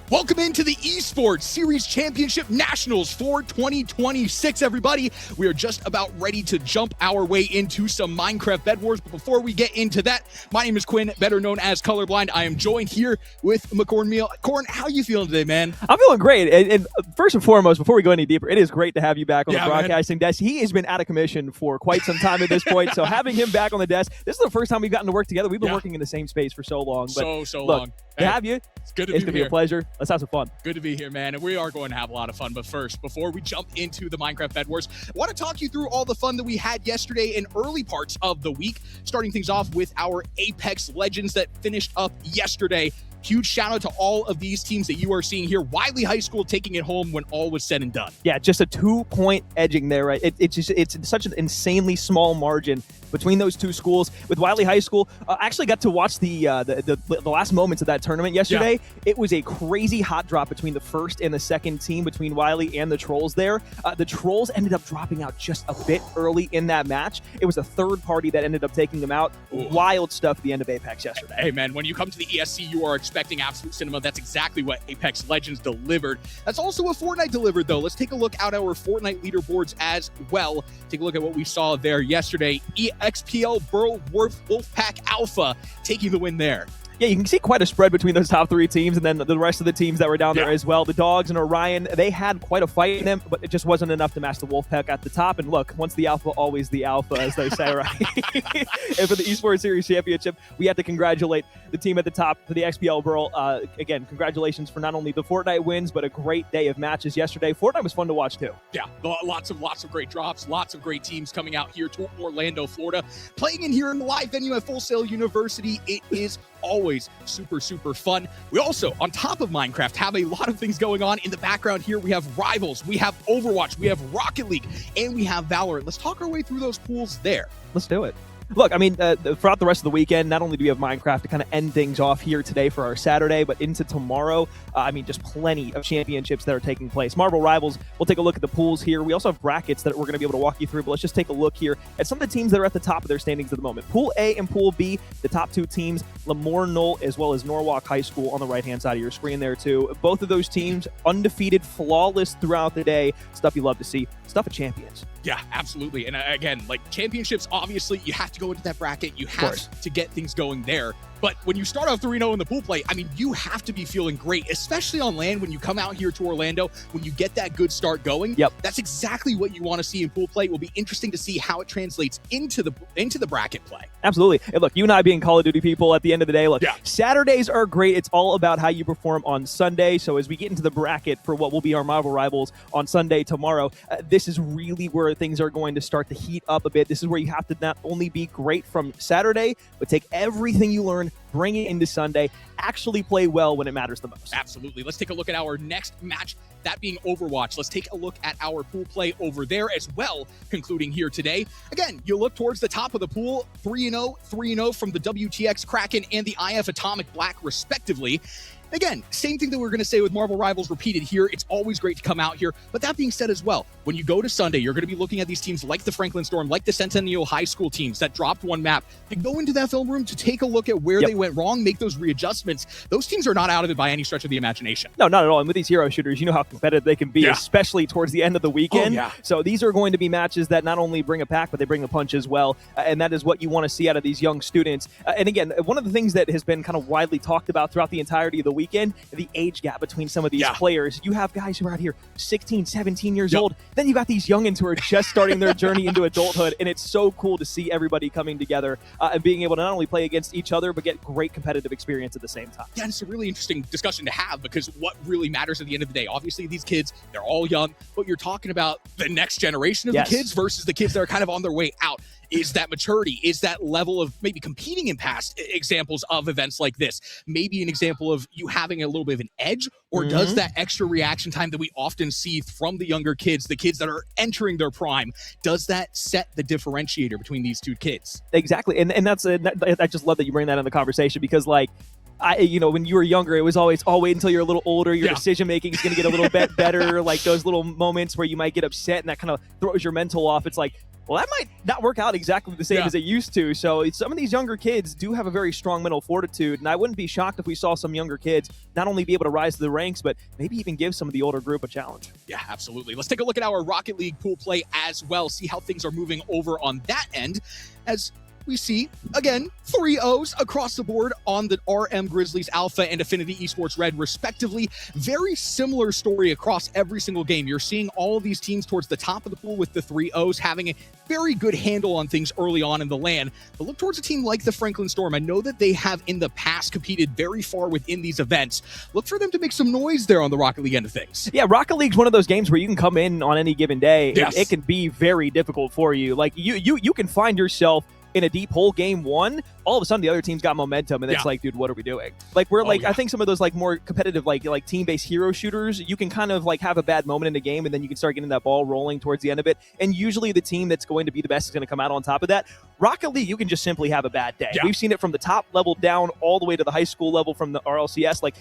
Welcome into the Esports Series Championship Nationals for 2026, everybody. We are just about ready to jump our way into some Minecraft Bedwars, but before we get into that, my name is Quinn, better known as Colorblind. I am joined here with McCorn Meal. Corn, how you feeling today, man? I'm feeling great, and first and foremost, before we go any deeper, it is great to have you back on the broadcasting desk. He has been out of commission for quite some time at this point, so having him back on the desk, this is the first time we've gotten to work together. We've been working in the same space for so long. But so look, long. To have you, it's good to it's be going to be here. a pleasure. Let's have some fun. Good to be here, man, and we are going to have a lot of fun. But first, before we jump into the Minecraft Bed Wars, I want to talk you through all the fun that we had yesterday in early parts of the week, starting things off with our Apex Legends that finished up yesterday. Huge shout out to all of these teams that you are seeing here. Wiley High School taking it home when all was said and done. Yeah, just a 2-point edging there, right? It's such an insanely small margin between those two schools. With Wiley High School, I actually got to watch the last moments of that tournament yesterday. Yeah. It was a crazy hot drop between the first and the second team, between Wiley and the Trolls there. The Trolls ended up dropping out just a bit early in that match. It was a third party that ended up taking them out. Ooh. Wild stuff at the end of Apex yesterday. Hey, man, when you come to the ESC, you are expecting absolute cinema. That's exactly what Apex Legends delivered. That's also what Fortnite delivered, though. Let's take a look at our Fortnite leaderboards as well. Take a look at what we saw there yesterday. EXPL Burl Wolfpack Alpha taking the win there. Yeah, you can see quite a spread between those top three teams and then the rest of the teams that were down there as well. The Dogs and Orion, they had quite a fight in them, but it just wasn't enough to match the Wolfpack at the top. And look, once the alpha, always the alpha, as they say, right? And for the Esports Series Championship, we have to congratulate the team at the top for the XPL Burl. Again, congratulations for not only the Fortnite wins, but a great day of matches yesterday. Fortnite was fun to watch, too. Yeah, lots of great drops, lots of great teams coming out here to Orlando, Florida. Playing in here in the live venue at Full Sail University, it is always super fun. We also, on top of Minecraft, have a lot of things going on in the background here. We have Rivals, we have Overwatch, we have Rocket League, and we have Valorant. Let's talk our way through those pools there. Let's do it. Look, I mean, throughout the rest of the weekend, not only do we have Minecraft to kind of end things off here today for our Saturday, but into tomorrow, I mean, just plenty of championships that are taking place. Marvel Rivals, we'll take a look at the pools here. We also have brackets that we're going to be able to walk you through, but let's just take a look here at some of the teams that are at the top of their standings at the moment. Pool A and Pool B, the top two teams, Lemoore Knoll as well as Norwalk High School on the right-hand side of your screen there, too. Both of those teams undefeated, flawless throughout the day. Stuff you love to see. Stuff of champions. Yeah, absolutely. And again, like championships, obviously, you have to go into that bracket. You have to get things going there. But when you start off 3-0 in the pool play, I mean, you have to be feeling great, especially on land when you come out here to Orlando, when you get that good start going. Yep. That's exactly what you want to see in pool play. It will be interesting to see how it translates into the bracket play. Absolutely. And look, you and I being Call of Duty people, at the end of the day, look, Saturdays are great. It's all about how you perform on Sunday. So as we get into the bracket for what will be our Marvel Rivals on Sunday tomorrow, this is really where things are going to start to heat up a bit. This is where you have to not only be great from Saturday, but take everything you learn, bring it into Sunday, actually play well when it matters the most. Absolutely. Let's take a look at our next match, that being Overwatch. Let's take a look at our pool play over there as well, concluding here today. Again, you look towards the top of the pool, 3-0 from the WTX Kraken and the IF Atomic Black, respectively. Again, same thing that we're going to say with Marvel Rivals repeated here. It's always great to come out here. But that being said as well, when you go to Sunday, you're going to be looking at these teams like the Franklin Storm, like the Centennial High School teams that dropped one map, and go into that film room to take a look at where they went wrong, make those readjustments. Those teams are not out of it by any stretch of the imagination. No, not at all. And with these hero shooters, you know how competitive they can be, especially towards the end of the weekend. So these are going to be matches that not only bring a pack, but they bring a punch as well. And that is what you want to see out of these young students. And again, one of the things that has been kind of widely talked about throughout the entirety of the weekend, the age gap between some of these players. You have guys who are out here 16, 17 years old. Then you got these youngins who are just starting their journey into adulthood. And it's so cool to see everybody coming together and being able to not only play against each other, but get great competitive experience at the same time. Yeah, and it's a really interesting discussion to have, because what really matters at the end of the day, obviously these kids, they're all young, but you're talking about the next generation of the kids versus the kids that are kind of on their way out. Is that maturity? Is that level of maybe competing in past examples of events like this? Maybe an example of you having a little bit of an edge, or does that extra reaction time that we often see from the younger kids, the kids that are entering their prime, does that set the differentiator between these two kids? Exactly. And that's I just love that you bring that in the conversation, because like, when you were younger, it was always, wait until you're a little older. Your decision making is going to get a little bit better. Like those little moments where you might get upset and that kind of throws your mental off. It's like, well, that might not work out exactly the same as it used to. So some of these younger kids do have a very strong mental fortitude, and I wouldn't be shocked if we saw some younger kids not only be able to rise to the ranks, but maybe even give some of the older group a challenge. Yeah, absolutely. Let's take a look at our Rocket League pool play as well, see how things are moving over on that end, as we see, again, 3 O's across the board on the RM Grizzlies Alpha and Affinity Esports Red, respectively. Very similar story across every single game. You're seeing all of these teams towards the top of the pool with the 3 O's having a very good handle on things early on in the LAN. But look towards a team like the Franklin Storm. I know that they have in the past competed very far within these events. Look for them to make some noise there on the Rocket League end of things. Yeah, Rocket League's one of those games where you can come in on any given day. Yes. It can be very difficult for you. Like, you can find yourself in a deep hole game one, all of a sudden the other team's got momentum, and it's like, dude, what are we doing? Like, we're I think some of those like more competitive like team-based hero shooters, you can kind of like have a bad moment in the game, and then you can start getting that ball rolling towards the end of it, and usually the team that's going to be the best is going to come out on top of that. Rocket League, you can just simply have a bad day. We've seen it from the top level down all the way to the high school level from the RLCS. Like,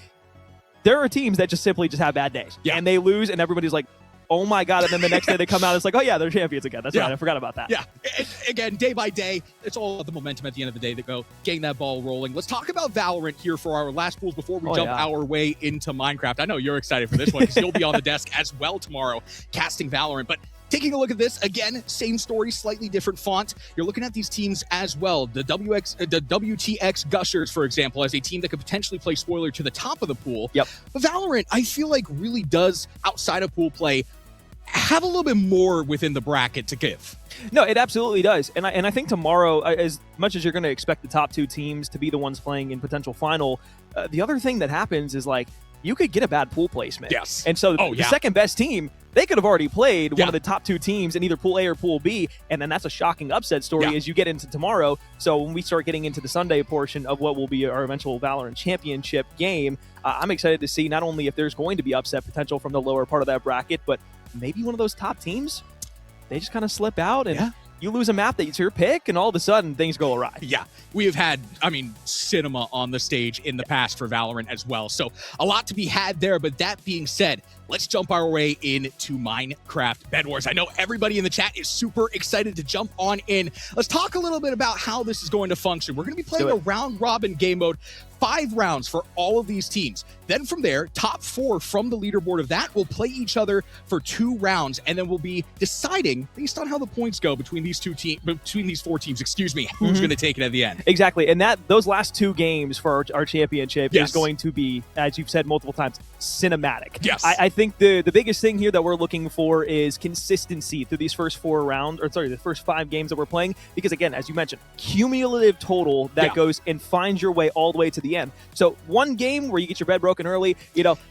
there are teams that just simply have bad days, and they lose, and everybody's like, oh my God, and then the next day they come out, it's like, oh yeah, they're champions again. That's right, I forgot about that. Yeah, again, day by day, it's all about the momentum at the end of the day that go getting that ball rolling. Let's talk about Valorant here for our last pools before we jump our way into Minecraft. I know you're excited for this one because you'll be on the desk as well tomorrow casting Valorant, but taking a look at this, again, same story, slightly different font. You're looking at these teams as well. The WTX Gushers, for example, as a team that could potentially play spoiler to the top of the pool. Yep. But Valorant, I feel like really does, outside of pool play, have a little bit more within the bracket to give. No, it absolutely does. And I think tomorrow, as much as you're going to expect the top two teams to be the ones playing in potential final, the other thing that happens is, like, you could get a bad pool placement. Yes. And so the second best team, they could have already played one of the top two teams in either Pool A or Pool B, and then that's a shocking upset story as you get into tomorrow. So when we start getting into the Sunday portion of what will be our eventual Valorant Championship game, I'm excited to see not only if there's going to be upset potential from the lower part of that bracket, but maybe one of those top teams, they just kind of slip out and you lose a map that's your pick, and all of a sudden things go awry. Yeah, we have had, cinema on the stage in the past for Valorant as well. So a lot to be had there. But that being said, let's jump our way into Minecraft Bedwars. I know everybody in the chat is super excited to jump on in. Let's talk a little bit about how this is going to function. We're going to be playing a round robin game mode, 5 rounds for all of these teams. Then from there, top 4 from the leaderboard of that will play each other for 2 rounds, and then we'll be deciding based on how the points go between these 4 teams, who's going to take it at the end. Exactly. And those last 2 games for our championship is going to be, as you've said multiple times, cinematic. Yes. I think the biggest thing here that we're looking for is consistency through these first 5 games that we're playing, because again, as you mentioned, cumulative total that goes and finds your way all the way to the end. So one game where you get your bed broken early,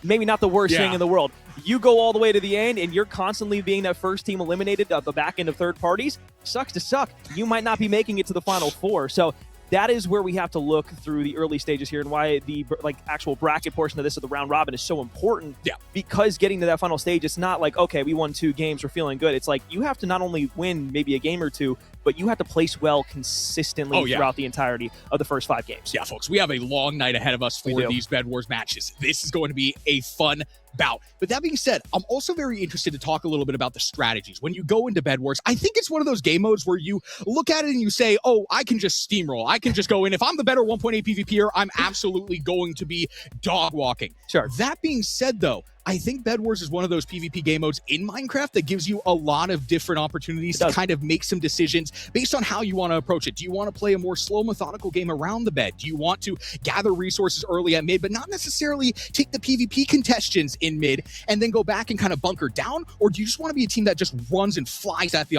maybe not the worst thing in the world. You go all the way to the end and you're constantly being that first team eliminated at the back end of third parties. Sucks to suck. You might not be making it to the final 4. So that is where we have to look through the early stages here, and why the actual bracket portion of this, of the round robin, is so important. Yeah. Because getting to that final stage, it's not like, okay, we won 2 games, we're feeling good. It's like you have to not only win maybe a game or 2, but you have to place well consistently throughout the entirety of the first 5 games. Yeah, folks, we have a long night ahead of us for these Bedwars matches. This is going to be a fun bout. But that being said, I'm also very interested to talk a little bit about the strategies. When you go into Bedwars, I think it's one of those game modes where you look at it and you say, oh, I can just steamroll. I can just go in. If I'm the better 1.8 PvPer, I'm absolutely going to be dog walking. Sure. That being said, though, I think Bedwars is one of those PvP game modes in Minecraft that gives you a lot of different opportunities to kind of make some decisions based on how you want to approach it. Do you want to play a more slow, methodical game around the bed? Do you want to gather resources early at mid, but not necessarily take the PvP contestants in mid and then go back and kind of bunker down? Or do you just want to be a team that just runs and flies at the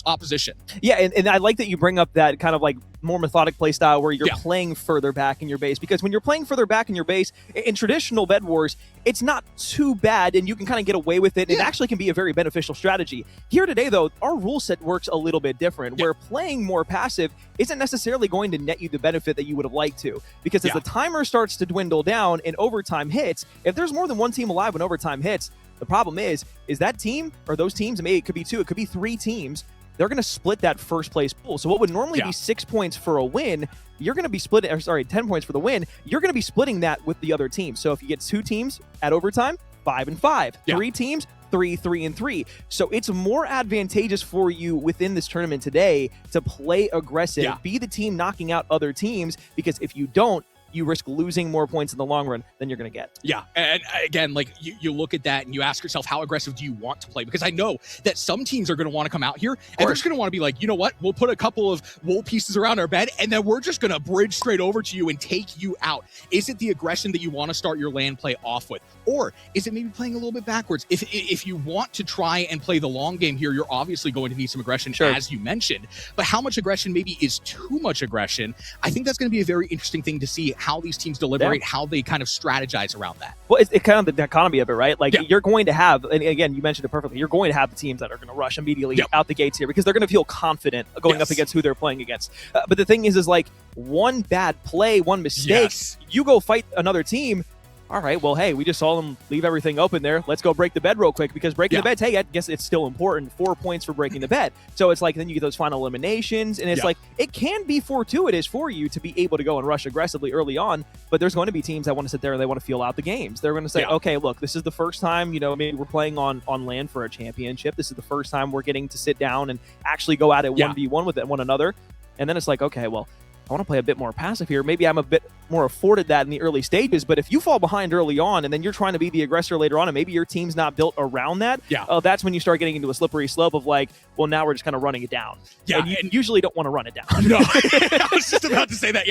opposition? Yeah, and I like that you bring up that kind of like more methodic play style where you're playing further back in your base, because when you're playing further back in your base in traditional Bedwars, it's not too bad and you can kind of get away with it. It actually can be a very beneficial strategy. Here today, though, our rule set works a little bit different, where playing more passive isn't necessarily going to net you the benefit that you would have liked to, because as the timer starts to dwindle down and overtime hits, if there's more than one team alive when overtime hits, the problem is that team, or those teams, maybe it could be 2, it could be 3 teams, they're going to split that first place pool. So what would normally be 6 points for a win, you're going to be splitting, 10 points for the win, you're going to be splitting that with the other team. So if you get 2 teams at overtime, 5 and 5. 3 teams, 3, 3, and 3. So it's more advantageous for you within this tournament today to play aggressive, be the team knocking out other teams, because if you don't, you risk losing more points in the long run than you're going to get. Yeah, and again, like you look at that and you ask yourself, how aggressive do you want to play? Because I know that some teams are going to want to come out here and they're just going to want to be like, you know what, we'll put a couple of wool pieces around our bed and then we're just going to bridge straight over to you and take you out. Is it the aggression that you want to start your land play off with? Or is it maybe playing a little bit backwards? If you want to try and play the long game here, you're obviously going to need some aggression, as you mentioned. But how much aggression maybe is too much aggression? I think that's going to be a very interesting thing to see how these teams deliberate, how they kind of strategize around that. Well, it's kind of the dichotomy of it, right? Like you're going to have, and again, you mentioned it perfectly, you're going to have the teams that are going to rush immediately out the gates here because they're going to feel confident going up against who they're playing against. But the thing is like one bad play, one mistake, you go fight another team. All right, well, hey, we just saw them leave everything open there. Let's go break the bed real quick, because breaking the bed, hey, I guess it's still important. 4 points for breaking the bed. So it's like then you get those final eliminations, and it's like it can be fortuitous for you to be able to go and rush aggressively early on, but there's going to be teams that want to sit there and they want to feel out the games. They're going to say, okay, look, this is the first time, maybe we're playing on land for a championship. This is the first time we're getting to sit down and actually go at it 1v1 with one another. And then it's like, okay, well, I want to play a bit more passive here. Maybe I'm a bit more afforded that in the early stages, but if you fall behind early on and then you're trying to be the aggressor later on and maybe your team's not built around that, that's when you start getting into a slippery slope of like, well, now we're just kind of running it down. And you usually don't want to run it down. No, I was just about to say that,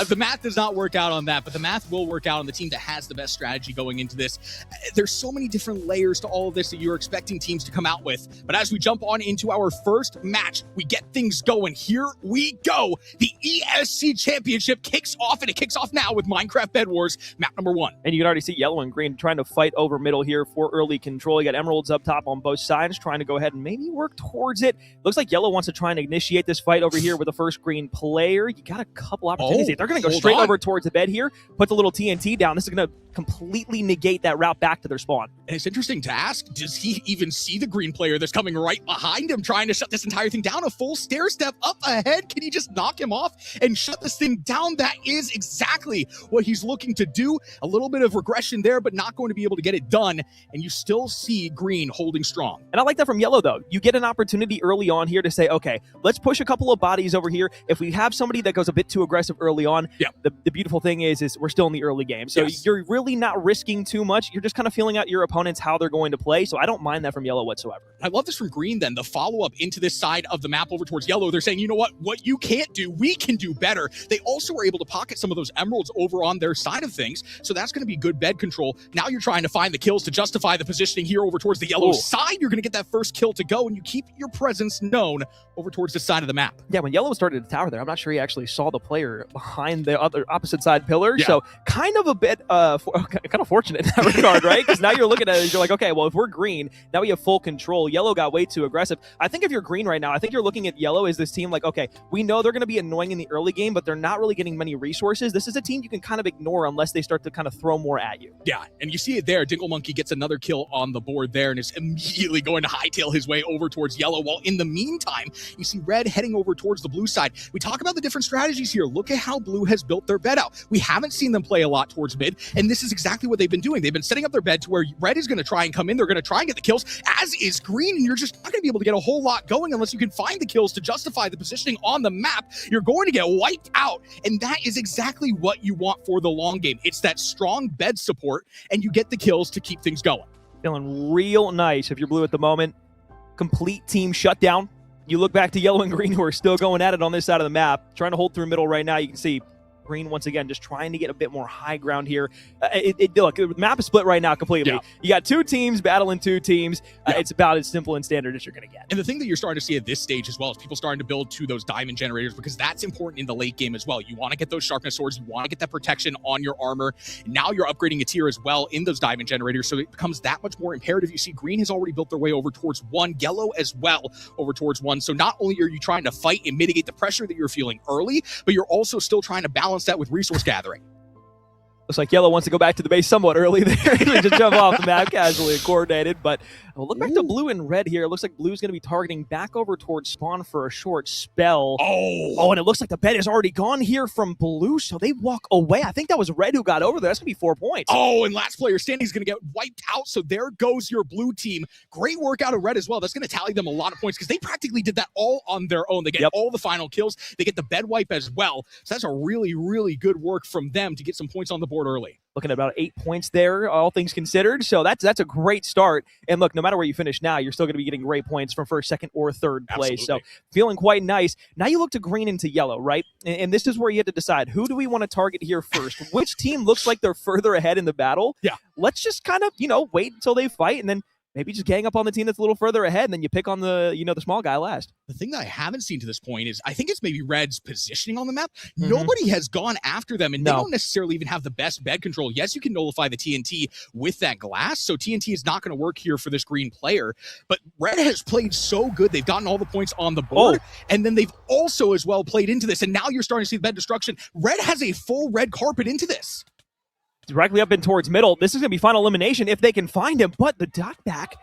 the math does not work out on that, but the math will work out on the team that has the best strategy going into this. There's so many different layers to all of this that you're expecting teams to come out with, but as we jump on into our first match, we get things going. Here we go. The ESC Championship kicks off, and it kicks off now with Minecraft Bedwars, map number 1. And you can already see yellow and green trying to fight over middle here for early control. You got emeralds up top on both sides trying to go ahead and maybe work towards it. Looks like yellow wants to try and initiate this fight over here with the first green player. You got a couple opportunities. They're going to go straight over towards the bed here, put the little TNT down. This is going to completely negate that route back to their spawn. And it's interesting to ask, does he even see the green player that's coming right behind him trying to shut this entire thing down? A full stair step up ahead. Can he just knock him off and shut this thing down? That is exactly what he's looking to do. A little bit of regression there, but not going to be able to get it done. And you still see green holding strong. And I like that from yellow, though. You get an opportunity early on here to say, okay, let's push a couple of bodies over here. If we have somebody that goes a bit too aggressive early on, the beautiful thing is we're still in the early game. So you're really not risking too much. You're just kind of feeling out your opponents, how they're going to play. So I don't mind that from yellow whatsoever. I love this from green then. The follow-up into this side of the map over towards yellow. They're saying, you know what you can't do, we can do better. They also were able to pocket some of those emeralds over on their side of things. So that's going to be good bed control. Now you're trying to find the kills to justify the positioning here over towards the yellow side. You're going to get that first kill to go, and you keep your presence known over towards the side of the map. Yeah, when yellow started to tower there, I'm not sure he actually saw the player behind the other opposite side pillar. So kind of a bit kind of fortunate in that regard, right? Because now you're looking at it and you're like, okay, well, if we're green, now we have full control. Yellow got way too aggressive. I think if you're green right now, I think you're looking at yellow as this team like, okay, we know they're going to be annoying in the early game, but they're not really getting many resources. This is a team you can kind of ignore unless they start to kind of throw more at you. Yeah, and you see it there. Dingle Monkey gets another kill on the board there and is immediately going to hightail his way over towards yellow, while in the meantime, you see red heading over towards the blue side. We talk about the different strategies here. Look at how blue has built their bed out. We haven't seen them play a lot towards mid, and this is exactly what they've been doing. They've been setting up their bed to where red is going to try and come in. They're going to try and get the kills, as is green, and you're just not going to be able to get a whole lot going unless you can find the kills to justify the positioning on the map. You're going to get wiped out, and that is exactly what you want for the long game. It's that strong bed support, and you get the kills to keep things going. Feeling real nice if you're blue at the moment. Complete team shutdown. You look back to yellow and green, who are still going at it on this side of the map, trying to hold through middle right now. You can see green once again just trying to get a bit more high ground here. Look, the map is split right now completely. You got two teams battling two teams. It's about as simple and standard as you're going to get. And the thing that you're starting to see at this stage as well is people starting to build to those diamond generators, because that's important in the late game as well. You want to get those sharpness swords. You want to get that protection on your armor. Now you're upgrading a tier as well in those diamond generators, so it becomes that much more imperative. You see green has already built their way over towards 1, yellow as well over towards 1. So not only are you trying to fight and mitigate the pressure that you're feeling early, but you're also still trying to balance that with resource gathering. Looks like Yellow wants to go back to the base somewhat early there. Just jump off the map casually and coordinated. But we'll look back to Blue and Red here. It looks like Blue's going to be targeting back over towards Spawn for a short spell. Oh, and it looks like the bet is already gone here from Blue, so they walk away. I think that was Red who got over there. That's going to be 4 points. Oh, and last player standing is going to get wiped out, so there goes your Blue team. Great work out of Red as well. That's going to tally them a lot of points because they practically did that all on their own. They get all the final kills. They get the bed wipe as well. So that's a really, really good work from them to get some points on the board early. Looking at about 8 points there, all things considered. So that's a great start. And look, no matter where you finish now, you're still going to be getting great points from first, second, or third place. So feeling quite nice. Now you look to green into yellow, right? And this is where you have to decide, who do we want to target here first? Which team looks like they're further ahead in the battle? Yeah. Let's just kind of, wait until they fight and then maybe just gang up on the team that's a little further ahead, and then you pick on the, the small guy last. The thing that I haven't seen to this point is I think it's maybe Red's positioning on the map. Nobody has gone after them, and they don't necessarily even have the best bed control. Yes, you can nullify the TNT with that glass, so TNT is not going to work here for this green player. But Red has played so good. They've gotten all the points on the board, and then they've also as well played into this, and now you're starting to see the bed destruction. Red has a full red carpet into this. Directly up and towards middle. This is going to be final elimination if they can find him, but the dot back.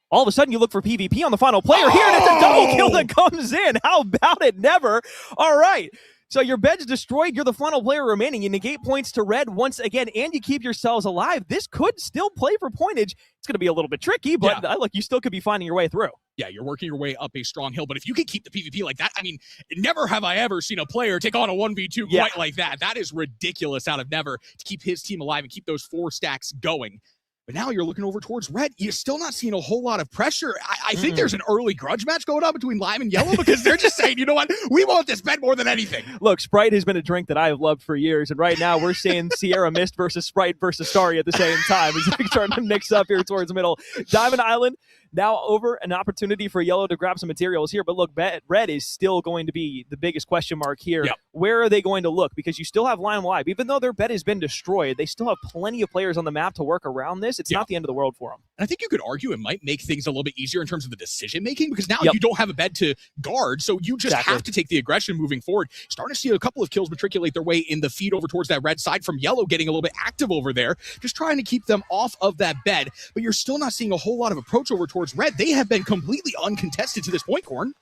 All of a sudden, you look for PvP on the final player here, and it's a double kill that comes in. How about it? Never. All right. So your bed's destroyed. You're the final player remaining. You negate points to Red once again, and you keep yourselves alive. This could still play for pointage. It's going to be a little bit tricky, but look, you still could be finding your way through. Yeah, you're working your way up a strong hill, but if you can keep the PvP like that, I mean, never have I ever seen a player take on a 1v2 quite like that. That is ridiculous out of Never to keep his team alive and keep those 4 stacks going. But now you're looking over towards Red. You're still not seeing a whole lot of pressure. I think there's an early grudge match going on between Lime and Yellow because they're just saying, you know what? We want this bet more than anything. Look, Sprite has been a drink that I have loved for years. And right now we're seeing Sierra Mist versus Sprite versus Starry at the same time. It's like starting to mix up here towards the middle. Diamond Island. Now over an opportunity for Yellow to grab some materials here. But look, Red is still going to be the biggest question mark here. Where are they going to look? Because you still have Lime Live. Even though their bet has been destroyed, they still have plenty of players on the map to work around this. It's not the end of the world for them. And I think you could argue it might make things a little bit easier in terms of the decision-making because now you don't have a bed to guard, so you just have to take the aggression moving forward. Starting to see a couple of kills matriculate their way in the feed over towards that Red side from Yellow getting a little bit active over there, just trying to keep them off of that bed. But you're still not seeing a whole lot of approach over towards Red. They have been completely uncontested to this point, Corn.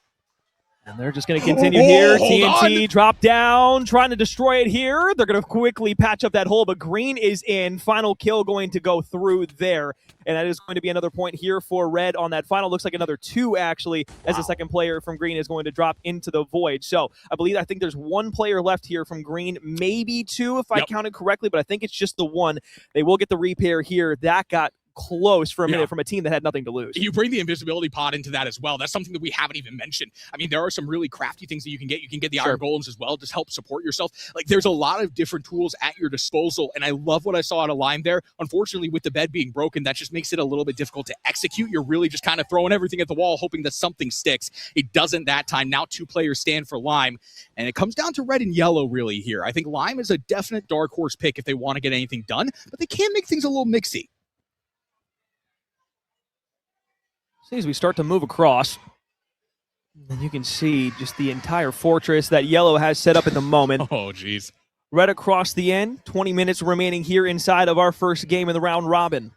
And they're just going to continue here. TNT drop down, trying to destroy it here. They're going to quickly patch up that hole, but green is in. Final kill going to go through there. And that is going to be another point here for Red on that final. Looks like another 2, actually, as the second player from green is going to drop into the void. So I think there's 1 player left here from green, maybe 2 if I counted correctly, but I think it's just the 1. They will get the repair here. That got close for a minute from a team that had nothing to lose. You bring the invisibility pod into that as well. That's something that we haven't even mentioned. I mean, there are some really crafty things that you can get. You can get the iron golems as well, just help support yourself. Like, there's a lot of different tools at your disposal, and I love what I saw out of Lime there. Unfortunately, with the bed being broken, that just makes it a little bit difficult to execute. You're really just kind of throwing everything at the wall, hoping that something sticks. It doesn't that time. Now 2 players stand for Lime, and it comes down to Red and Yellow really here. I think Lime is a definite dark horse pick if they want to get anything done, but they can make things a little mixy. As we start to move across, and you can see just the entire fortress that Yellow has set up at the moment. Oh, geez. Right across the end, 20 minutes remaining here inside of our first game in the round robin.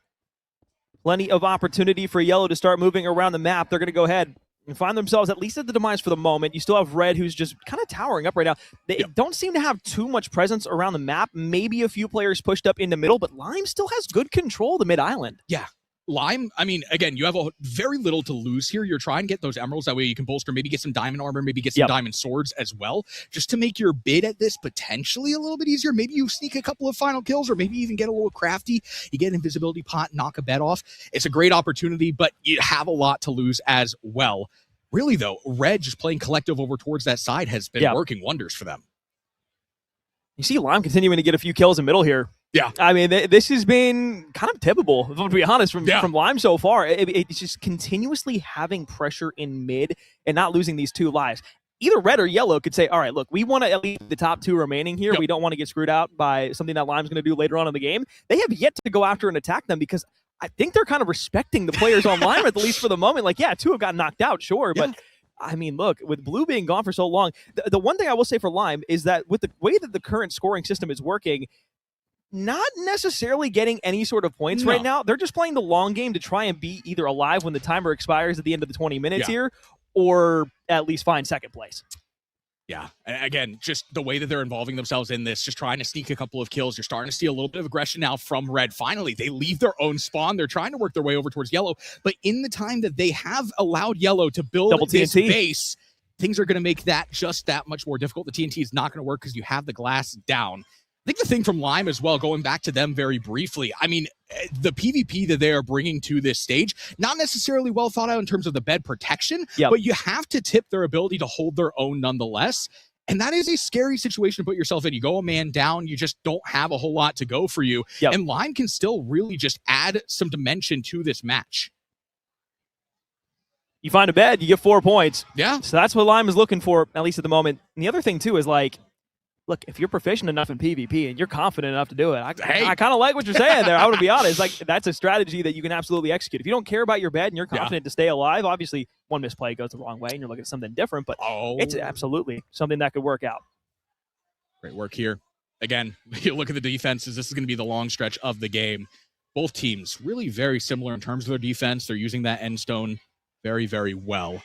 Plenty of opportunity for Yellow to start moving around the map. They're going to go ahead and find themselves at least at the demise for the moment. You still have Red, who's just kind of towering up right now. They don't seem to have too much presence around the map. Maybe a few players pushed up in the middle, but Lime still has good control of the mid-island. Yeah. Lime, I mean, again, you have very little to lose here. You're trying to get those emeralds. That way you can bolster, maybe get some diamond armor, maybe get some diamond swords as well, just to make your bid at this potentially a little bit easier. Maybe you sneak a couple of final kills or maybe even get a little crafty. You get an invisibility pot, knock a bed off. It's a great opportunity, but you have a lot to lose as well. Really, though, Red just playing collective over towards that side has been working wonders for them. You see Lime continuing to get a few kills in middle here. Yeah. I mean, this has been kind of typical, to be honest, from Lime so far. It's just continuously having pressure in mid and not losing these 2 lives. Either Red or Yellow could say, all right, look, we want to at least the top 2 remaining here. We don't want to get screwed out by something that Lime's going to do later on in the game. They have yet to go after and attack them because I think they're kind of respecting the players on Lime, at least for the moment. Like, 2 have got knocked out, sure, but I mean, look, with Blue being gone for so long, the one thing I will say for Lime is that with the way that the current scoring system is working, not necessarily getting any sort of points right now. They're just playing the long game to try and be either alive when the timer expires at the end of the 20 minutes here, or at least find second place. Yeah, and again, just the way that they're involving themselves in this, just trying to sneak a couple of kills. You're starting to see a little bit of aggression now from Red. Finally, they leave their own spawn. They're trying to work their way over towards Yellow, but in the time that they have allowed Yellow to build this base, things are going to make that just that much more difficult. The TNT is not going to work because you have the glass down. I think the thing from Lime as well, going back to them very briefly, I mean, the PvP that they are bringing to this stage, not necessarily well thought out in terms of the bed protection, but you have to tip their ability to hold their own nonetheless. And that is a scary situation to put yourself in. You go a man down, you just don't have a whole lot to go for you. And Lime can still really just add some dimension to this match. You find a bed, you get 4 points. Yeah. So that's what Lime is looking for, at least at the moment. And the other thing, too, is like, look, if you're proficient enough in PvP and you're confident enough to do it, I kind of like what you're saying there. I would be honest. Like, that's a strategy that you can absolutely execute. If you don't care about your bed and you're confident to stay alive, obviously one misplay goes the wrong way and you're looking at something different, but it's absolutely something that could work out. Great work here. Again, you look at the defenses. This is going to be the long stretch of the game. Both teams really very similar in terms of their defense. They're using that end stone very, very well.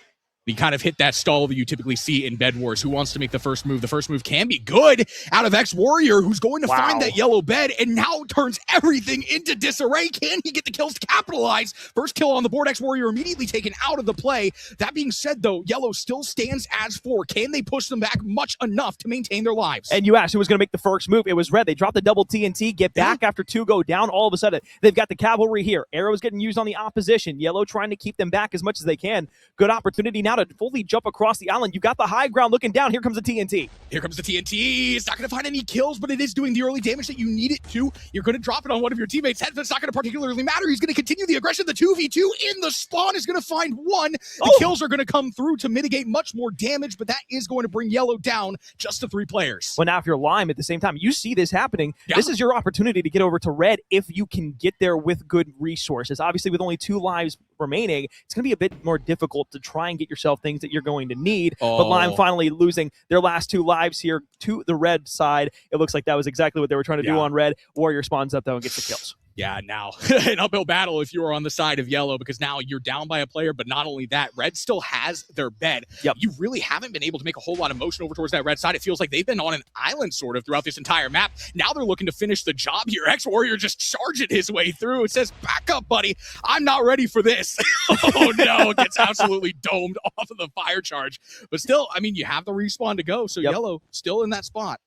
You kind of hit that stall that you typically see in Bedwars. Who wants to make the first move? The first move can be good out of X-Warrior, who's going to find that yellow bed and now turns everything into disarray. Can he get the kills to capitalize? First kill on the board. X-Warrior immediately taken out of the play. That being said, though, Yellow still stands as 4. Can they push them back much enough to maintain their lives? And you asked who was going to make the first move. It was Red. They dropped the double TNT, get back after 2 go down. All of a sudden, they've got the cavalry here. Arrows getting used on the opposition. Yellow trying to keep them back as much as they can. Good opportunity now to fully jump across the island. You got the high ground looking down. Here comes the TNT. Here comes the TNT. It's not going to find any kills, but it is doing the early damage that you need it to. You're going to drop it on one of your teammates' heads, but it's not going to particularly matter. He's going to continue the aggression. The 2v2 in the spawn is going to find 1. The kills are going to come through to mitigate much more damage, but that is going to bring Yellow down just to 3 players. Well, now if you're Lime at the same time, you see this happening. This is your opportunity to get over to Red if you can get there with good resources. Obviously, with only 2 lives remaining, it's going to be a bit more difficult to try and get yourself things that you're going to need. But Lime finally losing their last 2 lives here to the Red side. It looks like that was exactly what they were trying to do on Red. Warrior spawns up, though, and gets the kills. Yeah, now an uphill battle if you are on the side of Yellow, because now you're down by a player, but not only that, Red still has their bed. You really haven't been able to make a whole lot of motion over towards that Red side. It feels like they've been on an island sort of throughout this entire map. Now they're looking to finish the job here. X-Warrior just charging his way through. It says, back up, buddy. I'm not ready for this. Oh, no. It gets absolutely domed off of the fire charge. But still, I mean, you have the respawn to go, so Yellow still in that spot.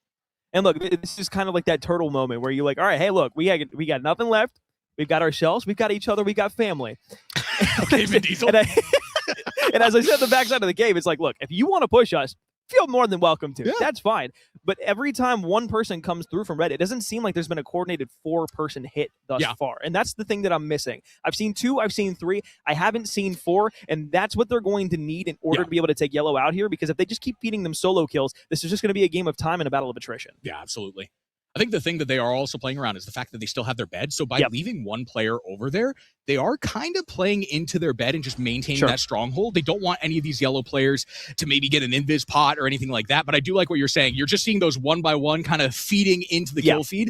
And look, this is kind of like that turtle moment where you're like, all right, hey, look, we got nothing left. We've got ourselves, we've got each other, we got family. Okay, Vin Diesel. And as I said at the backside of the game, it's like, look, if you want to push us, feel more than welcome to. That's fine. But every time one person comes through from Red, it doesn't seem like there's been a coordinated 4-person hit thus far. And that's the thing that I'm missing. I've seen 2, I've seen 3, I haven't seen 4, and that's what they're going to need in order to be able to take Yellow out here, because if they just keep feeding them solo kills, this is just going to be a game of time and a battle of attrition. Yeah, absolutely. I think the thing that they are also playing around is the fact that they still have their bed. So by leaving one player over there, they are kind of playing into their bed and just maintaining that stronghold. They don't want any of these Yellow players to maybe get an invis pot or anything like that. But I do like what you're saying. You're just seeing those 1-by-1 kind of feeding into the kill feed.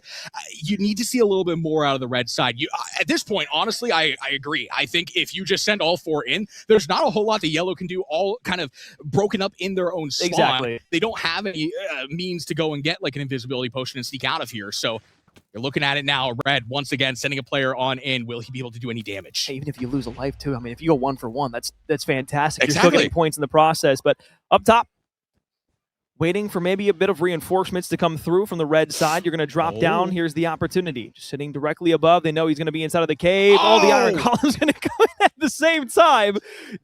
You need to see a little bit more out of the Red side. At this point, honestly, I agree. I think if you just send all 4 in, there's not a whole lot that Yellow can do, all kind of broken up in their own spawn. Exactly. They don't have any means to go and get like an invisibility potion and sneak out of here. So you're looking at it now. Red, once again, sending a player on in. Will he be able to do any damage? Hey, even if you lose a life, too. I mean, if you go 1 for 1, that's fantastic. You're still getting points in the process. But up top, waiting for maybe a bit of reinforcements to come through from the Red side. You're going to drop down. Here's the opportunity. Just sitting directly above. They know he's going to be inside of the cave. The Iron Column's going to come in at the same time.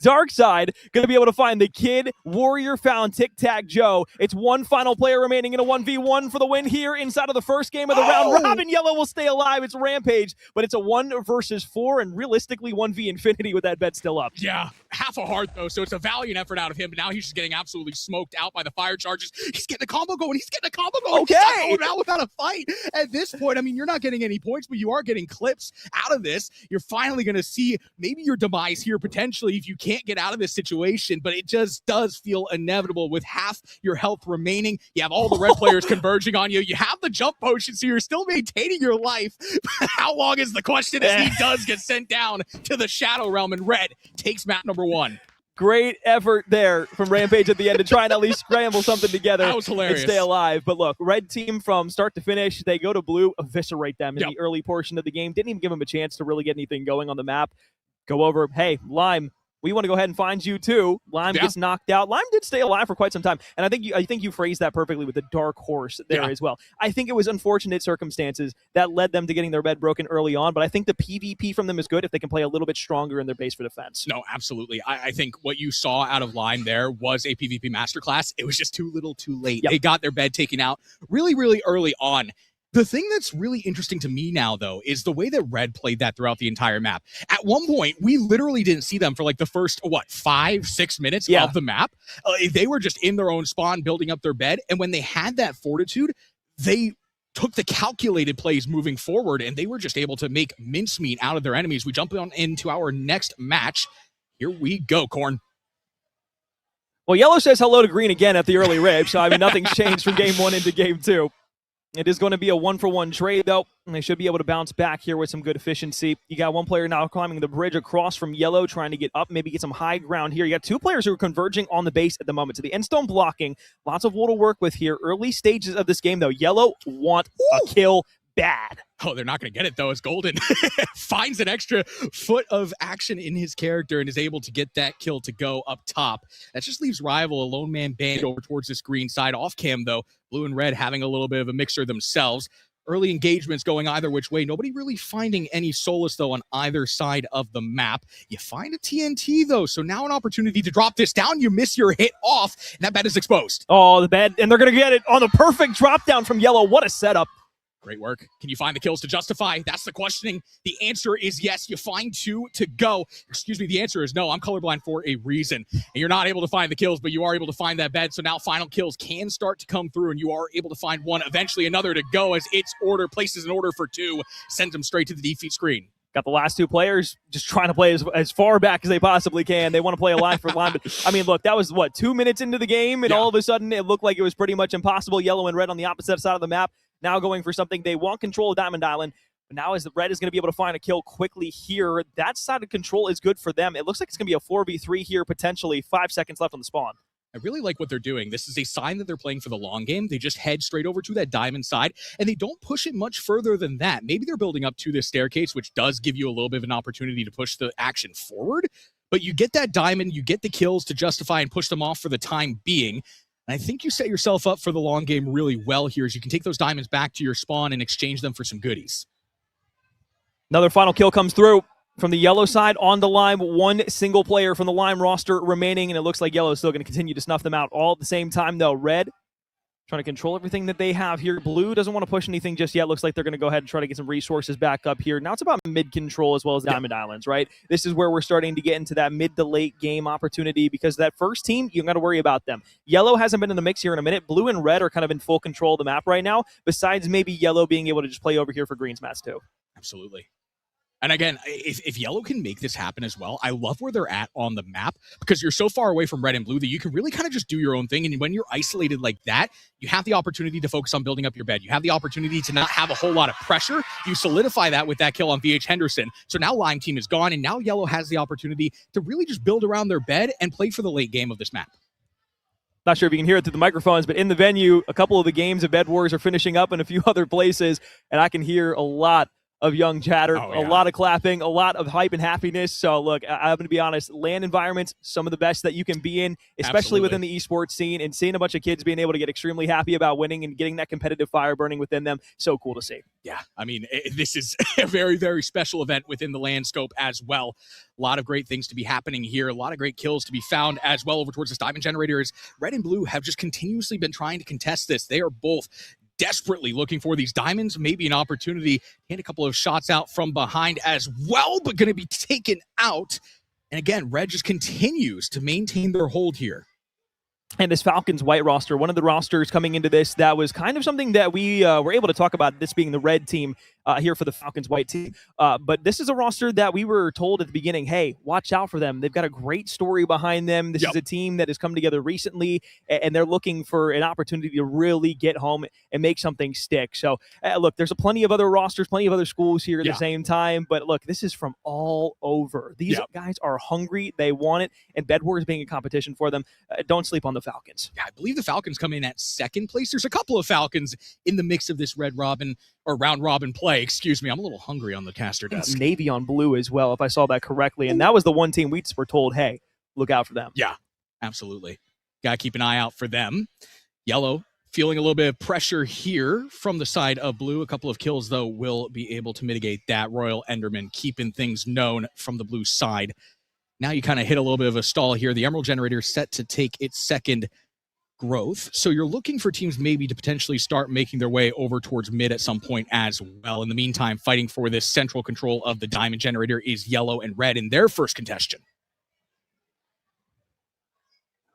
Dark side going to be able to find the kid. Warrior found Tic-Tac-Joe. It's one final player remaining in a 1v1 for the win here inside of the first game of the round. Robin Yellow will stay alive. It's Rampage, but it's a 1 versus 4 and realistically 1v infinity with that bet still up. Yeah, half a heart though, so it's a valiant effort out of him, but now he's just getting absolutely smoked out by the fire charges. He's getting a combo going. He's getting a combo going. Okay. He's not going out without a fight. At this point, I mean, you're not getting any points, but you are getting clips out of this. You're finally going to see maybe your demise compromise here potentially if you can't get out of this situation, but it just does feel inevitable with half your health remaining. You have all the red players converging on you. You have the jump potion, so you're still maintaining your life. How long is the question as he does get sent down to the Shadow Realm, and Red takes map number 1. Great effort there from Rampage at the end to try and at least scramble something together. That was hilarious. And stay alive. But look, red team from start to finish, they go to blue, eviscerate them in the early portion of the game. Didn't even give them a chance to really get anything going on the map. Go over, hey, Lime, we want to go ahead and find you too. Lime gets knocked out. Lime did stay alive for quite some time. And I think you phrased that perfectly with the dark horse there as well. I think it was unfortunate circumstances that led them to getting their bed broken early on, but I think the PvP from them is good if they can play a little bit stronger in their base for defense. No, absolutely. I think what you saw out of Lime there was a PvP masterclass. It was just too little too late. They got their bed taken out really, really early on. The thing that's really interesting to me now, though, is the way that Red played that throughout the entire map. At one point, we literally didn't see them for like the first, 5-6 minutes of the map. They were just in their own spawn, building up their bed. And when they had that fortitude, they took the calculated plays moving forward, and they were just able to make mincemeat out of their enemies. We jump on into our next match. Here we go, Corn. Well, Yellow says hello to Green again at the early rib, so I mean, nothing's changed from game 1 into game 2. It is going to be a 1-for-1 trade, though, and they should be able to bounce back here with some good efficiency. You got one player now climbing the bridge across from Yellow, trying to get up, maybe get some high ground here. You got 2 players who are converging on the base at the moment. So the end stone blocking, lots of wool to work with here. Early stages of this game, though, Yellow want a kill bad. Oh, they're not going to get it, though, as Golden finds an extra foot of action in his character and is able to get that kill to go up top. That just leaves Rival a lone man band over towards this green side. Off cam, though, Blue and Red having a little bit of a mixer themselves. Early engagements going either which way. Nobody really finding any solace, though, on either side of the map. You find a TNT, though, so now an opportunity to drop this down. You miss your hit off, and that bed is exposed. Oh, the bed, and they're going to get it on the perfect drop down from Yellow. What a setup. Great work. Can you find the kills to justify? That's the questioning. The answer is yes. You find 2 to go. Excuse me, the answer is no. I'm colorblind for a reason. And you're not able to find the kills, but you are able to find that bed. So now final kills can start to come through, and you are able to find one, eventually another to go as its order places an order for 2, sends them straight to the defeat screen. Got the last 2 players just trying to play as far back as they possibly can. They want to play a line for line. But, I mean, look, that was, 2 minutes into the game, and all of a sudden it looked like it was pretty much impossible. Yellow and Red on the opposite side of the map, now going for something. They want control of Diamond Island, but now as the Red is going to be able to find a kill quickly here, that side of control is good for them. It looks like it's going to be a 4v3 here, potentially 5 seconds left on the spawn. I really like what they're doing. This is a sign that they're playing for the long game. They just head straight over to that diamond side, and they don't push it much further than that. Maybe they're building up to this staircase, which does give you a little bit of an opportunity to push the action forward, but you get that diamond, you get the kills to justify and push them off for the time being. And I think you set yourself up for the long game really well here, as you can take those diamonds back to your spawn and exchange them for some goodies. Another final kill comes through from the Yellow side on the Lime. 1 single player from the Lime roster remaining, and it looks like Yellow is still going to continue to snuff them out all at the same time, though. Red trying to control everything that they have here. Blue doesn't want to push anything just yet. Looks like they're going to go ahead and try to get some resources back up here. Now it's about mid control as well as Diamond Islands, right? This is where we're starting to get into that mid to late game opportunity, because that first team, you got to worry about them. Yellow hasn't been in the mix here in a minute. Blue and Red are kind of in full control of the map right now, besides maybe Yellow being able to just play over here for Green's match too. Absolutely. And again, if Yellow can make this happen as well, I love where they're at on the map, because you're so far away from Red and Blue that you can really kind of just do your own thing. And when you're isolated like that, you have the opportunity to focus on building up your bed. You have the opportunity to not have a whole lot of pressure. You solidify that with that kill on VH Henderson. So now Lime Team is gone, and now Yellow has the opportunity to really just build around their bed and play for the late game of this map. Not sure if you can hear it through the microphones, but in the venue, a couple of the games of Bedwars are finishing up in a few other places, and I can hear a lot of young chatter, a lot of clapping, a lot of hype and happiness. So look, I'm going to be honest, LAN environments, some of the best that you can be in, especially within the esports scene, and seeing a bunch of kids being able to get extremely happy about winning and getting that competitive fire burning within them. So cool to see. Yeah, I mean, this is a very, very special event within the LAN scope as well. A lot of great things to be happening here. A lot of great kills to be found as well over towards this diamond generator, as Red and Blue have just continuously been trying to contest this. They are both desperately looking for these diamonds, maybe an opportunity to hit a couple of shots out from behind as well, but going to be taken out. And again, Red just continues to maintain their hold here. And this Falcons white roster, one of the rosters coming into this, that was kind of something that we were able to talk about, this being the Red team. here for the Falcons white team. But this is a roster that we were told at the beginning, hey, watch out for them. They've got a great story behind them. This is a team that has come together recently, and they're looking for an opportunity to really get home and make something stick. So, look, there's plenty of other rosters, plenty of other schools here at the same time. But look, this is from all over. These guys are hungry. They want it. And Bedwars being a competition for them. Don't sleep on the Falcons. Yeah, I believe the Falcons come in at second place. There's a couple of Falcons in the mix of this round robin play. Excuse me. I'm a little hungry on the caster desk. Navy on blue as well, if I saw that correctly. And that was the one team we were told, hey, look out for them. Yeah, absolutely. Got to keep an eye out for them. Yellow feeling a little bit of pressure here from the side of blue. A couple of kills, though, will be able to mitigate that. Royal Enderman keeping things known from the blue side. Now you kind of hit a little bit of a stall here. The Emerald Generator set to take its second growth. So you're looking for teams maybe to potentially start making their way over towards mid at some point as well. In the meantime, fighting for this central control of the Diamond Generator is yellow and red in their first contention.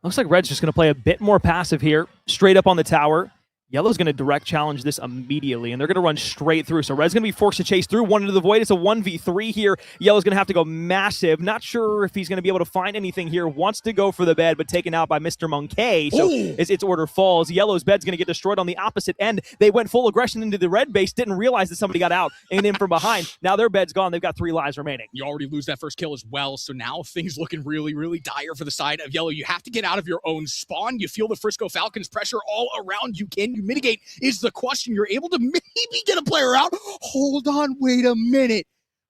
Looks like red's just going to play a bit more passive here, straight up on the tower. Yellow's going to direct challenge this immediately, and they're going to run straight through. So red's going to be forced to chase through one into the void. It's a 1v3 here. Yellow's going to have to go massive. Not sure if he's going to be able to find anything here. Wants to go for the bed, but taken out by Mr. Monkey. So its order falls. Yellow's bed's going to get destroyed on the opposite end. They went full aggression into the red base, didn't realize that somebody got out and in from behind. Now their bed's gone. They've got 3 lives remaining. You already lose that first kill as well, so now things looking really, really dire for the side of yellow. You have to get out of your own spawn. You feel the Frisco Falcons pressure all around you. Can you mitigate? Is the question. You're able to maybe get a player out. Hold on, wait a minute.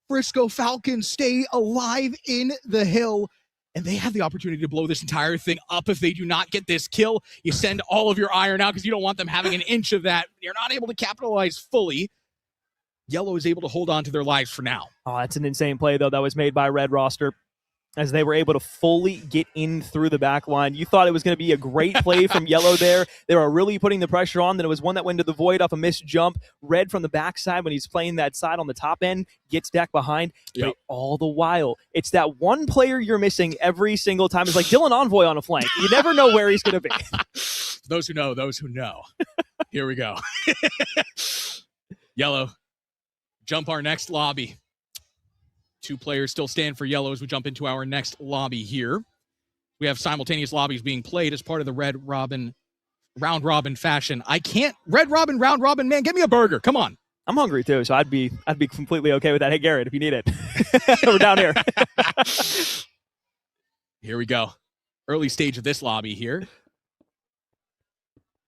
Frisco Falcons stay alive in the hill, and they have the opportunity to blow this entire thing up if they do not get this kill. You send all of your iron out because you don't want them having an inch of that. You're not able to capitalize fully. Yellow is able to hold on to their lives for now. Oh, that's an insane play, though, that was made by red roster, as they were able to fully get in through the back line. You thought it was going to be a great play from yellow there. They were really putting the pressure on. Then it was one that went to the void off a missed jump. Red from the backside when he's playing that side on the top end, gets decked behind. But all the while, it's that one player you're missing every single time. It's like Dylan Envoy on a flank. You never know where he's going to be. Those who know, those who know. Here we go. Yellow, jump our next lobby. 2 players still stand for yellow as we jump into our next lobby here. We have simultaneous lobbies being played as part of the Red Robin round robin fashion. I can't Red Robin round robin, man. Get me a burger. Come on. I'm hungry too, so I'd be completely okay with that. Hey Garrett, if you need it. We're down here. Here we go. Early stage of this lobby here.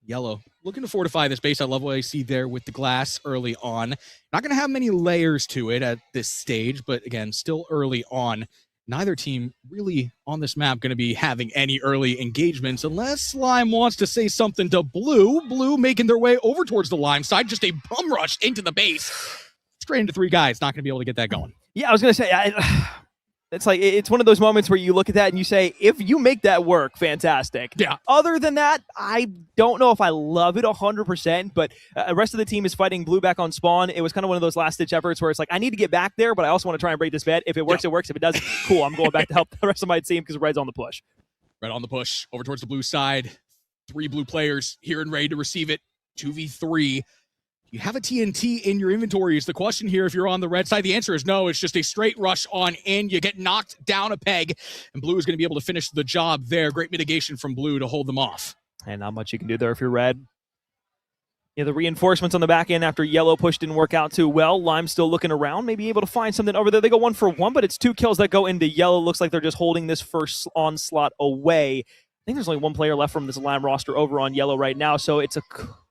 Yellow looking to fortify this base. I love what I see there with the glass early on. Not going to have many layers to it at this stage, but again, still early on. Neither team really on this map going to be having any early engagements unless Lime wants to say something to Blue. Blue making their way over towards the Lime side. Just a bum rush into the base. Straight into 3 guys. Not going to be able to get that going. Yeah, I was going to say, it's like, it's one of those moments where you look at that and you say, if you make that work, fantastic. Yeah. Other than that, I don't know if I love it 100%, but the rest of the team is fighting blue back on spawn. It was kind of one of those last-ditch efforts where it's like, I need to get back there, but I also want to try and break this bed. If it works, it works. If it doesn't, cool. I'm going back to help the rest of my team because red's on the push. Red on the push. Over towards the blue side. 3 blue players here and ready to receive it. 2v3. You have a TNT in your inventory is the question here if you're on the red side. The answer is no. It's just a straight rush on in. You get knocked down a peg, and blue is going to be able to finish the job there. Great mitigation from blue to hold them off. And not much you can do there if you're red. Yeah, the reinforcements on the back end after yellow push didn't work out too well. Lime's still looking around, maybe able to find something over there. They go 1 for 1, but it's 2 kills that go into yellow. Looks like they're just holding this first onslaught away. I think there's only 1 player left from this Lime roster over on yellow right now, so it's a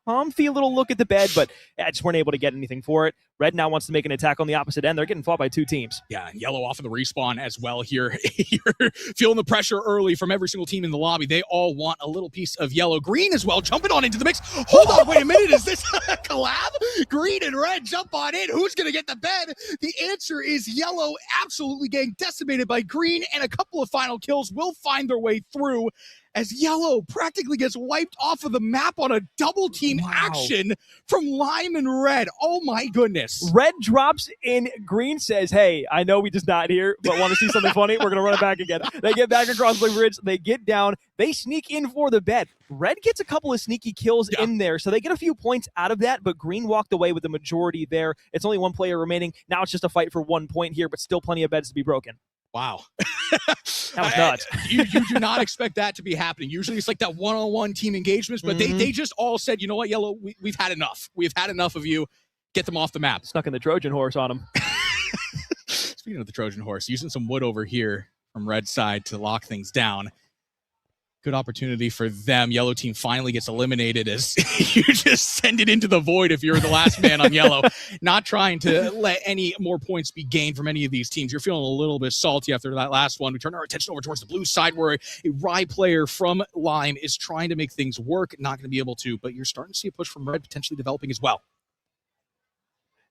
comfy little look at the bed, but I just weren't able to get anything for it. Red now wants to make an attack on the opposite end. They're getting fought by 2 teams. Yeah, and yellow off of the respawn as well here. You're feeling the pressure early from every single team in the lobby. They all want a little piece of yellow. Green as well, jumping on into the mix. Hold on, wait a minute. Is this a collab? Green and red jump on in. Who's going to get the bed? The answer is yellow, absolutely getting decimated by green, and a couple of final kills will find their way through as yellow practically gets wiped off of the map on a double team action from Lime and red. Oh my goodness. this. Red drops in. Green says, hey, I know we just not here, but want to see something funny? We're going to run it back again. They get back across the bridge. They get down. They sneak in for the bed. Red gets a couple of sneaky kills in there, so they get a few points out of that, but Green walked away with the majority there. It's only one player remaining. Now it's just a fight for 1 point here, but still plenty of beds to be broken. Wow. That was nuts. You do not expect that to be happening. Usually it's like that one-on-one team engagements, but they just all said, you know what, Yellow, we've had enough. We've had enough of you. Get them off the map. Snuck in the Trojan horse on him. Speaking of the Trojan horse, using some wood over here from Red side to lock things down. Good opportunity for them. Yellow team finally gets eliminated as you just send it into the void if you're the last man on Yellow. Not trying to let any more points be gained from any of these teams. You're feeling a little bit salty after that last one. We turn our attention over towards the blue side where a Rye player from Lime is trying to make things work. Not going to be able to, but you're starting to see a push from Red potentially developing as well.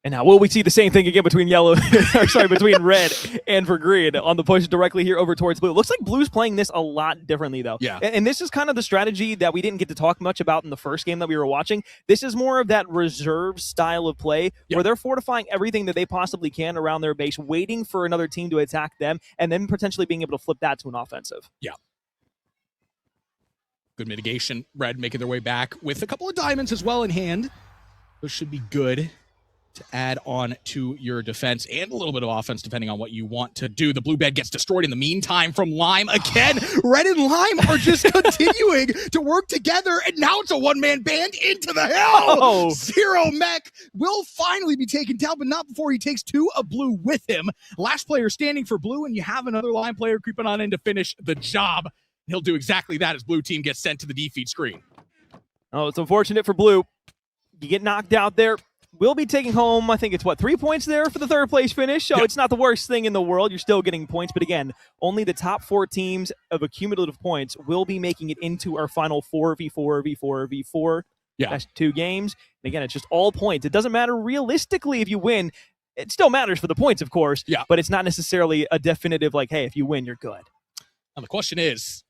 And now will we see the same thing again between between Red and for Green on the push directly here over towards Blue? Looks like Blue's playing this a lot differently, though. Yeah. And this is kind of the strategy that we didn't get to talk much about in the first game that we were watching. This is more of that reserve style of play where they're fortifying everything that they possibly can around their base, waiting for another team to attack them, and then potentially being able to flip that to an offensive. Yeah. Good mitigation. Red making their way back with a couple of diamonds as well in hand. Those should be good to add on to your defense and a little bit of offense depending on what you want to do. The blue bed gets destroyed in the meantime from Lime. Again, Red and Lime are just continuing to work together, and now it's a one-man band into the hill. Zero Mech will finally be taken down, but not before he takes two of Blue with him. Last player standing for Blue, and you have another Lime player creeping on in to finish the job. He'll do exactly that as Blue team gets sent to the defeat screen. Oh, it's unfortunate for Blue. You get knocked out there. We'll be taking home, I think it's 3 points there for the third place finish. So it's not the worst thing in the world. You're still getting points. But again, only the top 4 teams of accumulative points will be making it into our final 4v4v4v4. That's 2 games. And again, it's just all points. It doesn't matter realistically if you win. It still matters for the points, of course. Yeah. But it's not necessarily a definitive like, hey, if you win, you're good. And the question is,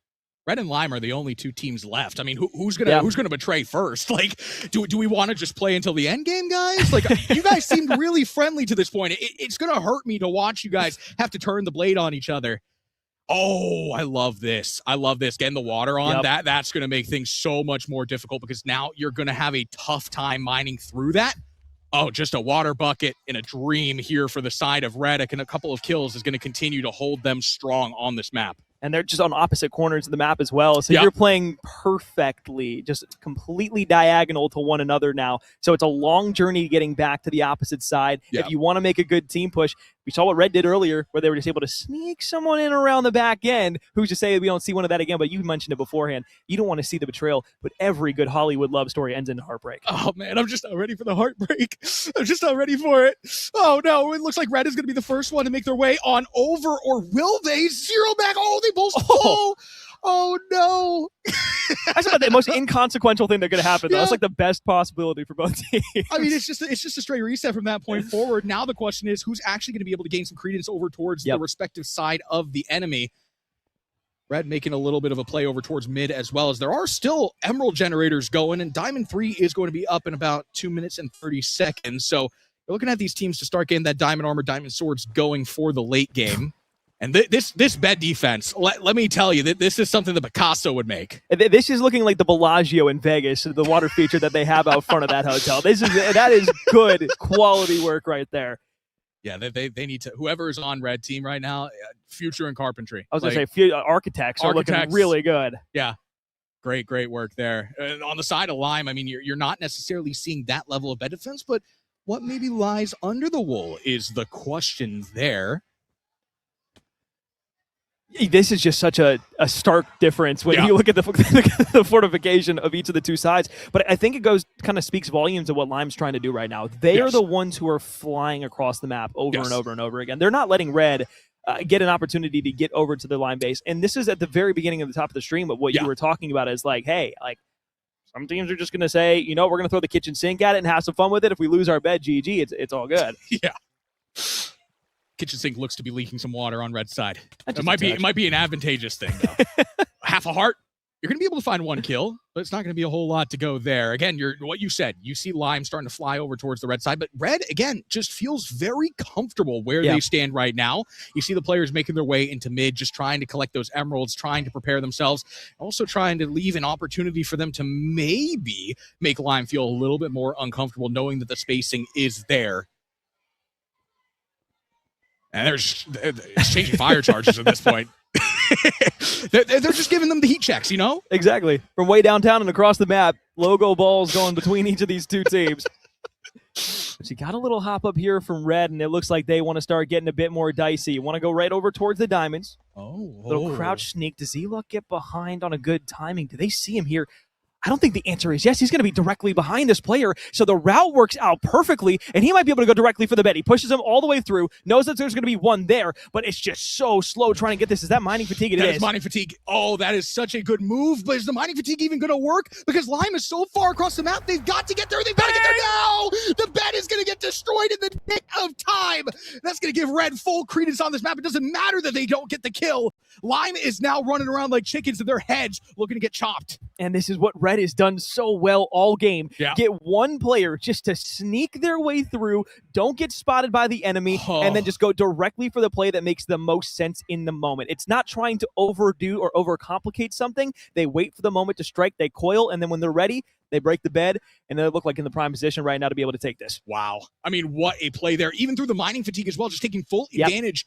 Red and Lime are the only 2 teams left. I mean, who's gonna betray first? Like, do we want to just play until the end game, guys? Like, you guys seemed really friendly to this point. It's gonna hurt me to watch you guys have to turn the blade on each other. Oh, I love this. Getting the water on that's gonna make things so much more difficult because now you're gonna have a tough time mining through that. Oh, just a water bucket and a dream here for the side of Red. And a couple of kills is going to continue to hold them strong on this map. And they're just on opposite corners of the map as well. So you're playing perfectly, just completely diagonal to one another now. So it's a long journey getting back to the opposite side. If you want to make a good team push, we saw what Red did earlier, where they were just able to sneak someone in around the back end. Who's to say we don't see one of that again? But you mentioned it beforehand. You don't want to see the betrayal, but every good Hollywood love story ends in heartbreak. Oh, man, I'm just not ready for the heartbreak. I'm just not ready for it. Oh, no, it looks like Red is going to be the first one to make their way on over, or will they? Zero back. Oh, they both fall. Oh, no. That's about the most inconsequential thing that could happen, though. That's like the best possibility for both teams. I mean, it's just a straight reset from that point forward. Now the question is, who's actually going to be able to gain some credence over towards the respective side of the enemy? Red making a little bit of a play over towards mid as well, as there are still emerald generators going, and Diamond 3 is going to be up in about 2 minutes and 30 seconds. So you're looking at these teams to start getting that Diamond Armor, Diamond Swords going for the late game. And this bed defense, let me tell you, that this is something that Picasso would make. This is looking like the Bellagio in Vegas, the water feature that they have out front of that hotel. That is good quality work right there. Yeah, they need to, whoever is on Red team right now, future in carpentry. I was going to say, architects are looking really good. Yeah, great work there. And on the side of Lime, I mean, you're not necessarily seeing that level of bed defense, but what maybe lies under the wool is the question there. This is just such a stark difference when you look at the fortification of each of the 2 sides. But I think it kind of speaks volumes of what Lime's trying to do right now. They are the ones who are flying across the map over and over and over again. They're not letting Red get an opportunity to get over to the Lime base. And this is at the very beginning of the top of the stream of what you were talking about is like, hey, like some teams are just going to say, you know, we're going to throw the kitchen sink at it and have some fun with it. If we lose our bed, GG, it's all good. Yeah. Kitchen sink looks to be leaking some water on Red side. It might be an advantageous thing, though. Half a heart, You're going to be able to find one kill, but it's not going to be a whole lot to go there. Again, what you said, you see Lime starting to fly over towards the red side, but Red, again, just feels very comfortable where they stand right now. You see the players making their way into mid, just trying to collect those emeralds, trying to prepare themselves, also trying to leave an opportunity for them to maybe make Lime feel a little bit more uncomfortable, knowing that the spacing is there. And there's exchanging fire charges at this point. they're just giving them the heat checks, you know? Exactly. From way downtown and across the map, logo balls going between each of these two teams. But you got a little hop up here from Red, and it looks like they want to start getting a bit more dicey. You want to go right over towards the diamonds. Little crouch sneak. Does Ziluk get behind on a good timing? Do they see him here? I don't think the answer is yes. He's going to be directly behind this player, so the route works out perfectly, and he might be able to go directly for the bed. He pushes him all the way through, knows that there's going to be one there, but it's just so slow trying to get this. Is that mining fatigue? It is. That is mining fatigue. Oh, that is such a good move, but is the mining fatigue even going to work? Because Lime is so far across the map, they've got to get there. They've got to get there now. The bed is going to get destroyed in the nick of time. That's going to give Red full credence on this map. It doesn't matter that they don't get the kill. Lime is now running around like chickens in their heads looking to get chopped. And this is what Red has done so well all game. Yeah. Get one player just to sneak their way through, don't get spotted by the enemy, and then just go directly for the play that makes the most sense in the moment. It's not trying to overdo or overcomplicate something. They wait for the moment to strike, they coil, and then when they're ready, they break the bed, and they look like in the prime position right now to be able to take this. Wow. I mean, what a play there. Even through the mining fatigue as well, just taking full advantage.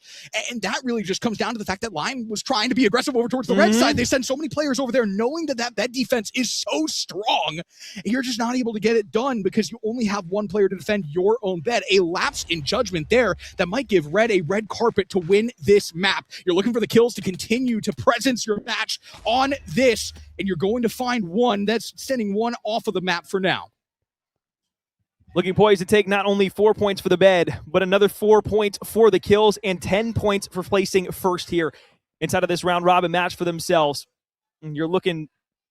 And that really just comes down to the fact that Lime was trying to be aggressive over towards the red side. They send so many players over there knowing that that bed defense is so strong. And you're just not able to get it done because you only have one player to defend your own bed. A lapse in judgment there that might give Red a red carpet to win this map. You're looking for the kills to continue to presence your match on this, and you're going to find one that's sending one off of the map for now. Looking poised to take not only 4 points for the bed, but another 4 points for the kills and 10 points for placing first here inside of this round robin match for themselves. And you're looking,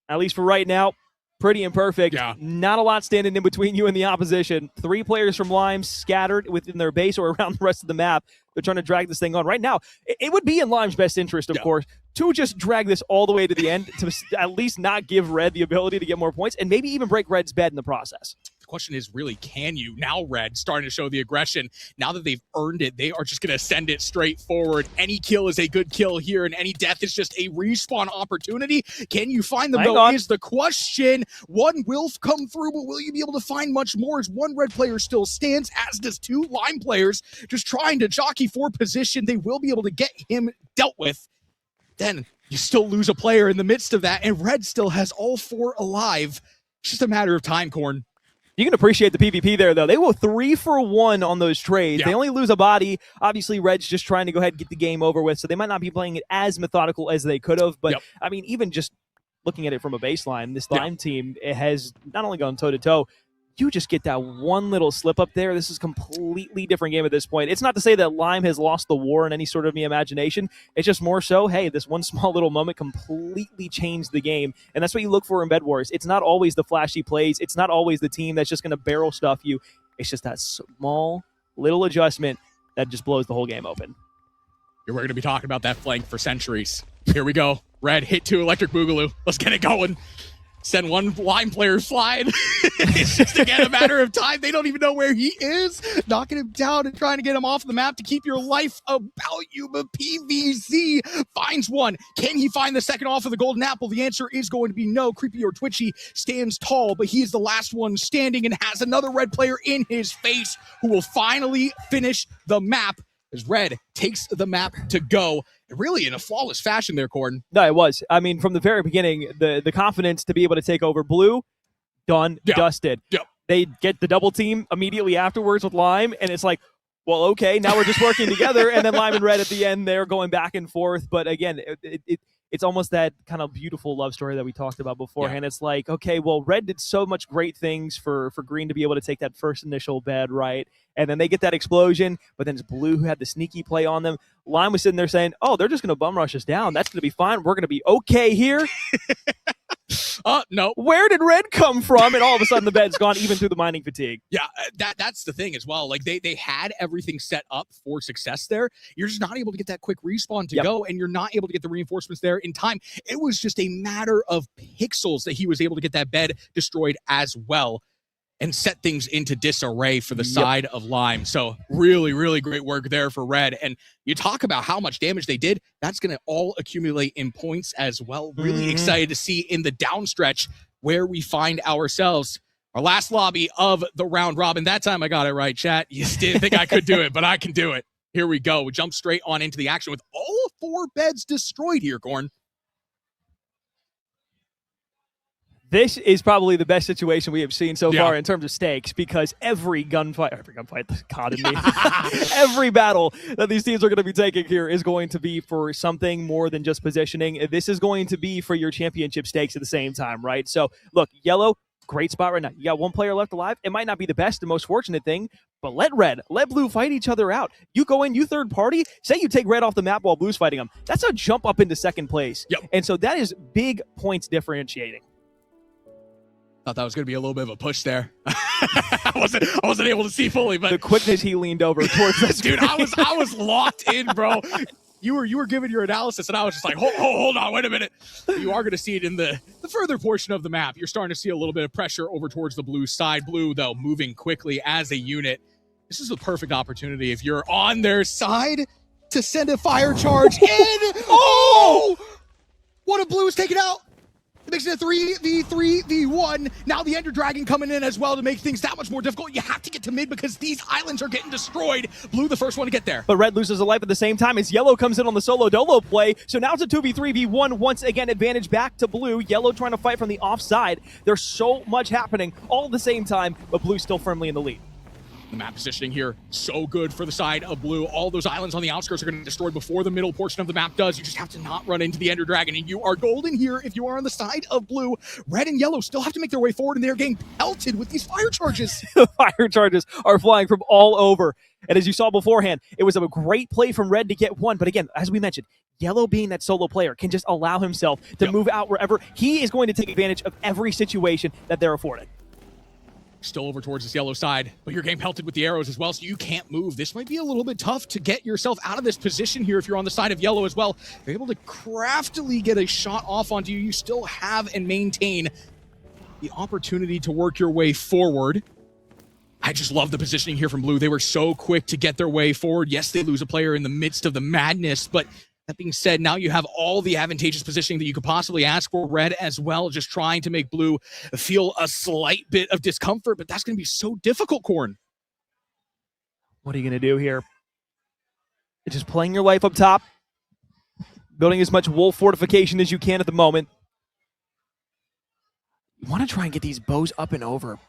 at least for right now, pretty imperfect. Yeah. Not a lot standing in between you and the opposition. 3 players from Lime scattered within their base or around the rest of the map. They're trying to drag this thing on. Right now, it would be in Lime's best interest, of course, to just drag this all the way to the end, to at least not give Red the ability to get more points, and maybe even break Red's bed in the process. The question is, really, can you? Now Red starting to show the aggression. Now that they've earned it, they are just going to send it straight forward. Any kill is a good kill here, and any death is just a respawn opportunity. Can you find them, though, is the question. One will come through, but will you be able to find much more as one Red player still stands, as does 2 Lime players, just trying to jockey for position. They will be able to get him dealt with. Then you still lose a player in the midst of that, and Red still has all 4 alive. It's just a matter of time, Corn. You can appreciate the PvP there, though. They go 3 for 1 on those trades. Yeah. They only lose a body. Obviously, Red's just trying to go ahead and get the game over with, so they might not be playing it as methodical as they could have. But, I mean, even just looking at it from a baseline, this Lime team, it has not only gone toe-to-toe, you just get that one little slip up there. This is a completely different game at this point. It's not to say that Lime has lost the war in any sort of imagination. It's just more so, hey, this one small little moment completely changed the game. And that's what you look for in Bedwars. It's not always the flashy plays. It's not always the team that's just going to barrel stuff you. It's just that small little adjustment that just blows the whole game open. We're going to be talking about that flank for centuries. Here we go. Red hit 2 electric boogaloo. Let's get it going. Send 1 Lime player slide. It's just, again, a matter of time. They don't even know where he is. Knocking him down and trying to get him off the map to keep your life about you. But PVZ finds one. Can he find the second off of the golden apple? The answer is going to be no. Creepy or Twitchy stands tall, but he is the last one standing and has another Red player in his face who will finally finish the map as Red takes the map to go. Really in a flawless fashion there, Corden. No, it was. I mean, from the very beginning, the confidence to be able to take over blue, done, dusted. They get the double team immediately afterwards with Lime, and it's like, well, okay, now we're just working together. And then Lime and Red at the end, they're going back and forth. But again, it's almost that kind of beautiful love story that we talked about beforehand. It's like, okay, well, Red did so much great things for Green to be able to take that first initial bed, right? And then they get that explosion, but then it's Blue who had the sneaky play on them. Lime was sitting there saying, oh, they're just going to bum rush us down. That's going to be fine. We're going to be okay here. No. Where did red come from? And all of a sudden the bed's gone, even through the mining fatigue. Yeah, that's the thing as well. Like they had everything set up for success there. You're just not able to get that quick respawn to go, and you're not able to get the reinforcements there in time. It was just a matter of pixels that he was able to get that bed destroyed as well and set things into disarray for the side of Lime. So really, really great work there for Red. And you talk about how much damage they did. That's going to all accumulate in points as well. Really excited to see in the downstretch where we find ourselves. Our last lobby of the round robin. That time I got it right, chat. You didn't think I could do it, but I can do it. Here we go. We jump straight on into the action with all 4 beds destroyed here, Corn. This is probably the best situation we have seen so far in terms of stakes, because every gunfight, God in me, every battle that these teams are going to be taking here is going to be for something more than just positioning. This is going to be for your championship stakes at the same time, right? So, look, Yellow, great spot right now. You got 1 player left alive. It might not be the best, the most fortunate thing, but let Blue fight each other out. You go in, you third party, say you take Red off the map while Blue's fighting them. That's a jump up into second place. And so that is big points differentiating. Thought that was going to be a little bit of a push there. I wasn't able to see fully, but the quickness he leaned over towards that dude, I was locked in, bro. You were giving your analysis, and I was just like, hold on, wait a minute. You are going to see it in the further portion of the map. You're starting to see a little bit of pressure over towards the blue side. Blue, though, moving quickly as a unit. This is a perfect opportunity if you're on their side to send a fire charge in. Oh! What a Blue is taken out. It makes it a 3v3v1. Now the Ender Dragon coming in as well to make things that much more difficult. You have to get to mid because these islands are getting destroyed. Blue the first one to get there. But Red loses a life at the same time as Yellow comes in on the solo dolo play. So now it's a 2v3v1. Once again, advantage back to Blue. Yellow trying to fight from the offside. There's so much happening all at the same time, but Blue still firmly in the lead. The map positioning here, so good for the side of Blue. All those islands on the outskirts are going to be destroyed before the middle portion of the map does. You just have to not run into the Ender Dragon, and you are golden here if you are on the side of Blue. Red and Yellow still have to make their way forward, and they're getting pelted with these fire charges. The fire charges are flying from all over. And as you saw beforehand, it was a great play from Red to get 1. But again, as we mentioned, Yellow being that solo player can just allow himself to move out wherever. He is going to take advantage of every situation that they're afforded. Still over towards this Yellow side, but you're getting pelted with the arrows as well, so you can't move. This might be a little bit tough to get yourself out of this position here if you're on the side of Yellow as well. You're able to craftily get a shot off onto you. You still have and maintain the opportunity to work your way forward. I just love the positioning here from Blue. They were so quick to get their way forward. Yes, they lose a player in the midst of the madness, but that being said, now you have all the advantageous positioning that you could possibly ask for. Red as well, just trying to make Blue feel a slight bit of discomfort, but that's going to be so difficult, Corn. What are you going to do here? It's just playing your life up top, building as much wolf fortification as you can at the moment. You want to try and get these bows up and over,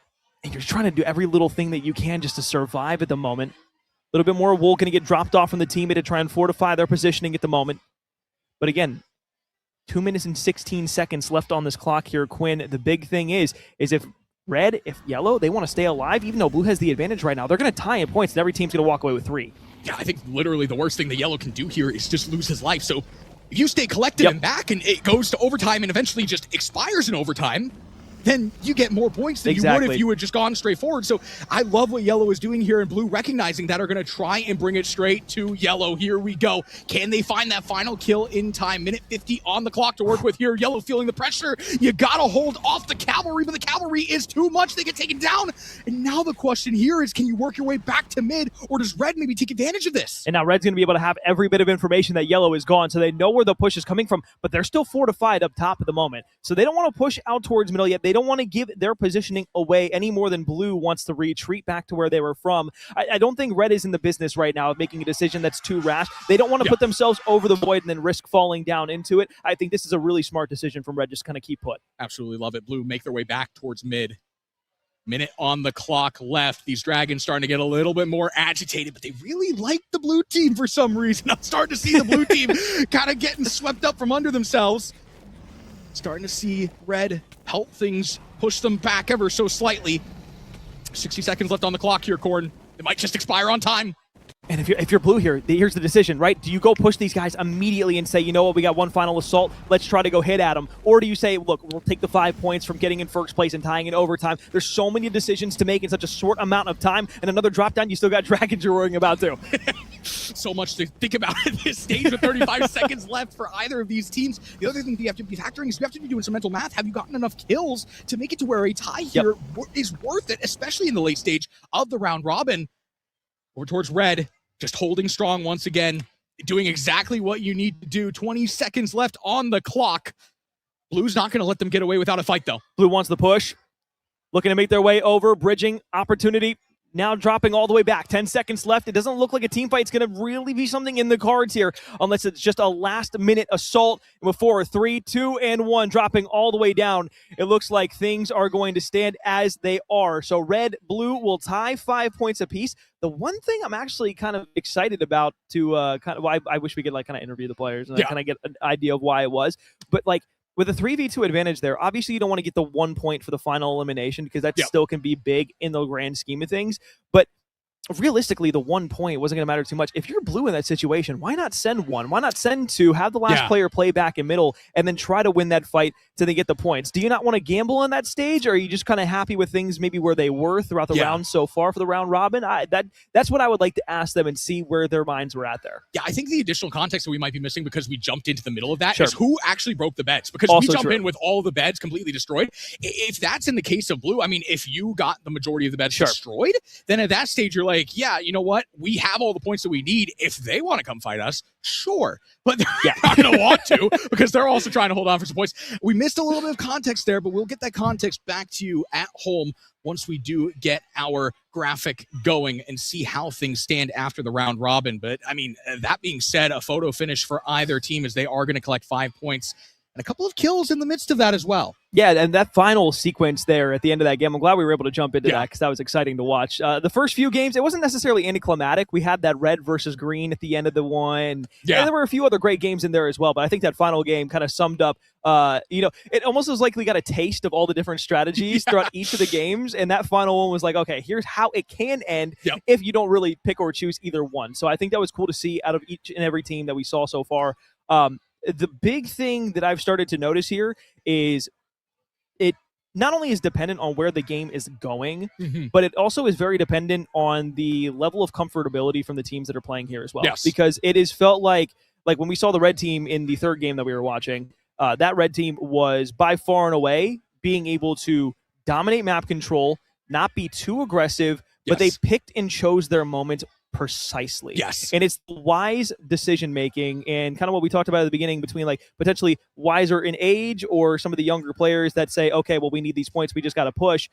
and you're trying to do every little thing that you can just to survive at the moment. A little bit more wool going to get dropped off from the teammate to try and fortify their positioning at the moment. But again, 2 minutes and 16 seconds left on this clock here, Quinn. The big thing is if Red, if Yellow, they want to stay alive, even though Blue has the advantage right now, they're going to tie in points, and every team's going to walk away with 3. Yeah, I think literally the worst thing that Yellow can do here is just lose his life. So if you stay collected and back, and it goes to overtime and eventually just expires in overtime, then you get more points than you would if you had just gone straight forward. So I love what Yellow is doing here, and Blue recognizing that are going to try and bring it straight to Yellow. Here we go. Can they find that final kill in time? Minute 50 on the clock to work with here. Yellow feeling the pressure. You got to hold off the cavalry, but the cavalry is too much. They get taken down. And now the question here is, can you work your way back to mid, or does Red maybe take advantage of this? And now Red's going to be able to have every bit of information that Yellow is gone, so they know where the push is coming from, but they're still fortified up top at the moment. So they don't want to push out towards middle yet. They don't want to give their positioning away any more than Blue wants to retreat back to where they were from. I don't think Red is in the business right now of making a decision that's too rash. They don't want to put themselves over the void and then risk falling down into it. I think this is a really smart decision from Red, just kind of keep put. Absolutely love it. Blue make their way back towards mid. Minute on the clock left. These Dragons starting to get a little bit more agitated, but they really like the Blue team for some reason. I'm starting to see the Blue team kind of getting swept up from under themselves. Starting to see Red help things push them back ever so slightly. 60 seconds left on the clock here, Corn. It might just expire on time. And if you're blue here, here's the decision, right? Do you go push these guys immediately and say, you know what, we got one final assault, let's try to go hit at them? Or do you say, look, we'll take the 5 points from getting in first place and tying in overtime? There's so many decisions to make in such a short amount of time, and another drop down, you still got Dragons you're worrying about too. So much to think about at this stage with 35 seconds left for either of these teams. The other thing you have to be factoring is you have to be doing some mental math. Have you gotten enough kills to make it to where a tie here is worth it, especially in the late stage of the round robin? Over towards red, just holding strong once again, doing exactly what you need to do. 20 seconds left on the clock. Blue's not going to let them get away without a fight, though. Blue wants the push, looking to make their way over, bridging, opportunity. Now dropping all the way back. 10 seconds left. It doesn't look like a team fight's going to really be something in the cards here unless it's just a last-minute assault. And before 3, 2, and 1, dropping all the way down, it looks like things are going to stand as they are. So red, blue will tie 5 points apiece. The one thing I'm actually kind of excited about to I wish we could kind of interview the players and kind of get an idea of why it was. But with a 3v2 advantage there, obviously you don't want to get the 1 point for the final elimination because that still can be big in the grand scheme of things. But realistically, the 1 point wasn't going to matter too much. If you're blue in that situation, why not send 1? Why not send 2? Have the last player play back in middle and then try to win that fight to then get the points. Do you not want to gamble on that stage, or are you just kind of happy with things maybe where they were throughout the round so far for the round robin? That's what I would like to ask them and see where their minds were at there. Yeah, I think the additional context that we might be missing because we jumped into the middle of that is who actually broke the beds. Because we jump in with all the beds completely destroyed. If that's in the case of blue, I mean, if you got the majority of the beds destroyed, then at that stage you're like, yeah, you know what? We have all the points that we need. If they want to come fight us, sure. But they're not going to want to because they're also trying to hold on for some points. We missed a little bit of context there, but we'll get that context back to you at home once we do get our graphic going and see how things stand after the round robin. But, I mean, that being said, a photo finish for either team as they are going to collect 5 points and a couple of kills in the midst of that as well. Yeah, and that final sequence there at the end of that game, I'm glad we were able to jump into that because that was exciting to watch. The first few games, it wasn't necessarily anticlimactic. We had that red versus green at the end of the one. Yeah. And there were a few other great games in there as well, but I think that final game kind of summed up, it almost was like we got a taste of all the different strategies throughout each of the games, and that final one was like, okay, here's how it can end if you don't really pick or choose either one. So I think that was cool to see out of each and every team that we saw so far. The big thing that I've started to notice here is it not only is dependent on where the game is going, but it also is very dependent on the level of comfortability from the teams that are playing here as well. Yes. Because it is felt like when we saw the red team in the third game that we were watching, that red team was by far and away being able to dominate map control, not be too aggressive, but they picked and chose their moments precisely. Yes. And it's wise decision making and kind of what we talked about at the beginning between potentially wiser in age or some of the younger players that say, okay, well, we need these points, we just got to push.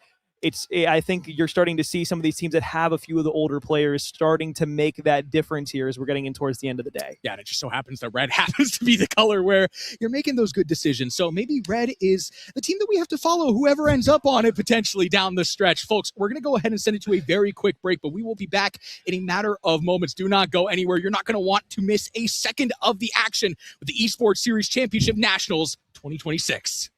I think you're starting to see some of these teams that have a few of the older players starting to make that difference here as we're getting in towards the end of the day. Yeah, and it just so happens that red happens to be the color where you're making those good decisions. So maybe red is the team that we have to follow, whoever ends up on it potentially down the stretch. Folks, we're going to go ahead and send it to a very quick break, but we will be back in a matter of moments. Do not go anywhere. You're not going to want to miss a second of the action with the Esports Series Championship Nationals 2026.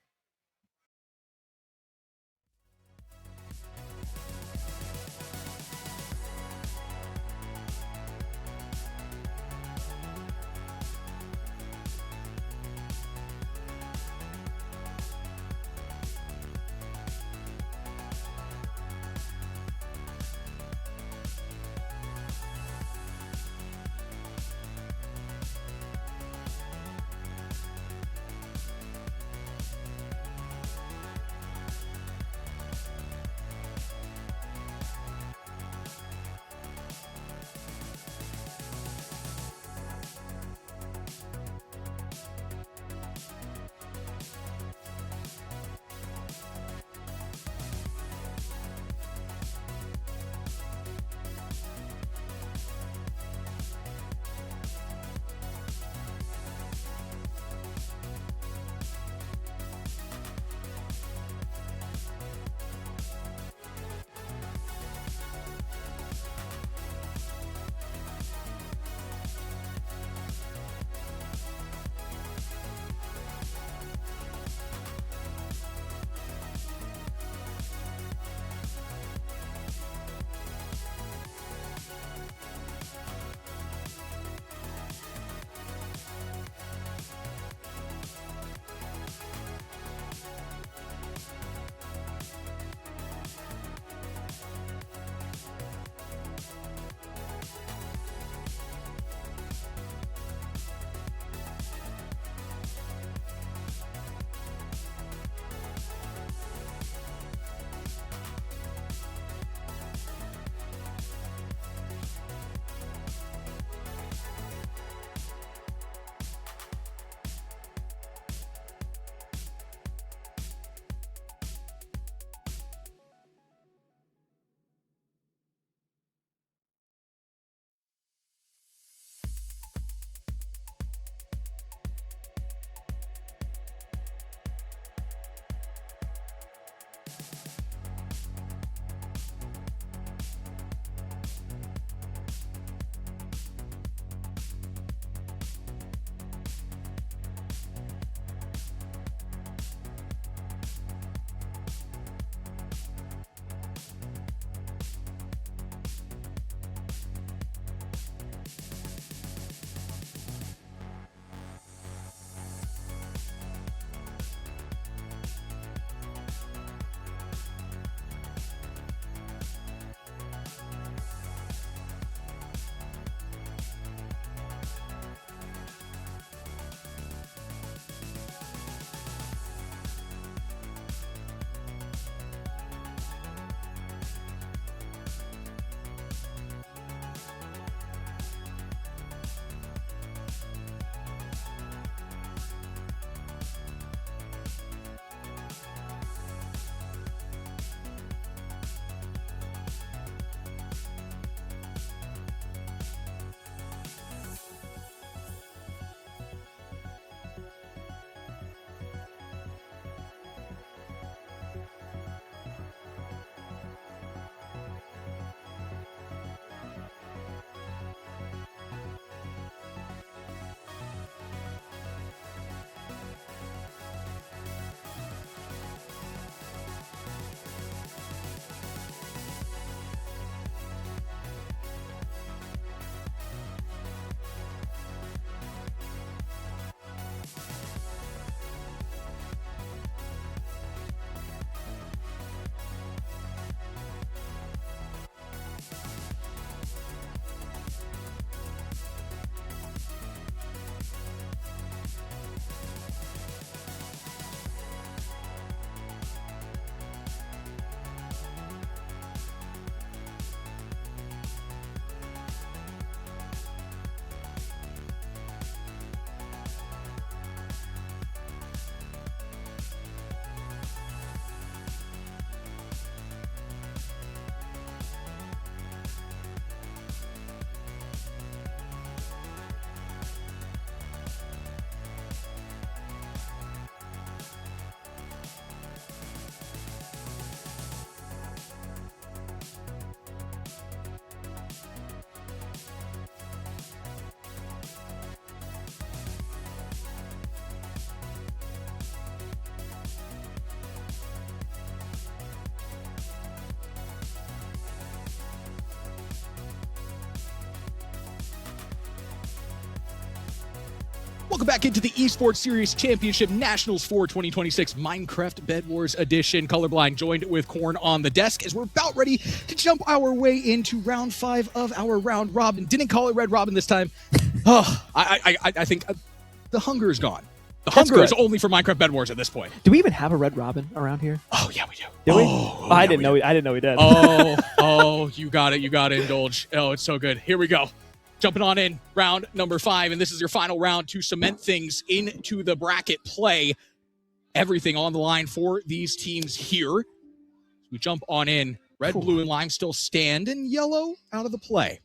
Welcome back into the Esports Series Championship Nationals for 2026 Minecraft Bedwars Edition. Colorblind joined with Corn on the desk as we're about ready to jump our way into round 5 of our round robin. Didn't call it Red Robin this time. Oh, I think the hunger is gone. The hunger is only for Minecraft Bedwars at this point. Do we even have a Red Robin around here? Oh yeah, we do. Do we? I didn't know we did. Oh, you got it. You got to indulge. Oh, it's so good. Here we go. Jumping on in, round number 5, and this is your final round to cement things into the bracket play. Everything on the line for these teams here. We jump on in. Red, blue, and lime still stand, and yellow out of the play.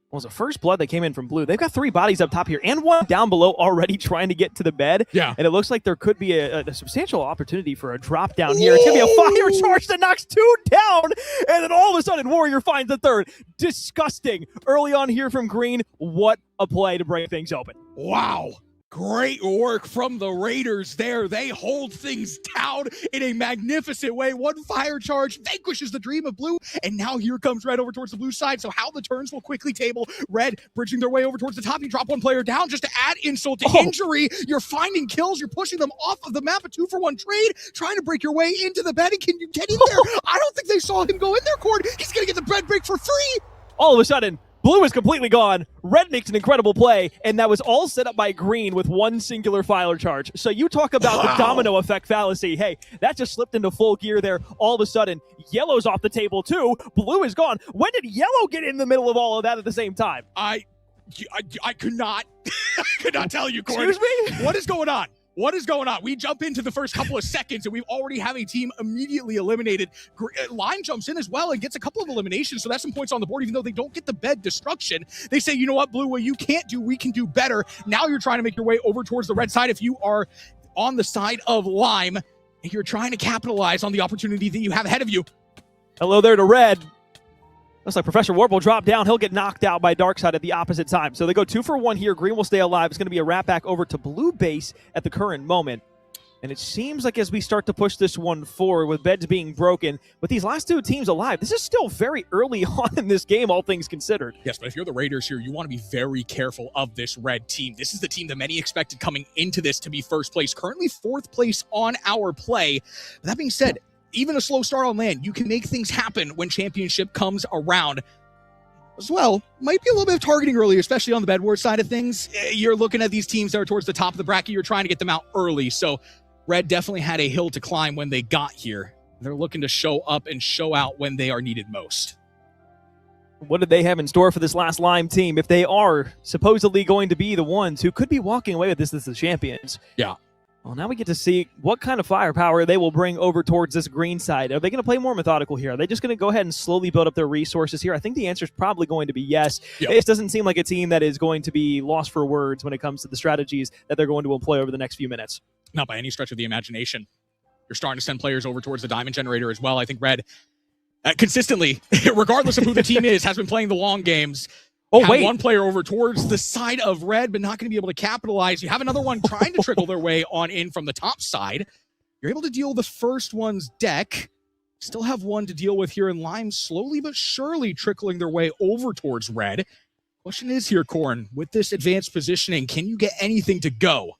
Well, it's the first blood that came in from blue. They've got 3 bodies up top here and 1 down below already trying to get to the bed. Yeah. And it looks like there could be a substantial opportunity for a drop down here. It's going to be a fire charge that knocks 2 down. And then all of a sudden, Warrior finds the 3rd. Disgusting. Early on here from green. What a play to break things open. Wow. Great work from the Raiders there. They hold things down in a magnificent way. 1 fire charge vanquishes the dream of blue, and now here comes Red over towards the blue side. So how the turns will quickly table. Red bridging their way over towards the top. You drop 1 player down just to add insult to injury. You're finding kills. You're pushing them off of the map. A 2-for-1 trade, trying to break your way into the bed. And can you get in there? I don't think they saw him go in there, Cord. He's going to get the bed break for free. All of a sudden, blue is completely gone. Red makes an incredible play, and that was all set up by green with 1 singular fire charge. So you talk about the domino effect fallacy. Hey, that just slipped into full gear there. All of a sudden, yellow's off the table too. Blue is gone. When did yellow get in the middle of all of that at the same time? I could not tell you, Corey. Excuse me? What is going on? What is going on? We jump into the first couple of seconds, and we already have a team immediately eliminated. Line jumps in as well and gets a couple of eliminations, so that's some points on the board, even though they don't get the bed destruction. They say, you know what, Blue, what you can't do, we can do better. Now you're trying to make your way over towards the red side if you are on the side of lime, and you're trying to capitalize on the opportunity that you have ahead of you. Hello there to red. Looks like Professor Warp will drop down. He'll get knocked out by Darkside at the opposite time. So they go 2-for-1 here. Green will stay alive. It's going to be a wrap back over to blue base at the current moment. And it seems like as we start to push this one forward with beds being broken, with these last 2 teams alive, this is still very early on in this game, all things considered. Yes, but if you're the Raiders here, you want to be very careful of this red team. This is the team that many expected coming into this to be first place. Currently 4th place on our play. But that being said, even a slow start on land, you can make things happen when championship comes around. As well, might be a little bit of targeting early, especially on the Bedwars side of things. You're looking at these teams that are towards the top of the bracket. You're trying to get them out early. So Red definitely had a hill to climb when they got here. They're looking to show up and show out when they are needed most. What did they have in store for this last lime team if they are supposedly going to be the ones who could be walking away with this as the champions? Yeah. Well, now we get to see what kind of firepower they will bring over towards this green side. Are they going to play more methodical here? Are they just going to go ahead and slowly build up their resources here? I think the answer is probably going to be yes. Yep. It doesn't seem like a team that is going to be lost for words when it comes to the strategies that they're going to employ over the next few minutes. Not by any stretch of the imagination. You're starting to send players over towards the diamond generator as well. I think Red, consistently, regardless of who the team is, has been playing the long games. Oh, wait. 1 player over towards the side of red, but not going to be able to capitalize. You have another one trying to trickle their way on in from the top side. You're able to deal the first one's deck. Still have 1 to deal with here in lime, slowly but surely trickling their way over towards red. Question is here, Corn, with this advanced positioning, can you get anything to go?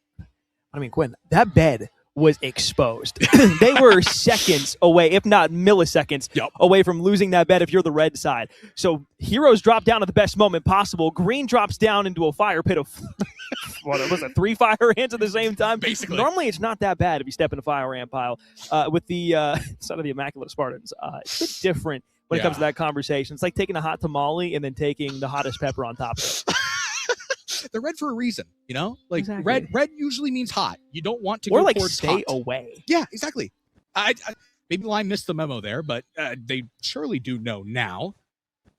I mean, Quinn, that bed was exposed. They were seconds away, if not milliseconds, away from losing that bet if you're the red side. So heroes drop down at the best moment possible. Green drops down into a fire pit of, what was it, 3 fire ants at the same time? Basically. Normally it's not that bad if you step in a fire ant pile. With the son of the Immaculate Spartans, it's a bit different when it comes to that conversation. It's like taking a hot tamale and then taking the hottest pepper on top of it. They're red for a reason, you know? Like, exactly. red usually means hot. You don't want to go like towards stay hot. away. Yeah, exactly. I maybe Lime missed the memo there, but they surely do know now.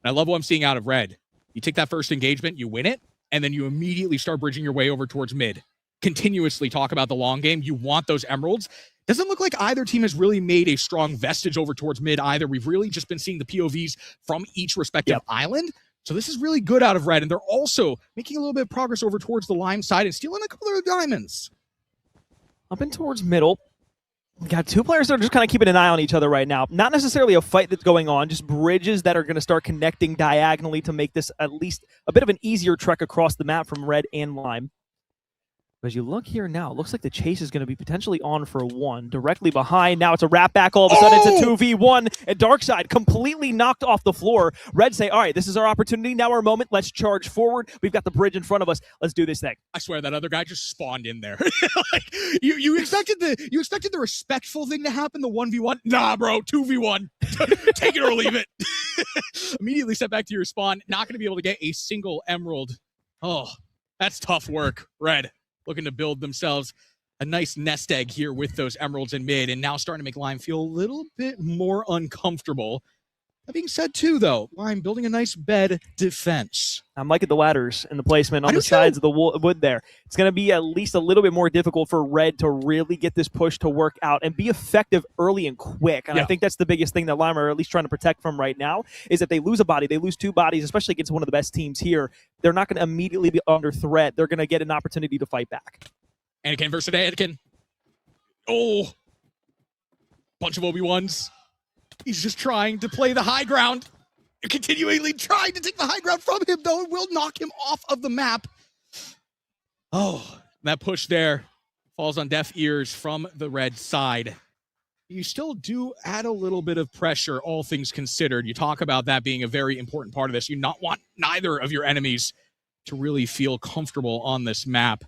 And I love what I'm seeing out of red. You take that first engagement, you win it, and then you immediately start bridging your way over towards mid. Continuously talk about the long game. You want those emeralds. Doesn't look like either team has really made a strong vestige over towards mid either. We've really just been seeing the POVs from each respective island. So this is really good out of red, and they're also making a little bit of progress over towards the lime side and stealing a couple of diamonds. Up and towards middle. We got 2 players that are just kind of keeping an eye on each other right now. Not necessarily a fight that's going on, just bridges that are going to start connecting diagonally to make this at least a bit of an easier trek across the map from red and lime. As you look here now, it looks like the chase is going to be potentially on for one. Directly behind, now it's a wrap back. All of a sudden, it's a 2v1, and Darkside completely knocked off the floor. Red say, all right, this is our opportunity, now our moment. Let's charge forward. We've got the bridge in front of us. Let's do this thing. I swear that other guy just spawned in there. Like, you expected the respectful thing to happen, the 1v1. Nah, bro, 2v1. Take it or leave it. Immediately step back to your spawn. Not going to be able to get a single emerald. Oh, that's tough work, Red. Looking to build themselves a nice nest egg here with those emeralds in mid, and now starting to make Lime feel a little bit more uncomfortable. That being said, too, though, Lime building a nice bed defense. I'm liking the ladders and the placement on the sides of the wood there. It's going to be at least a little bit more difficult for Red to really get this push to work out and be effective early and quick. And I think that's the biggest thing that Lime are at least trying to protect from right now, is that they lose a body, they lose two bodies, especially against one of the best teams here. They're not going to immediately be under threat. They're going to get an opportunity to fight back. Anakin versus Anakin. Oh, bunch of Obi-Wans. He's just trying to play the high ground. Continually trying to take the high ground from him, though. It will knock him off of the map. Oh, that push there falls on deaf ears from the Red side. You still do add a little bit of pressure, all things considered. You talk about that being a very important part of this. You not want neither of your enemies to really feel comfortable on this map.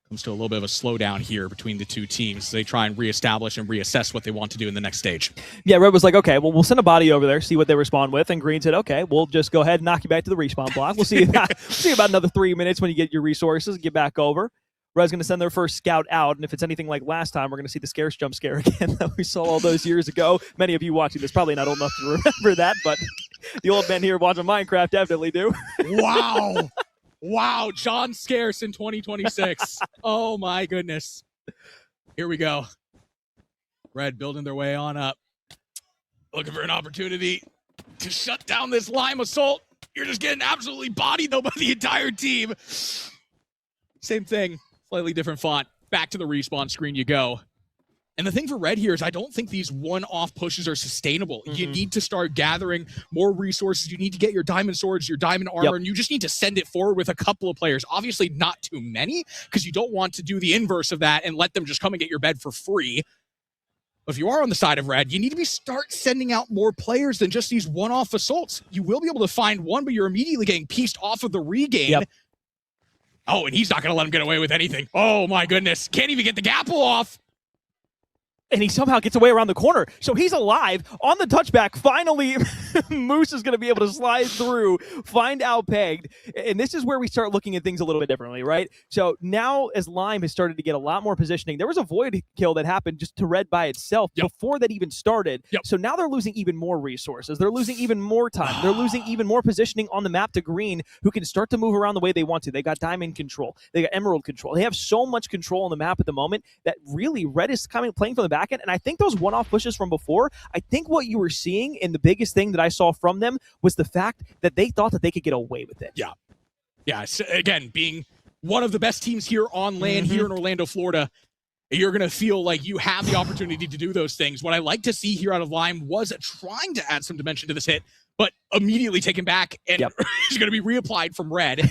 Comes to a little bit of a slowdown here between the two teams. They try and reestablish and reassess what they want to do in the next stage. Yeah, Red was like, okay, well, we'll send a body over there, see what they respond with. And Green said, okay, we'll just go ahead and knock you back to the respawn block. We'll see about another 3 minutes when you get your resources, get back over. Red's going to send their first scout out, and if it's anything like last time, we're going to see the scarce jump scare again that we saw all those years ago. Many of you watching this probably not old enough to remember that, but the old men here watching Minecraft definitely do. Wow. Wow, John Scarce in 2026. Oh, my goodness. Here we go. Red building their way on up. Looking for an opportunity to shut down this Lime assault. You're just getting absolutely bodied, though, by the entire team. Same thing, slightly different font. Back to the respawn screen you go. And the thing for Red here is I don't think these one-off pushes are sustainable. You need to start gathering more resources. You need to get your diamond swords, your diamond armor, and you just need to send it forward with a couple of players. Obviously not too many, because you don't want to do the inverse of that and let them just come and get your bed for free. But if you are on the side of Red, you need to start sending out more players than just these one-off assaults. You will be able to find one, but you're immediately getting pieced off of the regain. Oh, and he's not going to let him get away with anything. Oh, my goodness. Can't even get the gapple off. And he somehow gets away around the corner. So he's alive on the touchback. Finally, Moose is going to be able to slide through, find Outpegged. And this is where we start looking at things a little bit differently, right? So now as Lime has started to get a lot more positioning, there was a void kill that happened just to Red by itself before that even started. So now they're losing even more resources. They're losing even more time. They're losing even more positioning on the map to Green, who can start to move around the way they want to. They got diamond control. They got emerald control. They have so much control on the map at the moment that really Red is playing from the back end. And I think those one-off pushes from before, I think what you were seeing, and the biggest thing that I saw from them was the fact that they thought that they could get away with it. Yeah. So again, being one of the best teams here on land here in Orlando, Florida, you're going to feel like you have the opportunity to do those things. What I like to see here out of Lime was trying to add some dimension to this hit, but immediately taken back and is going to be reapplied from Red.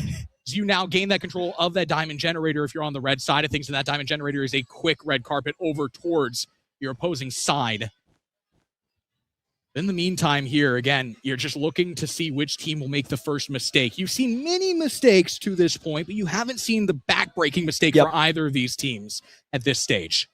So you now gain that control of that diamond generator if you're on the Red side of things, and that diamond generator is a quick red carpet over towards your opposing side. In the meantime here, again, you're just looking to see which team will make the first mistake. You've seen many mistakes to this point, but you haven't seen the back-breaking mistake for either of these teams at this stage.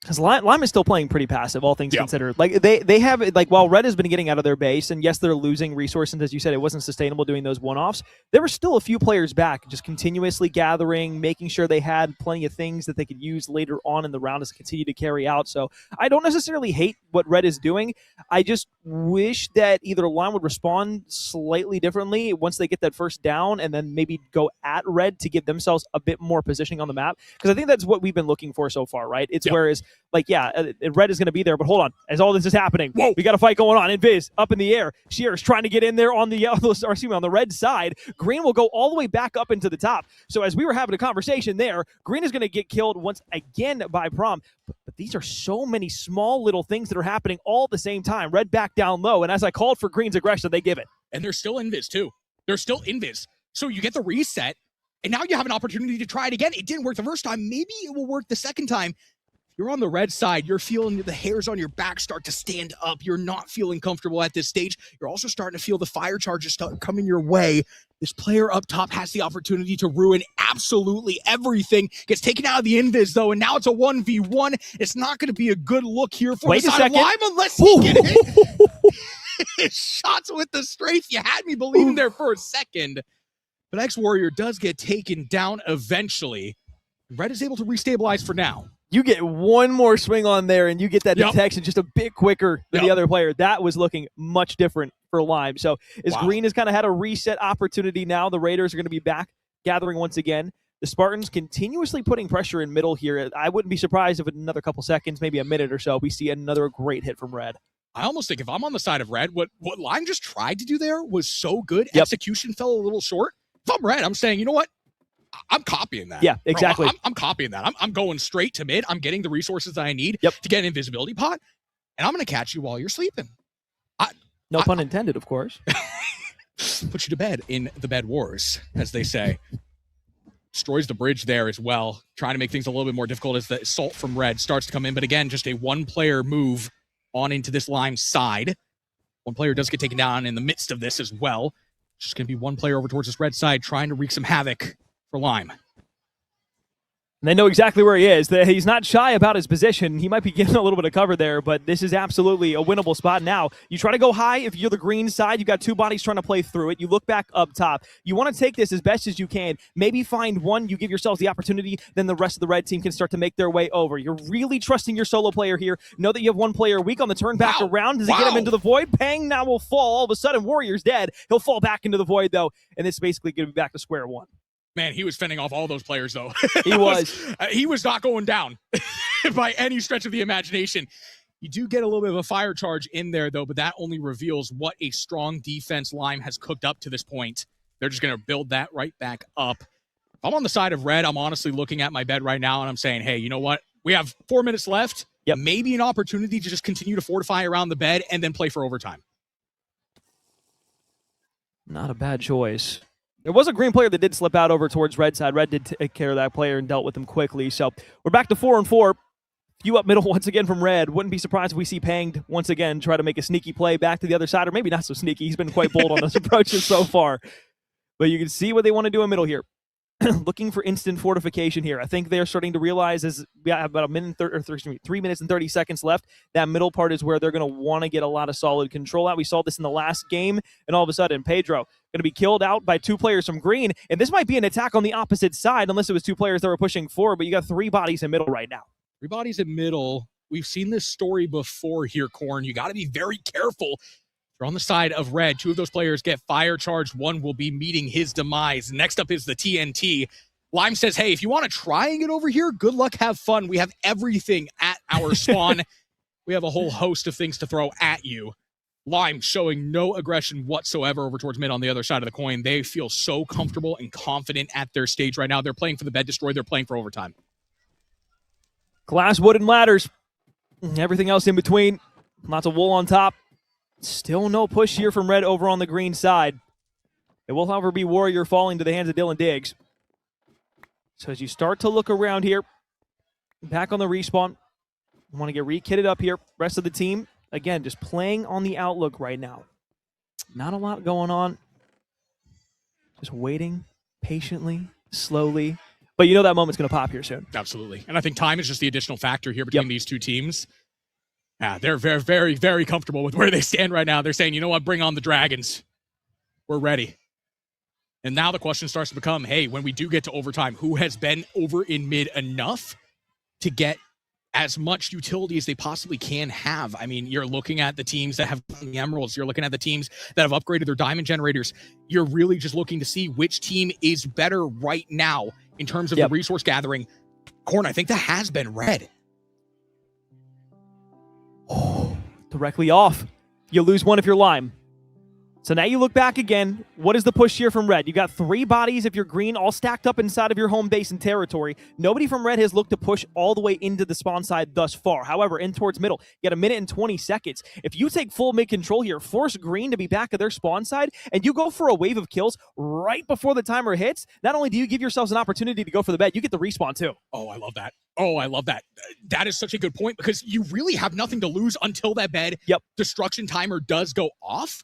Because Lime is still playing pretty passive, all things considered. Like they have, like, while Red has been getting out of their base, and yes, they're losing resources, as you said, it wasn't sustainable doing those one-offs. There were still a few players back, just continuously gathering, making sure they had plenty of things that they could use later on in the round to continue to carry out. So I don't necessarily hate what Red is doing. I just wish that either Lime would respond slightly differently once they get that first down, and then maybe go at Red to give themselves a bit more positioning on the map. Because I think that's what we've been looking for so far, right? It's whereas, like, Red is going to be there, but hold on. As all this is happening, we got a fight going on. Invis up in the air. Shear's trying to get in there on the on the Red side. Green will go all the way back up into the top. So as we were having a conversation there, Green is going to get killed once again by Prom. But these are so many small little things that are happening all at the same time. Red back down low, and as I called for Green's aggression, they give it. And they're still Invis too. They're still Invis. So you get the reset, and now you have an opportunity to try it again. It didn't work the first time. Maybe it will work the second time. You're on the red side. You're feeling the hairs on your back start to stand up. You're not feeling comfortable at this stage. You're also starting to feel the fire charges start coming your way. This player up top has the opportunity to ruin absolutely everything. Gets taken out of the invis, though, and now it's a 1v1. It's not going to be a good look here for the side of Lime unless he can hit shots with the strafe. You had me believing there for a second. But X-Warrior does get taken down eventually. Red is able to restabilize for now. You get one more swing on there, and you get that detection just a bit quicker than the other player. That was looking much different for Lime. So as Green has kind of had a reset opportunity now, the Raiders are going to be back gathering once again. The Spartans continuously putting pressure in middle here. I wouldn't be surprised if in another couple seconds, maybe a minute or so, we see another great hit from Red. I almost think if I'm on the side of Red, what Lime just tried to do there was so good. Execution fell a little short. If I'm Red, I'm saying, you know what? I'm copying that. Yeah, exactly. Bro, I'm copying that. I'm going straight to mid. I'm getting the resources that I need to get an invisibility pot, and I'm going to catch you while you're sleeping. No pun intended, of course. Put you to bed in the Bedwars, as they say. Destroys the bridge there as well, trying to make things a little bit more difficult as the assault from Red starts to come in. But again, just a one-player move on into this Lime side. One player does get taken down in the midst of this as well. Just going to be one player over towards this Red side trying to wreak some havoc for Lime. And they know exactly where he is. He's not shy about his position. He might be getting a little bit of cover there, but this is absolutely a winnable spot now. You try to go high. If you're the green side, you've got two bodies trying to play through it. You look back up top. You want to take this as best as you can. Maybe find one. You give yourselves the opportunity. Then the rest of the red team can start to make their way over. You're really trusting your solo player here. Know that you have one player weak on the turn back around. Does he get him into the void? Pang now will fall. All of a sudden, Warrior's dead. He'll fall back into the void, though, and it's basically going to be back to square one. Man, he was fending off all those players, though. He was not going down by any stretch of the imagination. You do get a little bit of a fire charge in there, though, but that only reveals what a strong defense Lime has cooked up to this point. They're just going to build that right back up. If I'm on the side of Red, I'm honestly looking at my bed right now, and I'm saying, hey, you know what? We have 4 minutes left. Maybe an opportunity to just continue to fortify around the bed and then play for overtime. Not a bad choice. There was a green player that did slip out over towards Red side. Red did take care of that player and dealt with him quickly. So we're back to 4-4. Few up middle once again from Red. Wouldn't be surprised if we see Panged once again try to make a sneaky play back to the other side, or maybe not so sneaky. He's been quite bold on those approaches so far. But you can see what they want to do in middle here. Looking for instant fortification here. I think they're starting to realize as we have about 3 minutes and 30 seconds left, that middle part is where they're going to want to get a lot of solid control out. We saw this in the last game, and all of a sudden, Pedro going to be killed out by two players from green, and this might be an attack on the opposite side, unless it was two players that were pushing forward, but you got three bodies in middle right now. Three bodies in middle. We've seen this story before here, Corn. You got to be very careful. You're on the side of Red. Two of those players get fire charged. One will be meeting his demise. Next up is the TNT. Lime says, hey, if you want to try and get over here, good luck, have fun. We have everything at our spawn. We have a whole host of things to throw at you. Lime showing no aggression whatsoever over towards mid on the other side of the coin. They feel so comfortable and confident at their stage right now. They're playing for the bed destroy. They're playing for overtime. Glass, wood, and ladders. Everything else in between. Lots of wool on top. Still no push here from Red over on the green side. It will, however, be Warrior falling to the hands of Dylan Diggs. So as you start to look around here, back on the respawn, you want to get re-kitted up here. Rest of the team, again, just playing on the outlook right now. Not a lot going on. Just waiting patiently, slowly. But you know that moment's going to pop here soon. Absolutely. And I think time is just the additional factor here between these two teams. They're very, very, very comfortable with where they stand right now. They're saying, you know what, bring on the Dragons. We're ready. And now the question starts to become, hey, when we do get to overtime, who has been over in mid enough to get as much utility as they possibly can have? I mean, you're looking at the teams that have the Emeralds. You're looking at the teams that have upgraded their Diamond generators. You're really just looking to see which team is better right now in terms of the resource gathering. Corn, I think that has been Red. Directly off. You lose one if you're Lime. So now you look back again. What is the push here from Red? You got 3 bodies if you're green, all stacked up inside of your home base and territory. Nobody from Red has looked to push all the way into the spawn side thus far. However, in towards middle, you got 1 minute and 20 seconds. If you take full mid control here, force green to be back at their spawn side, and you go for a wave of kills right before the timer hits, not only do you give yourselves an opportunity to go for the bed, you get the respawn too. Oh, I love that. Oh, I love that. That is such a good point because you really have nothing to lose until that bed destruction timer does go off.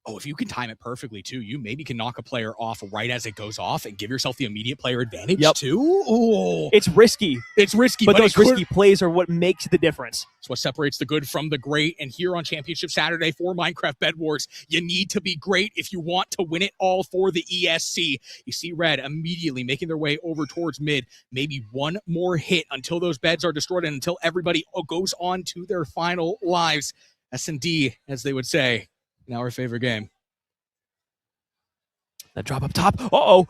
Oh, if you can time it perfectly, too, you maybe can knock a player off right as it goes off and give yourself the immediate player advantage, too. Oh, it's risky. It's risky. But those risky plays are what makes the difference. It's what separates the good from the great. And here on Championship Saturday for Minecraft Bedwars, you need to be great if you want to win it all for the ESC. You see Red immediately making their way over towards mid. Maybe one more hit until those beds are destroyed and until everybody goes on to their final lives. S&D, as they would say. Now our favorite game. That drop up top. Uh-oh.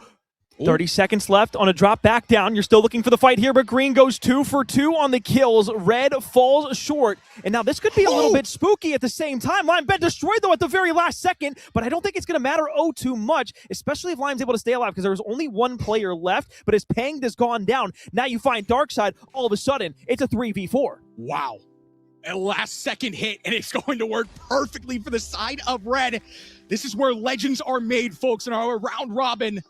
30 seconds left on a drop back down. You're still looking for the fight here, but Green goes 2 for 2 on the kills. Red falls short. And now this could be a little bit spooky at the same time. Lime bed destroyed, though, at the very last second, but I don't think it's going to matter too much, especially if Lime's able to stay alive, because there was only 1 player left, but his ping has gone down. Now you find Darkside. All of a sudden, it's a 3v4. Wow. A last-second hit, and it's going to work perfectly for the side of Red. This is where legends are made, folks, in our round robin.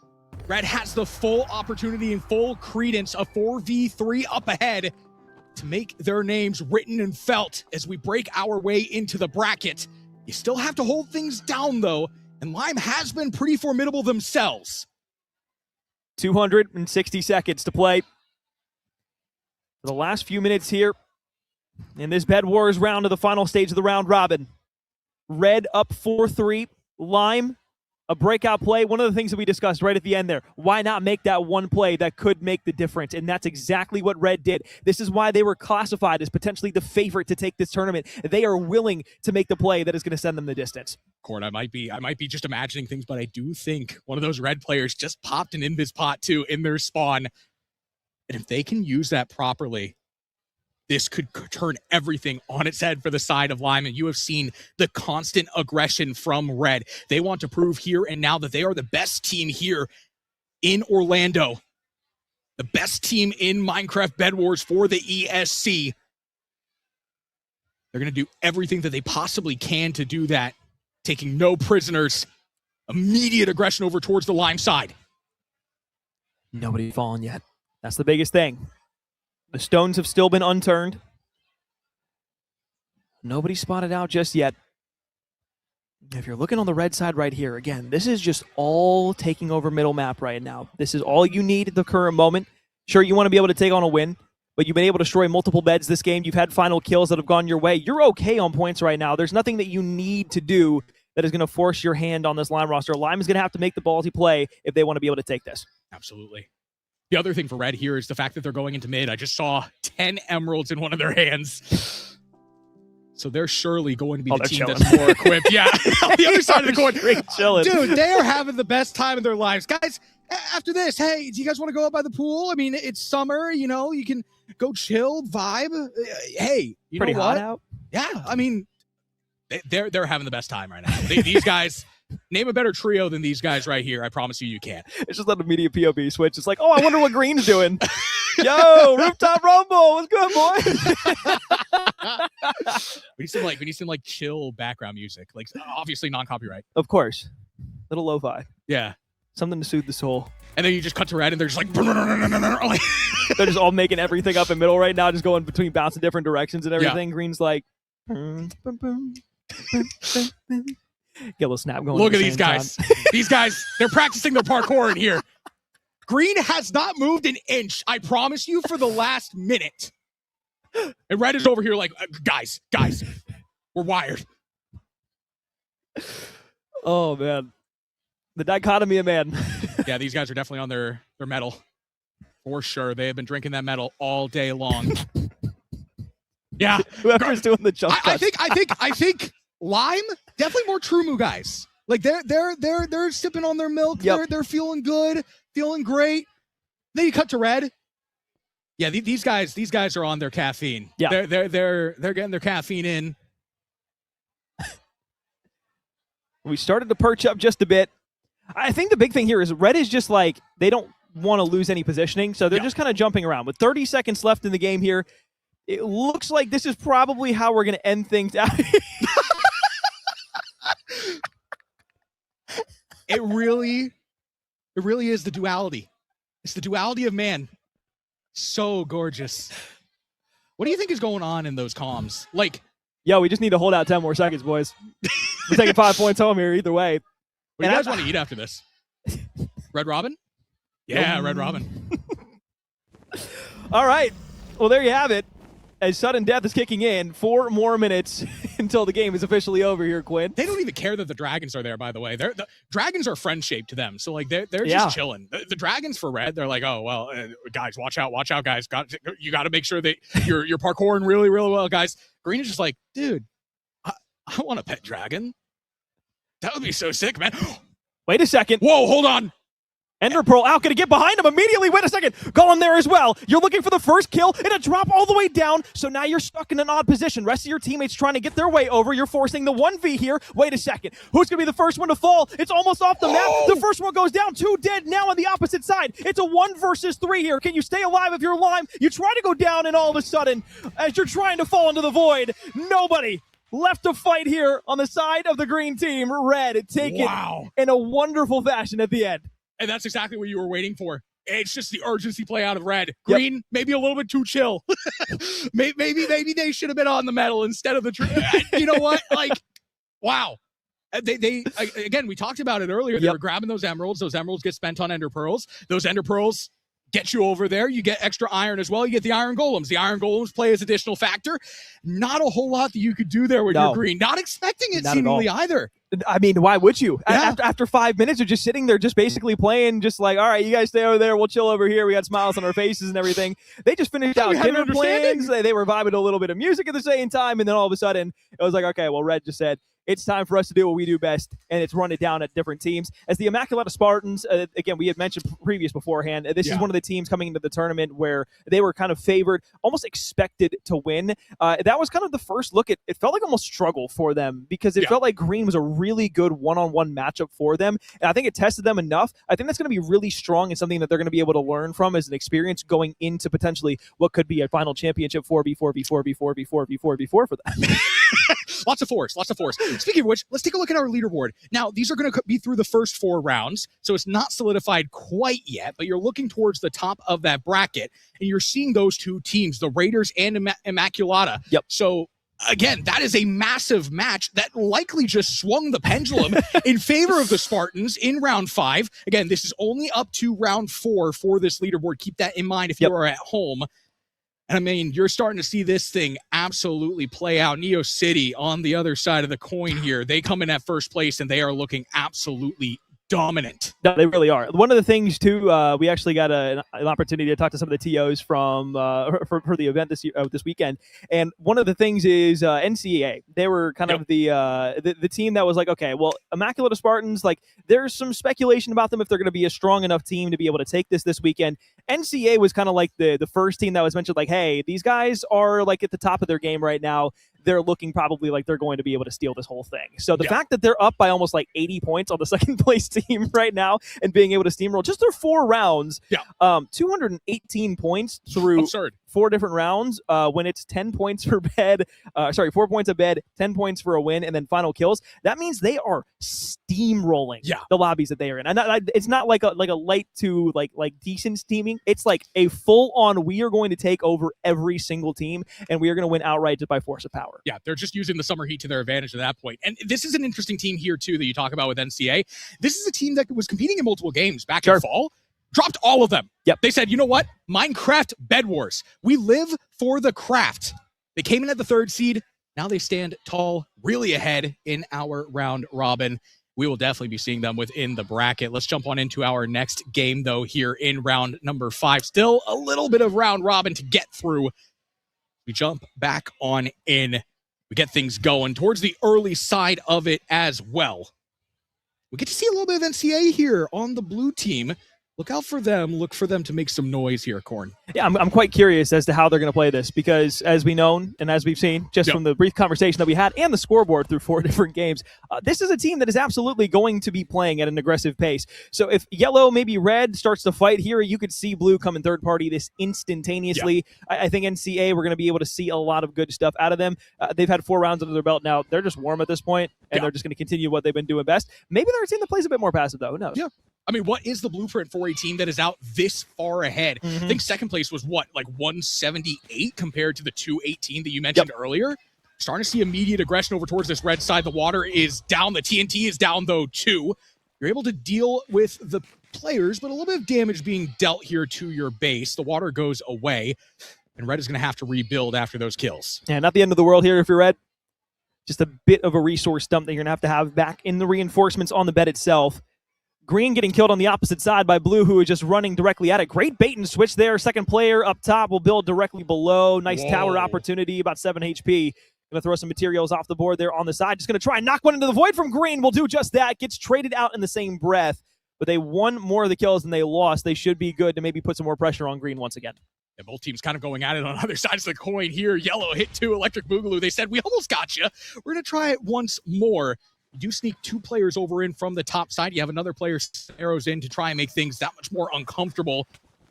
Red has the full opportunity and full credence of 4v3 up ahead to make their names written and felt as we break our way into the bracket. You still have to hold things down, though, and Lime has been pretty formidable themselves. 260 seconds to play. For the last few minutes here in this Bedwars round of the final stage of the round robin. Red up 4-3. Lime, a breakout play. One of the things that we discussed right at the end there, why not make that one play that could make the difference? And that's exactly what Red did. This is why they were classified as potentially the favorite to take this tournament. They are willing to make the play that is going to send them the distance. Cord, I might be just imagining things, but I do think one of those Red players just popped an invis pot too in their spawn. And if they can use that properly, this could turn everything on its head for the side of Lime, and you have seen the constant aggression from Red. They want to prove here and now that they are the best team here in Orlando, the best team in Minecraft Bedwars for the ESC. They're going to do everything that they possibly can to do that, taking no prisoners. Immediate aggression over towards the Lime side. Nobody fallen yet. That's the biggest thing. The stones have still been unturned. Nobody spotted out just yet. If you're looking on the Red side right here, again, this is just all taking over middle map right now. This is all you need at the current moment. Sure, you want to be able to take on a win, but you've been able to destroy multiple beds this game. You've had final kills that have gone your way. You're okay on points right now. There's nothing that you need to do that is going to force your hand on this Lime roster. Lime is going to have to make the ballsy play if they want to be able to take this. Absolutely. The other thing for Red here is the fact that they're going into mid. I just saw 10 emeralds in one of their hands. So they're surely going to be the team that's more equipped. Yeah, on the other side of the coin. Dude, they are having the best time of their lives. Guys, after this, hey, do you guys want to go out by the pool? I mean, it's summer, you know, you can go chill, vibe. Hey, you pretty know hot what? out. Yeah, I mean, they're having the best time right now. These guys... Name a better trio than these guys right here. I promise you can. It's just that immediate POV switch. It's like, oh, I wonder what Green's doing. Yo, rooftop rumble. What's good, boy? we need some chill background music. Like obviously non-copyright. Of course. Little lo-fi. Yeah. Something to soothe the soul. And then you just cut to Red and they're just like they're just all making everything up in middle right now, just going between bouncing different directions and everything. Yeah. Green's like get a little snap going. Look at these guys. These guys, they're practicing their parkour in here. Green has not moved an inch, I promise you, for the last minute. And Red is over here like, guys, we're wired. Oh, man. The dichotomy of man. Yeah, these guys are definitely on their metal. For sure. They have been drinking that metal all day long. Yeah. Whoever's doing the jump I think Lime, definitely more Trumu guys. Like they're sipping on their milk. Yep. They're feeling good, feeling great. Then you cut to Red. Yeah, these guys are on their caffeine. Yeah, they're getting their caffeine in. We started to perch up just a bit. I think the big thing here is Red is just like, they don't want to lose any positioning, so they're just kind of jumping around. With 30 seconds left in the game here, it looks like this is probably how we're going to end things out. It really is the duality. It's the duality of man. So gorgeous. What do you think is going on in those comms? Like, yo, we just need to hold out 10 more seconds, boys. We're taking 5 points home here either way. What do you guys want to eat after this? Red Robin? Yeah, Red Robin. All right. Well, there you have it. As sudden death is kicking in, 4 more minutes until the game is officially over here, Quinn. They don't even care that the dragons are there, by the way. The dragons are friend-shaped to them, so like they're just chilling. The dragons for Red, they're like, oh well, guys, watch out, guys. You got to make sure that you're parkouring really, really well, guys. Green is just like, dude, I want a pet dragon. That would be so sick, man. Wait a second. Whoa, hold on. Ender Pearl out, gonna get behind him immediately. Wait a second, going there as well. You're looking for the first kill and a drop all the way down, so now you're stuck in an odd position. Rest of your teammates trying to get their way over. You're forcing the 1v here. Wait a second, who's gonna be the first one to fall? It's almost off the map. The first one goes down, 2 dead now on the opposite side. It's a 1 versus 3 here. Can you stay alive if you're Lime? You try to go down, and all of a sudden, as you're trying to fall into the void, nobody left to fight here on the side of the green team. Red take it in a wonderful fashion at the end. And that's exactly what you were waiting for. It's just the urgency play out of Red. Green, maybe a little bit too chill. maybe they should have been on the metal instead of the tree. You know what? Like, wow. They again, we talked about it earlier. They were grabbing those emeralds. Those emeralds get spent on Ender Pearls. Those Ender Pearls get you over there. You get extra iron as well. You get the iron golems. The iron golems play as additional factor. Not a whole lot that you could do there with your green. Not expecting it seemingly either. I mean, why would you? After 5 minutes of just sitting there, just basically playing, just like, all right, you guys stay over there. We'll chill over here. We had smiles on our faces and everything. They just finished out dinner plans. They were vibing to a little bit of music at the same time. And then all of a sudden, it was like, okay, well, Red just said, it's time for us to do what we do best, and it's run it down at different teams. As the Immaculata Spartans, again, we had mentioned beforehand, this is one of the teams coming into the tournament where they were kind of favored, almost expected to win. That was kind of the first look at it. Felt like almost struggle for them because it felt like Green was a really good one-on-one matchup for them, and I think it tested them enough. I think that's going to be really strong and something that they're going to be able to learn from as an experience going into potentially what could be a final championship 4v4v4v4v4v4v4 for them. Lots of force. Speaking of which, let's take a look at our leaderboard. Now, these are going to be through the first 4 rounds, so it's not solidified quite yet, but you're looking towards the top of that bracket, and you're seeing those 2 teams, the Raiders and Immaculata. So, again, that is a massive match that likely just swung the pendulum in favor of the Spartans in round 5. Again, this is only up to round 4 for this leaderboard. Keep that in mind if you are at home. And I mean, you're starting to see this thing absolutely play out. Neo City on the other side of the coin here. They come in at first place, and they are looking absolutely dominant. No, they really are. One of the things, too, we actually got an opportunity to talk to some of the TOs from for the event this weekend. And one of the things is NCAA. They were kind of the team that was like, okay, well, Immaculata Spartans, like, there's some speculation about them if they're going to be a strong enough team to be able to take this weekend. NCAA was kind of like the first team that was mentioned, like, hey, these guys are like at the top of their game right now. They're looking probably like they're going to be able to steal this whole thing. So the fact that they're up by almost like 80 points on the second place team right now and being able to steamroll just their 4 rounds, 218 points through 4 different rounds when it's 10 points for bed, 4 points a bed, 10 points for a win, and then final kills. That means they are steamrolling the lobbies that they are in. And it's not like a light to like decent steaming. It's like a full on, we are going to take over every single team and we are going to win outright just by force of power. Yeah, they're just using the summer heat to their advantage at that point. And this is an interesting team here, too, that you talk about with NCA. This is a team that was competing in multiple games back in fall, dropped all of them. They said, you know what? Minecraft Bedwars. We live for the craft. They came in at the 3rd seed. Now they stand tall, really ahead in our round robin. We will definitely be seeing them within the bracket. Let's jump on into our next game, though, here in round number 5. Still a little bit of round robin to get through. We jump back on in. We get things going towards the early side of it as well. We get to see a little bit of NCA here on the blue team. Look out for them. Look for them to make some noise here, Corn. Yeah, I'm quite curious as to how they're going to play this because, as we know and as we've seen, just from the brief conversation that we had and the scoreboard through 4 different games, this is a team that is absolutely going to be playing at an aggressive pace. So if yellow, maybe red, starts to fight here, you could see blue come in third party this instantaneously. Yeah. I think NCA, we're going to be able to see a lot of good stuff out of them. They've had 4 rounds under their belt now. They're just warm at this point, and they're just going to continue what they've been doing best. Maybe they're a team that plays a bit more passive, though. Who knows? Yeah. I mean, what is the blueprint for a team that is out this far ahead? I think second place was what, like 178 compared to the 218 that you mentioned earlier? Starting to see immediate aggression over towards this red side. The water is down. The TNT is down, though, too. You're able to deal with the players, but a little bit of damage being dealt here to your base. The water goes away, and red is going to have to rebuild after those kills. Yeah, not the end of the world here if you're red. Just a bit of a resource dump that you're going to have back in the reinforcements on the bed itself. Green getting killed on the opposite side by blue, who is just running directly at it. Great bait and switch there. Second player up top will build directly below. Nice tower opportunity, about 7 HP. Going to throw some materials off the board there on the side. Just going to try and knock one into the void from Green. Will do just that. Gets traded out in the same breath. But they won more of the kills than they lost. They should be good to maybe put some more pressure on Green once again. Yeah, both teams kind of going at it on other sides of the coin here. Yellow hit 2, Electric Boogaloo. They said, we almost got you. We're going to try it once more. You do sneak 2 players over in from the top side. You have another player arrows in to try and make things that much more uncomfortable.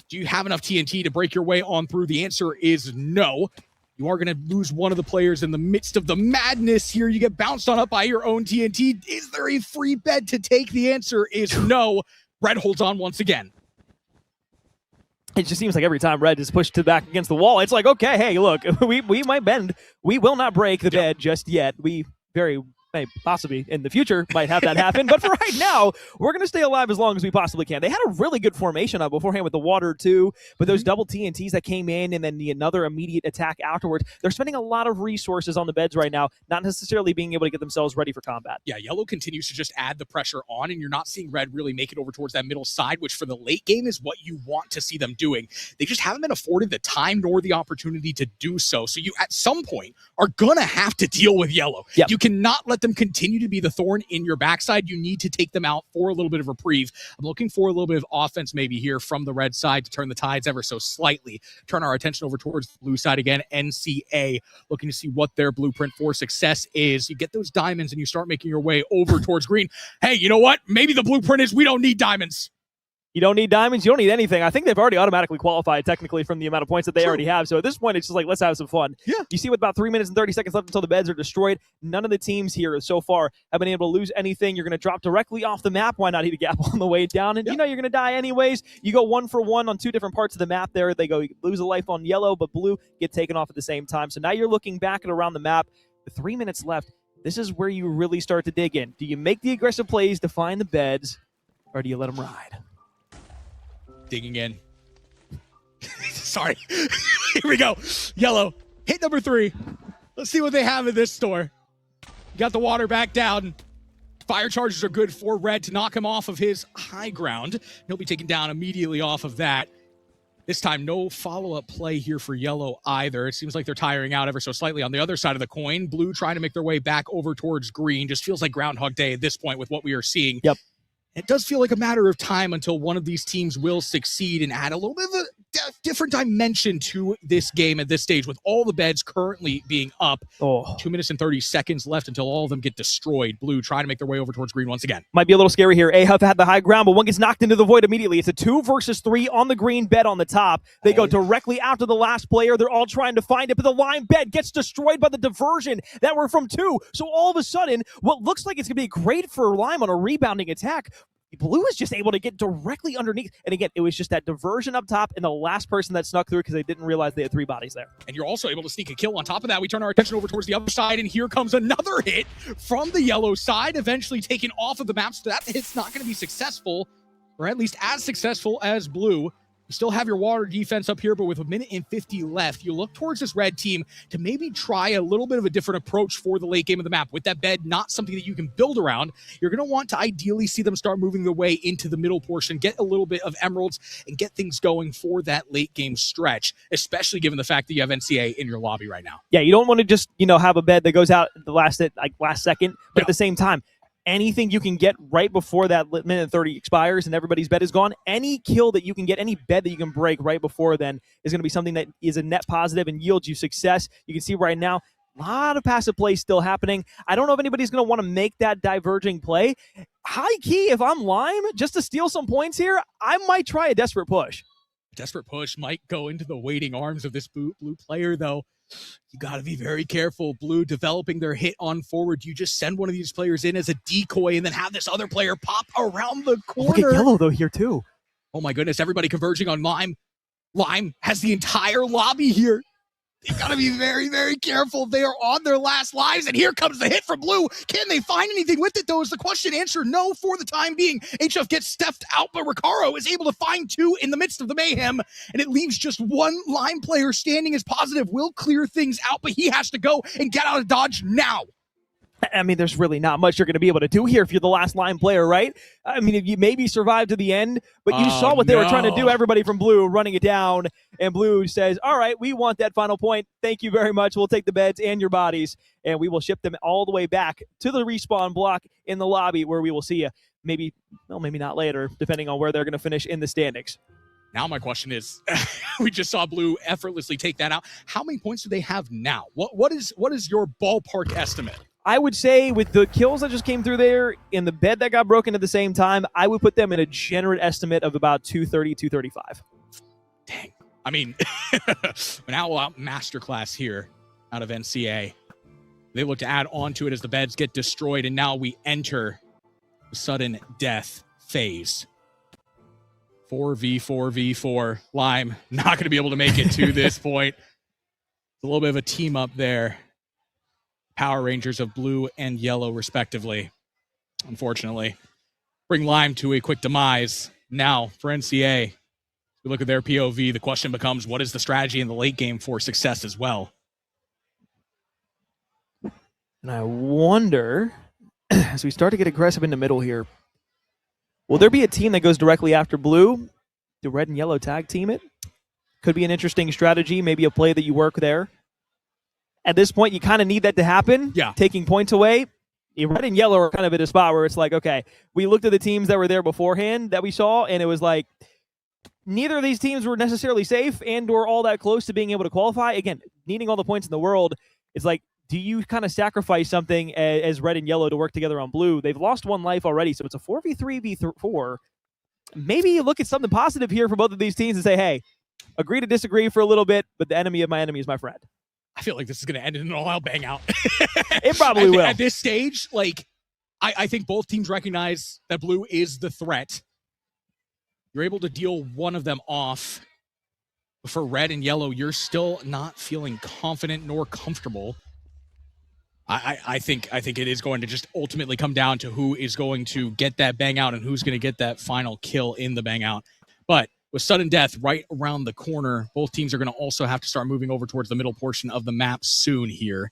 Do you have enough TNT to break your way on through? The answer is no. You are going to lose one of the players in the midst of the madness here. You get bounced on up by your own TNT. Is there a free bed to take? The answer is no. Red holds on once again. It just seems like every time red is pushed back against the wall, it's like, okay, hey, look, we might bend. We will not break the bed just yet. We very possibly in the future might have that happen. But for right now, we're going to stay alive as long as we possibly can. They had a really good formation up beforehand with the water too, but those double TNTs that came in and then another immediate attack afterwards, they're spending a lot of resources on the beds right now, not necessarily being able to get themselves ready for combat. Yeah, yellow continues to just add the pressure on, and you're not seeing red really make it over towards that middle side, which for the late game is what you want to see them doing. They just haven't been afforded the time nor the opportunity to do so. So you, at some point, are going to have to deal with yellow. Yep. You cannot let them continue to be the thorn in your backside. You need to take them out for a little bit of reprieve. I'm looking for a little bit of offense maybe here from the red side to turn the tides ever so slightly. Turn our attention over towards the blue side again. NCA looking to see what their blueprint for success is. You get those diamonds and you start making your way over towards green. Hey, you know what? Maybe the blueprint is we don't need diamonds. You don't need diamonds. You don't need anything. I think they've already automatically qualified technically from the amount of points that they already have. So at this point, it's just like, let's have some fun. Yeah. You see with about 3 minutes and 30 seconds left until the beds are destroyed, none of the teams here so far have been able to lose anything. You're going to drop directly off the map. Why not eat a gap on the way down? And you know you're going to die anyways. You go 1 for 1 on 2 different parts of the map there. They go lose a life on yellow, but blue get taken off at the same time. So now you're looking back at around the map. With 3 minutes left, this is where you really start to dig in. Do you make the aggressive plays to find the beds, or do you let them ride? Digging in. Sorry. Here we go. Yellow. Hit number 3. Let's see what they have in this store. Got the water back down. Fire charges are good for red to knock him off of his high ground. He'll be taken down immediately off of that. This time, no follow-up play here for yellow either. It seems like they're tiring out ever so slightly on the other side of the coin. Blue trying to make their way back over towards green. Just feels like Groundhog Day at this point with what we are seeing. Yep. It does feel like a matter of time until one of these teams will succeed and add a little bit of a different dimension to this game at this stage, with all the beds currently being up. 2 minutes and 30 seconds left until all of them get destroyed. Blue trying to make their way over towards green once again. Might be a little scary here. Ahuff had the high ground, but one gets knocked into the void immediately. It's a 2 versus 3 on the green bed on the top. They go directly after the last player. They're all trying to find it, but the lime bed gets destroyed by the diversion that were from 2. So all of a sudden, what looks like it's going to be great for lime on a rebounding attack, blue is just able to get directly underneath. And again, it was just that diversion up top and the last person that snuck through because they didn't realize they had 3 bodies there. And you're also able to sneak a kill on top of that. We turn our attention over towards the other side, and here comes another hit from the yellow side, eventually taken off of the map. So that hit's not going to be successful, or at least as successful as blue. You still have your water defense up here, but with 1 minute and 50 left, you look towards this red team to maybe try a little bit of a different approach for the late game of the map. With that bed, not something that you can build around, you're going to want to ideally see them start moving their way into the middle portion, get a little bit of emeralds, and get things going for that late game stretch, especially given the fact that you have NCA in your lobby right now. Yeah, you don't want to just, have a bed that goes out at the last second, but at the same time, anything you can get right before that minute 30 expires and everybody's bed is gone, any kill that you can get, any bed that you can break right before then is going to be something that is a net positive and yields you success. You can see right now, a lot of passive play still happening. I don't know if anybody's going to want to make that diverging play. High key, if I'm Lime, just to steal some points here, I might try a desperate push. Desperate push might go into the waiting arms of this blue player, though. You got to be very careful. Blue developing their hit on forward. You just send one of these players in as a decoy and then have this other player pop around the corner. Look at yellow, though, here, too. Oh, my goodness. Everybody converging on Lime. Lime has the entire lobby here. You got to be very, very careful. They are on their last lives, and here comes the hit from Blue. Can they find anything with it, though? Is the question. Answer no for the time being. HF gets stuffed out, but Recaro is able to find two in the midst of the mayhem, and it leaves just one Lime player standing as positive. Will clear things out, but he has to go and get out of Dodge now. I mean, there's really not much you're going to be able to do here if you're the last Lime player, right? I mean, if you maybe survived to the end, but you saw what they were trying to do. Everybody from Blue running it down, and Blue says, all right, we want that final point. Thank you very much. We'll take the beds and your bodies, and we will ship them all the way back to the respawn block in the lobby where we will see you maybe not later, depending on where they're going to finish in the standings. Now my question is, we just saw Blue effortlessly take that out. How many points do they have now? What is your ballpark estimate? I would say with the kills that just came through there and the bed that got broken at the same time, I would put them in a generous estimate of about 230, 235. Dang. I mean, now out masterclass here out of NCA. They look to add on to it as the beds get destroyed, and now we enter the sudden death phase. 4v4v4. Lime not going to be able to make it to this point. It's a little bit of a team up there. Power Rangers of blue and yellow, respectively. Unfortunately, bring Lime to a quick demise. Now, for NCA, we look at their POV. The question becomes, what is the strategy in the late game for success as well? And I wonder, as we start to get aggressive in the middle here, will there be a team that goes directly after blue? Do red and yellow tag team it? Could be an interesting strategy, maybe a play that you work there. At this point, you kind of need that to happen. Yeah. Taking points away. Red and yellow are kind of at a spot where it's like, okay, we looked at the teams that were there beforehand that we saw, and it was like, neither of these teams were necessarily safe and or all that close to being able to qualify. Again, needing all the points in the world, it's like, do you kind of sacrifice something as red and yellow to work together on blue? They've lost one life already, so it's a 4v3, v4. Maybe you look at something positive here for both of these teams and say, hey, agree to disagree for a little bit, but the enemy of my enemy is my friend. I feel like this is going to end in an all-out bang-out. It probably will. At this stage, like, I think both teams recognize that blue is the threat. You're able to deal one of them off. For red and yellow, you're still not feeling confident nor comfortable. I think it is going to just ultimately come down to who is going to get that bang-out and who's going to get that final kill in the bang-out. But with sudden death right around the corner, both teams are going to also have to start moving over towards the middle portion of the map soon here.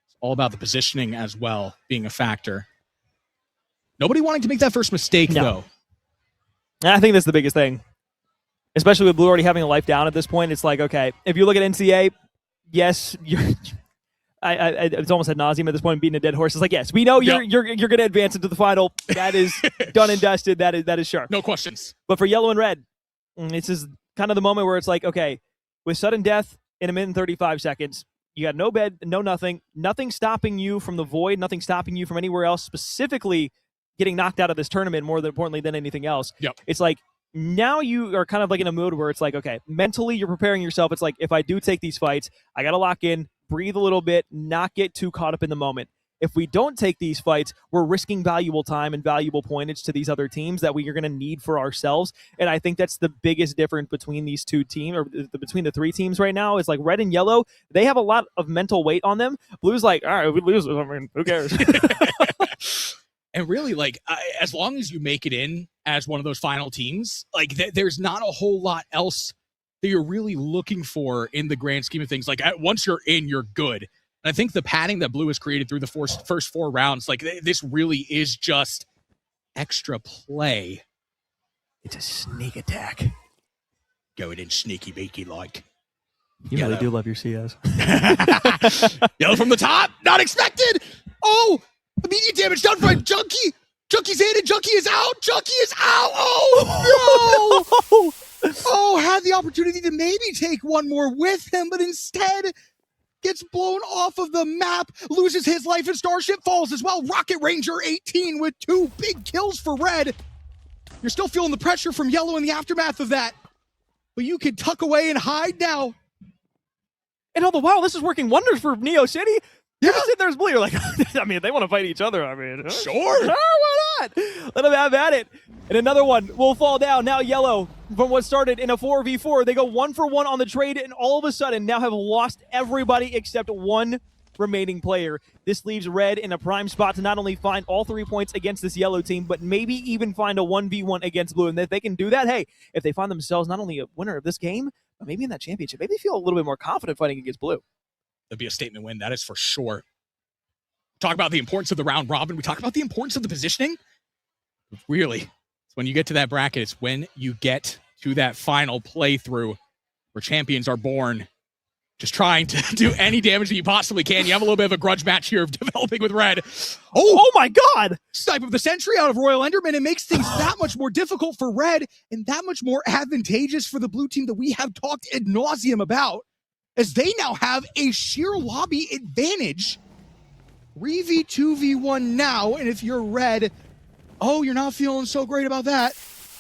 It's all about the positioning as well being a factor. Nobody wanting to make that first mistake, though. I think that's the biggest thing. Especially with blue already having a life down at this point. It's like, okay, if you look at NCA, yes, it's almost ad nauseum at this point, beating a dead horse. It's like, yes, we know you're going to advance into the final. That is done and dusted. That is sure. No questions. But for yellow and red, this is kind of the moment where it's like, okay, with sudden death in a minute and 35 seconds, you got no bed, no nothing stopping you from the void, nothing stopping you from anywhere else, specifically getting knocked out of this tournament more importantly than anything else. Yep. It's like, now you are kind of like in a mood where it's like, okay, mentally you're preparing yourself. It's like, if I do take these fights, I got to lock in, breathe a little bit, not get too caught up in the moment. If we don't take these fights, we're risking valuable time and valuable pointage to these other teams that we are going to need for ourselves. And I think that's the biggest difference between these two teams, or between the three teams right now, is like red and yellow. They have a lot of mental weight on them. Blue's like, all right, if we lose, I mean, who cares? And really, like, as long as you make it in as one of those final teams, like, there's not a whole lot else that you're really looking for in the grand scheme of things. Like, once you're in, you're good. And I think the padding that blue has created through the first four rounds, like, this really is just extra play. It's a sneak attack. Going in sneaky beaky like. You really do love your CS. Yellow from the top, not expected. Oh, Immediate damage done by Junkie. Junkie's in and Junkie is out. Junkie is out. Oh, no. Oh, had the opportunity to maybe take one more with him, but instead gets blown off of the map, loses his life, and Starship falls as well. Rocket Ranger 18 with 2 big kills for Red. You're still feeling the pressure from Yellow in the aftermath of that, but you can tuck away and hide now. And all the while, this is working wonders for Neo City. You're just sitting there as Blue. You're like, I mean, if they want to fight each other, I mean, sure, why not? Let them have at it. And another one will fall down. Now Yellow, from what started in a 4v4, they go 1-for-1 on the trade, and all of a sudden now have lost everybody except one remaining player. This leaves Red in a prime spot to not only find all 3 points against this Yellow team, but maybe even find a 1v1 against Blue. And if they can do that, hey, if they find themselves not only a winner of this game, but maybe in that championship, maybe they feel a little bit more confident fighting against Blue. It'd be a statement win, that is for sure. Talk about the importance of the round robin. We talk about the importance of the positioning. Really, it's when you get to that bracket, it's when you get to that final playthrough where champions are born. Just trying to do any damage that you possibly can. You have a little bit of a grudge match here of developing with Red. Oh my God! Snipe of the Sentry out of Royal Enderman. It makes things that much more difficult for Red and that much more advantageous for the blue team that we have talked ad nauseum about, as they now have a sheer lobby advantage. 3v2v1 now, and if you're Red, oh, you're not feeling so great about that.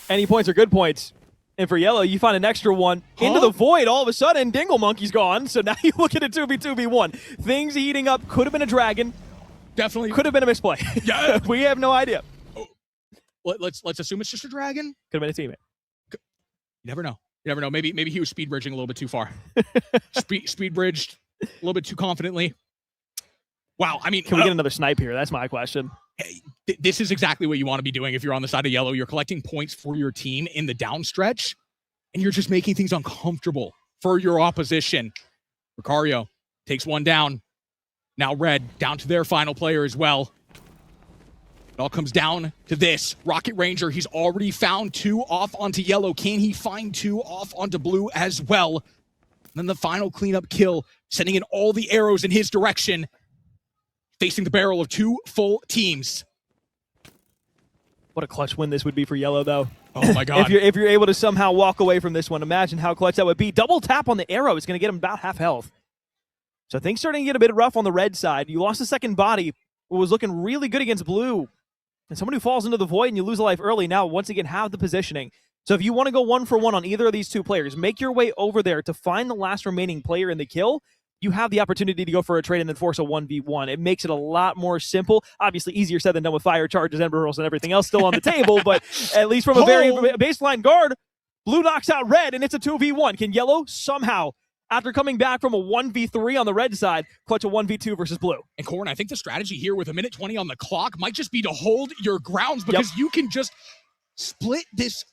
Any points are good points. And for Yellow, you find an extra one into the void. All of a sudden, Dingle Monkey's gone. So now you look at a 2v2v1. Things heating up. Could have been a dragon. Definitely. Could have been a misplay. Yeah. We have no idea. Oh. Let's assume it's just a dragon. Could have been a teammate. You never know. You never know. Maybe he was speed bridging a little bit too far. speed bridged a little bit too confidently. Wow. I mean, can we get another snipe here? That's my question. Hey, this is exactly what you want to be doing if you're on the side of Yellow. You're collecting points for your team in the downstretch, and you're just making things uncomfortable for your opposition. Ricario takes one down. Now Red down to their final player as well. It all comes down to this. Rocket Ranger, he's already found 2 off onto Yellow. Can he find 2 off onto Blue as well? And then the final cleanup kill, sending in all the arrows in his direction, facing the barrel of 2 full teams. What a clutch win this would be for Yellow, though. Oh, my God. if you're able to somehow walk away from this one, imagine how clutch that would be. Double tap on the arrow is going to get him about half health. So things starting to get a bit rough on the Red side. You lost the second body, who was looking really good against Blue. And someone who falls into the void and you lose a life early now, once again, have the positioning. So if you want to go 1-for-1 on either of these 2 players, make your way over there to find the last remaining player in the kill. You have the opportunity to go for a trade and then force a 1v1. It makes it a lot more simple. Obviously, easier said than done with fire charges, Ember Rolls, and everything else still on the table. But at least from a very baseline guard, Blue knocks out Red, and it's a 2v1. Can Yellow somehow, after coming back from a 1v3 on the Red side, clutch a 1v2 versus Blue? And Corn, I think the strategy here with a minute 20 on the clock might just be to hold your grounds, because you can just split this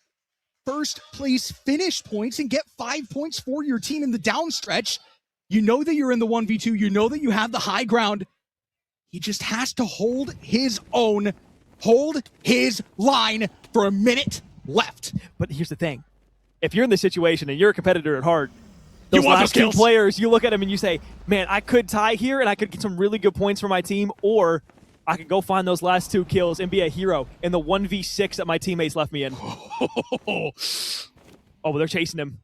first place finish points and get 5 points for your team in the downstretch. You know that you're in the 1v2. You know that you have the high ground. He just has to hold his own, hold his line for a minute left. But here's the thing. If you're in this situation and you're a competitor at heart, those last 2 players, you look at them and you say, man, I could tie here and I could get some really good points for my team, or I could go find those last 2 kills and be a hero in the 1v6 that my teammates left me in. Oh, but they're chasing him.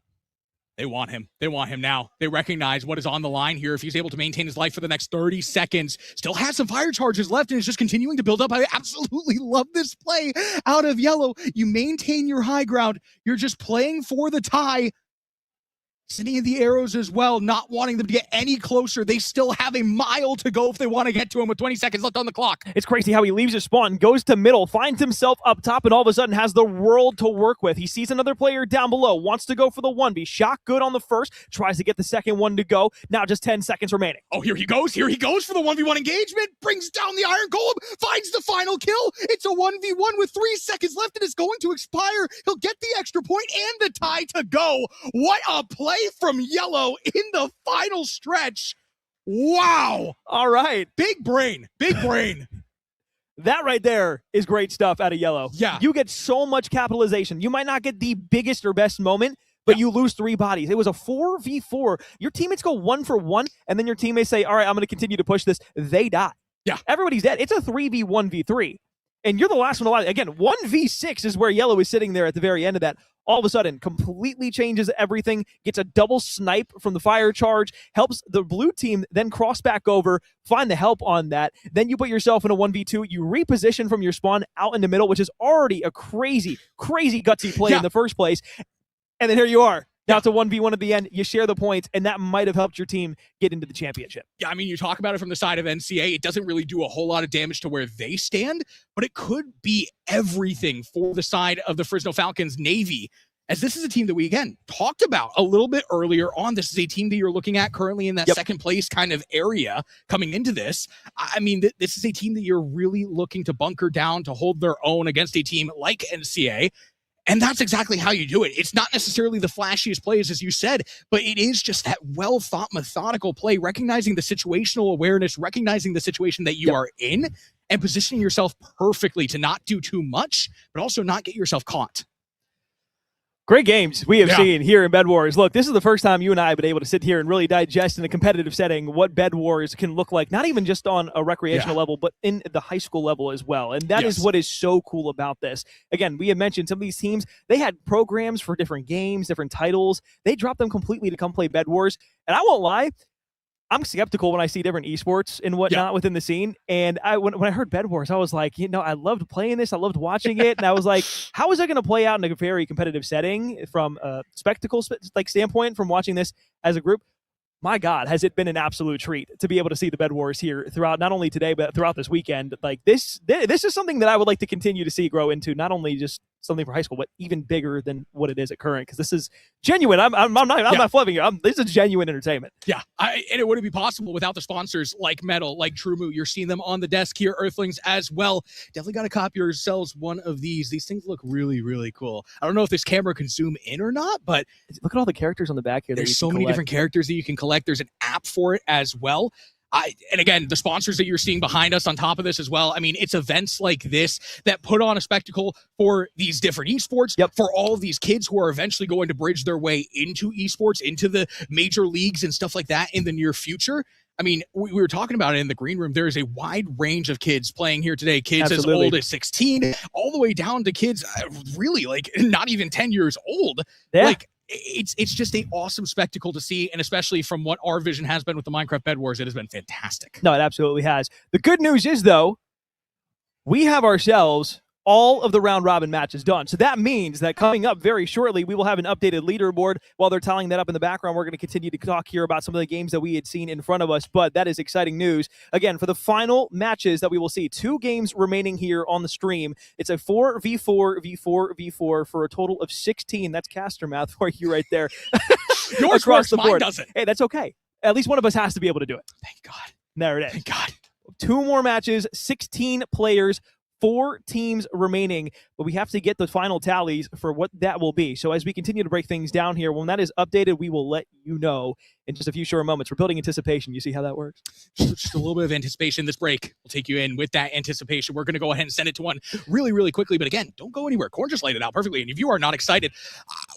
They want him. They want him now. They recognize what is on the line here. If he's able to maintain his life for the next 30 seconds, still has some fire charges left and is just continuing to build up. I absolutely love this play out of Yellow. You maintain your high ground. You're just playing for the tie. Sending in the arrows as well, not wanting them to get any closer. They still have a mile to go if they want to get to him with 20 seconds left on the clock. It's crazy how he leaves his spawn, goes to middle, finds himself up top, and all of a sudden has the world to work with. He sees another player down below, wants to go for the 1v. Shot good on the first, tries to get the second one to go. Now just 10 seconds remaining. Oh, here he goes. Here he goes for the 1v1 engagement. Brings down the Iron Golem, finds the final kill. It's a 1v1 with 3 seconds left, and it's going to expire. He'll get the extra point and the tie to go. What a play from Yellow in the final stretch. Wow. All right. Big brain. Big brain. That right there is great stuff out of Yellow. Yeah. You get so much capitalization. You might not get the biggest or best moment, but you lose 3 bodies. It was a 4v4. Your teammates go 1-for-1, and then your teammates say, all right, I'm going to continue to push this. They die. Yeah. Everybody's dead. It's a 3v1v3. And you're the last one alive. Again, 1v6 is where yellow is sitting there at the very end of that. All of a sudden, completely changes everything, gets a double snipe from the fire charge, helps the blue team then cross back over, find the help on that. Then you put yourself in a 1v2. You reposition from your spawn out in the middle, which is already a crazy, crazy gutsy play in the first place. And then here you are. Now it's a 1v1 at the end. You share the points, and that might have helped your team get into the championship. Yeah, I mean, you talk about it from the side of NCA. It doesn't really do a whole lot of damage to where they stand, but it could be everything for the side of the Fresno Falcons Navy, as this is a team that we, again, talked about a little bit earlier on. This is a team that you're looking at currently in that second place kind of area coming into this. I mean, this is a team that you're really looking to bunker down to hold their own against a team like NCA. And that's exactly how you do it. It's not necessarily the flashiest plays, as you said, but it is just that well-thought, methodical play, recognizing the situational awareness, recognizing the situation that you are in, and positioning yourself perfectly to not do too much, but also not get yourself caught. Great games we have seen here in Bedwars. Look, this is the first time you and I have been able to sit here and really digest in a competitive setting what Bedwars can look like, not even just on a recreational level, but in the high school level as well. And that is what is so cool about this. Again, we have mentioned some of these teams, they had programs for different games, different titles. They dropped them completely to come play Bedwars. And I won't lie, I'm skeptical when I see different esports and whatnot within the scene. And when I heard Bedwars, I was like, you know, I loved playing this. I loved watching it. And I was like, how is that going to play out in a very competitive setting from a spectacle standpoint from watching this as a group? My God, has it been an absolute treat to be able to see the Bedwars here throughout, not only today, but throughout this weekend. Like this is something that I would like to continue to see grow into, not only just something for high school, but even bigger than what it is at current, because this is genuine. I'm not flipping it. This is genuine entertainment. Yeah, and it wouldn't be possible without the sponsors like Metal, like Trumu. You're seeing them on the desk here, Earthlings as well. Definitely got to copy yourselves one of these. These things look really, really cool. I don't know if this camera can zoom in or not, but look at all the characters on the back here. There's so many different characters that you can collect. There's an app for it as well. And again, the sponsors that you're seeing behind us on top of this as well. I mean, it's events like this that put on a spectacle for these different esports, for all of these kids who are eventually going to bridge their way into esports, into the major leagues and stuff like that in the near future. I mean, we were talking about it in the green room. There is a wide range of kids playing here today. Kids as old as 16, all the way down to kids really like not even 10 years old. Yeah. Like, it's just an awesome spectacle to see, and especially from what our vision has been with the Minecraft Bedwars, it has been fantastic. No, it absolutely has. The good news is, though, we have ourselves all of the round robin matches done. So that means that coming up very shortly, we will have an updated leaderboard. While they're tallying that up in the background, we're going to continue to talk here about some of the games that we had seen in front of us, but that is exciting news. Again, for the final matches that we will see, 2 games remaining here on the stream. It's a 4v4v4v4 for a total of 16. That's caster math for you right there. Yours across the board. Mine doesn't. Hey, that's okay. At least one of us has to be able to do it. Thank God. There it is. Thank God. 2 more matches, 16 players, 4 teams remaining, but we have to get the final tallies for what that will be. So as we continue to break things down here, when that is updated, we will let you know in just a few short moments. We're building anticipation. You see how that works? Just a little bit of anticipation. This break will take you in with that anticipation. We're going to go ahead and send it to one really, really quickly. But again, don't go anywhere. Corn just laid it out perfectly. And if you are not excited,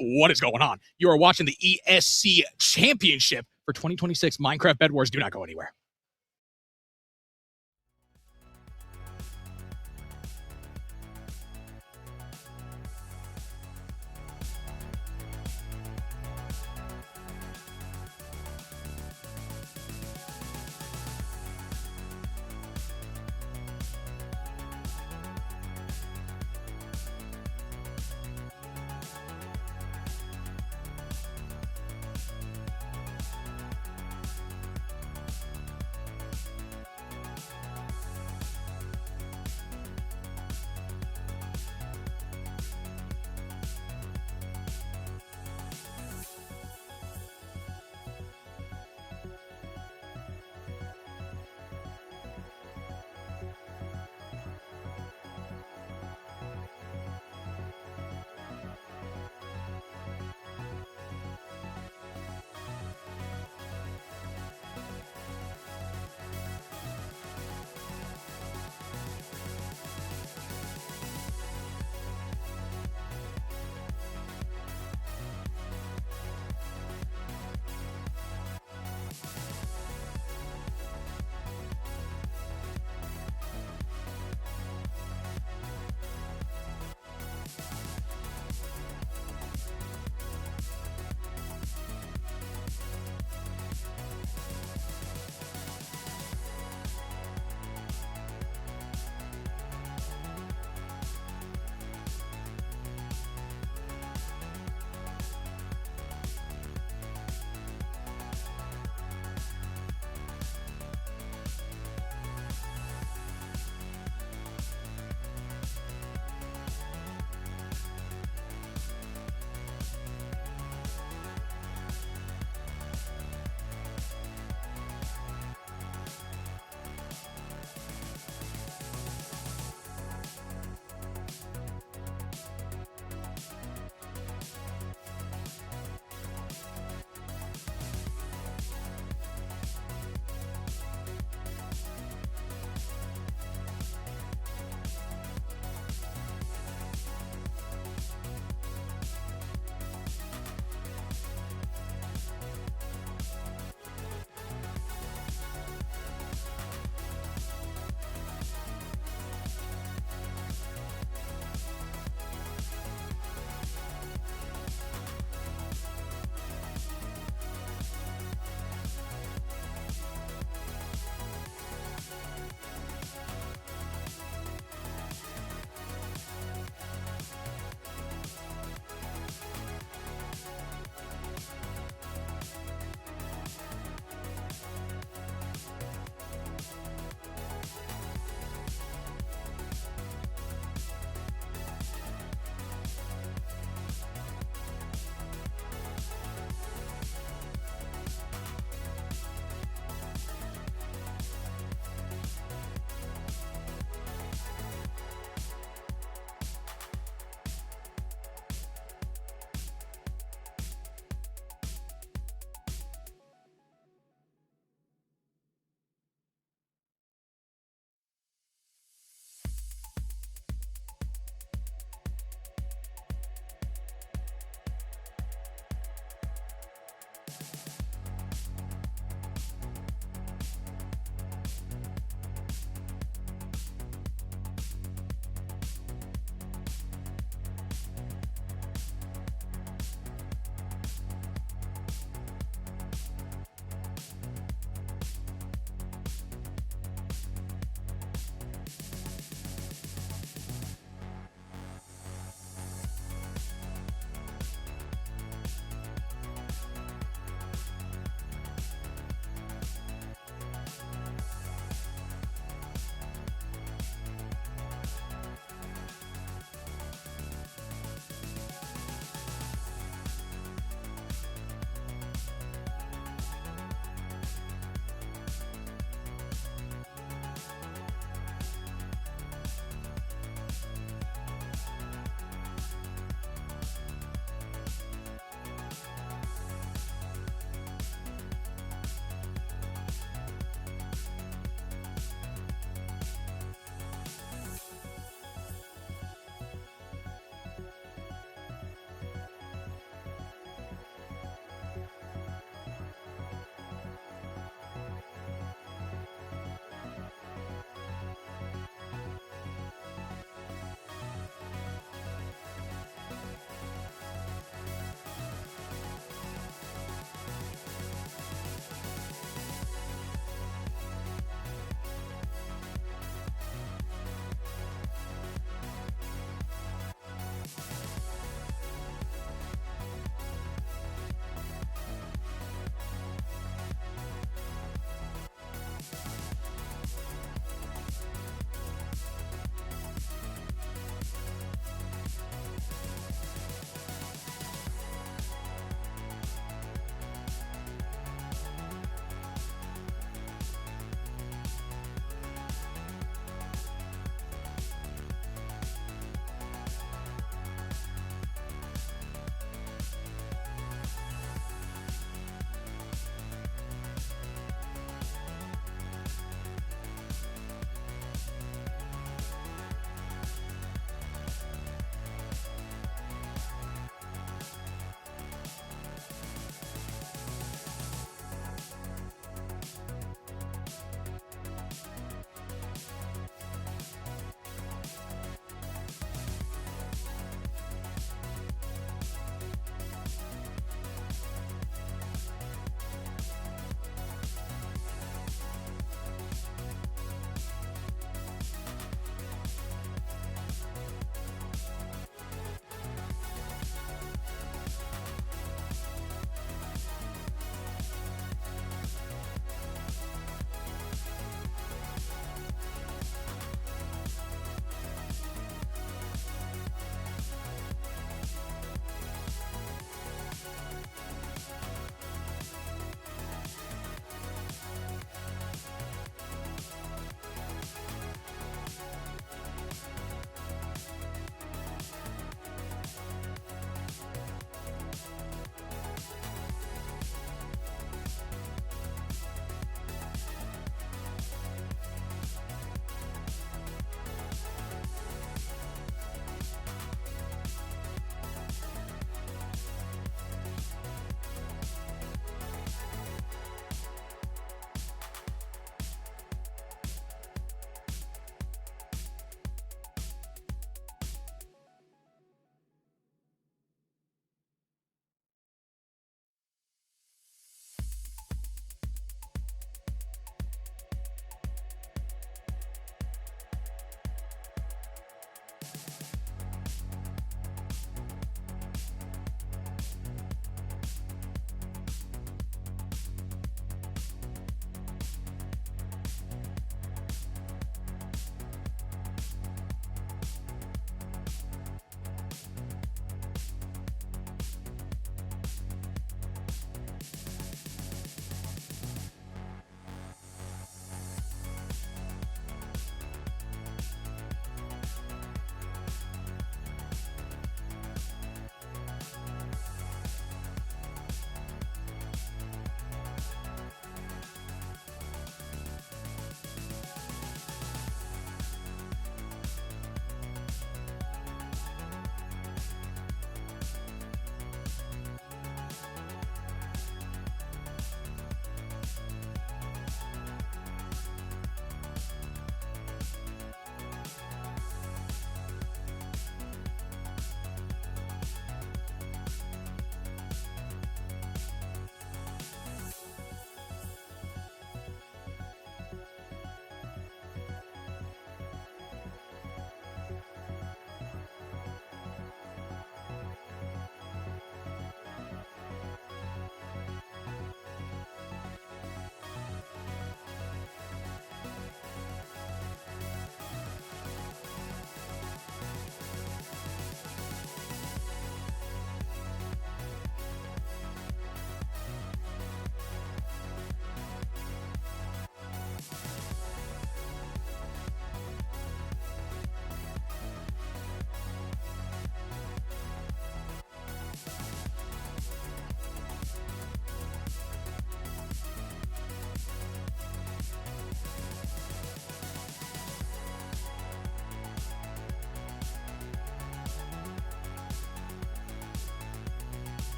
what is going on? You are watching the ESC Championship for 2026 Minecraft Bedwars. Do not go anywhere.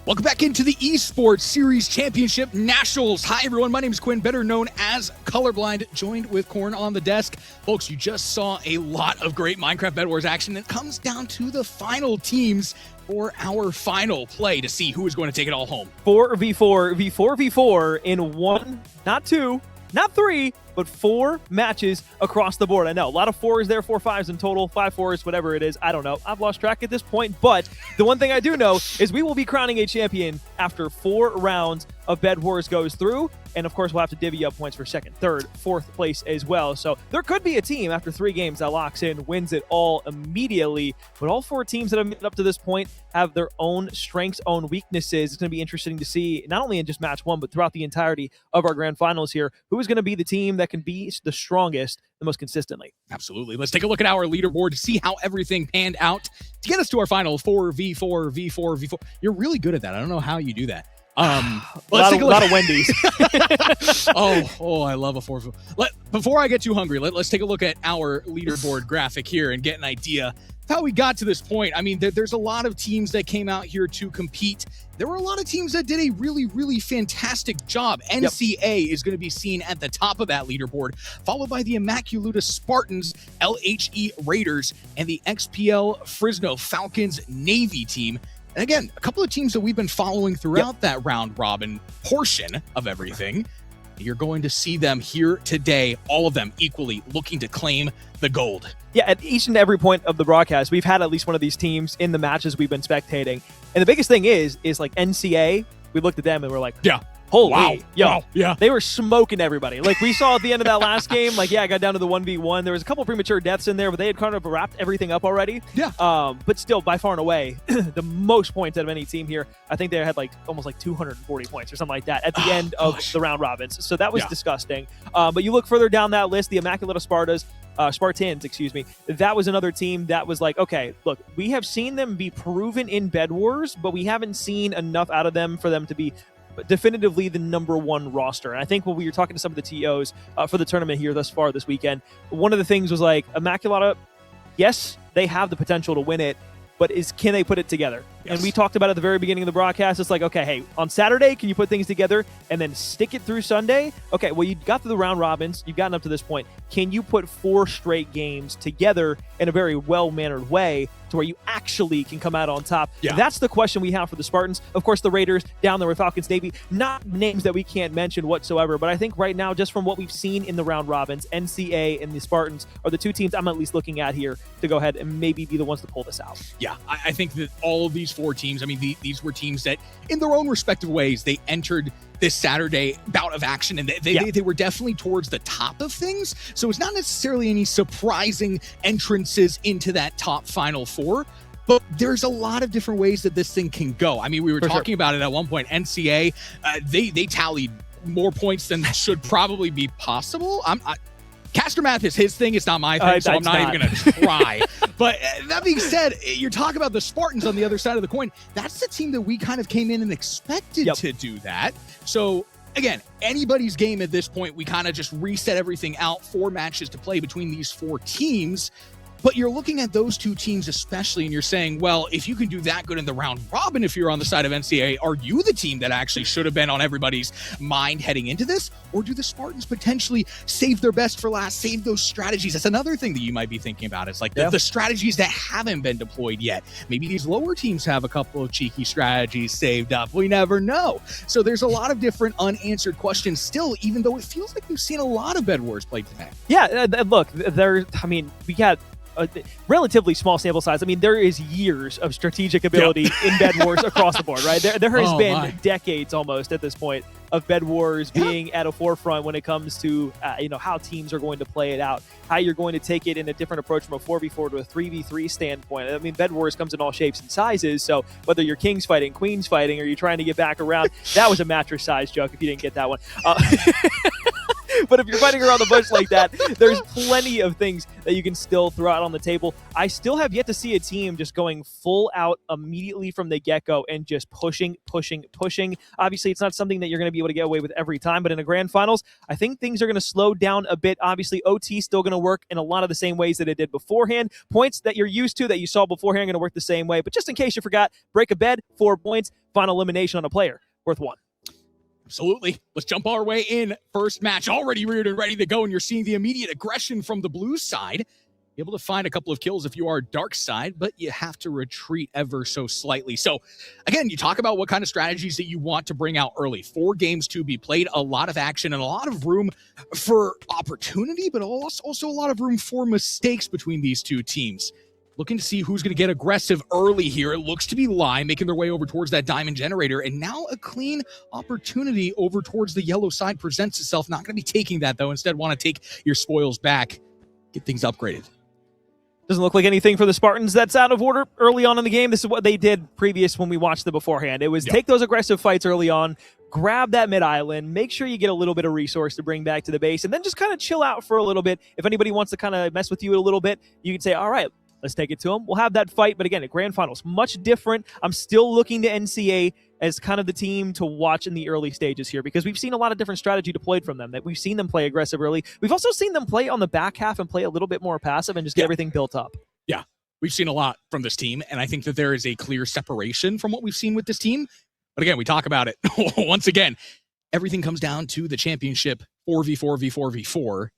Welcome back into the Esports Series Championship Nationals. Hi, everyone. My name is Quinn, better known as Colorblind, joined with Corn on the desk. Folks, you just saw a lot of great Minecraft Bedwars action. It comes down to the final teams for our final play to see who is going to take it all home. 4v4 v4v4 in one, not two, not three, but 4 matches across the board. I know, a lot of 4s there, 4 5s in total, 5 4s, whatever it is. I don't know. I've lost track at this point, but the one thing I do know is we will be crowning a champion after 4 rounds of Bedwars goes through. And of course, we'll have to divvy up points for second, third, fourth place as well. So there could be a team after 3 games that locks in, wins it all immediately. But all 4 teams that have made it up to this point have their own strengths, own weaknesses. It's going to be interesting to see, not only in just match 1, but throughout the entirety of our grand finals here, who is going to be the team that can be the strongest the most consistently. Absolutely. Let's take a look at our leaderboard to see how everything panned out to get us to our final 4v4, v4, v4. You're really good at that. I don't know how you do that. Let's take a lot of Wendy's. I love a 4v4. Before I get too hungry, let's take a look at our leaderboard graphic here and get an idea of how we got to this point. I mean, there's a lot of teams that came out here to compete. There were a lot of teams that did a really, really fantastic job. NCA is going to be seen at the top of that leaderboard, followed by the Immaculata Spartans, LHE Raiders, and the XPL Fresno Falcons Navy team. And again, a couple of teams that we've been following throughout that round robin portion of everything. You're going to see them here today, all of them equally looking to claim the gold. Yeah, at each and every point of the broadcast, we've had at least one of these teams in the matches we've been spectating. And the biggest thing is like NCA, we looked at them and we're like, yeah. Holy, wow. Yeah. They were smoking everybody. Like we saw at the end of that last game, I got down to the 1v1. There was a couple premature deaths in there, but they had kind of wrapped everything up already. Yeah. But still, by far and away, the most points out of any team here. I think they had almost 240 points or something like that at the end of the round robins. So that was disgusting. But you look further down that list, the Immaculata Spartans, that was another team that was like, okay, look, we have seen them be proven in Bedwars, but we haven't seen enough out of them for them to be definitively the #1 roster. And I think when we were talking to some of the TOs for the tournament here thus far this weekend, one of the things was Immaculata, yes, they have the potential to win it, but can they put it together? Yes. And we talked about at the very beginning of the broadcast, it's like, okay, hey, on Saturday, can you put things together and then stick it through Sunday? Okay, well, you got through the round robins, you've gotten up to this point. Can you put 4 straight games together in a very well-mannered way to where you actually can come out on top? Yeah. That's the question we have for the Spartans. Of course, the Raiders down there with Falcons Navy, not names that we can't mention whatsoever, but I think right now, just from what we've seen in the round robins, NCA and the Spartans are the 2 teams I'm at least looking at here to go ahead and maybe be the ones to pull this out. Yeah, I think that all of these 4 teams, I mean, these were teams that, in their own respective ways, they entered this Saturday bout of action, and they were definitely towards the top of things. So it's not necessarily any surprising entrances into that top final 4. But there's a lot of different ways that this thing can go. I mean, we were talking about it at one point. NCA, they tallied more points than should probably be possible. Caster Math is his thing. It's not my thing, so I'm not even going to try. But that being said, you're talking about the Spartans on the other side of the coin. That's the team that we kind of came in and expected to do that. So, again, anybody's game at this point. We kind of just reset everything out. 4 matches to play between these 4 teams. But you're looking at those 2 teams especially, and you're saying, well, if you can do that good in the round robin, if you're on the side of NCAA, are you the team that actually should have been on everybody's mind heading into this? Or do the Spartans potentially save their best for last, save those strategies? That's another thing that you might be thinking about. It's like the strategies that haven't been deployed yet. Maybe these lower teams have a couple of cheeky strategies saved up. We never know. So there's a lot of different unanswered questions still, even though it feels like we've seen a lot of Bedwars played today. Yeah, look, we got a relatively small sample size. I mean, there is years of strategic ability in Bedwars across the board, right? There has been decades almost at this point of Bedwars being at a forefront when it comes to how teams are going to play it out, how you're going to take it in a different approach from a 4v4 to a 3v3 standpoint. I mean, Bedwars comes in all shapes and sizes, so whether you're kings fighting, queens fighting, or you're trying to get back around, that was a mattress size joke if you didn't get that one. But if you're fighting around the bush like that, there's plenty of things that you can still throw out on the table. I still have yet to see a team just going full out immediately from the get-go and just pushing. Obviously, it's not something that you're going to be able to get away with every time, but in the grand finals, I think things are going to slow down a bit. Obviously, OT is still going to work in a lot of the same ways that it did beforehand. Points that you're used to, that you saw beforehand, are going to work the same way. But just in case you forgot, break a bed, 4 points, final elimination on a player, worth 1. Absolutely. Let's jump our way in. First match already reared and ready to go, and you're seeing the immediate aggression from the blue side. Able to find a couple of kills if you are dark side, but you have to retreat ever so slightly. So again, you talk about what kind of strategies that you want to bring out early. 4 games to be played, a lot of action and a lot of room for opportunity, but also a lot of room for mistakes between these two teams. Looking to see who's going to get aggressive early here. It looks to be Lime making their way over towards that diamond generator, and now a clean opportunity over towards the yellow side presents itself. Not going to be taking that, though. Instead, want to take your spoils back, get things upgraded. Doesn't look like anything for the Spartans that's out of order early on in the game. This is what they did previous when we watched them beforehand. It was take those aggressive fights early on, grab that mid-island, make sure you get a little bit of resource to bring back to the base, and then just kind of chill out for a little bit. If anybody wants to kind of mess with you a little bit, you can say, all right, let's take it to them. We'll have that fight, but again, at grand finals, much different. I'm still looking to NCA as kind of the team to watch in the early stages here, because we've seen a lot of different strategy deployed from them. That we've seen them play aggressive early. We've also seen them play on the back half and play a little bit more passive and just get everything built up. Yeah, we've seen a lot from this team, and I think that there is a clear separation from what we've seen with this team. But again, we talk about it once again. Everything comes down to the championship 4v4, v4, v4.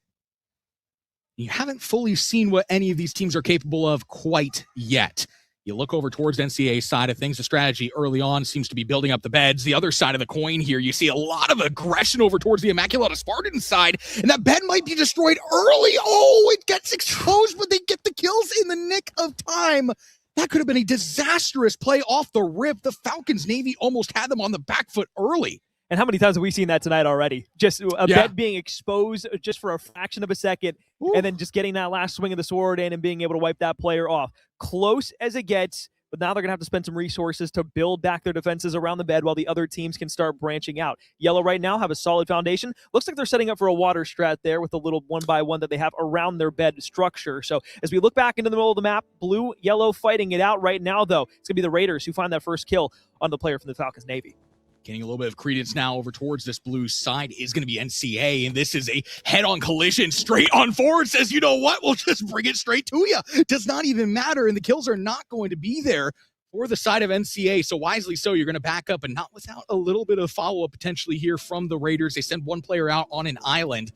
You haven't fully seen what any of these teams are capable of quite yet. You look over towards the NCAA side of things. The strategy early on seems to be building up the beds. The other side of the coin here, you see a lot of aggression over towards the Immaculata Spartan side, and that bed might be destroyed early. Oh, it gets exposed, but they get the kills in the nick of time. That could have been a disastrous play off the rip. The Falcons Navy almost had them on the back foot early. And how many times have we seen that tonight already? Just a bed being exposed just for a fraction of a second, and then just getting that last swing of the sword in and being able to wipe that player off. Close as it gets, but now they're going to have to spend some resources to build back their defenses around the bed while the other teams can start branching out. Yellow right now have a solid foundation. Looks like they're setting up for a water strat there with a little 1x1 that they have around their bed structure. So as we look back into the middle of the map, blue, yellow fighting it out right now, though. It's going to be the Raiders who find that first kill on the player from the Falcons Navy. Getting a little bit of credence now over towards this blue side is going to be NCA, and this is a head-on collision straight on forward. Says, you know what, we'll just bring it straight to you. Does not even matter, and the kills are not going to be there for the side of NCA, so wisely so, you're going to back up, and not without a little bit of follow-up potentially here from the Raiders. They send one player out on an island.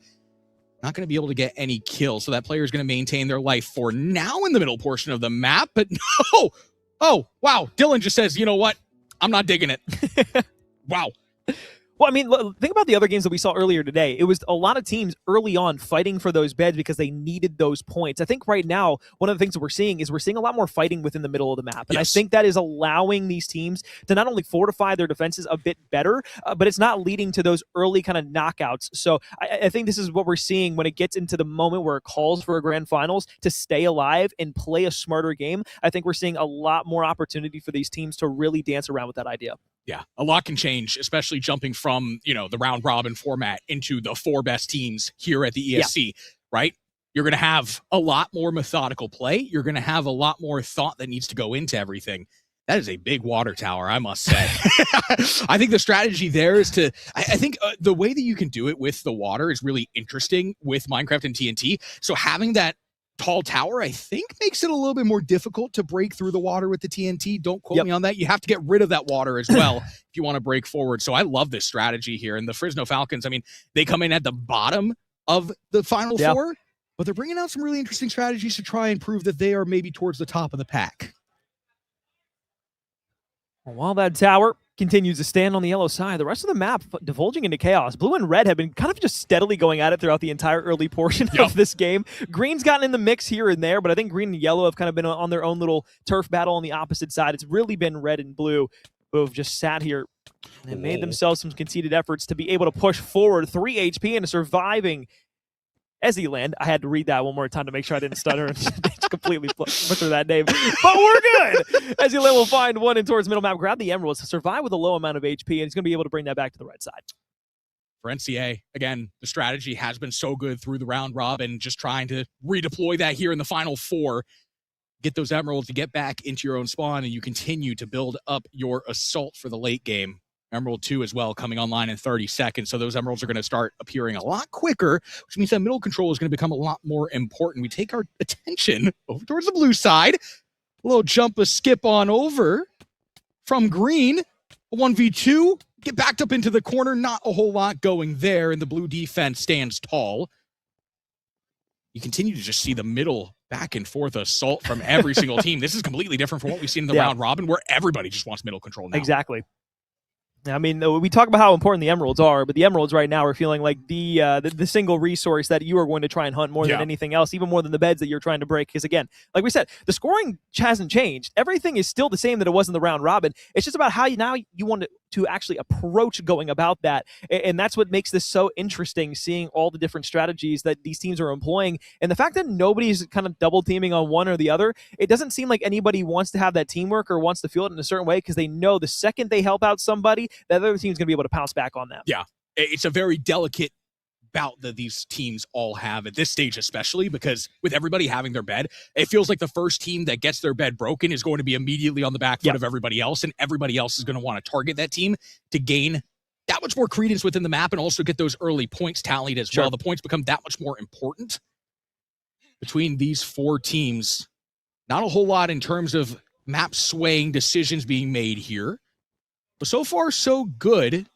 Not going to be able to get any kills, so that player is going to maintain their life for now in the middle portion of the map, but no! Oh, wow, Dylan just says, you know what, I'm not digging it. Wow. Well, I mean, think about the other games that we saw earlier today. It was a lot of teams early on fighting for those beds because they needed those points. I think right now, one of the things that we're seeing a lot more fighting within the middle of the map. And I think that is allowing these teams to not only fortify their defenses a bit better, but it's not leading to those early kind of knockouts. So I think this is what we're seeing when it gets into the moment where it calls for a grand finals to stay alive and play a smarter game. I think we're seeing a lot more opportunity for these teams to really dance around with that idea. Yeah, a lot can change, especially jumping from, the round robin format into the 4 best teams here at the ESC, right? You're going to have a lot more methodical play. You're going to have a lot more thought that needs to go into everything. That is a big water tower, I must say. I think the strategy there is I think the way that you can do it with the water is really interesting with Minecraft and TNT. So having that tall tower, I think, makes it a little bit more difficult to break through the water with the TNT. Don't quote me on that. You have to get rid of that water as well if you want to break forward. So I love this strategy here. And the Fresno Falcons, I mean, they come in at the bottom of the final 4, but they're bringing out some really interesting strategies to try and prove that they are maybe towards the top of the pack. While that tower continues to stand on the yellow side, the rest of the map divulging into chaos. Blue and red have been kind of just steadily going at it throughout the entire early portion of this game. Green's gotten in the mix here and there, but I think green and yellow have kind of been on their own little turf battle on the opposite side. It's really been red and blue who have just sat here and made themselves some conceded efforts to be able to push forward. 3 HP and a surviving Eziland. I had to read that one more time to make sure I didn't stutter and just completely butcher that name. But we're good! Eziland will find one in towards middle map, grab the emeralds, survive with a low amount of HP, and he's going to be able to bring that back to the right side. For NCA, again, the strategy has been so good through the round robin, just trying to redeploy that here in the final 4. Get those emeralds to get back into your own spawn, and you continue to build up your assault for the late game. Emerald 2 as well coming online in 30 seconds, so those emeralds are going to start appearing a lot quicker, which means that middle control is going to become a lot more important. We take our attention over towards the blue side. A little jump, a skip on over from green. A 1v2. Get backed up into the corner. Not a whole lot going there, and the blue defense stands tall. You continue to just see the middle back and forth assault from every single team. This is completely different from what we've seen in the round robin, where everybody just wants middle control now. Exactly. I mean, we talk about how important the emeralds are, but the emeralds right now are feeling like the single resource that you are going to try and hunt more than anything else, even more than the beds that you're trying to break. Because again, like we said, the scoring hasn't changed. Everything is still the same that it was in the round robin. It's just about how you want to actually approach going about that. And that's what makes this so interesting, seeing all the different strategies that these teams are employing. And the fact that nobody's kind of double teaming on one or the other, it doesn't seem like anybody wants to have that teamwork or wants to feel it in a certain way, because they know the second they help out somebody, that other team's going to be able to pounce back on them. Yeah, it's a very delicate bout that these teams all have at this stage, especially because with everybody having their bed, it feels like the first team that gets their bed broken is going to be immediately on the back foot of everybody else, and everybody else is going to want to target that team to gain that much more credence within the map and also get those early points tallied as well. The points become that much more important between these 4 teams. Not a whole lot in terms of map swaying decisions being made here, but so far so good.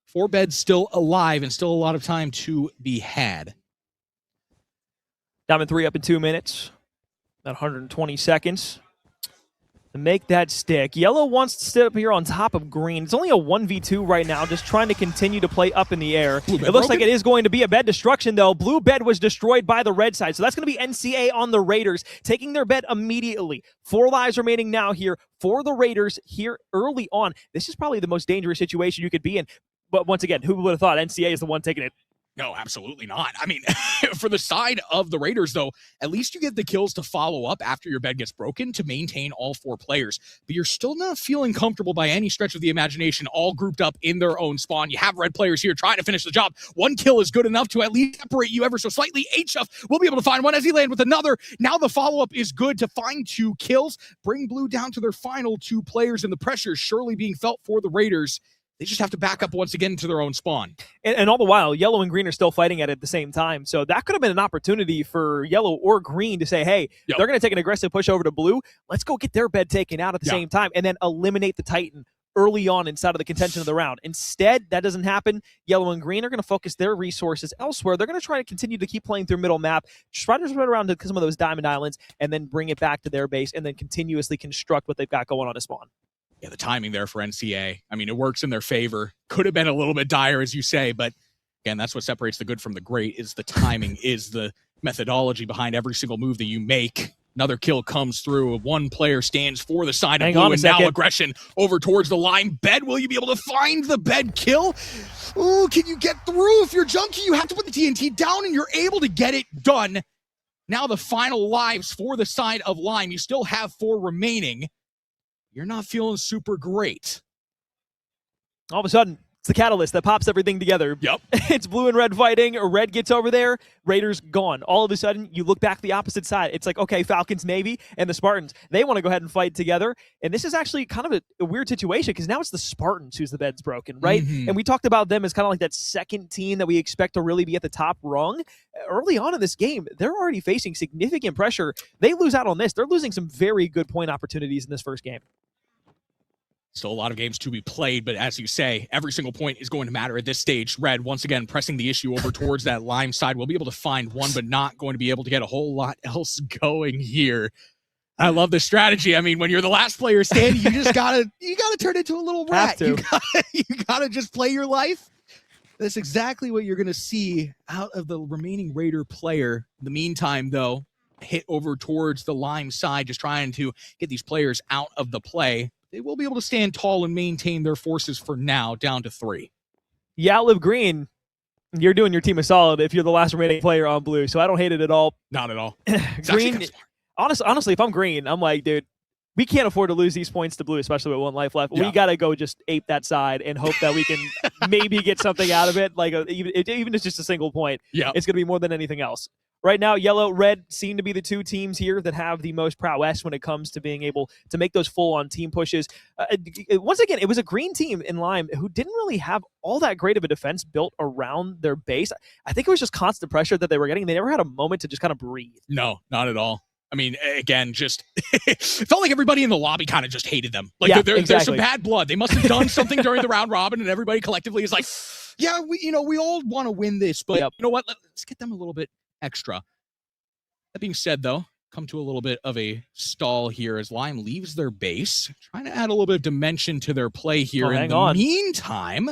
4 beds still alive and still a lot of time to be had. Diamond 3 up in 2 minutes. About 120 seconds to make that stick. Yellow wants to sit up here on top of green. It's only a 1v2 right now, just trying to continue to play up in the air. It looks like it is going to be a bed destruction, though. Blue bed was destroyed by the red side, so that's going to be NCA on the Raiders, taking their bed immediately. 4 lives remaining now here for the Raiders here early on. This is probably the most dangerous situation you could be in. But once again, who would have thought NCA is the one taking it? No, absolutely not. I mean, for the side of the Raiders, though, at least you get the kills to follow up after your bed gets broken to maintain all 4 players. But you're still not feeling comfortable by any stretch of the imagination, all grouped up in their own spawn. You have red players here trying to finish the job. 1 kill is good enough to at least separate you ever so slightly. HF will be able to find one as he lands with another. Now the follow-up is good to find 2 kills. Bring blue down to their final 2 players, and the pressure is surely being felt for the Raiders. They just have to back up once again to their own spawn. And all the while, yellow and green are still fighting at the same time. So that could have been an opportunity for yellow or green to say, hey, they're going to take an aggressive push over to blue. Let's go get their bed taken out at the same time and then eliminate the Titan early on inside of the contention of the round. Instead, that doesn't happen. Yellow and green are going to focus their resources elsewhere. They're going to try to continue to keep playing through middle map, try to spread around to some of those diamond islands, and then bring it back to their base and then continuously construct what they've got going on to spawn. Yeah, the timing there for NCA. I mean, it works in their favor. Could have been a little bit dire, as you say, but again, that's what separates the good from the great, is the timing, is the methodology behind every single move that you make. Another kill comes through. 1 player stands for the side of blue, and now aggression over towards the line. Bed, will you be able to find the bed kill? Ooh, can you get through? If you're junkie, you have to put the TNT down, and you're able to get it done. Now the final lives for the side of Lime. You still have 4 remaining. You're not feeling super great. All of a sudden, it's the catalyst that pops everything together. Yep. It's blue and red fighting. Red gets over there. Raiders gone. All of a sudden, you look back the opposite side. It's like, okay, Falcons, Navy, and the Spartans, they want to go ahead and fight together. And this is actually kind of a weird situation because now it's the Spartans whose the bed's broken, right? Mm-hmm. And we talked about them as kind of like that second team that we expect to really be at the top rung. Early on in this game, they're already facing significant pressure. They lose out on this. They're losing some very good point opportunities in this first game. Still a lot of games to be played, but as you say, every single point is going to matter at this stage. Red, once again, pressing the issue over towards that Lime side. We'll be able to find 1, but not going to be able to get a whole lot else going here. I love the strategy. I mean, when you're the last player standing, you just gotta turn into a little rat. You gotta just play your life. That's exactly what you're gonna see out of the remaining Raider player. In the meantime, though, hit over towards the Lime side, just trying to get these players out of the play. They will be able to stand tall and maintain their forces for now, down to 3. Yeah, Outlive Green, you're doing your team a solid if you're the last remaining player on blue, so I don't hate it at all. Not at all. Green, honestly, if I'm green, I'm like, dude, we can't afford to lose these points to blue, especially with 1 life left. We got to go just ape that side and hope that we can maybe get something out of it. Like even if it's just a single point, it's going to be more than anything else. Right now, yellow, red seem to be the 2 teams here that have the most prowess when it comes to being able to make those full-on team pushes. Once again, it was a green team in Lime who didn't really have all that great of a defense built around their base. I think it was just constant pressure that they were getting. They never had a moment to just kind of breathe. No, not at all. I mean, again, just it felt like everybody in the lobby kind of just hated them. Like there's some bad blood. They must have done something during the round robin, and everybody collectively is like, yeah, we all want to win this, but you know what? Let's get them a little bit extra. That being said, though, come to a little bit of a stall here as Lime leaves their base, trying to add a little bit of dimension to their play here. In the meantime,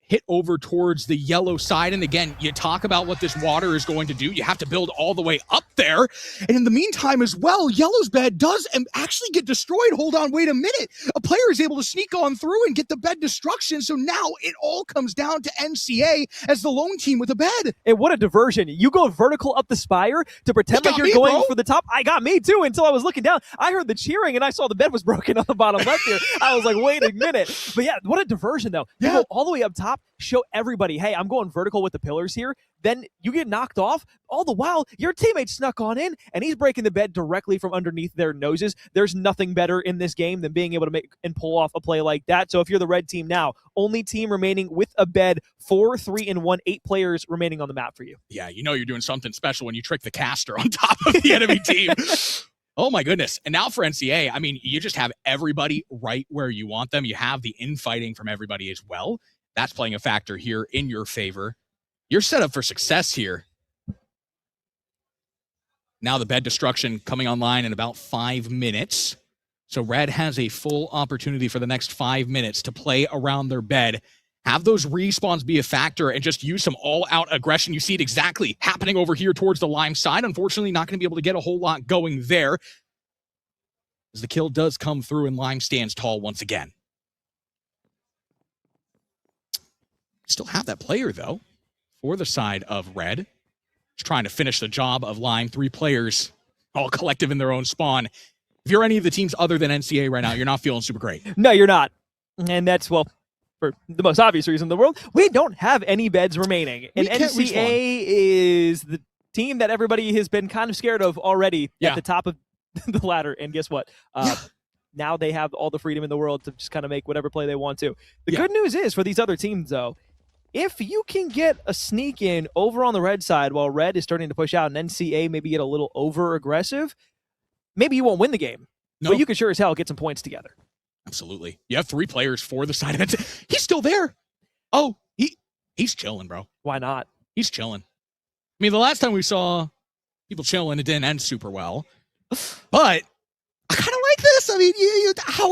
hit over towards the yellow side. And again, you talk about what this water is going to do. You have to build all the way up there. And in the meantime as well, yellow's bed does actually get destroyed. Hold on, wait a minute. A player is able to sneak on through and get the bed destruction. So now it all comes down to NCA as the lone team with a bed. And what a diversion. You go vertical up the spire to pretend like you're going for the top. I got me too until I was looking down. I heard the cheering and I saw the bed was broken on the bottom left here. I was like, wait a minute. But yeah, what a diversion though. You go all the way up top, show everybody, hey, I'm going vertical with the pillars here. Then you get knocked off. All the while, your teammate snuck on in, and he's breaking the bed directly from underneath their noses. There's nothing better in this game than being able to make and pull off a play like that. So if you're the red team now, only team remaining with a bed, 4, 3, and 1, 8 players remaining on the map for you. Yeah, you know you're doing something special when you trick the caster on top of the enemy team. Oh my goodness. And now for NCA, I mean, you just have everybody right where you want them. You have the infighting from everybody as well. That's playing a factor here in your favor. You're set up for success here. Now the bed destruction coming online in about 5 minutes. So Red has a full opportunity for the next 5 minutes to play around their bed, have those respawns be a factor, and just use some all-out aggression. You see it exactly happening over here towards the Lime side. Unfortunately, not going to be able to get a whole lot going there, as the kill does come through and Lime stands tall once again. Still have that player, though, for the side of Red. Just trying to finish the job of Lime. 3 players, all collective in their own spawn. If you're any of the teams other than NCA right now, you're not feeling super great. No, you're not. And that's, well, for the most obvious reason in the world, we don't have any beds remaining. And NCA is the team that everybody has been kind of scared of already at the top of the ladder. And guess what? Now they have all the freedom in the world to just kind of make whatever play they want to. The good news is for these other teams, though, if you can get a sneak in over on the red side while red is starting to push out and NCA maybe get a little over aggressive, maybe you won't win the game. No. But you can sure as hell get some points together. Absolutely. You have 3 players for the side of NCA. He's still there. Oh, he's chilling, bro. Why not? He's chilling. I mean, the last time we saw people chilling, it didn't end super well. But I kind of like this. I mean, how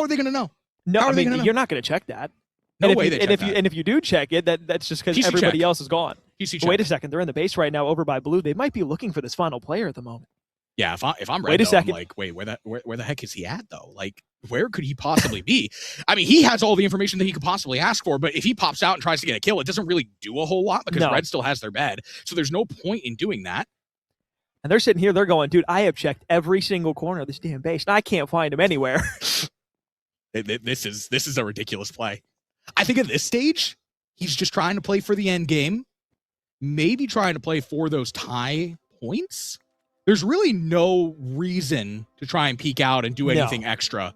are they going to know? No, I mean, you're not going to check that. No way. And if you do check it, that's just because everybody else is gone. Wait a second, they're in the base right now over by blue. They might be looking for this final player at the moment. Yeah, if I'm red, I'm like, wait, where the heck is he at though? Like, where could he possibly be? I mean, he has all the information that he could possibly ask for, but if he pops out and tries to get a kill, it doesn't really do a whole lot because red still has their bed. So there's no point in doing that. And they're sitting here, they're going, dude, I have checked every single corner of this damn base, and I can't find him anywhere. This is a ridiculous play. I think at this stage, he's just trying to play for the end game, maybe trying to play for those tie points. There's really no reason to try and peek out and do anything extra,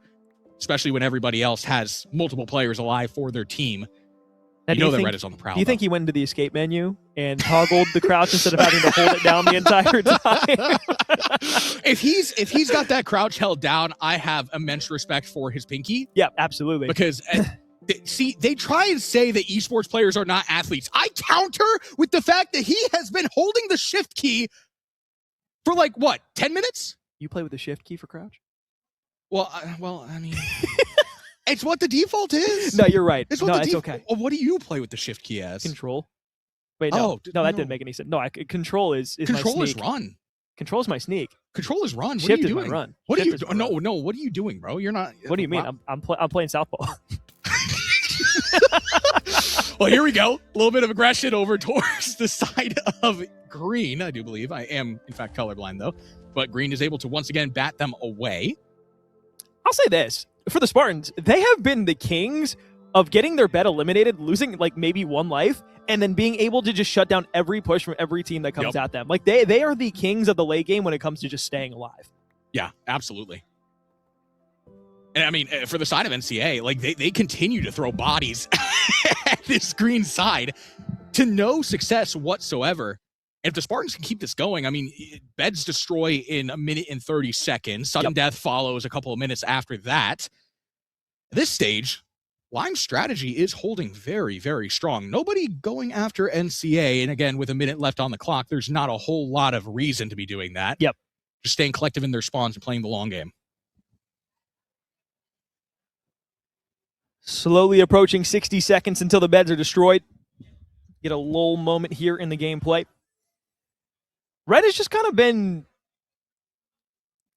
especially when everybody else has multiple players alive for their team. And you know that red is on the prowl. Do you think he went into the escape menu and toggled the crouch instead of having to hold it down the entire time? If he's got that crouch held down, I have immense respect for his pinky. Yeah, absolutely. Because see, they try and say that esports players are not athletes. I counter with the fact that he has been holding the shift key for like, what, 10 minutes? You play with the shift key for crouch? Well, I mean, it's what the default is. No, you're right. It's okay. Well, what do you play with the shift key as? Control. Wait, no. That didn't make any sense. No, control is control my is sneak. Run. Control is my sneak. Control is run. What Shift are you doing? Is my run. What Shift are you doing? No. What are you doing, bro? You're not. What do you mean? I'm playing Southpaw. Well, here we go. A little bit of aggression over towards the side of green. I do believe I am, in fact, colorblind though. But green is able to once again bat them away. I'll say this. For the Spartans, they have been the kings of getting their bed eliminated, losing like maybe one life, and then being able to just shut down every push from every team that comes at them. Like they are the kings of the late game when it comes to just staying alive. Yeah, absolutely. And I mean, for the side of NCA, like they continue to throw bodies at this green side to no success whatsoever. And if the Spartans can keep this going, I mean, beds destroy in 1 minute and 30 seconds. Sudden death follows a couple of minutes after that. At this stage, Lime's strategy is holding very, very strong. Nobody going after NCA. And again, with 1 minute left on the clock, there's not a whole lot of reason to be doing that. Yep. Just staying collective in their spawns and playing the long game. Slowly approaching 60 seconds until the beds are destroyed. Get a lull moment here in the gameplay. Red has just kind of been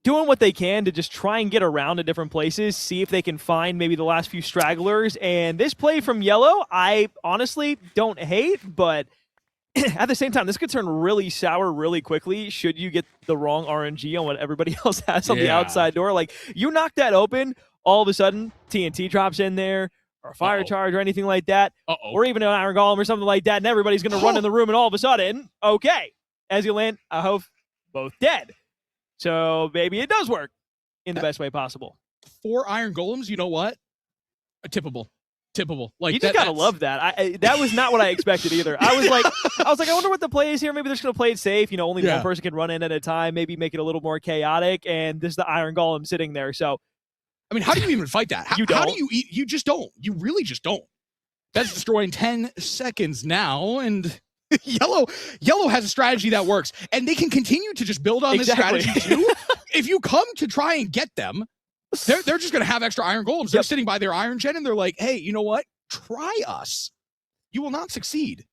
doing what they can to just try and get around to different places, see if they can find maybe the last few stragglers. And this play from Yellow, I honestly don't hate, but at the same time, this could turn really sour really quickly should you get the wrong RNG on what everybody else has on the outside door. Like, you knock that open, all of a sudden, TNT drops in there, or a fire charge or anything like that, or even an Iron Golem or something like that, and everybody's going to run in the room, and all of a sudden, okay, as you land, I hope both dead. So maybe it does work in the best way possible. 4 Iron Golems, you know what? Tippable. Like, you just gotta love that. That was not what I expected either. I was like, I wonder what the play is here. Maybe they're just gonna play it safe. You know, only one person can run in at a time. Maybe make it a little more chaotic. And this is the Iron Golem sitting there. So, I mean, how do you even fight that? How do you eat? You just don't. You really just don't. That's destroying 10 seconds now, and Yellow has a strategy that works, and they can continue to just build on this strategy too. If you come to try and get them, they're just going to have extra Iron Golems. They're sitting by their Iron Gen, and they're like, hey, you know what? Try us. You will not succeed.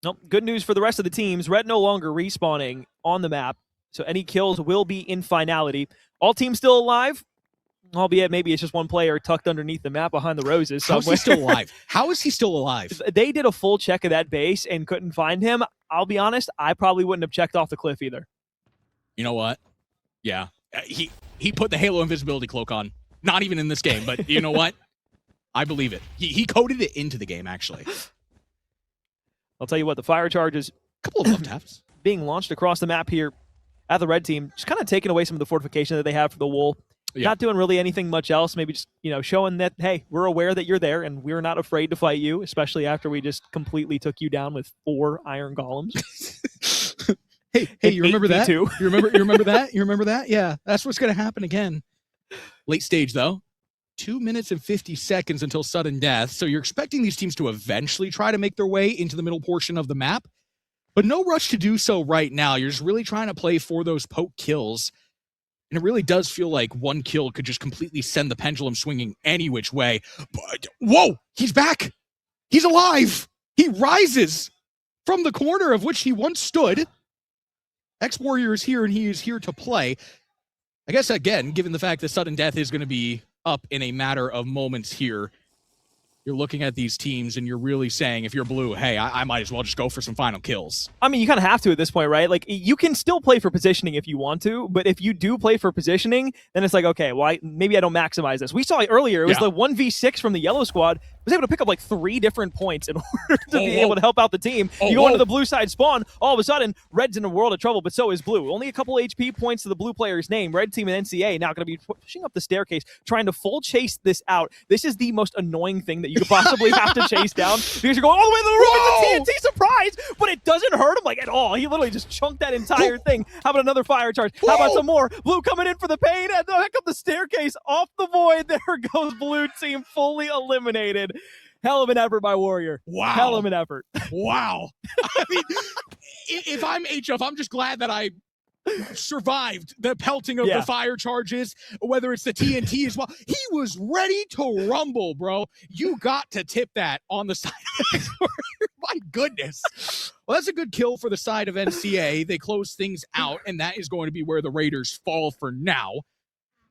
Nope. Good news for the rest of the teams. Red no longer respawning on the map, so any kills will be in finality. All teams still alive, albeit maybe it's just one player tucked underneath the map behind the roses somewhere. How is he still alive? How is he still alive? They did a full check of that base and couldn't find him. I'll be honest, I probably wouldn't have checked off the cliff either. You know what? Yeah. He put the Halo invisibility cloak on. Not even in this game, but you know what? I believe it. He coded it into the game, actually. I'll tell you what, the fire charges, couple of love taps being launched across the map here at the red team, just kind of taking away some of the fortification that they have for the wool. Not doing really anything much else. Maybe just, showing that, hey, we're aware that you're there and we're not afraid to fight you, especially after we just completely took you down with 4 Iron Golems. Hey, you remember that? You remember that? You remember that? Yeah, that's what's going to happen again. Late stage, though. 2 minutes and 50 seconds until sudden death. So you're expecting these teams to eventually try to make their way into the middle portion of the map, but no rush to do so right now. You're just really trying to play for those poke kills. And it really does feel like one kill could just completely send the pendulum swinging any which way. But, whoa, he's back. He's alive. He rises from the corner of which he once stood. Ex-Warrior is here, and he is here to play. I guess, again, given the fact that sudden death is going to be up in a matter of moments here, you're looking at these teams and you're really saying, if you're blue, hey, I might as well just go for some final kills. I mean, you kind of have to at this point, right? Like, you can still play for positioning if you want to, but if you do play for positioning, then it's like, okay, well, maybe I don't maximize this. We saw it earlier. It was the 1v6 from the yellow squad. Was able to pick up like 3 different points in order to be able to help out the team. You go into the blue side spawn, all of a sudden, Red's in a world of trouble, but so is blue. Only a couple HP points to the blue player's name. Red team and NCA now going to be pushing up the staircase, trying to full chase this out. This is the most annoying thing that you could possibly have to chase down, because you're going all the way to the roof. It's a TNT surprise, but it doesn't hurt him like at all. He literally just chunked that entire thing. How about another fire charge? How about some more? Blue coming in for the pain, and back up the staircase, off the void. There goes blue team, fully eliminated. Hell of an effort by Warrior. Wow. Hell of an effort. Wow. I mean, if I'm HF, I'm just glad that I survived the pelting of the fire charges, whether it's the TNT as well. He was ready to rumble, bro. You got to tip that on the side of the My goodness. Well, that's a good kill for the side of NCA. They close things out, and that is going to be where the Raiders fall for now.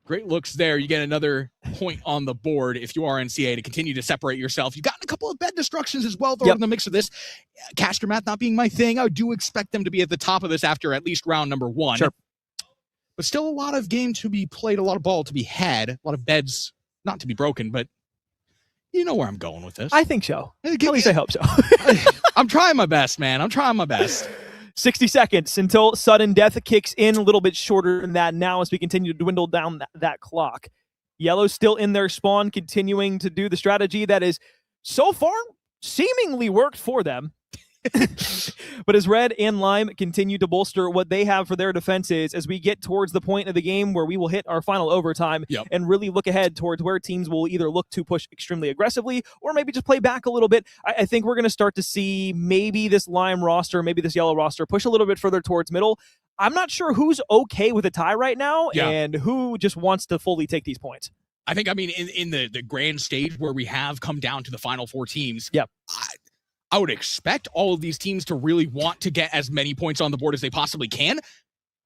Great looks there. You get another point on the board if you are NCA to continue to separate yourself. You've gotten a couple of bed destructions as well, though, in the mix of this. Caster math not being my thing, I do expect them to be at the top of this after at least round number 1. Sure. but still a lot of game to be played, a lot of ball to be had, a lot of beds not to be broken, but you know where I'm going with this. I think so. At least I hope so. I'm trying my best, man. I'm trying my best. 60 seconds until sudden death kicks in, a little bit shorter than that now as we continue to dwindle down that clock. Yellow's still in their spawn, continuing to do the strategy that is so far seemingly worked for them. But as Red and Lime continue to bolster what they have for their defenses as we get towards the point of the game where we will hit our final overtime and really look ahead towards where teams will either look to push extremely aggressively or maybe just play back a little bit, I think we're going to start to see maybe this Lime roster, maybe this Yellow roster push a little bit further towards middle. I'm not sure who's okay with a tie right now and who just wants to fully take these points. I think, in the grand stage where we have come down to the final 4 teams, I would expect all of these teams to really want to get as many points on the board as they possibly can.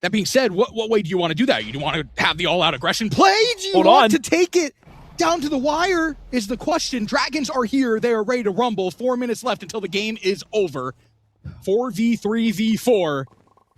That being said, what way do you want to do that? You want to have the all-out aggression play? Do you want to take it down to the wire is the question. Dragons are here. They are ready to rumble. 4 minutes left until the game is over. 4v3v4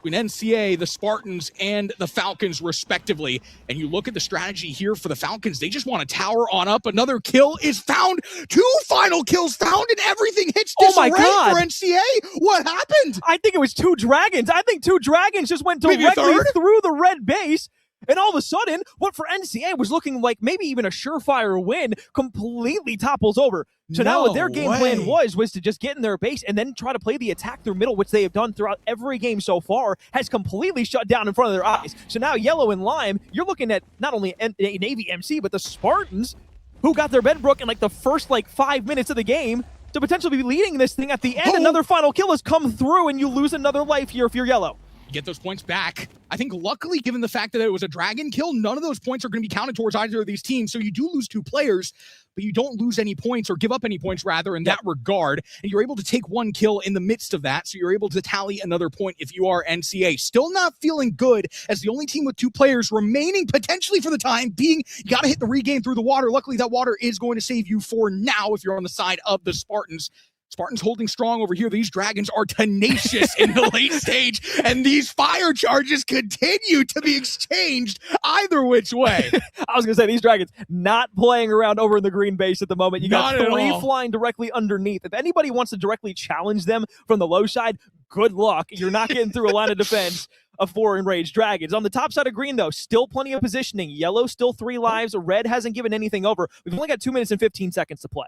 between NCA, the Spartans, and the Falcons, respectively. And you look at the strategy here for the Falcons, they just want to tower on up. Another kill is found. 2 final kills found, and everything hits disarray for NCA. What happened? I think it was 2 dragons. I think 2 dragons just went directly through the red base. And all of a sudden, what for NCA was looking like maybe even a surefire win completely topples over. So now what their game plan was to just get in their base and then try to play the attack through middle, which they have done throughout every game so far, has completely shut down in front of their eyes. So now Yellow and Lime, you're looking at not only Navy MC, but the Spartans, who got their bed broken like the first 5 minutes of the game, to potentially be leading this thing at the end. Another final kill has come through, and you lose another life here if you're Yellow. Get those points back. I think luckily, given the fact that it was a dragon kill, none of those points are going to be counted towards either of these teams. So you do lose 2 players, but you don't lose any points or give up any points, rather, in that regard. And you're able to take 1 kill in the midst of that. So you're able to tally another point if you are NCA. Still not feeling good as the only team with 2 players remaining potentially for the time being. You got to hit the regame through the water. Luckily, that water is going to save you for now if you're on the side of the Spartans. Spartans holding strong over here. These dragons are tenacious in the late stage, and these fire charges continue to be exchanged either which way. I was going to say, these dragons not playing around over in the green base at the moment. You got 3 flying directly underneath. If anybody wants to directly challenge them from the low side, good luck. You're not getting through a line of defense of 4 enraged dragons. On the top side of green, though, still plenty of positioning. Yellow still 3 lives. Red hasn't given anything over. We've only got 2 minutes and 15 seconds to play.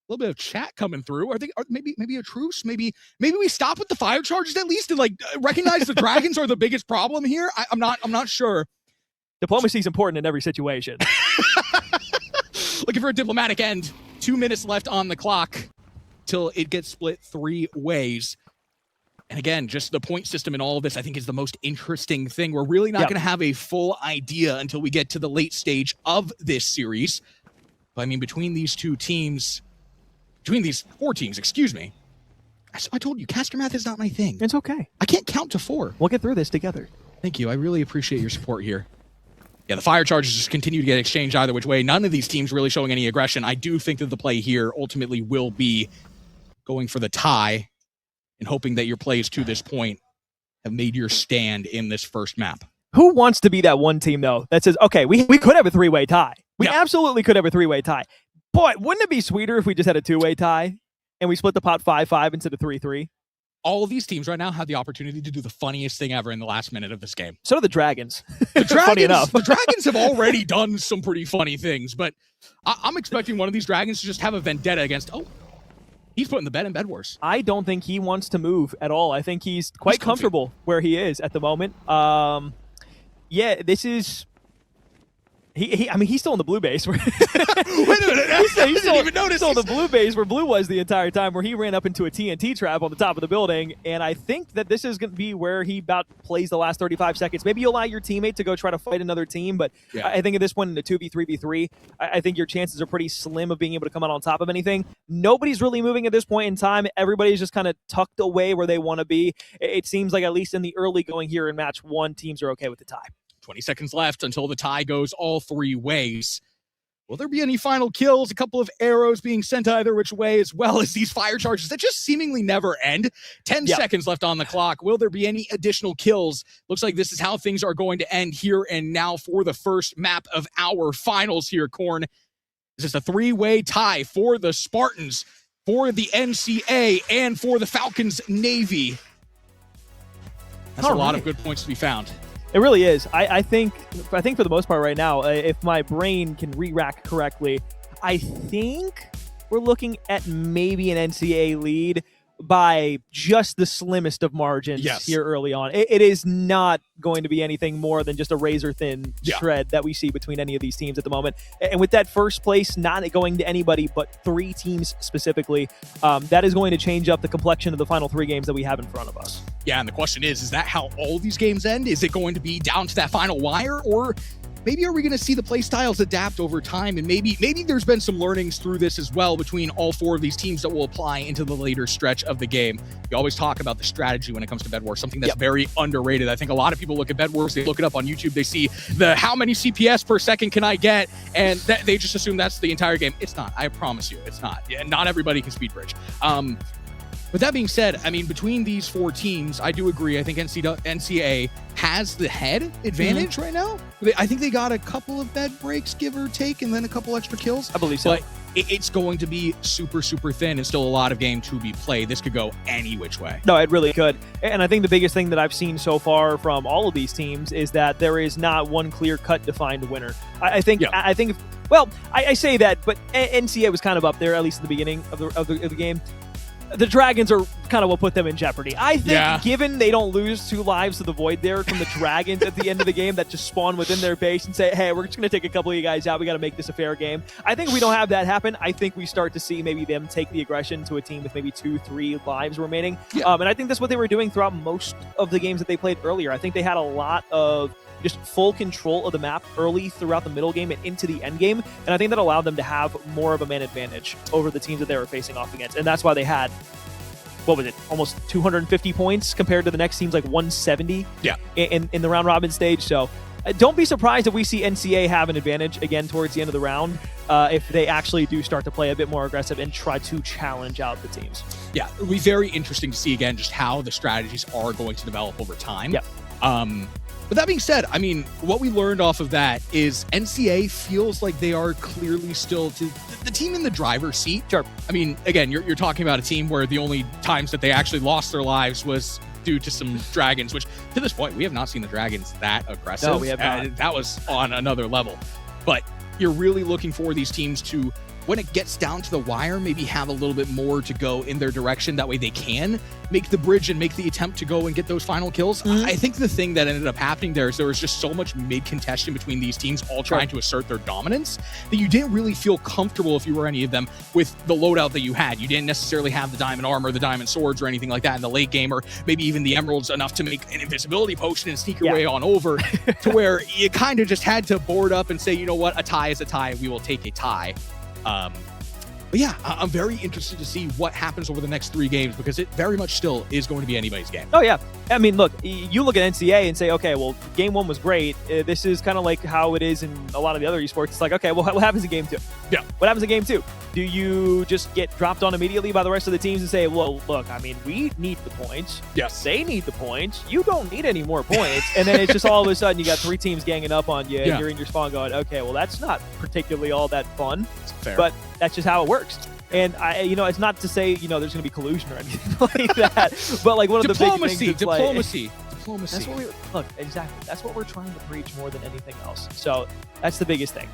A little bit of chat coming through. Maybe a truce. Maybe we stop with the fire charges at least and recognize the dragons are the biggest problem here. I'm not sure. Diplomacy is important in every situation. Looking for a diplomatic end. 2 minutes left on the clock till it gets split 3 ways. And again, just the point system in all of this, I think, is the most interesting thing. We're really not going to have a full idea until we get to the late stage of this series. But between these 2 teams. Between these 4 teams, excuse me. I told you, caster math is not my thing. It's okay. I can't count to 4. We'll get through this together. Thank you. I really appreciate your support here. Yeah, the fire charges just continue to get exchanged either which way. None of these teams really showing any aggression. I do think that the play here ultimately will be going for the tie and hoping that your plays to this point have made your stand in this first map. Who wants to be that one team, though, that says, okay, we could have a 3-way tie. We absolutely could have a 3-way tie. Boy, wouldn't it be sweeter if we just had a 2-way tie and we split the pot 5-5 instead of 3-3? All of these teams right now have the opportunity to do the funniest thing ever in the last minute of this game. So do the Dragons. Funny enough. The Dragons have already done some pretty funny things, but I'm expecting one of these Dragons to just have a vendetta against... Oh, he's putting the bet in Bedwars. I don't think he wants to move at all. I think he's quite comfortable where he is at the moment. Yeah, this is... he's still in the blue base. Wait a minute. He's still in the blue base where blue was the entire time, where he ran up into a TNT trap on the top of the building. And I think that this is going to be where he about plays the last 35 seconds. Maybe you allow your teammate to go try to fight another team. But I think at this point in the 2v3v3, I think your chances are pretty slim of being able to come out on top of anything. Nobody's really moving at this point in time. Everybody's just kind of tucked away where they want to be. It seems like at least in the early going here in match 1, teams are okay with the tie. 20 seconds left until the tie goes all 3 ways. Will there be any final kills? A couple of arrows being sent either which way, as well as these fire charges that just seemingly never end. 10 seconds left on the clock. Will there be any additional kills? Looks like this is how things are going to end here and now for the first map of our finals here, Corn. This is a three-way tie for the Spartans, for the NCA, and for the Falcons Navy. That's a lot of good points to be found. It really is. I think for the most part right now, if my brain can re-rack correctly, I think we're looking at maybe an NCAA lead by just the slimmest of margins here early on. It is not going to be anything more than just a razor-thin shred that we see between any of these teams at the moment. And with that first place not going to anybody but 3 teams specifically, that is going to change up the complexion of the final 3 games that we have in front of us. Yeah, and the question is that how all these games end? Is it going to be down to that final wire, or maybe are we going to see the play styles adapt over time? And maybe there's been some learnings through this as well between all 4 of these teams that will apply into the later stretch of the game. You always talk about the strategy when it comes to Bedwars, something that's very underrated. I think a lot of people look at Bedwars, they look it up on YouTube, they see the how many CPS per second can I get, and they just assume that's the entire game. It's not. I promise you, it's not. Yeah, not everybody can speed bridge. With that being said, I mean, between these 4 teams, I do agree. I think NCAA has the head advantage right now. I think they got a couple of bed breaks, give or take, and then a couple extra kills. I believe so. But it's going to be super, super thin and still a lot of game to be played. This could go any which way. No, it really could. And I think the biggest thing that I've seen so far from all of these teams is that there is not one clear-cut defined winner. I think, well, I say that, but NCAA was kind of up there, at least in the beginning of the game. The Dragons are kind of what put them in jeopardy. I think given they don't lose 2 lives to the Void there from the Dragons at the end of the game that just spawn within their base and say, hey, we're just going to take a couple of you guys out. We got to make this a fair game. I think we don't have that happen. I think we start to see maybe them take the aggression to a team with maybe 2-3 lives remaining. And I think that's what they were doing throughout most of the games that they played earlier. I think they had a lot of just full control of the map early throughout the middle game and into the end game. And I think that allowed them to have more of a man advantage over the teams that they were facing off against. And that's why they had, what was it, almost 250 points compared to the next team's like 170 in the round robin stage. So don't be surprised if we see NCAA have an advantage again towards the end of the round if they actually do start to play a bit more aggressive and try to challenge out the teams. Yeah, it'll be very interesting to see again just how the strategies are going to develop over time. But that being said, I mean, what we learned off of that is NCA feels like they are clearly still the team in the driver's seat. Sure. I mean, again, you're talking about a team where the only times that they actually lost their lives was due to some Dragons, which to this point, we have not seen the Dragons that aggressive. No, we have not. That was on another level. But you're really looking for these teams to, when it gets down to the wire, maybe have a little bit more to go in their direction. That way they can make the bridge and make the attempt to go and get those final kills. I think the thing that ended up happening there is there was just so much mid-contention between these teams all trying to assert their dominance that you didn't really feel comfortable if you were any of them with the loadout that you had. You didn't necessarily have the diamond armor, the diamond swords, or anything like that in the late game, or maybe even the emeralds enough to make an invisibility potion and sneak your way on over to where you kind of just had to board up and say, you know what, a tie is a tie. We will take a tie. But yeah, I'm very interested to see what happens over the next 3 games because it very much still is going to be anybody's game. Oh, yeah. I mean, look, you look at NCAA and say, okay, well, game 1 was great. This is kind of like how it is in a lot of the other esports. It's like, okay, well, what happens in game 2? Yeah. What happens in game 2? Do you just get dropped on immediately by the rest of the teams and say, well, look, I mean, we need the points. Yes. They need the points. You don't need any more points. And then it's just all of a sudden you got 3 teams ganging up on you and you're in your spawn going, okay, well, that's not particularly all that fun. Fair. But that's just how it works. And it's not to say, there's going to be collusion or anything like that. But like one of the big things Diplomacy. That's what look, exactly. That's what we're trying to preach more than anything else. So that's the biggest thing.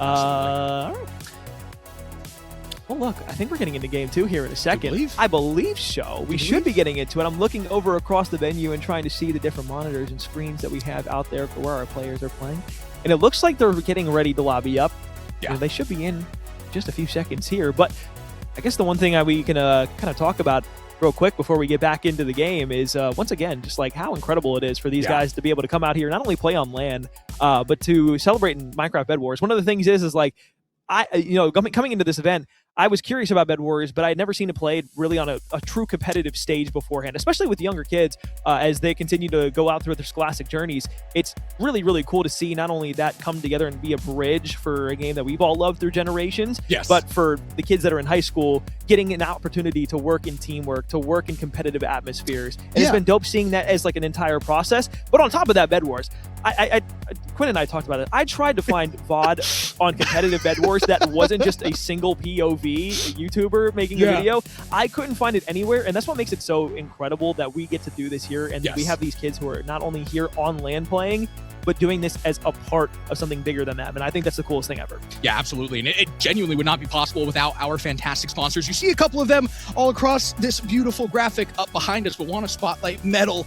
All right. Well, look, I think we're getting into game 2 here in a second. I believe so. We should be getting into it. I'm looking over across the venue and trying to see the different monitors and screens that we have out there for where our players are playing. And it looks like they're getting ready to lobby up. Yeah. They should be in just a few seconds here. But I guess the one thing we can kind of talk about real quick before we get back into the game is, once again, just like how incredible it is for these guys to be able to come out here, not only play on LAN, but to celebrate in Minecraft Bedwars. One of the things is like, coming into this event, I was curious about Bedwars, but I had never seen it played really on a true competitive stage beforehand, especially with younger kids as they continue to go out through their scholastic journeys. It's really, really cool to see not only that come together and be a bridge for a game that we've all loved through generations, but for the kids that are in high school, getting an opportunity to work in teamwork, to work in competitive atmospheres. And it's been dope seeing that as like an entire process. But on top of that, Bedwars, Quinn and I talked about it. I tried to find VOD on competitive Bedwars that wasn't just a single POV YouTuber making a video. I couldn't find it anywhere, and that's what makes it so incredible that we get to do this here, and we have these kids who are not only here on land playing, but doing this as a part of something bigger than that. And I think that's the coolest thing ever. Yeah, absolutely. And it genuinely would not be possible without our fantastic sponsors. You see a couple of them all across this beautiful graphic up behind us, but want to spotlight Metal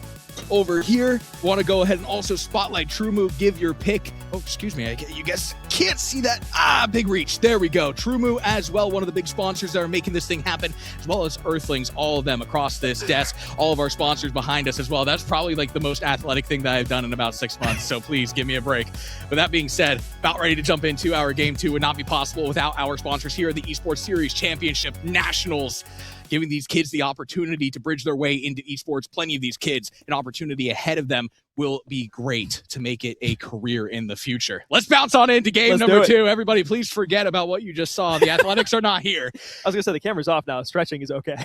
over here. Want to go ahead and also spotlight True Move. Give your pick. Oh, excuse me. You guys can't see that. Big reach. There we go. True Move as well. One of the big sponsors that are making this thing happen, as well as Earthlings, all of them across this desk. All of our sponsors behind us as well. That's probably like the most athletic thing that I've done in about 6 months. So please give me a break. With that being said, about ready to jump into our game 2. Would not be possible without our sponsors here at the Esports Series Championship Nationals, giving these kids the opportunity to bridge their way into esports. Plenty of these kids, an opportunity ahead of them will be great to make it a career in the future. Let's bounce on into game number 2. Everybody, please forget about what you just saw. The athletics are not here. I was going to say the camera's off now. Stretching is okay.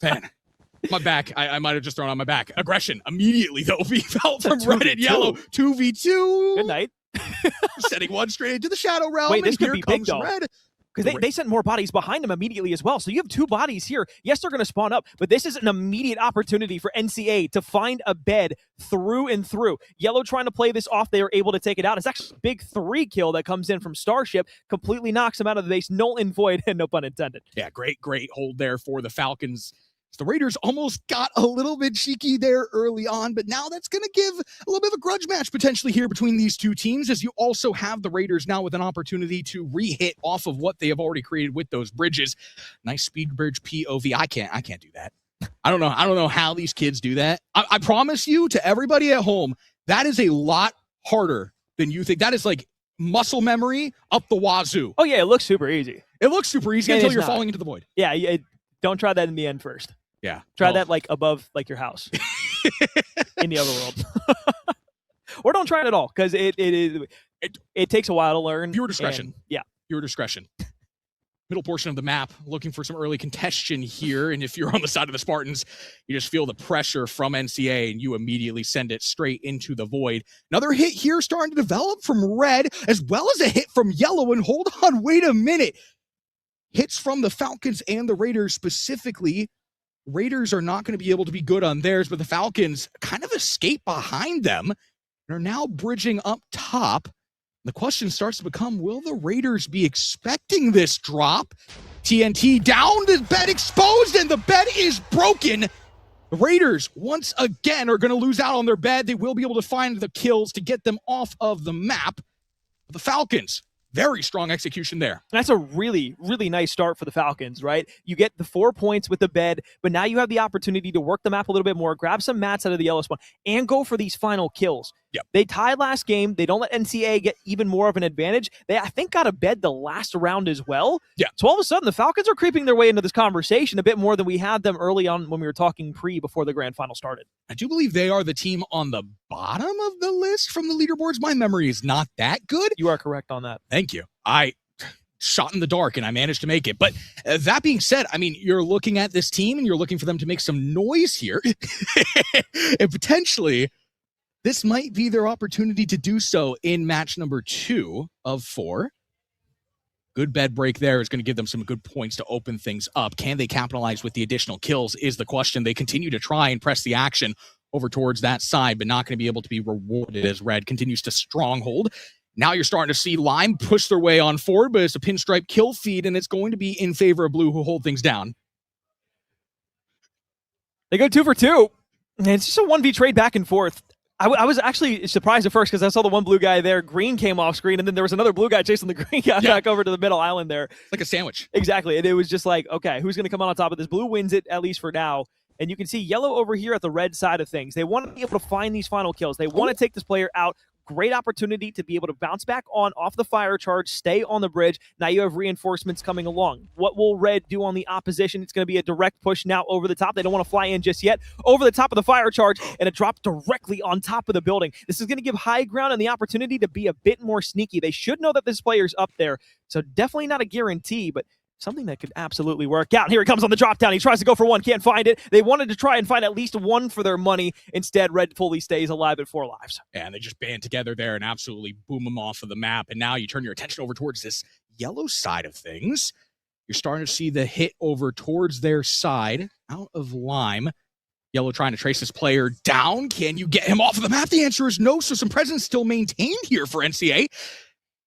Man. My back, I might have just thrown on my back. Aggression immediately, though, being felt from red and yellow. 2v2. Good night. Setting one straight into the shadow realm. Wait, this could be big, though. Red. Because they sent more bodies behind them immediately as well. So you have 2 bodies here. Yes, they're going to spawn up, but this is an immediate opportunity for NCA to find a bed through and through. Yellow trying to play this off. They are able to take it out. It's actually a big 3 kill that comes in from Starship. Completely knocks them out of the base. Null and void, and no pun intended. Yeah, great hold there for the Falcons. The Raiders almost got a little bit cheeky there early on, but now that's going to give a little bit of a grudge match potentially here between these two teams, as you also have the Raiders now with an opportunity to re-hit off of what they have already created with those bridges. Nice speed bridge POV. I can't do that. I don't know how these kids do that. I promise you, to everybody at home, that is a lot harder than you think. That is like muscle memory up the wazoo. Oh yeah, it looks super easy. It looks super easy until you're falling into the void. Yeah, don't try that in the end first. Yeah. Try that like above like your house in the other world. Or don't try it at all, because it takes a while to learn. Viewer discretion. Viewer discretion. Middle portion of the map, looking for some early contention here. And if you're on the side of the Spartans, you just feel the pressure from NCA and you immediately send it straight into the void. Another hit here starting to develop from red, as well as a hit from yellow. And hold on, wait a minute. Hits from the Falcons and the Raiders specifically. Raiders are not going to be able to be good on theirs, but the Falcons kind of escape behind them and are now bridging up top. The question starts to become, will the Raiders be expecting this drop? TNT down, the bed exposed, and the bed is broken. The Raiders, once again, are going to lose out on their bed. They will be able to find the kills to get them off of the map. The Falcons, very strong execution there. That's a really, really nice start for the Falcons, right? You get the 4 points with the bed, but now you have the opportunity to work the map a little bit more, grab some mats out of the yellow spawn, and go for these final kills. Yep. They tied last game. They don't let NCA get even more of an advantage. They, I think, got a bed the last round as well. Yeah. So all of a sudden, the Falcons are creeping their way into this conversation a bit more than we had them early on when we were talking before the grand final started. I do believe they are the team on the bottom of the list from the leaderboards. My memory is not that good. You are correct on that. Thank you. I shot in the dark and I managed to make it. But that being said, I mean, you're looking at this team and you're looking for them to make some noise here. And potentially, this might be their opportunity to do so in match number 2 of 4. Good bed break there is going to give them some good points to open things up. Can they capitalize with the additional kills is the question. They continue to try and press the action over towards that side, but not going to be able to be rewarded as Red continues to stronghold. Now you're starting to see Lime push their way on forward, but it's a pinstripe kill feed, and it's going to be in favor of Blue, who hold things down. They go 2 for 2. And it's just a 1v trade back and forth. I was actually surprised at first because I saw the one blue guy there. Green came off screen, and then there was another blue guy chasing the green guy back over to the middle island there. Like a sandwich. Exactly. And it was just like, okay, who's going to come on top of this? Blue wins it, at least for now. And you can see yellow over here at the red side of things. They want to be able to find these final kills. They want to take this player out great opportunity to be able to bounce back off the fire charge, stay on the bridge. Now you have reinforcements coming along. What will Red do on the opposition? It's going to be a direct push now over the top. They don't want to fly in just yet. Over the top of the fire charge, and it dropped directly on top of the building. This is going to give high ground and the opportunity to be a bit more sneaky. They should know that this player's up there, so definitely not a guarantee, but something that could absolutely work out. Here he comes on the drop down. He tries to go for one, can't find it. They wanted to try and find at least one for their money. Instead, Red fully stays alive at 4 lives. And they just band together there and absolutely boom them off of the map. And now you turn your attention over towards this yellow side of things. You're starting to see the hit over towards their side, out of Lime. Yellow trying to trace this player down. Can you get him off of the map? The answer is no, so some presence still maintained here for NCA.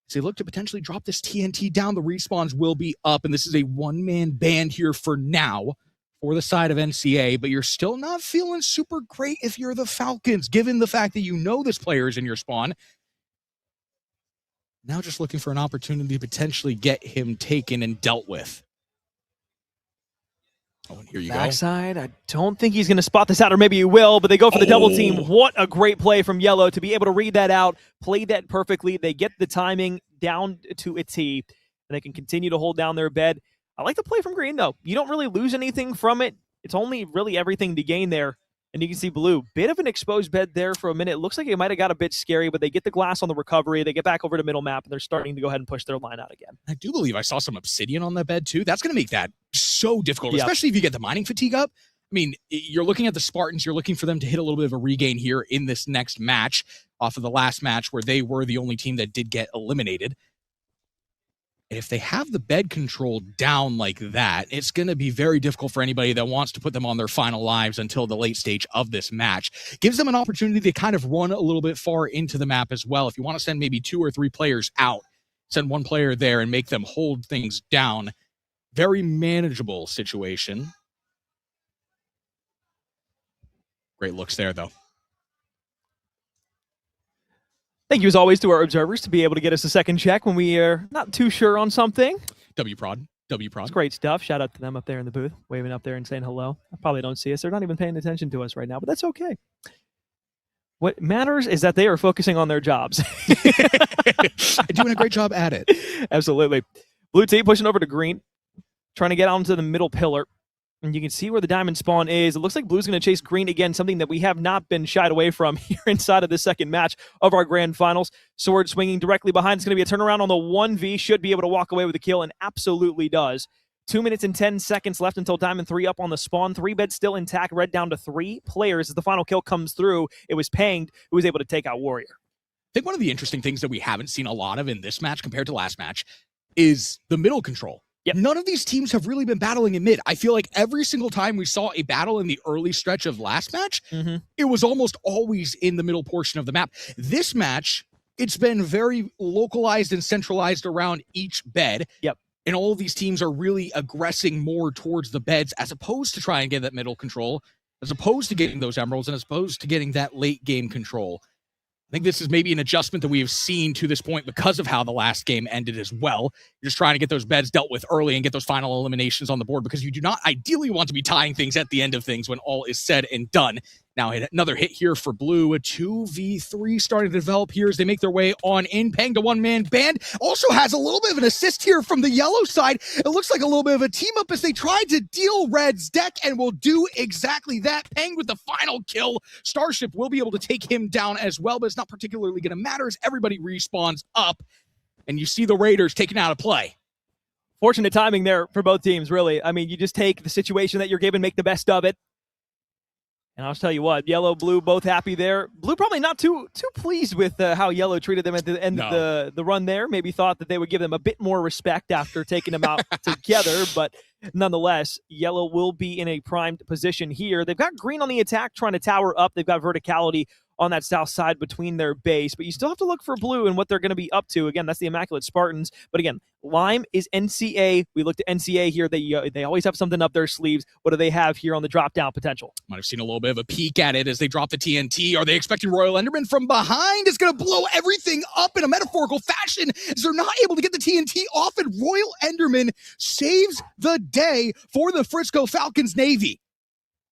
As they look to potentially drop this TNT down, the respawns will be up, and this is a one-man band here for now for the side of NCA, but you're still not feeling super great if you're the Falcons, given the fact that you know this player is in your spawn. Now just looking for an opportunity to potentially get him taken and dealt with. Oh, and here you Backside, I don't think he's going to spot this out, or maybe he will, but they go for the double team. What a great play from Yellow to be able to read that out, play that perfectly. They get the timing down to a T, and they can continue to hold down their bed. I like the play from Green, though. You don't really lose anything from it. It's only really everything to gain there. And you can see Blue, bit of an exposed bed there for a minute. It looks like it might have got a bit scary, but they get the glass on the recovery. They get back over to middle map, and they're starting to go ahead and push their line out again. I do believe I saw some obsidian on that bed, too. That's going to make that so difficult, especially if you get the mining fatigue up. I mean, you're looking at the Spartans. You're looking for them to hit a little bit of a regain here in this next match off of the last match where they were the only team that did get eliminated. And if they have the bed control down like that, it's going to be very difficult for anybody that wants to put them on their final lives until the late stage of this match. Gives them an opportunity to kind of run a little bit far into the map as well. If you want to send maybe 2 or 3 players out, send one player there and make them hold things down. Very manageable situation. Great looks there, though. Thank you, as always, to our observers to be able to get us a second check when we are not too sure on something. W-Prod. It's great stuff. Shout out to them up there in the booth, waving up there and saying hello. I probably don't see us. They're not even paying attention to us right now, but that's okay. What matters is that they are focusing on their jobs. Doing a great job at it. Absolutely. Blue team pushing over to Green, trying to get onto the middle pillar. And you can see where the diamond spawn is. It looks like Blue's going to chase Green again, something that we have not been shied away from here inside of the second match of our grand finals. Sword swinging directly behind. It's going to be a turnaround on the 1v. Should be able to walk away with a kill, and absolutely does. 2 minutes and 10 seconds left until Diamond 3 up on the spawn. 3 beds still intact. Red down to 3 players. As the final kill comes through, it was Panged who was able to take out Warrior. I think one of the interesting things that we haven't seen a lot of in this match compared to last match is the middle control. Yep. None of these teams have really been battling in mid. I feel like every single time we saw a battle in the early stretch of last match, it was almost always in the middle portion of the map. This match, it's been very localized and centralized around each bed. Yep. And all of these teams are really aggressing more towards the beds as opposed to trying to get that middle control, as opposed to getting those emeralds, and as opposed to getting that late game control. I think this is maybe an adjustment that we have seen to this point because of how the last game ended as well. You're just trying to get those beds dealt with early and get those final eliminations on the board because you do not ideally want to be tying things at the end of things when all is said and done. Now, another hit here for Blue. A 2v3 starting to develop here as they make their way on in. Pang to one-man band. Also has a little bit of an assist here from the yellow side. It looks like a little bit of a team-up as they try to deal Red's deck and will do exactly that. Pang with the final kill. Starship will be able to take him down as well, but it's not particularly going to matter as everybody respawns up. And you see the Raiders taken out of play. Fortunate timing there for both teams, really. I mean, you just take the situation that you're given, make the best of it. And I'll tell you what, Yellow, Blue, both happy there. Blue probably not too pleased with how Yellow treated them at the end of the run there. Maybe thought that they would give them a bit more respect after taking them out together. But nonetheless, Yellow will be in a primed position here. They've got Green on the attack, trying to tower up. They've got verticality on that south side between their base. But you still have to look for Blue and what they're going to be up to. Again, that's the Immaculate Spartans. But again, Lime is NCA. We looked at NCA here. They always have something up their sleeves. What do they have here on the drop-down potential? Might have seen a little bit of a peek at it as they drop the TNT. Are they expecting Royal Enderman from behind? It's going to blow everything up in a metaphorical fashion as they're not able to get the TNT off, and Royal Enderman saves the day for the Frisco Falcons Navy.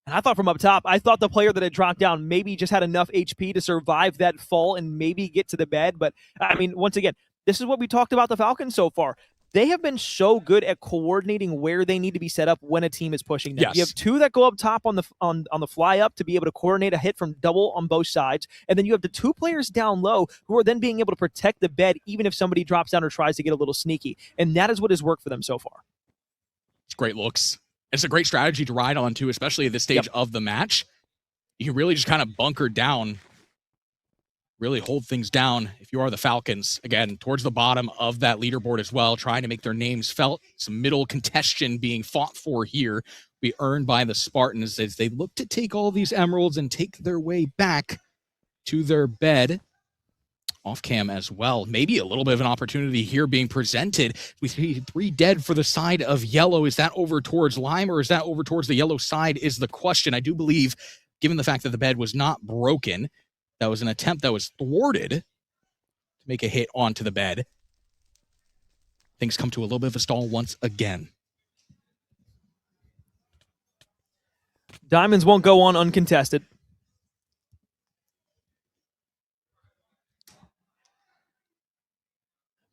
And I thought from up top, I thought the player that had dropped down maybe just had enough HP to survive that fall and maybe get to the bed. But, I mean, once again, this is what we talked about the Falcons so far. They have been so good at coordinating where they need to be set up when a team is pushing them. Yes. You have two that go up top on the fly up to be able to coordinate a hit from double on both sides. And then you have the two players down low who are then being able to protect the bed even if somebody drops down or tries to get a little sneaky. And that is what has worked for them so far. It's great looks. It's a great strategy to ride on, too, especially at this stage of the match. You can really just kind of bunker down, really hold things down if you are the Falcons. Again, towards the bottom of that leaderboard as well, trying to make their names felt. Some middle contention being fought for here, be earned by the Spartans as they look to take all these emeralds and take their way back to their bed. Off cam as well. Maybe a little bit of an opportunity here being presented. We see 3 dead for the side of yellow. Is that over towards lime or is that over towards the yellow side is the question. I do believe, given the fact that the bed was not broken, that was an attempt that was thwarted to make a hit onto the bed. Things come to a little bit of a stall once again. Diamonds won't go on uncontested.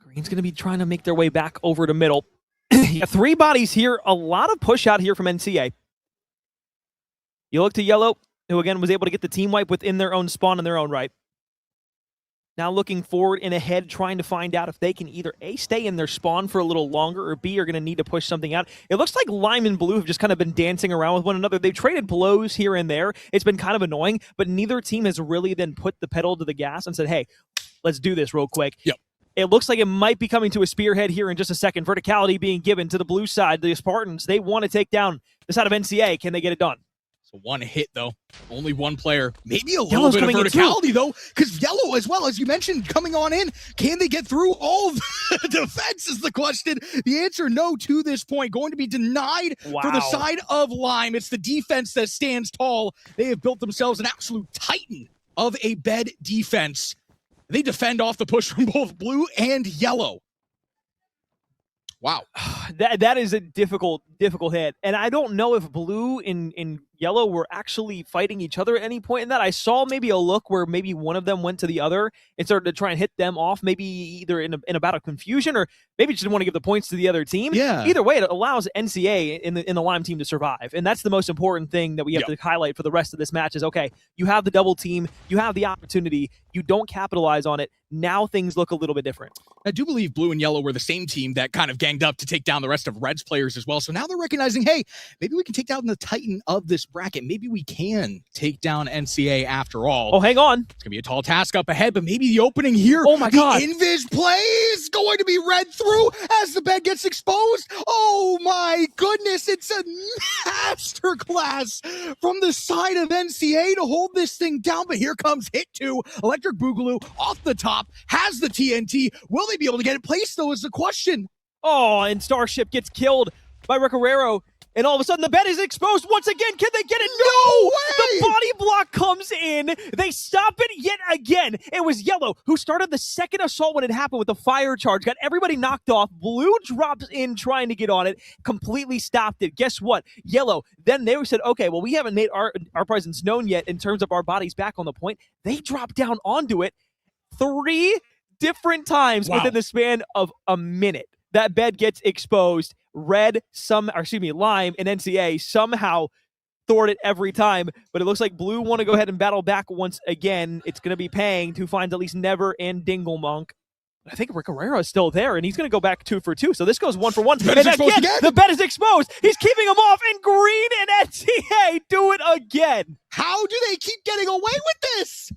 Green's going to be trying to make their way back over to middle. 3 bodies here. A lot of push out here from NCA. You look to yellow, who again was able to get the team wipe within their own spawn in their own right. Now looking forward and ahead, trying to find out if they can either A, stay in their spawn for a little longer, or B, are going to need to push something out. It looks like Lime and Blue have just kind of been dancing around with one another. They've traded blows here and there. It's been kind of annoying, but neither team has really then put the pedal to the gas and said, hey, let's do this real quick. Yep. It looks like it might be coming to a spearhead here in just a second. Verticality being given to the blue side. The Spartans, they want to take down the side of NCA. Can they get it done? So 1 hit, though. Only 1 player. Maybe a little Yellow's bit of coming in verticality, though, because yellow, as well as you mentioned, coming on in. Can they get through all of the defense is the question. The answer, no, to this point. Going to be denied for the side of lime. It's the defense that stands tall. They have built themselves an absolute titan of a bed defense. They defend off the push from both blue and yellow. Wow. That is a difficult hit. And I don't know if blue and yellow were actually fighting each other at any point in that. I saw maybe a look where maybe one of them went to the other and started to try and hit them off, maybe either in a bout of confusion or maybe just didn't want to give the points to the other team. Yeah. Either way, it allows NCA in the Lime team to survive. And that's the most important thing that we have to highlight for the rest of this match is, okay, you have the double team, you have the opportunity, you don't capitalize on it. Now things look a little bit different. I do believe blue and yellow were the same team that kind of ganged up to take down the rest of Red's players as well. So now they're recognizing, hey, maybe we can take down the titan of this bracket. Maybe we can take down NCA after all. Oh, hang on. It's going to be a tall task up ahead, but maybe the opening here. Oh, my God. The invis play is going to be read through as the bed gets exposed. Oh, my goodness. It's a masterclass from the side of NCA to hold this thing down. But here comes hit 2. Electric Boogaloo off the top, has the TNT. Will they be able to get it placed, though, is the question. Oh, and Starship gets killed by Ricarero. And all of a sudden, the bed is exposed once again. Can they get it? No way! The body block comes in. They stop it yet again. It was Yellow who started the second assault when it happened with the fire charge. Got everybody knocked off. Blue drops in trying to get on it. Completely stopped it. Guess what? Yellow. Then they said, okay, well, we haven't made our presence known yet in terms of our bodies back on the point. They dropped down onto it 3 different times within the span of a minute. That bed gets exposed. Lime and NCA somehow thwart it every time, but it looks like blue want to go ahead and battle back once again. It's going to be paying to find at least Never and Dinglemonk. I think Ricarero is still there, and he's going to go back 2 for 2. So this goes 1 for 1. And again, the bed is exposed. He's keeping him off, and Green and NCA do it again. How do they keep getting away with this?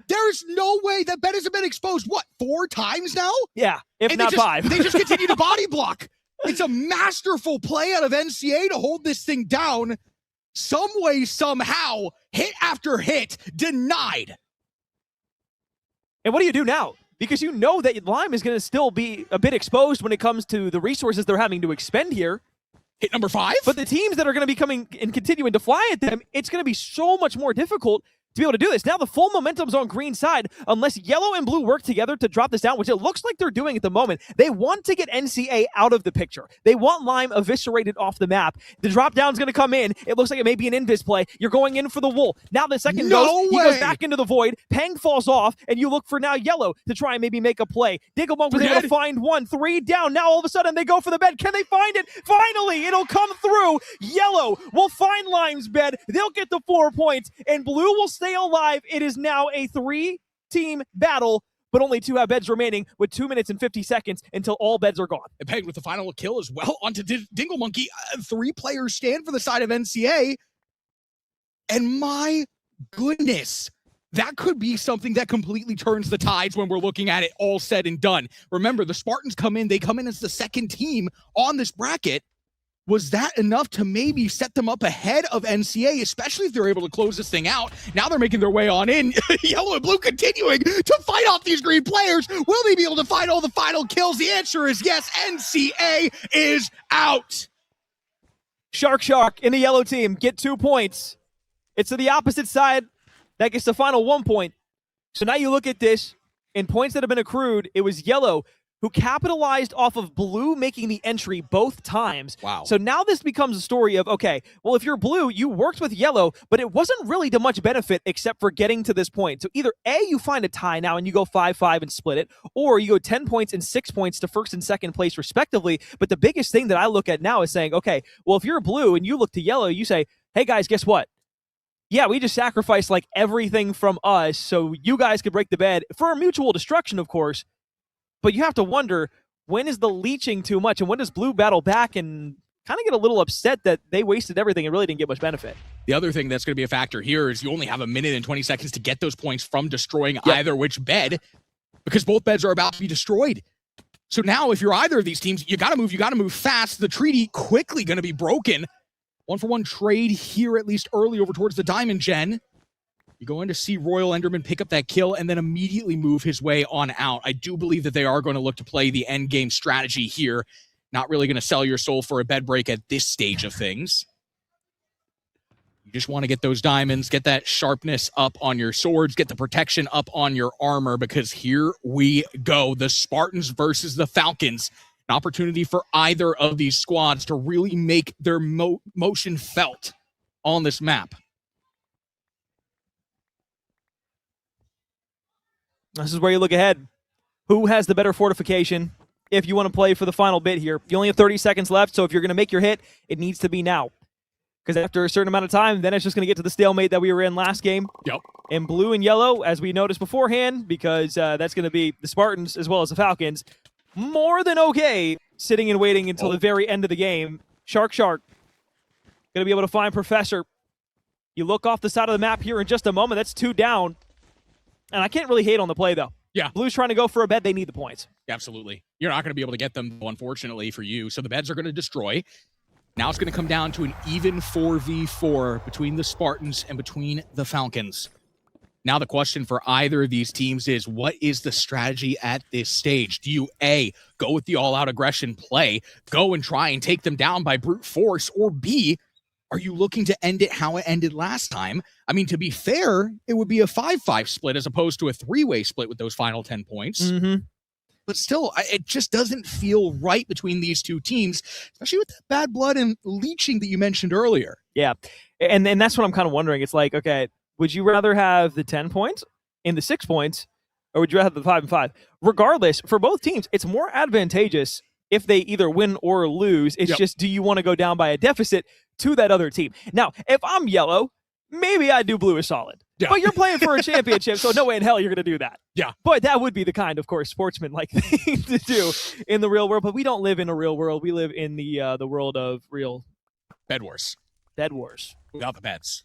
There's no way that bed hasn't been exposed, 4 times now? Yeah, if not 5. They just continue to body block. It's a masterful play out of NCA to hold this thing down. Some way, somehow, hit after hit, denied. And what do you do now? Because you know that Lime is going to still be a bit exposed when it comes to the resources they're having to expend here. Hit number 5? But the teams that are going to be coming and continuing to fly at them, it's going to be so much more difficult to be able to do this. Now the full momentum's on green side. Unless yellow and blue work together to drop this down, which it looks like they're doing at the moment, they want to get NCA out of the picture. They want Lime eviscerated off the map. The drop down's going to come in. It looks like it may be an invis play. You're going in for the wool. Now the second he goes back into the void. Peng falls off, and you look for now yellow to try and maybe make a play. Digglebone was able to find one. 3 down. Now all of a sudden they go for the bed. Can they find it? Finally, it'll come through. Yellow will find Lime's bed. They'll get the 4 points, and blue will stay alive. It is now a 3-team battle, but only 2 have beds remaining with 2 minutes and 50 seconds until all beds are gone. And Peg with the final kill as well onto Dingle Monkey. 3 players stand for the side of NCA. And my goodness, that could be something that completely turns the tides when we're looking at it all said and done. Remember, the Spartans come in. They come in as the second team on this bracket. Was that enough to maybe set them up ahead of NCA, especially if they're able to close this thing out? Now they're making their way on in. Yellow and blue continuing to fight off these green players. Will they be able to find all the final kills? The answer is yes. NCA is out. Shark in the yellow team get 2 points. It's to the opposite side that gets the final 1 point. So now you look at this, in points that have been accrued, it was yellow who capitalized off of blue making the entry both times. Wow. So now this becomes a story of, okay, well, if you're blue, you worked with yellow, but it wasn't really to much benefit except for getting to this point. So either A, you find a tie now and you go 5-5 and split it, or you go 10 points and 6 points to first and second place respectively. But the biggest thing that I look at now is saying, okay, well, if you're blue and you look to yellow, you say, hey guys, guess what? Yeah, we just sacrificed like everything from us so you guys could break the bed for a mutual destruction, of course. But you have to wonder, when is the leeching too much? And when does blue battle back and kind of get a little upset that they wasted everything and really didn't get much benefit? The other thing that's going to be a factor here is you only have 1 minute and 20 seconds to get those points from destroying either which bed, because both beds are about to be destroyed. So now if you're either of these teams, you got to move fast. The treaty quickly going to be broken. 1-for-1 trade here, at least early, over towards the Diamond Gen. You go in to see Royal Enderman pick up that kill and then immediately move his way on out. I do believe that they are going to look to play the end game strategy here. Not really going to sell your soul for a bed break at this stage of things. You just want to get those diamonds, get that sharpness up on your swords, get the protection up on your armor, because here we go. The Spartans versus the Falcons. An opportunity for either of these squads to really make their motion felt on this map. This is where you look ahead. Who has the better fortification if you want to play for the final bit here? You only have 30 seconds left, so if you're going to make your hit, it needs to be now. Because after a certain amount of time, then it's just going to get to the stalemate that we were in last game. Yep. And blue and yellow, as we noticed beforehand, because that's going to be the Spartans as well as the Falcons, more than okay sitting and waiting until the very end of the game. Shark. Going to be able to find Professor. You look off the side of the map here in just a moment. That's 2 down. And I can't really hate on the play, though. Yeah. Blue's trying to go for a bed. They need the points. Absolutely. You're not going to be able to get them, unfortunately, for you. So the beds are going to destroy. Now it's going to come down to an even 4v4 between the Spartans and between the Falcons. Now the question for either of these teams is, what is the strategy at this stage? Do you, A, go with the all-out aggression play, go and try and take them down by brute force, or B, are you looking to end it how it ended last time? I mean, to be fair, it would be a 5-5 split as opposed to a 3-way split with those final 10 points. Mm-hmm. But still, it just doesn't feel right between these two teams, especially with that bad blood and leeching that you mentioned earlier. Yeah, and that's what I'm kind of wondering. It's like, okay, would you rather have the 10 points and the 6 points, or would you rather have the 5 and 5? Regardless, for both teams, it's more advantageous if they either win or lose. It's just, do you want to go down by a deficit to that other team? Now, if I'm yellow, maybe I do blue a solid. Yeah. But you're playing for a championship, so no way in hell you're going to do that. Yeah. But that would be the kind, of course, sportsman-like thing to do in the real world. But we don't live in a real world. We live in the world of real... Bedwars. Bedwars. Without the beds.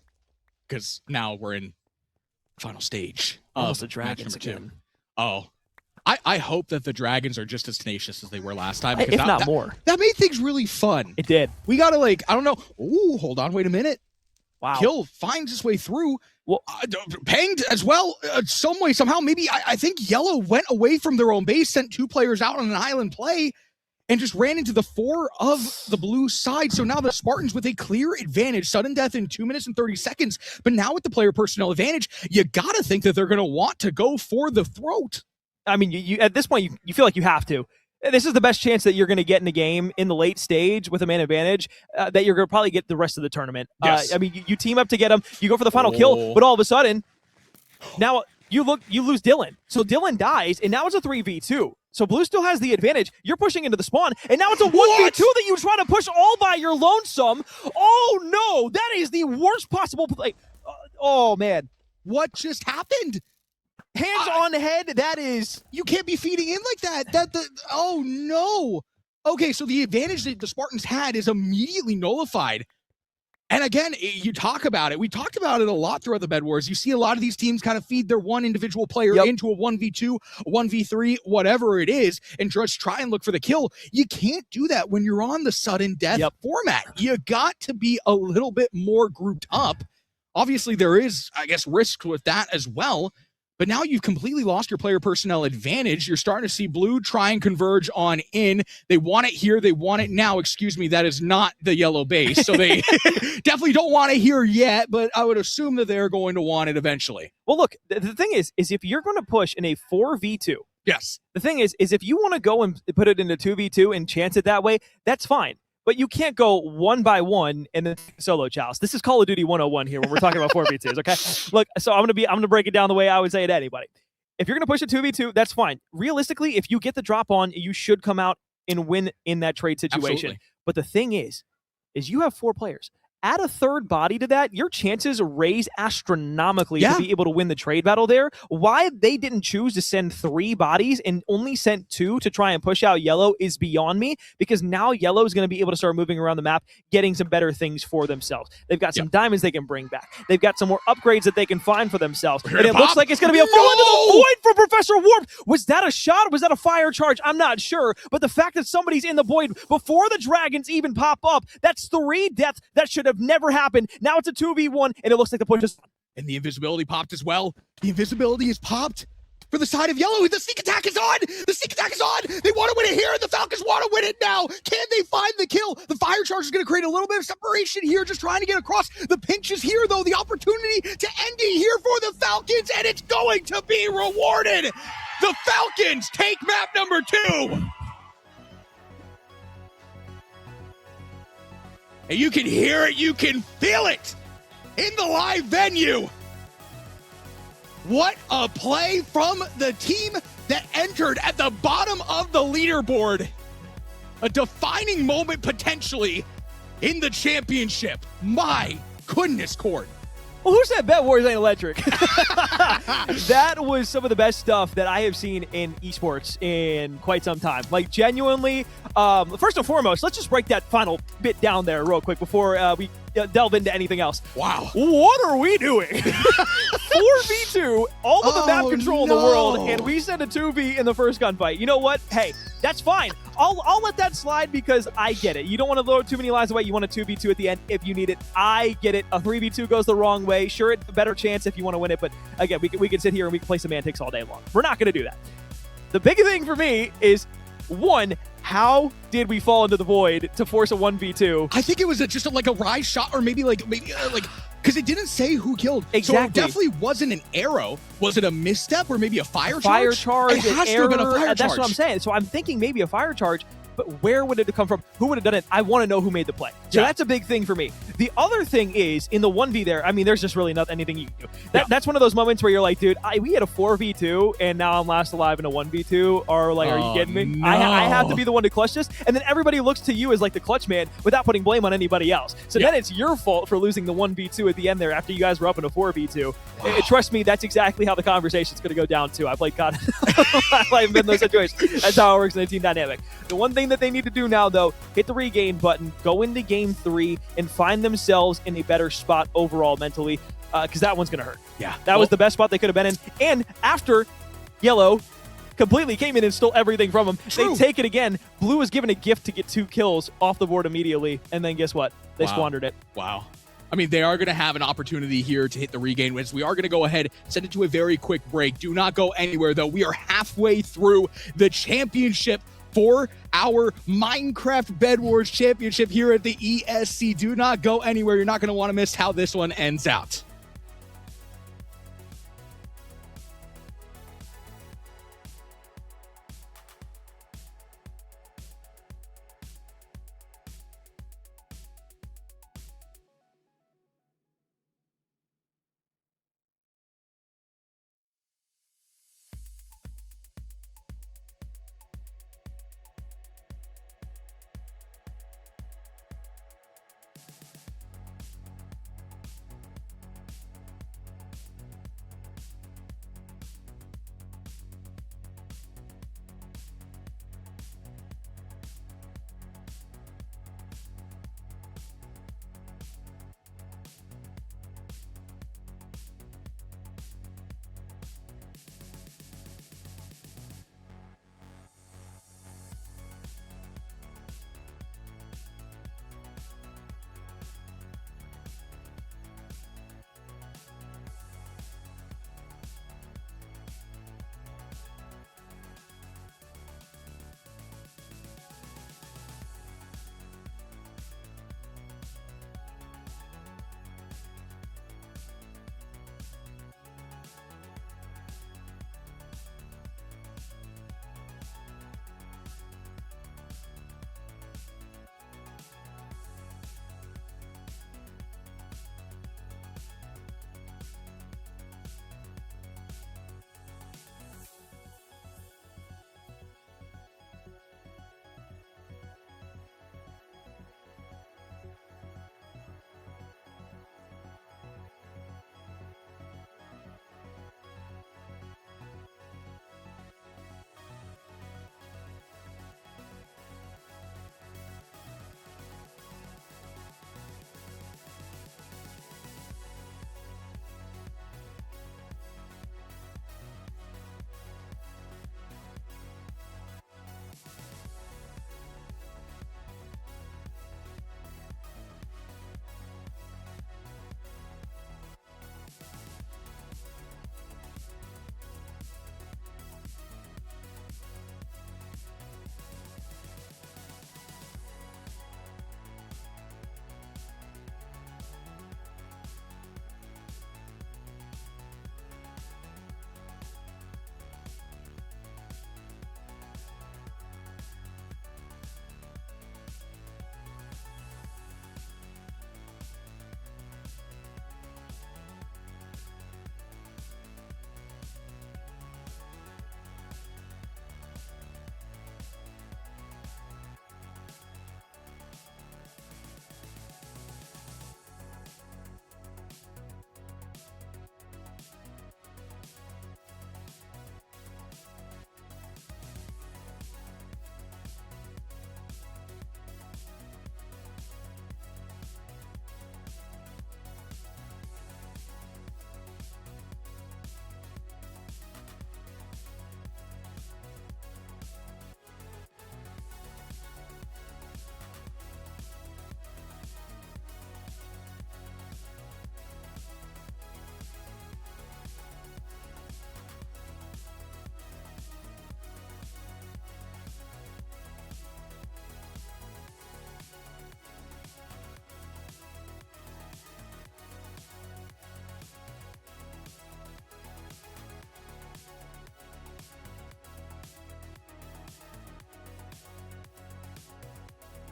Because now we're in the final stage of the Dragons again. 2. Oh. I hope that the Dragons are just as tenacious as they were last time. If not more. That made things really fun. It did. We got to, I don't know. Ooh, hold on. Wait a minute. Wow. Kill finds his way through. Well, Panged as well, some way, somehow. Maybe I think Yellow went away from their own base, sent 2 players out on an island play. and just ran into the 4 of the blue side. So now the Spartans with a clear advantage, sudden death in 2 minutes and 30 seconds. But now with the player personnel advantage, you got to think that they're going to want to go for the throat. I mean, you at this point, you feel like you have to. This is the best chance that you're going to get in a game in the late stage with a man advantage that you're going to probably get the rest of the tournament. Yes. I mean, you team up to get them. You go for the final kill, but all of a sudden, now you lose Dylan. So Dylan dies, and now it's a 3v2. So Blue still has the advantage. You're pushing into the spawn, and now it's a 1v2 that you try to push all by your lonesome. Oh, no. That is the worst possible play. Oh, man. What just happened? Hands on head, that is... You can't be feeding in like that. Oh, no. Okay, so the advantage that the Spartans had is immediately nullified. And again, you talk about it. We talked about it a lot throughout the Bedwars. You see a lot of these teams kind of feed their one individual player into a 1v2, a 1v3, whatever it is, and just try and look for the kill. You can't do that when you're on the sudden death format. You got to be a little bit more grouped up. Obviously, there is, I guess, risk with that as well. But now you've completely lost your player personnel advantage. You're starting to see Blue try and converge on in. They want it here. They want it now. Excuse me, that is not the yellow base. So they definitely don't want it here yet, but I would assume that they're going to want it eventually. Well, look, the thing is if you're going to push in a 4v2, yes. The thing is if you want to go and put it into 2v2 and chance it that way, that's fine. But you can't go 1 by 1 and then solo chows. This is Call of Duty 101 here when we're talking about 4v2s, okay? Look, so I'm gonna break it down the way I would say it to anybody. If you're gonna push a 2v2, that's fine. Realistically, if you get the drop on, you should come out and win in that trade situation. Absolutely. But the thing is you have 4 players. Add a third body to that, your chances raise astronomically to be able to win the trade battle there. Why they didn't choose to send 3 bodies and only sent 2 to try and push out Yellow is beyond me, because now Yellow is going to be able to start moving around the map, getting some better things for themselves. They've got some diamonds they can bring back. They've got some more upgrades that they can find for themselves. And it looks like it's going to be a fall into the void for Professor Warp. Was that a shot or was that a fire charge? I'm not sure. But the fact that somebody's in the void before the dragons even pop up, that's 3 deaths. That should have never happened. Now it's a 2v1, and it looks like the push is... And the invisibility popped as well. The invisibility is popped for the side of Yellow. The sneak attack is on. The sneak attack is on. They want to win it here, and the Falcons want to win it now. Can they find the kill? The fire charge is going to create a little bit of separation here, just trying to get across. The pinch is here, though. The opportunity to end it here for the Falcons, and it's going to be rewarded. The Falcons take map number 2. And you can hear it, you can feel it in the live venue. What a play from the team that entered at the bottom of the leaderboard. A defining moment potentially in the championship. My goodness, Cord. Well, who said Bedwars ain't electric? That was some of the best stuff that I have seen in esports in quite some time. Like, genuinely, first and foremost, let's just break that final bit down there real quick before we delve into anything else. Wow. What are we doing? 4v2, all of the map control in the world, and we send a 2v in the first gunfight. You know what? Hey, that's fine. I'll let that slide because I get it. You don't want to load too many lives away. You want a 2v2 at the end if you need it. I get it. A 3v2 goes the wrong way. Sure, it's a better chance if you want to win it, but again, we can sit here and we can play semantics all day long. We're not going to do that. The big thing for me is, 1, how did we fall into the void to force a 1v2? I think it was just like a rise shot, or maybe because it didn't say who killed. Exactly. So it definitely wasn't an arrow. Was it a misstep or maybe a fire charge? Fire charge. It has to have been a fire charge. That's what I'm saying. So I'm thinking maybe a fire charge, but where would it come from? Who would have done it? I want to know who made the play. So that's a big thing for me. The other thing is, in the 1v there, I mean, there's just really not anything you can do. That's one of those moments where you're like, dude, we had a 4v2, and now I'm last alive in a 1v2, or like, are you kidding me? No. I have to be the one to clutch this, and then everybody looks to you as like the clutch man without putting blame on anybody else. So then it's your fault for losing the 1v2 at the end there after you guys were up in a 4v2. Wow. Trust me, that's exactly how the conversation's going to go down too. I played COD. I've been in those situations. That's how it works in a team dynamic. The one thing that they need to do now, though, hit the regain button, go into game 3, and find themselves in a better spot overall mentally, because that one's going to hurt. Yeah. That was the best spot they could have been in. And after Yellow completely came in and stole everything from them, they take it again. Blue was given a gift to get 2 kills off the board immediately, and then guess what? They squandered it. Wow. I mean, they are going to have an opportunity here to hit the regain wins. We are going to go ahead, send it to a very quick break. Do not go anywhere, though. We are halfway through the championship for our Minecraft Bedwars Championship here at the ESC. Do not go anywhere. You're not going to want to miss how this one ends out.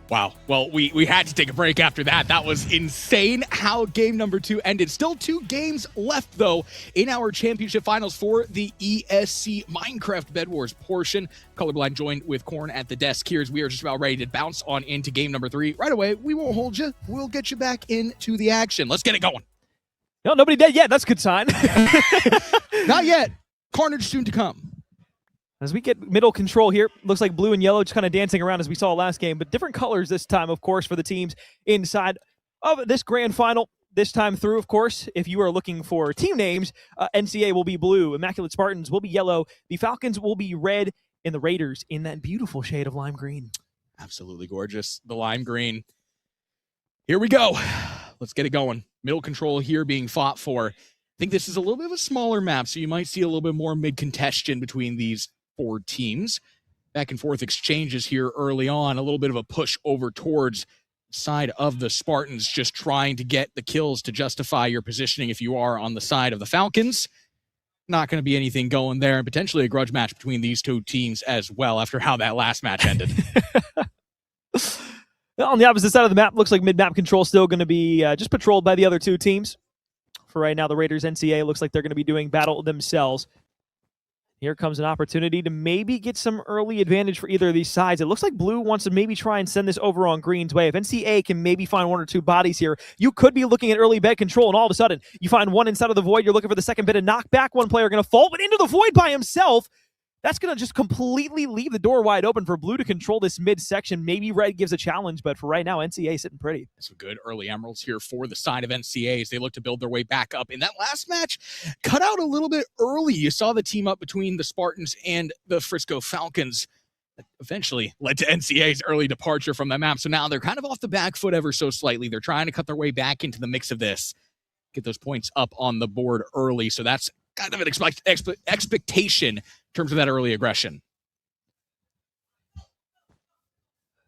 Wow. Well, we had to take a break after that. That was insane how game number 2 ended. Still 2 games left, though, in our championship finals for the ESC Minecraft Bedwars portion. Colorblind joined with Corn at the desk here as we are just about ready to bounce on into game number 3. Right away, we won't hold you. We'll get you back into the action. Let's get it going. No, nobody dead yet. That's a good sign. Not yet. Carnage soon to come. As we get middle control here, looks like blue and yellow just kind of dancing around as we saw last game, but different colors this time, of course, for the teams inside of this grand final. This time through, of course, if you are looking for team names, NCA will be blue, Immaculate Spartans will be yellow, the Falcons will be red, and the Raiders in that beautiful shade of lime green. Absolutely gorgeous. The lime green. Here we go. Let's get it going. Middle control here being fought for. I think this is a little bit of a smaller map, so you might see a little bit more mid-contention between these 4 teams. back and forth exchanges here early on. A little bit of a push over towards the side of the Spartans, just trying to get the kills to justify your positioning if you are on the side of the Falcons. Not going to be anything going there, and potentially a grudge match between these two teams as well after how that last match ended. On the opposite side of the map, looks like mid-map control still going to be just patrolled by the other two teams. For right now, the Raiders NCA looks like they're going to be doing battle themselves. Here comes an opportunity to maybe get some early advantage for either of these sides. It looks like Blue wants to maybe try and send this over on Green's way. If NCA can maybe find one or two bodies here, you could be looking at early bed control, and all of a sudden, you find one inside of the void. You're looking for the second bit of knockback. One player going to fall, but into the void by himself. That's going to just completely leave the door wide open for Blue to control this midsection. Maybe Red gives a challenge, but for right now, NCA sitting pretty. Some good early emeralds here for the side of NCA as they look to build their way back up. In that last match, cut out a little bit early. You saw the team up between the Spartans and the Frisco Falcons. That eventually led to NCA's early departure from the map. So now they're kind of off the back foot ever so slightly. They're trying to cut their way back into the mix of this. Get those points up on the board early. So that's kind of an expectation in terms of that early aggression.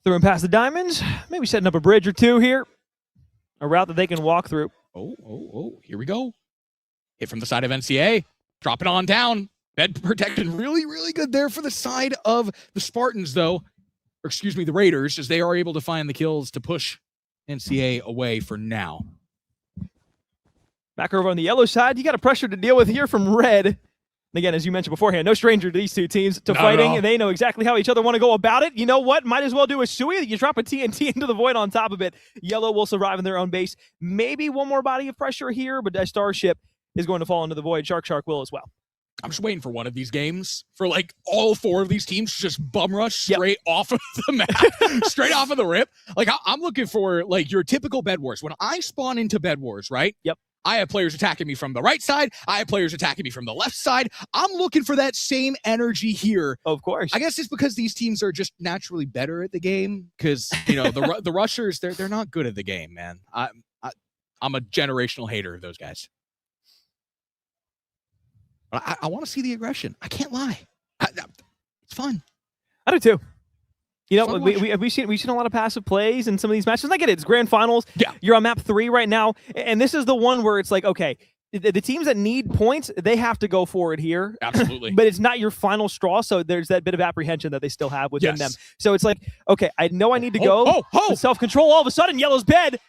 Through and past the diamonds, maybe setting up a bridge or two here. A route that they can walk through. Oh, here we go. Hit from the side of NCA. Drop it on down. Bed protection really, really good there for the side of the Spartans, though. Or excuse me, the Raiders, as they are able to find the kills to push NCA away for now. Back over on the yellow side, you got a pressure to deal with here from Red. And again, as you mentioned beforehand, no stranger to these two teams to fighting, and they know exactly how each other want to go about it. You know what? Might as well do a Sui. You drop a TNT into the void on top of it. Yellow will survive in their own base. Maybe one more body of pressure here, but Starship is going to fall into the void. Shark will as well. I'm just waiting for one of these games for like all four of these teams to just bum rush straight off of the map, straight off of the rip. Like I'm looking for like your typical Bedwars. When I spawn into Bedwars, right? Yep. I have players attacking me from the right side. I have players attacking me from the left side. I'm looking for that same energy here. Of course. I guess it's because these teams are just naturally better at the game. Because the rushers, they're not good at the game, man. I'm a generational hater of those guys. I want to see the aggression. I can't lie. It's fun. I do too. You know, we've seen a lot of passive plays in some of these matches. And I get it. It's grand finals. Yeah. You're on map 3 right now. And this is the one where it's like, okay, the teams that need points, they have to go for it here. Absolutely. But it's not your final straw. So there's that bit of apprehension that they still have within them. So it's like, okay, I know I need to go. Self-control. All of a sudden, Yellow's bed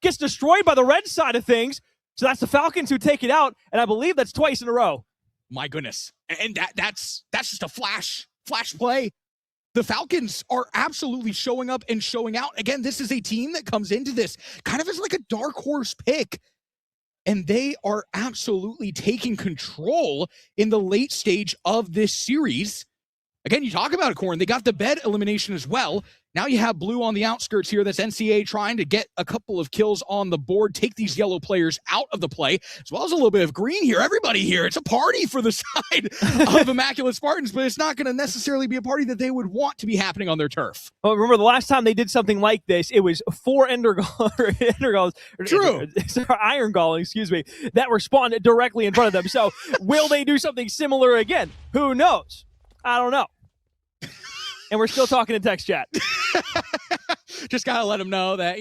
gets destroyed by the red side of things. So that's the Falcons who take it out. And I believe that's twice in a row. My goodness. And that's just a flash play. The Falcons are absolutely showing up and showing out. Again, this is a team that comes into this kind of as like a dark horse pick. And they are absolutely taking control in the late stage of this series. Again, you talk about it, Corn. They got the bed elimination as well. Now you have Blue on the outskirts here. That's NCA trying to get a couple of kills on the board, take these yellow players out of the play, as well as a little bit of green here. Everybody here. It's a party for the side of Immaculate Spartans, but it's not going to necessarily be a party that they would want to be happening on their turf. Well, remember the last time they did something like this, it was 4 Iron Golem, excuse me, that were spawned directly in front of them. So will they do something similar again? Who knows? I don't know. And we're still talking in text chat. Just gotta let them know that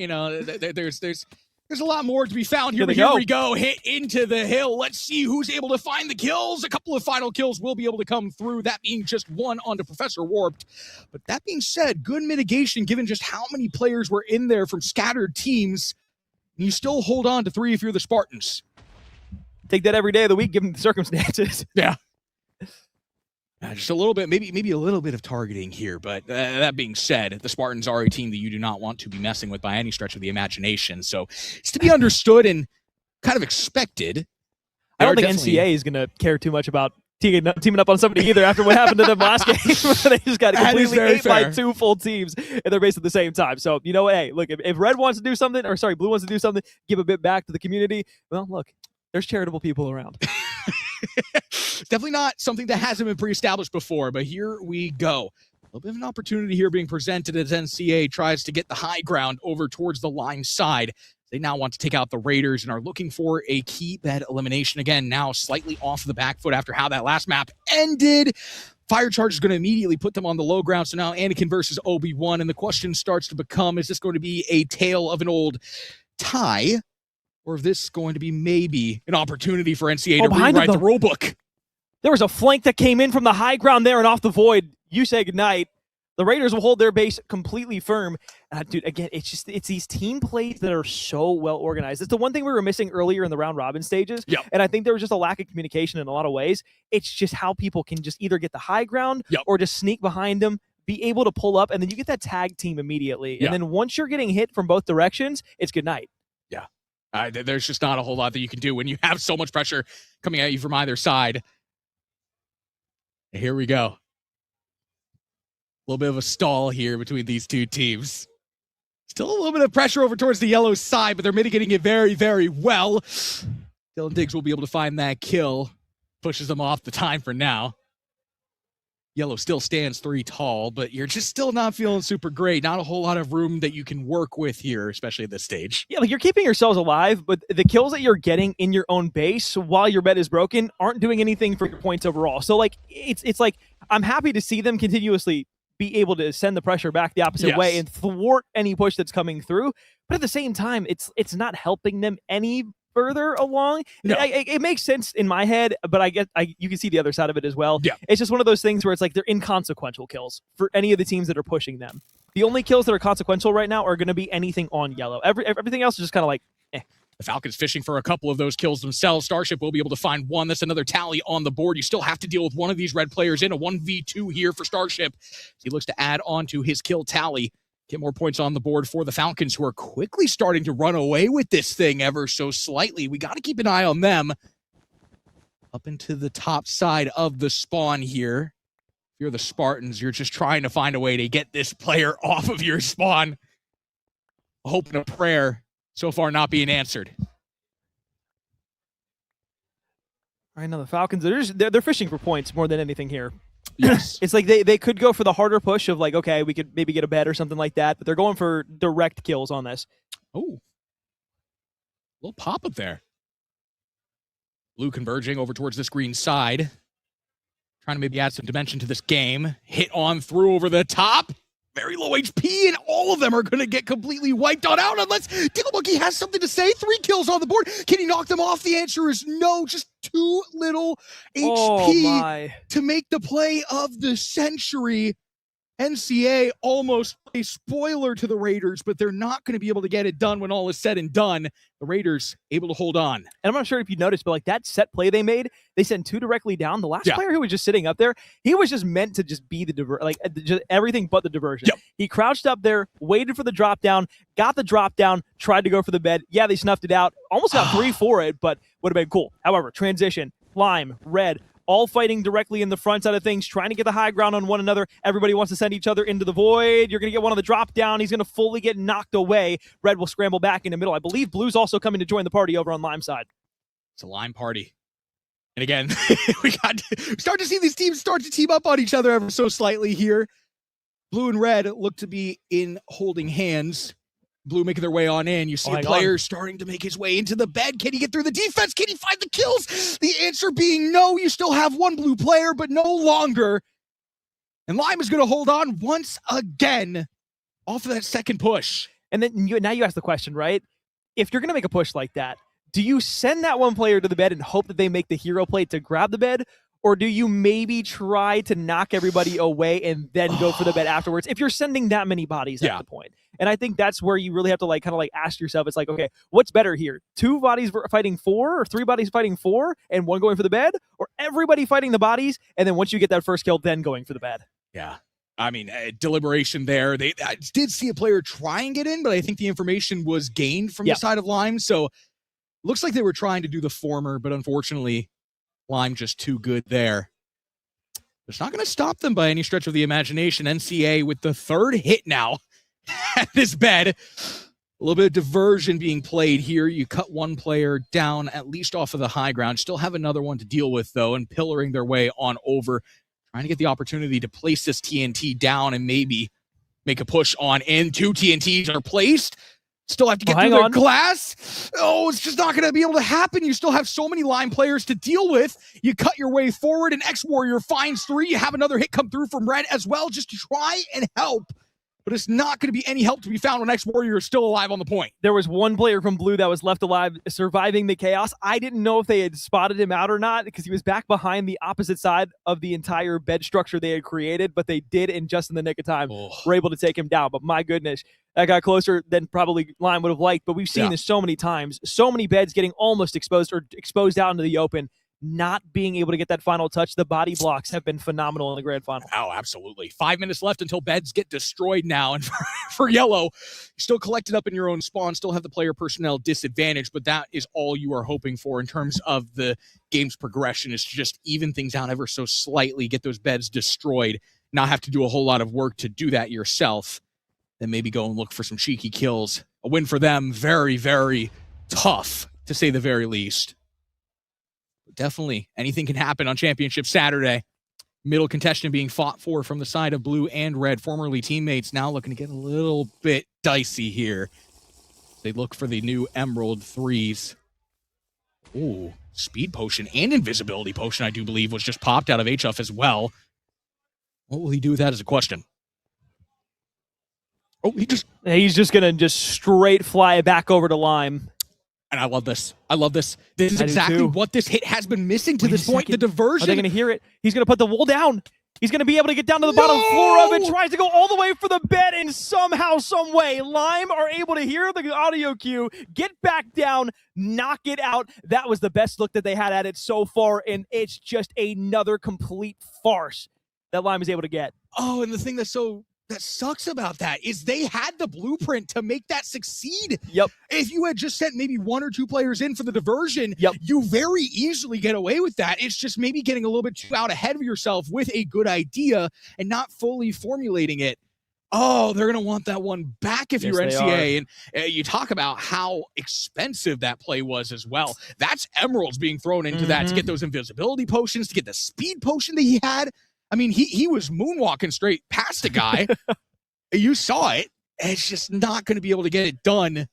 there's a lot more to be found here. But here we go, hit into the hill. Let's see who's able to find the kills. A couple of final kills will be able to come through. That being just one onto Professor Warped. But that being said, good mitigation given just how many players were in there from scattered teams. And you still hold on to 3 if you're the Spartans. Take that every day of the week, given the circumstances. Yeah. Just a little bit, maybe a little bit of targeting here, but that being said, the Spartans are a team that you do not want to be messing with by any stretch of the imagination. So it's to be understood and kind of expected. I don't think NCA is going to care too much about teaming up on somebody either after what happened to them last game. They just got completely ate by 2 full teams, and they're based at the same time. So, you know what? Hey, look, if Red wants to do something, Blue wants to do something, give a bit back to the community, well, look, there's charitable people around. Definitely not something that hasn't been pre-established before, but here we go. A little bit of an opportunity here being presented as NCA tries to get the high ground over towards the line side. They now want to take out the Raiders and are looking for a key bed elimination. Again, now slightly off the back foot after how that last map ended. Fire Charge is going to immediately put them on the low ground. So now Anakin versus Obi-Wan. And the question starts to become, is this going to be a tale of an old tie? Or is this going to be maybe an opportunity for NCA to rewrite the rule book? There was a flank that came in from the high ground there and off the void. You say goodnight. The Raiders will hold their base completely firm. Dude, again, it's these team plays that are so well organized. It's the one thing we were missing earlier in the round robin stages. Yep. And I think there was just a lack of communication in a lot of ways. It's just how people can just either get the high ground or just sneak behind them, be able to pull up, and then you get that tag team immediately. And then once you're getting hit from both directions, it's goodnight. Yeah. There's just not a whole lot that you can do when you have so much pressure coming at you from either side. Here we go. A little bit of a stall here between these two teams. Still a little bit of pressure over towards the yellow side, but they're mitigating it very, very well. Dylan Diggs will be able to find that kill. Pushes them off the time for now. Yellow still stands 3 tall, but you're just still not feeling super great. Not a whole lot of room that you can work with here, especially at this stage. Yeah, like you're keeping yourselves alive, but the kills that you're getting in your own base while your bed is broken aren't doing anything for your points overall. So like it's like I'm happy to see them continuously be able to send the pressure back the opposite way and thwart any push that's coming through. But at the same time, it's not helping them any further along. No. It makes sense in my head, but you can see the other side of it as well. Yeah. It's just one of those things where it's like they're inconsequential kills for any of the teams that are pushing them. The only kills that are consequential right now are going to be anything on yellow. Everything else is just kind of like, eh. The Falcons fishing for a couple of those kills themselves. Starship will be able to find one. That's another tally on the board. You still have to deal with one of these red players in a 1v2 here for Starship. He looks to add on to his kill tally. Get more points on the board for the Falcons, who are quickly starting to run away with this thing ever so slightly. We got to keep an eye on them. Up into the top side of the spawn here. If you're the Spartans, you're just trying to find a way to get this player off of your spawn. A hope and a prayer. So far not being answered. All right, now the Falcons, they're fishing for points more than anything here. Yes. It's like they could go for the harder push of like, okay, we could maybe get a bet or something like that, but they're going for direct kills on this. Oh. Little pop-up there. Blue converging over towards this green side. Trying to maybe add some dimension to this game. Hit on through over the top. Very low HP, and all of them are going to get completely wiped on out unless Ticklemonkey has something to say. 3 kills on the board. Can he knock them off? The answer is no. Just too little HP to make the play of the century. NCA almost a spoiler to the Raiders, but they're not going to be able to get it done when all is said and done. The Raiders able to hold on. And I'm not sure if you noticed, but like that set play they made, they sent 2 directly down. The last player who was just sitting up there, he was just meant to just be just everything but the diversion. Yep. He crouched up there, waited for the drop down, got the drop down, tried to go for the bed. Yeah, they snuffed it out. Almost got 3 for it, but would have been cool. However, transition, Lime, Red, all fighting directly in the front side of things, trying to get the high ground on one another. Everybody wants to send each other into the void. You're going to get one on the drop down. He's going to fully get knocked away. Red will scramble back in the middle. I believe Blue's also coming to join the party over on Lime side. It's a Lime party. And again, we start to see these teams start to team up on each other ever so slightly here. Blue and Red look to be in holding hands. Blue making their way on in. You see a player starting to make his way into the bed. Can he get through the defense? Can he find the kills? The answer being no. You still have one blue player, but no longer. And Lime is going to hold on once again off of that second push. And then now you ask the question, right? If you're going to make a push like that, do you send that one player to the bed and hope that they make the hero play to grab the bed? Or do you maybe try to knock everybody away and then go for the bed afterwards if you're sending that many bodies at the point? And I think that's where you really have to ask yourself, it's like, okay, what's better here? 2 bodies fighting 4 or 3 bodies fighting 4 and 1 going for the bed? Or everybody fighting the bodies and then once you get that first kill, then going for the bed? Yeah. I mean, deliberation there. I did see a player try and get in, but I think the information was gained from the side of Lime. So looks like they were trying to do the former, but unfortunately, Lime just too good there. It's not going to stop them by any stretch of the imagination. NCA with the 3rd hit now at this bed. A little bit of diversion being played here. You cut one player down, at least off of the high ground. Still have another one to deal with, though, and pillaring their way on over. Trying to get the opportunity to place this TNT down and maybe make a push on in. 2 TNTs are placed. Still have to get through the glass. Oh, it's just not going to be able to happen. You still have so many Lime players to deal with. You cut your way forward, and X-Warrior finds 3. You have another hit come through from Red as well, just to try and help. But it's not going to be any help to be found when X-Warrior is still alive on the point. There was one player from Blue that was left alive, surviving the chaos. I didn't know if they had spotted him out or not because he was back behind the opposite side of the entire bed structure they had created, but they did, in just in the nick of time, were able to take him down. But my goodness, that got closer than probably Lime would have liked. But we've seen this so many times. So many beds getting almost exposed or exposed out into the open, not being able to get that final touch. The body blocks have been phenomenal in the grand final. Oh, absolutely. 5 minutes left until beds get destroyed now. And for Yellow, you're still collected up in your own spawn, still have the player personnel disadvantage, but that is all you are hoping for in terms of the game's progression, is to just even things out ever so slightly, get those beds destroyed, not have to do a whole lot of work to do that yourself, then maybe go and look for some cheeky kills. A win for them, very, very tough, to say the very least. Definitely anything can happen on Championship Saturday. Middle contestant being fought for from the side of Blue and Red. Formerly teammates, now looking to get a little bit dicey here. They look for the new Emerald 3s. Ooh, Speed Potion and Invisibility Potion, I do believe, was just popped out of HF as well. What will he do with that is a question. Oh, he's just going to just straight fly back over to Lime. And I love this. I love this. This is exactly what this hit has been missing to this point. The diversion. Are they going to hear it? He's going to put the wool down. He's going to be able to get down to the bottom floor of it. Tries to go all the way for the bed, and somehow, some way, Lime are able to hear the audio cue, get back down, knock it out. That was the best look that they had at it so far, and it's just another complete farce that Lime is able to get. Oh, and the thing that sucks about that is they had the blueprint to make that succeed. Yep. If you had just sent maybe 1 or 2 players in for the diversion, you very easily get away with that. It's just maybe getting a little bit too out ahead of yourself with a good idea and not fully formulating it. Oh, they're going to want that one back if you're NCA. And you talk about how expensive that play was as well. That's emeralds being thrown into that to get those invisibility potions, to get the speed potion that he had. I mean, he was moonwalking straight past a guy. You saw it. It's just not going to be able to get it done.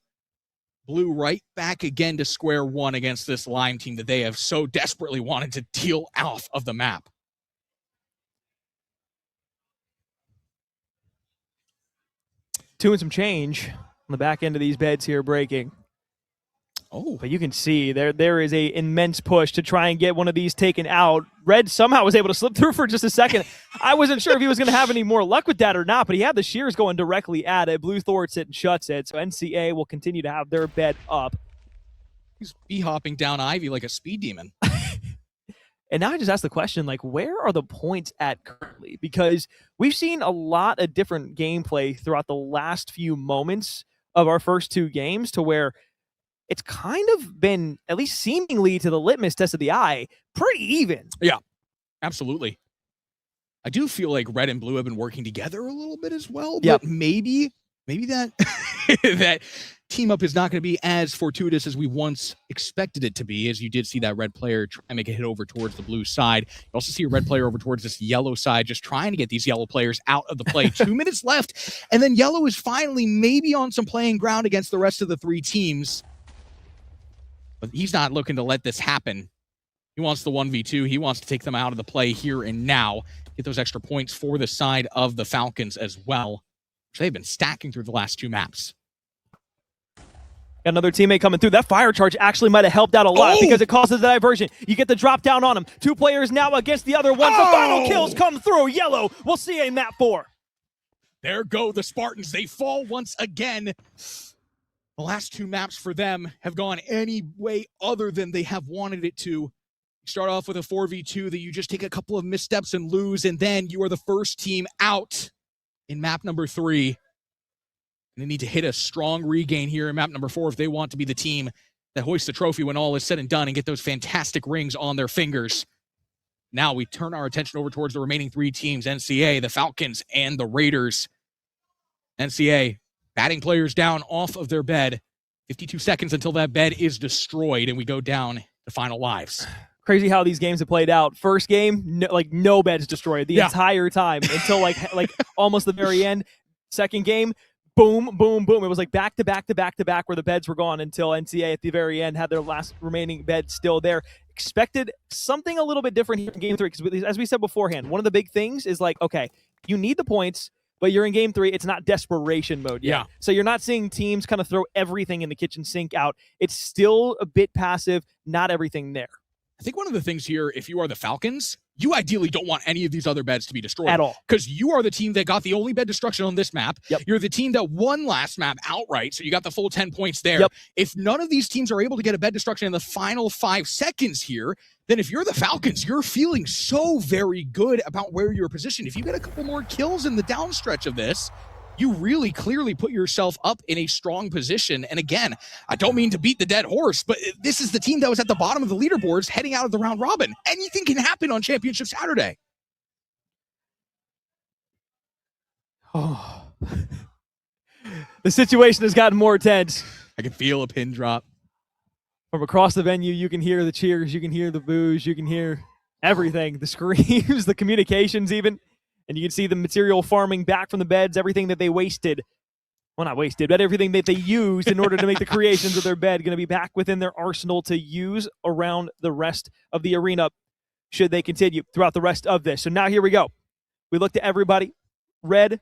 Blue right back again to square one against this Lime team that they have so desperately wanted to deal off of the map. Two and some change on the back end of these beds here breaking. Oh, but you can see there is a immense push to try and get one of these taken out. Red somehow was able to slip through for just a second. I wasn't sure if he was going to have any more luck with that or not, but he had the shears going directly at it. Blue thwarts it and shuts it, so NCA will continue to have their bed up. He's bee-hopping down Ivy like a speed demon. And now I just ask the question, like, where are the points at currently? Because we've seen a lot of different gameplay throughout the last few moments of our first 2 games to where it's kind of been, at least seemingly to the litmus test of the eye, pretty even. Yeah, absolutely. I do feel like Red and Blue have been working together a little bit as well, but maybe that that team up is not going to be as fortuitous as we once expected it to be, as you did see that Red player try and make a hit over towards the Blue side. You also see a Red player over towards this Yellow side, just trying to get these Yellow players out of the play. 2 minutes left, and then Yellow is finally maybe on some playing ground against the rest of the 3 teams. But he's not looking to let this happen. He wants the 1v2. He wants to take them out of the play here and now. Get those extra points for the side of the Falcons as well, which they've been stacking through the last 2 maps. Got another teammate coming through. That fire charge actually might have helped out a lot because it causes the diversion. You get the drop down on him. 2 players now against the other one. The final kills come through. Yellow, we'll see in map 4. There go the Spartans. They fall once again. The last 2 maps for them have gone any way other than they have wanted it to. You start off with a 4v2 that you just take a couple of missteps and lose, and then you are the first team out in map number 3. And they need to hit a strong regain here in map number 4 if they want to be the team that hoists the trophy when all is said and done and get those fantastic rings on their fingers. Now we turn our attention over towards the remaining 3 teams, NCA, the Falcons, and the Raiders. NCA batting players down off of their bed. 52 seconds until that bed is destroyed, and we go down to final lives. Crazy how these games have played out. First game, no beds destroyed the entire time until like almost the very end. Second game, boom, boom, boom. It was like back to back to back to back where the beds were gone until NCA at the very end had their last remaining bed still there. Expected something a little bit different here in Game 3 because, as we said beforehand, one of the big things is like, okay, you need the points, but you're in Game 3. It's not desperation mode yet. Yeah. So you're not seeing teams kind of throw everything in the kitchen sink out. It's still a bit passive, not everything there. I think one of the things here, if you are the Falcons, you ideally don't want any of these other beds to be destroyed. At all. Because you are the team that got the only bed destruction on this map. Yep. You're the team that won last map outright, so you got the full 10 points there. Yep. If none of these teams are able to get a bed destruction in the final 5 seconds here, then if you're the Falcons, you're feeling so very good about where you're positioned. If you get a couple more kills in the downstretch of this, you really clearly put yourself up in a strong position. And again, I don't mean to beat the dead horse, but this is the team that was at the bottom of the leaderboards heading out of the round robin. Anything can happen on Championship Saturday. Oh. The situation has gotten more tense. I can feel a pin drop. From across the venue, you can hear the cheers, you can hear the boos, you can hear everything, the screams, the communications even. And you can see the material farming back from the beds, everything that they wasted. Well, not wasted, but everything that they used in order to make the creations of their bed going to be back within their arsenal to use around the rest of the arena should they continue throughout the rest of this. So now here we go. We look to everybody. Red,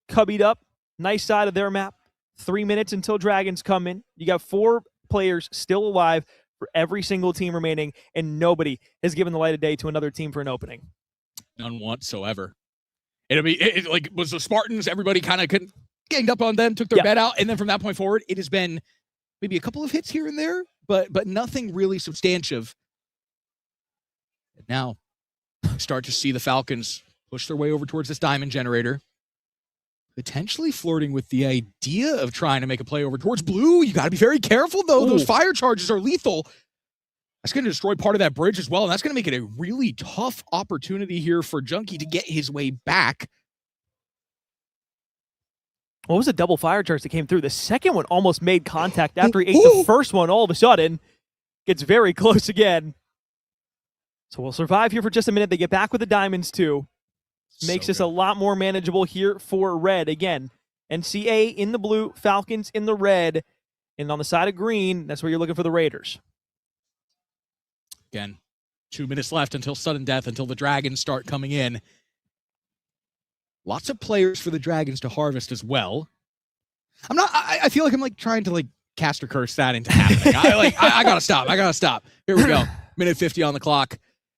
cubbied up, nice side of their map. 3 minutes until Dragons come in. You got 4 players still alive for every single team remaining, and nobody has given the light of day to another team for an opening. None whatsoever. It'll be like was the Spartans. Everybody kind of ganged up on them, took their bed out, and then from that point forward, it has been maybe a couple of hits here and there, but nothing really substantive. And now, start to see the Falcons push their way over towards this diamond generator, potentially flirting with the idea of trying to make a play over towards blue. You got to be very careful though; those fire charges are lethal. That's going to destroy part of that bridge as well, and that's going to make it a really tough opportunity here for Junkie to get his way back. What was the double fire charge that came through? The second one almost made contact after he ate the first one. All of a sudden, gets very close again. So we'll survive here for just a minute. They get back with the diamonds too. Makes this a lot more manageable here for Red. Again, NCA in the blue, Falcons in the red, and on the side of green, that's where you're looking for the Raiders. Again, 2 minutes left until sudden death, until the Dragons start coming in. Lots of players for the Dragons to harvest as well. I feel like I'm like trying to like cast or curse that into happening. I gotta stop. I gotta stop. Here we go. Minute 50 on the clock.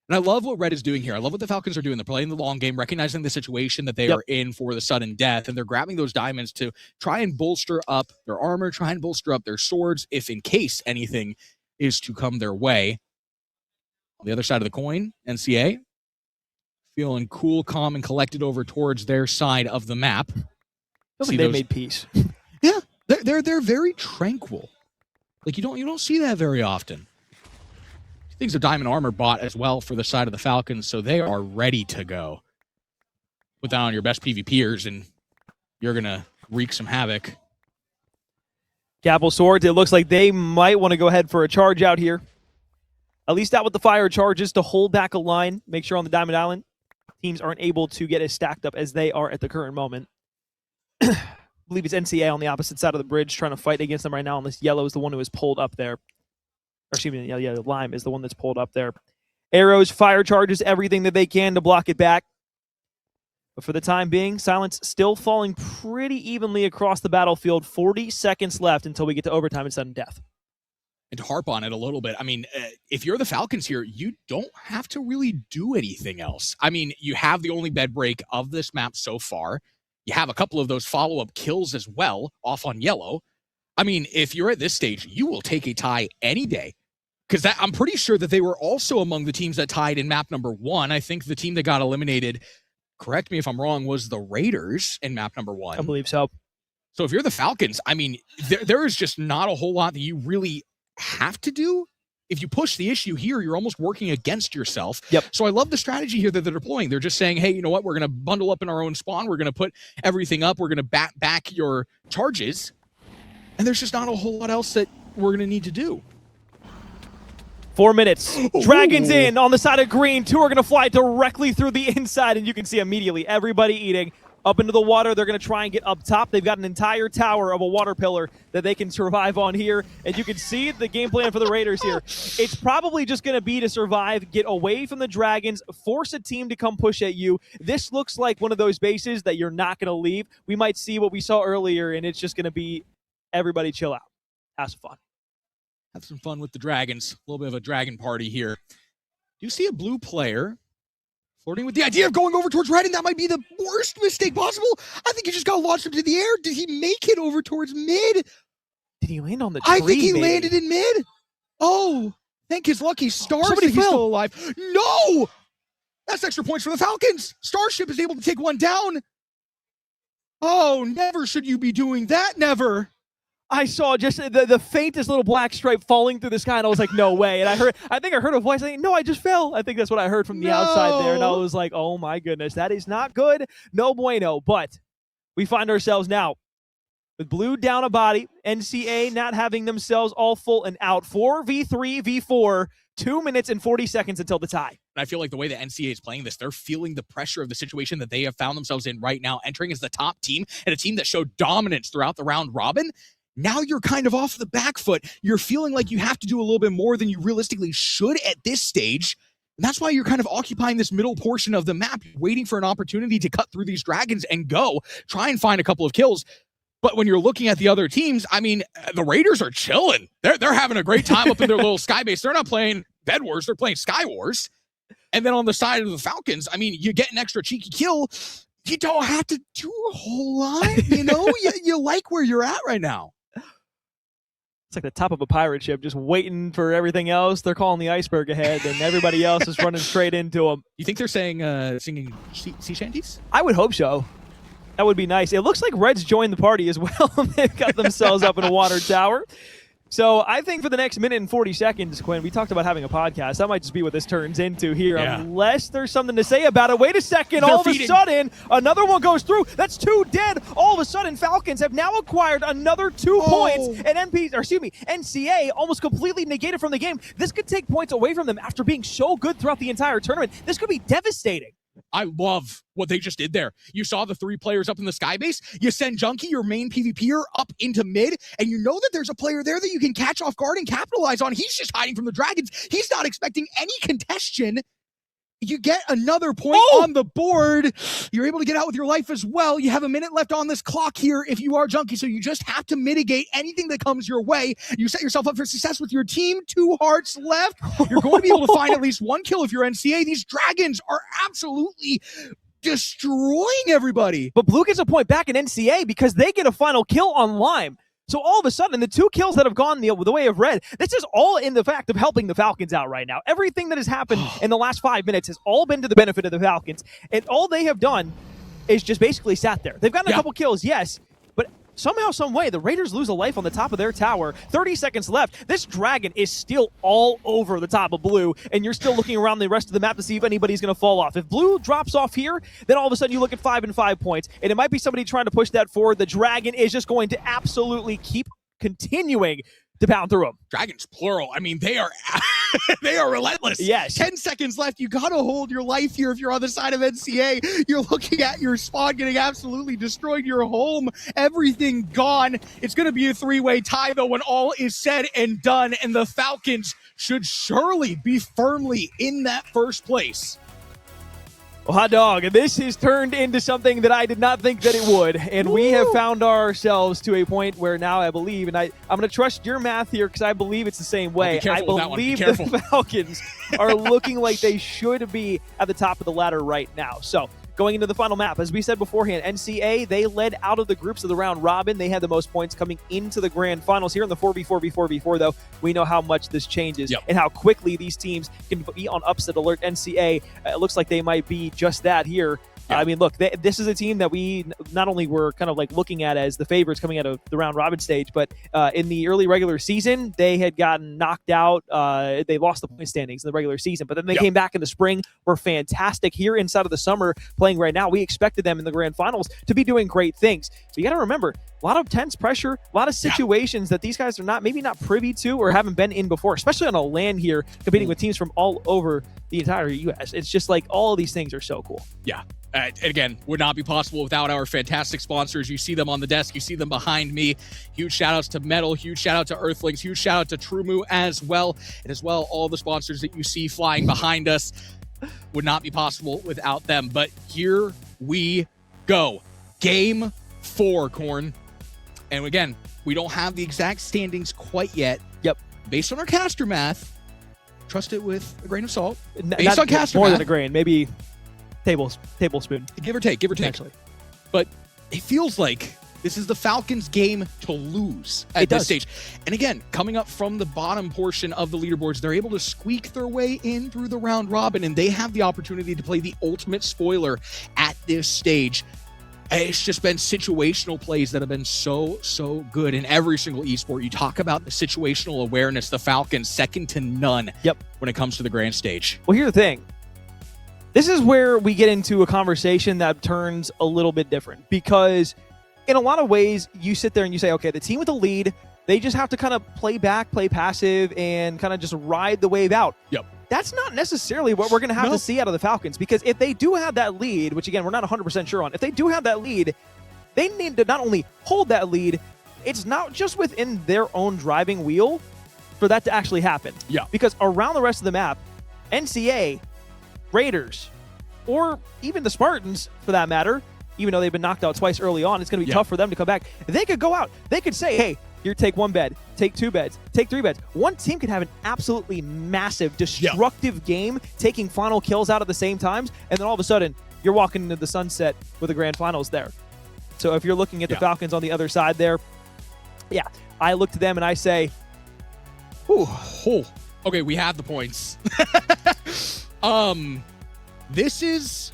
And I love what Red is doing here. I love what the Falcons are doing. They're playing the long game, recognizing the situation that they are in for the sudden death, and they're grabbing those diamonds to try and bolster up their armor, try and bolster up their swords, if in case anything is to come their way. On the other side of the coin, NCA, feeling cool, calm, and collected over towards their side of the map. Feels like they made peace. Yeah, they're very tranquil. Like you don't see that very often. Things of diamond armor bought as well for the side of the Falcons, so they are ready to go. Put that on your best PvPers, and you're gonna wreak some havoc. Capital Swords, it looks like they might want to go ahead for a charge out here. At least out with the fire charges to hold back a line. Make sure on the Diamond Island, teams aren't able to get as stacked up as they are at the current moment. I believe it's NCA on the opposite side of the bridge trying to fight against them right now, and this yellow is the one who is pulled up there. Or excuse me, yeah, the lime is the one that's pulled up there. Arrows, fire charges, everything that they can to block it back. But for the time being, Silence still falling pretty evenly across the battlefield. 40 seconds left until we get to overtime and sudden death. And to harp on it a little bit, I mean, if you're the Falcons here, you don't have to really do anything else. I mean, you have the only bed break of this map so far. You have a couple of those follow-up kills as well, off on yellow. I mean, if you're at this stage, you will take a tie any day. Because I'm pretty sure that they were also among the teams that tied in map number 1. I think the team that got eliminated, correct me if I'm wrong, was the Raiders in map number 1. I believe so. So if you're the Falcons, I mean, there is just not a whole lot that you really have to do. If you push the issue here, you're almost working against yourself. Yep. So I love the strategy here that they're deploying. They're just saying, hey, you know what? We're going to bundle up in our own spawn. We're going to put everything up. We're going to bat back your charges. And there's just not a whole lot else that we're going to need to do. 4 minutes. Dragons in on the side of green. 2 are going to fly directly through the inside, and you can see immediately everybody eating. up into the water. They're going to try and get up top. They've got an entire tower of a water pillar that they can survive on here. And you can see the game plan for the Raiders here. It's probably just going to be to survive, get away from the Dragons, force a team to come push at you. This looks like one of those bases that you're not going to leave. We might see what we saw earlier, and it's just going to be everybody chill out. Have some fun. Have some fun with the Dragons. A little bit of a dragon party here. Do you see a blue player flirting with the idea of going over towards red, and that might be the worst mistake possible? I think he just got launched up to the air. Did he make it over towards mid? Did he land on the tree? I think he landed in mid. Oh, thank his lucky stars that he's still alive. No! That's extra points for the Falcons. Starship is able to take one down. Oh, never should you be doing that. Never. I saw just the faintest little black stripe falling through the sky, and I was like, no way. And I think I heard a voice saying, no, I just fell. I think that's what I heard from the outside there. And I was like, oh my goodness, that is not good. No bueno. But we find ourselves now with blue down a body, NCA not having themselves all full and out. 4v3, v4, 2 minutes and 40 seconds until the tie. I feel like the way the NCA is playing this, they're feeling the pressure of the situation that they have found themselves in right now, entering as the top team and a team that showed dominance throughout the round robin. Now you're kind of off the back foot. You're feeling like you have to do a little bit more than you realistically should at this stage. And that's why you're kind of occupying this middle portion of the map, waiting for an opportunity to cut through these Dragons and go, try and find a couple of kills. But when you're looking at the other teams, I mean, the Raiders are chilling. They're having a great time up in their little sky base. They're not playing Bedwars, they're playing Sky Wars. And then on the side of the Falcons, I mean, you get an extra cheeky kill. You don't have to do a whole lot, you know? you like where you're at right now. It's like the top of a pirate ship, just waiting for everything else. They're calling the iceberg ahead, and everybody else is running straight into them. You think they're singing sea shanties? I would hope so. That would be nice. It looks like Reds joined the party as well. They've got themselves up in a water tower. So I think for the next minute and 40 seconds, Quinn, we talked about having a podcast. That might just be what this turns into here, unless there's something to say about it. Wait a second. All of a sudden, another one goes through. That's 2 dead. All of a sudden, Falcons have now acquired another 2 points. And NCA almost completely negated from the game. This could take points away from them after being so good throughout the entire tournament. This could be devastating. I love what they just did there. You saw the 3 players up in the sky base. You send Junkie, your main PvPer, up into mid, and you know that there's a player there that you can catch off guard and capitalize on. He's just hiding from the Dragons. He's not expecting any contention. You get another point on the board. You're able to get out with your life as well. You have a minute left on this clock here if you are Junkie, so you just have to mitigate anything that comes your way. You set yourself up for success with your team. 2 hearts left. You're going to be able to find at least 1 kill if you're NCA. These Dragons are absolutely destroying everybody. But Blue gets a point back in NCA because they get a final kill on Lime. So all of a sudden, the 2 kills that have gone the way of red, this is all in the fact of helping the Falcons out right now. Everything that has happened in the last 5 minutes has all been to the benefit of the Falcons. And all they have done is just basically sat there. They've gotten a couple kills, yes, but somehow, some way, the Raiders lose a life on the top of their tower. 30 seconds left. This Dragon is still all over the top of Blue, and you're still looking around the rest of the map to see if anybody's going to fall off. If Blue drops off here, then all of a sudden you look at 5 and 5 points, and it might be somebody trying to push that forward. The Dragon is just going to absolutely keep continuing to pound through them. Dragons, plural. I mean, they are they are relentless. Yes. 10 seconds left. You got to hold your life here if you're on the side of NCA. You're looking at your spawn getting absolutely destroyed, your home, everything gone. It's going to be a 3-way tie, though, when all is said and done, and the Falcons should surely be firmly in that first place. Well, hot dog, this has turned into something that I did not think that it would, and we have found ourselves to a point where now I believe, and I'm going to trust your math here because I believe it's the same way. I believe the Falcons are looking like they should be at the top of the ladder right now. So going into the final map, as we said beforehand, NCA, they led out of the groups of the round robin. They had the most points coming into the grand finals. Here in the 4v4v4v4, though, we know how much this changes and how quickly these teams can be on upset alert. NCA, it looks like they might be just that here. I mean, look, this is a team that we not only were kind of like looking at as the favorites coming out of the round robin stage, but in the early regular season, they had gotten knocked out. They lost the point standings in the regular season, but then they came back in the spring, were fantastic here inside of the summer playing right now. We expected them in the grand finals to be doing great things. So you got to remember, a lot of tense pressure, a lot of situations that these guys are maybe not privy to or haven't been in before, especially on a LAN here, competing with teams from all over the entire U.S. It's just like all of these things are so cool. Yeah. Again, would not be possible without our fantastic sponsors. You see them on the desk. You see them behind me. Huge shout outs to Metal. Huge shout out to Earthlings. Huge shout out to TrueMoo as well. And as well, all the sponsors that you see flying behind us would not be possible without them. But here we go. Game 4, Corn. And again, we don't have the exact standings quite yet. Yep. Based on our caster math, trust it with a grain of salt. Based on caster more math, than a grain, maybe tablespoon. Give or take. Actually. But it feels like this is the Falcons' game to lose at this stage. And again, coming up from the bottom portion of the leaderboards, they're able to squeak their way in through the round robin, and they have the opportunity to play the ultimate spoiler at this stage. It's just been situational plays that have been so good in every single esport. You talk about the situational awareness, the Falcons, second to none when it comes to the grand stage. Well, here's the thing. This is where we get into a conversation that turns a little bit different, because in a lot of ways, you sit there and you say, okay, the team with the lead, they just have to kind of play back, play passive, and kind of just ride the wave out. Yep. That's not necessarily what we're going to have to see out of the Falcons, because if they do have that lead, which again, we're not 100% sure on, if they do have that lead, they need to not only hold that lead, it's not just within their own driving wheel for that to actually happen. Yeah. Because around the rest of the map, NCA, Raiders, or even the Spartans, for that matter, even though they've been knocked out twice early on, it's going to be tough for them to come back. They could go out. They could say, hey, here, take 1 bed, take 2 beds, take 3 beds. One team could have an absolutely massive, destructive game, taking final kills out at the same times, and then all of a sudden, you're walking into the sunset with the grand finals there. So if you're looking at the Falcons on the other side there, I look to them and I say, okay, we have the points. This is...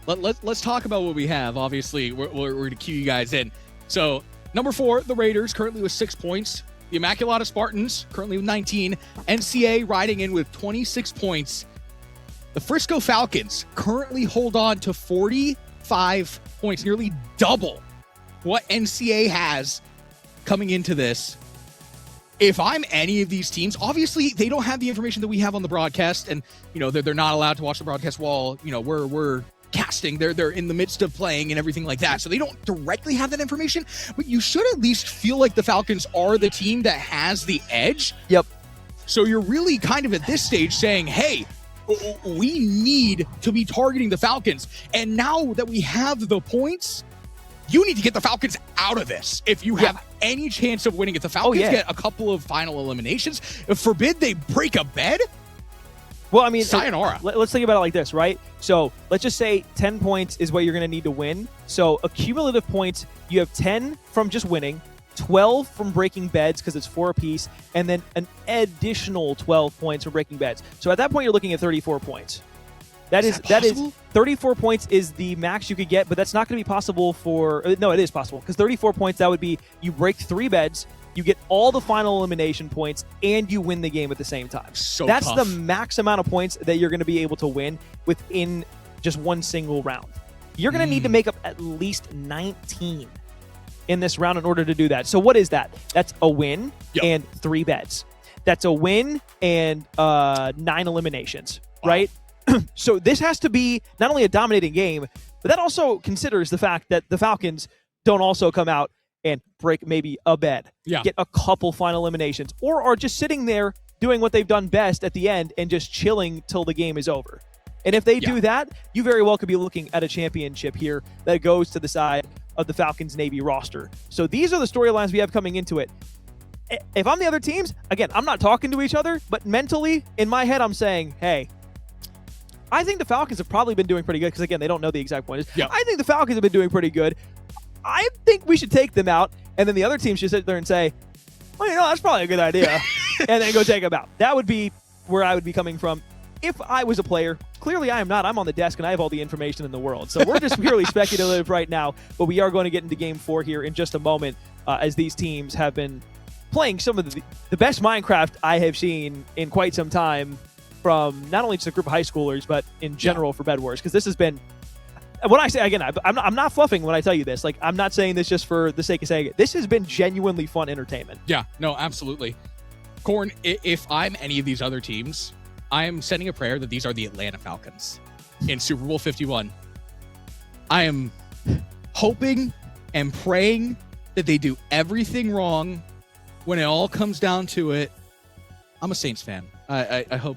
Let's talk about what we have. Obviously, we're going to cue you guys in. So, number 4, the Raiders, currently with 6 points. The Immaculata Spartans, currently with 19. NCA riding in with 26 points. The Frisco Falcons currently hold on to 45 points, nearly double what NCA has coming into this. If I'm any of these teams, obviously they don't have the information that we have on the broadcast, and they're not allowed to watch the broadcast while we're casting. They're in the midst of playing and everything like that, so they don't directly have that information. But you should at least feel like the Falcons are the team that has the edge. Yep. So you're really kind of at this stage saying, hey, we need to be targeting the Falcons, and now that we have the points, you need to get the Falcons out of this if you have any chance of winning. If the Falcons get a couple of final eliminations, forbid they break a bed, well, I mean, sayonara. Let's think about it like this, right? So let's just say 10 points is what you're going to need to win. So accumulative points, you have 10 from just winning, 12 from breaking beds because it's 4 apiece, and then an additional 12 points for breaking beds. So at that point, you're looking at 34 points. That is 34 points is the max you could get, but that's not going to be possible for... No, it is possible, because 34 points, that would be you break 3 beds, you get all the final elimination points, and you win the game at the same time. That's the max amount of points that you're going to be able to win within just one single round. You're going to need to make up at least 19 in this round in order to do that. So what is that? That's a win and 3 beds. That's a win and 9 eliminations, right? So this has to be not only a dominating game, but that also considers the fact that the Falcons don't also come out and break maybe a bed, get a couple final eliminations, or are just sitting there doing what they've done best at the end and just chilling till the game is over. And if they do that, you very well could be looking at a championship here that goes to the side of the Falcons Navy roster. So these are the storylines we have coming into it. If I'm the other teams, again, I'm not talking to each other, but mentally, in my head, I'm saying, hey, I think the Falcons have probably been doing pretty good, because, again, they don't know the exact points. I think the Falcons have been doing pretty good. I think we should take them out, and then the other team should sit there and say, well, that's probably a good idea, and then go take them out. That would be where I would be coming from if I was a player. Clearly, I am not. I'm on the desk, and I have all the information in the world. So we're just purely speculative right now, but we are going to get into Game 4 here in just a moment, as these teams have been playing some of the best Minecraft I have seen in quite some time, from not only just a group of high schoolers, but in general for Bedwars, because this has been, when I say, again, I'm not fluffing when I tell you this. Like, I'm not saying this just for the sake of saying it. This has been genuinely fun entertainment. Yeah, no, absolutely. Corn, if I'm any of these other teams, I am sending a prayer that these are the Atlanta Falcons. in Super Bowl 51. I am hoping and praying that they do everything wrong when it all comes down to it. I'm a Saints fan. I hope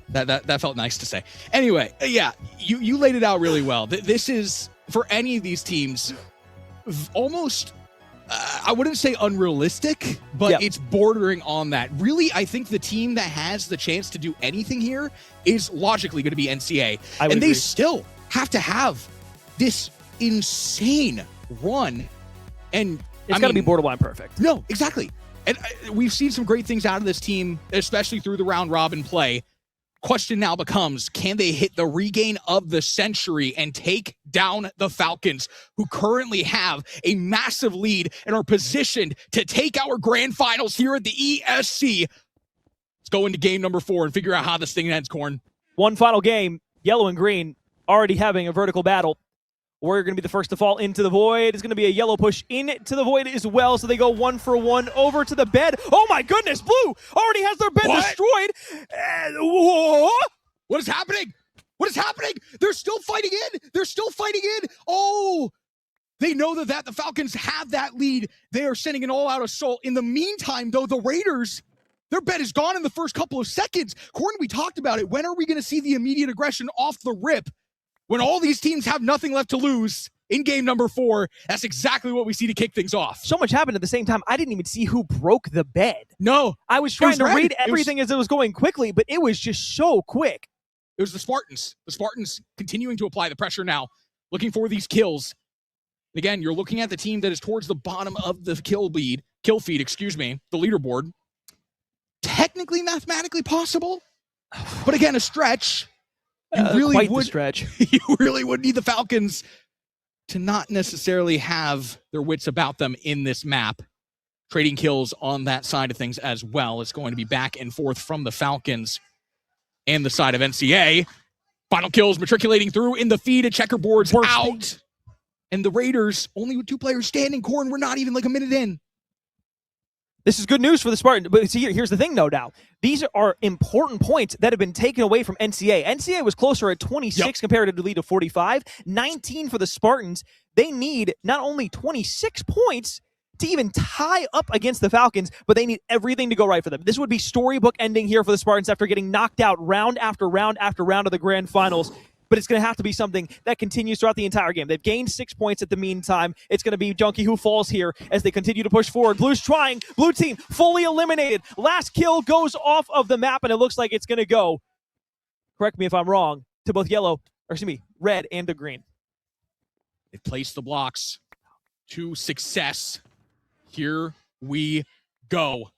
that felt nice to say. Anyway, yeah, you laid it out really well. This is, for any of these teams, almost, I wouldn't say unrealistic, but it's bordering on that. Really, I think the team that has the chance to do anything here is logically going to be NCA. And they still have to have this insane run. And it's got to be borderline perfect. No, exactly. And we've seen some great things out of this team, especially through the round robin play. Question now becomes, can they hit the regain of the century and take down the Falcons, who currently have a massive lead and are positioned to take our grand finals here at the ESC? Let's go into game number 4 and figure out how this thing ends, Corn. One final game, yellow and green already having a vertical battle. We're going to be the first to fall into the void. It's going to be a yellow push into the void as well. So they go 1-for-1 over to the bed. Oh my goodness, blue already has their bed destroyed. What is happening? What is happening? They're still fighting in. They're still fighting in. Oh, they know that the Falcons have that lead. They are sending an all-out assault. In the meantime, though, the Raiders, their bed is gone in the first couple of seconds. Corn, we talked about it. When are we going to see the immediate aggression off the rip? When all these teams have nothing left to lose in game number 4, that's exactly what we see to kick things off. So much happened at the same time. I didn't even see who broke the bed. No. I was trying to read everything as it was going quickly, but it was just so quick. It was the Spartans. The Spartans continuing to apply the pressure now, looking for these kills. And again, you're looking at the team that is towards the bottom of the kill feed, the leaderboard. Technically, mathematically possible, but again, a stretch. You really would need the Falcons to not necessarily have their wits about them in this map. Trading kills on that side of things as well. It's going to be back and forth from the Falcons and the side of NCA. Final kills matriculating through in the feed. A checkerboard's out. And the Raiders, only with 2 players standing. Corn, we're not even like a minute in. This is good news for the Spartans. But see, here's the thing, though, now. These are important points that have been taken away from NCA. NCA was closer at 26 compared to the lead of 45. 19 for the Spartans. They need not only 26 points to even tie up against the Falcons, but they need everything to go right for them. This would be storybook ending here for the Spartans after getting knocked out round after round after round of the grand finals. But it's going to have to be something that continues throughout the entire game. They've gained 6 points at the meantime. It's going to be Junkie who falls here as they continue to push forward. Blue's trying. Blue team fully eliminated. Last kill goes off of the map, and it looks like it's going to go, correct me if I'm wrong, to both red and the green. They've placed the blocks to success. Here we go.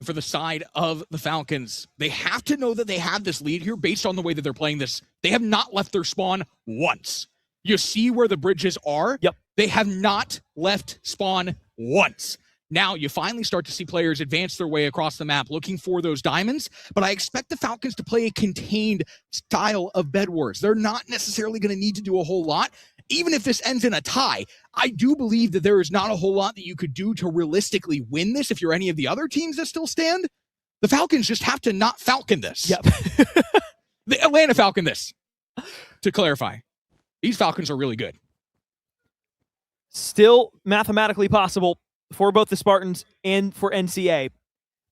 For the side of the Falcons, they have to know that they have this lead here based on the way that they're playing this. They have not left their spawn once. You see where the bridges are? Yep. They have not left spawn once. Now you finally start to see players advance their way across the map looking for those diamonds, but I expect the Falcons to play a contained style of Bedwars. They're not necessarily going to need to do a whole lot. Even if this ends in a tie, I do believe that there is not a whole lot that you could do to realistically win this if you're any of the other teams that still stand. The Falcons just have to not Falcon this. Yep. The Atlanta Falcon this. To clarify, these Falcons are really good. Still mathematically possible for both the Spartans and for NCA.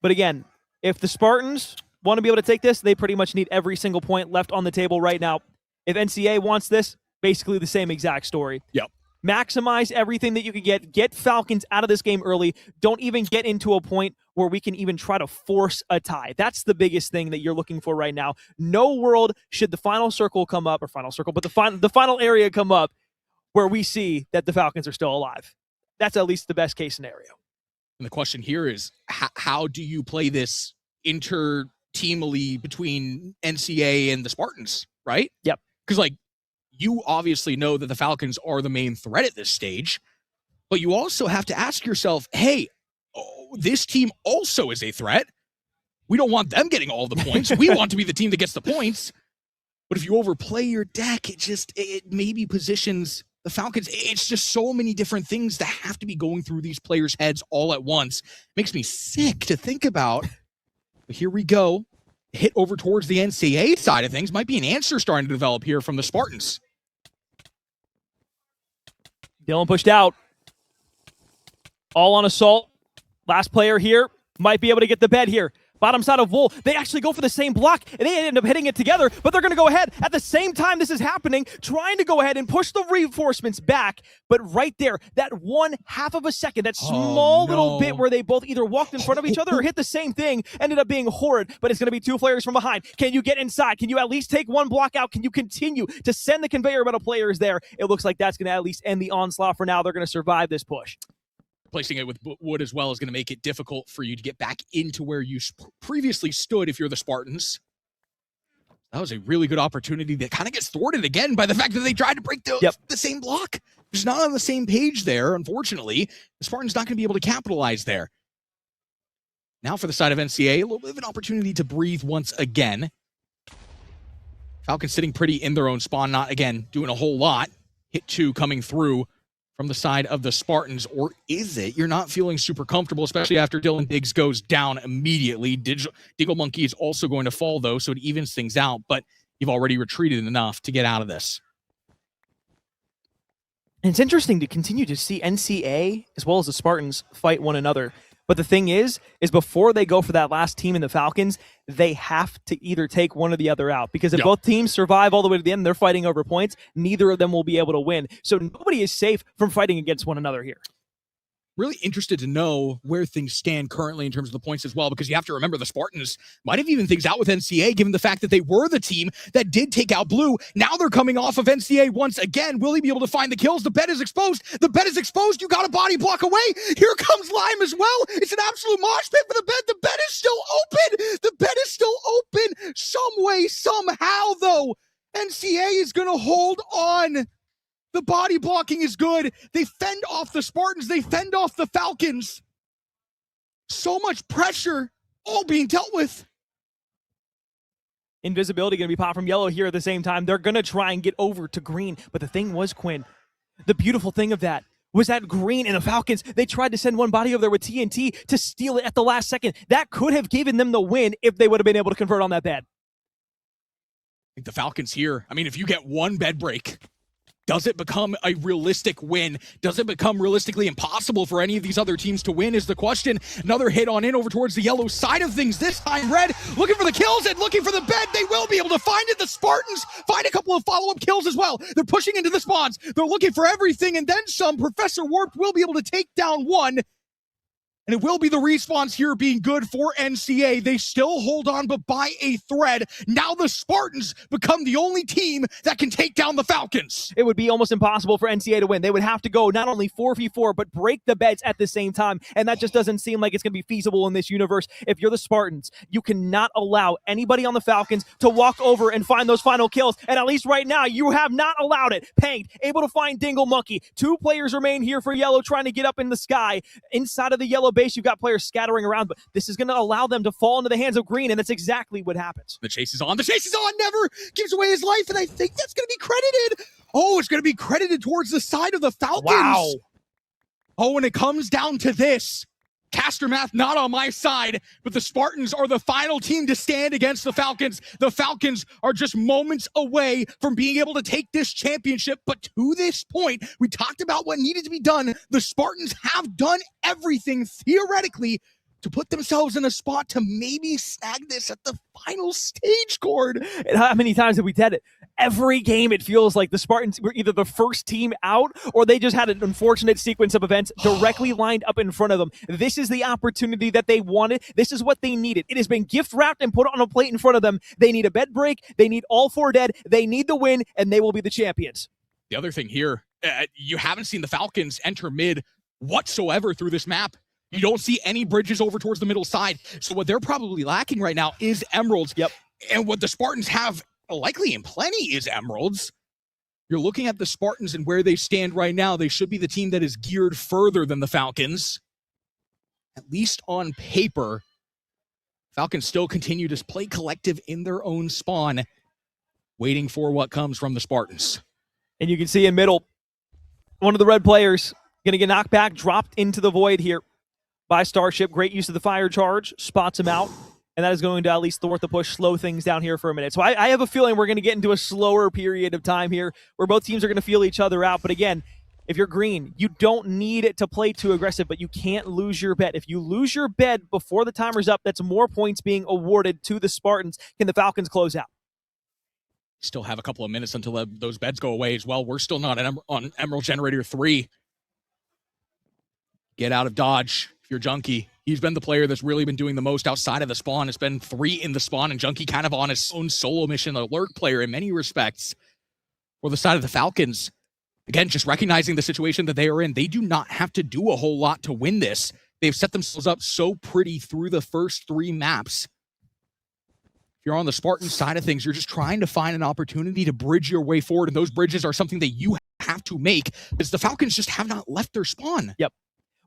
But again, if the Spartans want to be able to take this, they pretty much need every single point left on the table right now. If NCA wants this, basically the same exact story. Yep. Maximize everything that you can get Falcons out of this game early. Don't even get into a point where we can even try to force a tie. That's the biggest thing that you're looking for right now. No world should the final circle come up, but the final area come up where we see that the Falcons are still alive. That's at least the best case scenario. And the question here is, how do you play this inter-teamily between NCA and the Spartans, right? Yep. Because, you obviously know that the Falcons are the main threat at this stage, but you also have to ask yourself, hey, this team also is a threat. We don't want them getting all the points. We want to be the team that gets the points. But if you overplay your deck, it maybe positions the Falcons. It's just so many different things that have to be going through these players' heads all at once. Makes me sick to think about. But here we go. hit over towards the NCA side of things. Might be an answer starting to develop here from the Spartans. Dylan pushed out. All on assault. Last player here might be able to get the bed here. Bottom side of Wool, they actually go for the same block, and they end up hitting it together, but they're going to go ahead. At the same time this is happening, trying to go ahead and push the reinforcements back, but right there, that 1/2 of a second, that small little bit where they both either walked in front of each other or hit the same thing, ended up being horrid, but it's going to be 2 players from behind. Can you get inside? Can you at least take 1 block out? Can you continue to send the conveyor belt of players there? It looks like that's going to at least end the onslaught for now. They're going to survive this push. Placing it with wood as well is going to make it difficult for you to get back into where you previously stood if you're the Spartans. That was a really good opportunity that kind of gets thwarted again by the fact that they tried to break the same block. Just not on the same page there, unfortunately. The Spartans not going to be able to capitalize there. Now for the side of NCA, a little bit of an opportunity to breathe once again. Falcons sitting pretty in their own spawn, not, again, doing a whole lot. Hit 2 coming through from the side of the Spartans, or is it? You're not feeling super comfortable, especially after Dylan Diggs goes down immediately. Diggle Monkey is also going to fall, though, so it evens things out, but you've already retreated enough to get out of this. And it's interesting to continue to see NCA as well as the Spartans fight one another. But the thing is before they go for that last team in the Falcons, they have to either take one or the other out. Because if both teams survive all the way to the end, they're fighting over points, neither of them will be able to win. So nobody is safe from fighting against one another here. Really interested to know where things stand currently in terms of the points as well, because you have to remember the Spartans might have evened things out with NCA, given the fact that they were the team that did take out Blue. Now they're coming off of NCA once again. Will he be able to find the kills? The bed is exposed. The bed is exposed. You got a body block away. Here comes Lime as well. It's an absolute mosh pit for the bed. The bed is still open. The bed is still open. Some way, somehow, though, NCA is going to hold on. The body blocking is good. They fend off the Spartans. They fend off the Falcons. So much pressure all being dealt with. Invisibility going to be popped from yellow here at the same time. They're going to try and get over to green. But the thing was, Quinn, the beautiful thing of that was that green and the Falcons, they tried to send one body over there with TNT to steal it at the last second. That could have given them the win if they would have been able to convert on that bed. I think the Falcons here, I mean, if you get one bed break, does it become a realistic win? Does it become realistically impossible for any of these other teams to win is the question. Another hit on in over towards the yellow side of things. This time Red looking for the kills and looking for the bed. They will be able to find it. The Spartans find a couple of follow-up kills as well. They're pushing into the spawns. They're looking for everything and then some. Professor Warped will be able to take down one. And it will be the respawns here being good for NCA. They still hold on, but by a thread. Now the Spartans become the only team that can take down the Falcons. It would be almost impossible for NCA to win. They would have to go not only 4v4, but break the beds at the same time. And that just doesn't seem like it's going to be feasible in this universe. If you're the Spartans, you cannot allow anybody on the Falcons to walk over and find those final kills. And at least right now, you have not allowed it. Panged, able to find Dingle Monkey. 2 players remain here for yellow, trying to get up in the sky. Inside of the yellow base, you've got players scattering around, but this is going to allow them to fall into the hands of green, and that's exactly what happens. The chase is on. The chase is on. Never gives away his life, and I think that's going to be credited. Oh, it's going to be credited towards the side of the Falcons. Wow. Oh, and it comes down to this. Caster math not on my side, but the Spartans are the final team to stand against the Falcons. The Falcons are just moments away from being able to take this championship, but to this point, we talked about what needed to be done. The Spartans have done everything theoretically to put themselves in a spot to maybe snag this at the final stage, Cord. And how many times have we said it? Every game, it feels like the Spartans were either the first team out or they just had an unfortunate sequence of events directly lined up in front of them. This is the opportunity that they wanted. This is what they needed. It has been gift wrapped and put on a plate in front of them. They need a bed break. They need all 4 dead. They need the win, and they will be the champions. The other thing here, you haven't seen the Falcons enter mid whatsoever through this map. You don't see any bridges over towards the middle side. So what they're probably lacking right now is emeralds. Yep. And what the Spartans have likely in plenty is emeralds. You're looking at the Spartans and where they stand right now. They should be the team that is geared further than the Falcons. At least on paper. Falcons still continue to play collective in their own spawn, waiting for what comes from the Spartans. And you can see in middle, one of the red players going to get knocked back, dropped into the void here by Starship. Great use of the fire charge. Spots him out. and that is going to at least thwart the push, slow things down here for a minute. So I have a feeling we're going to get into a slower period of time here where both teams are going to feel each other out. But again, if you're green, you don't need it to play too aggressive, but you can't lose your bet. If you lose your bet before the timer's up, that's more points being awarded to the Spartans. Can the Falcons close out? Still have a couple of minutes until those beds go away as well. We're still not on Emerald Generator 3. Get out of dodge if you're Junkie. He's been the player that's really been doing the most outside of the spawn. It's been 3 in the spawn, and Junkie kind of on his own solo mission, a lurk player in many respects. For the side of the Falcons, again, just recognizing the situation that they are in, they do not have to do a whole lot to win this. They've set themselves up so pretty through the first 3 maps. If you're on the Spartan side of things, you're just trying to find an opportunity to bridge your way forward, and those bridges are something that you have to make, because the Falcons just have not left their spawn. Yep.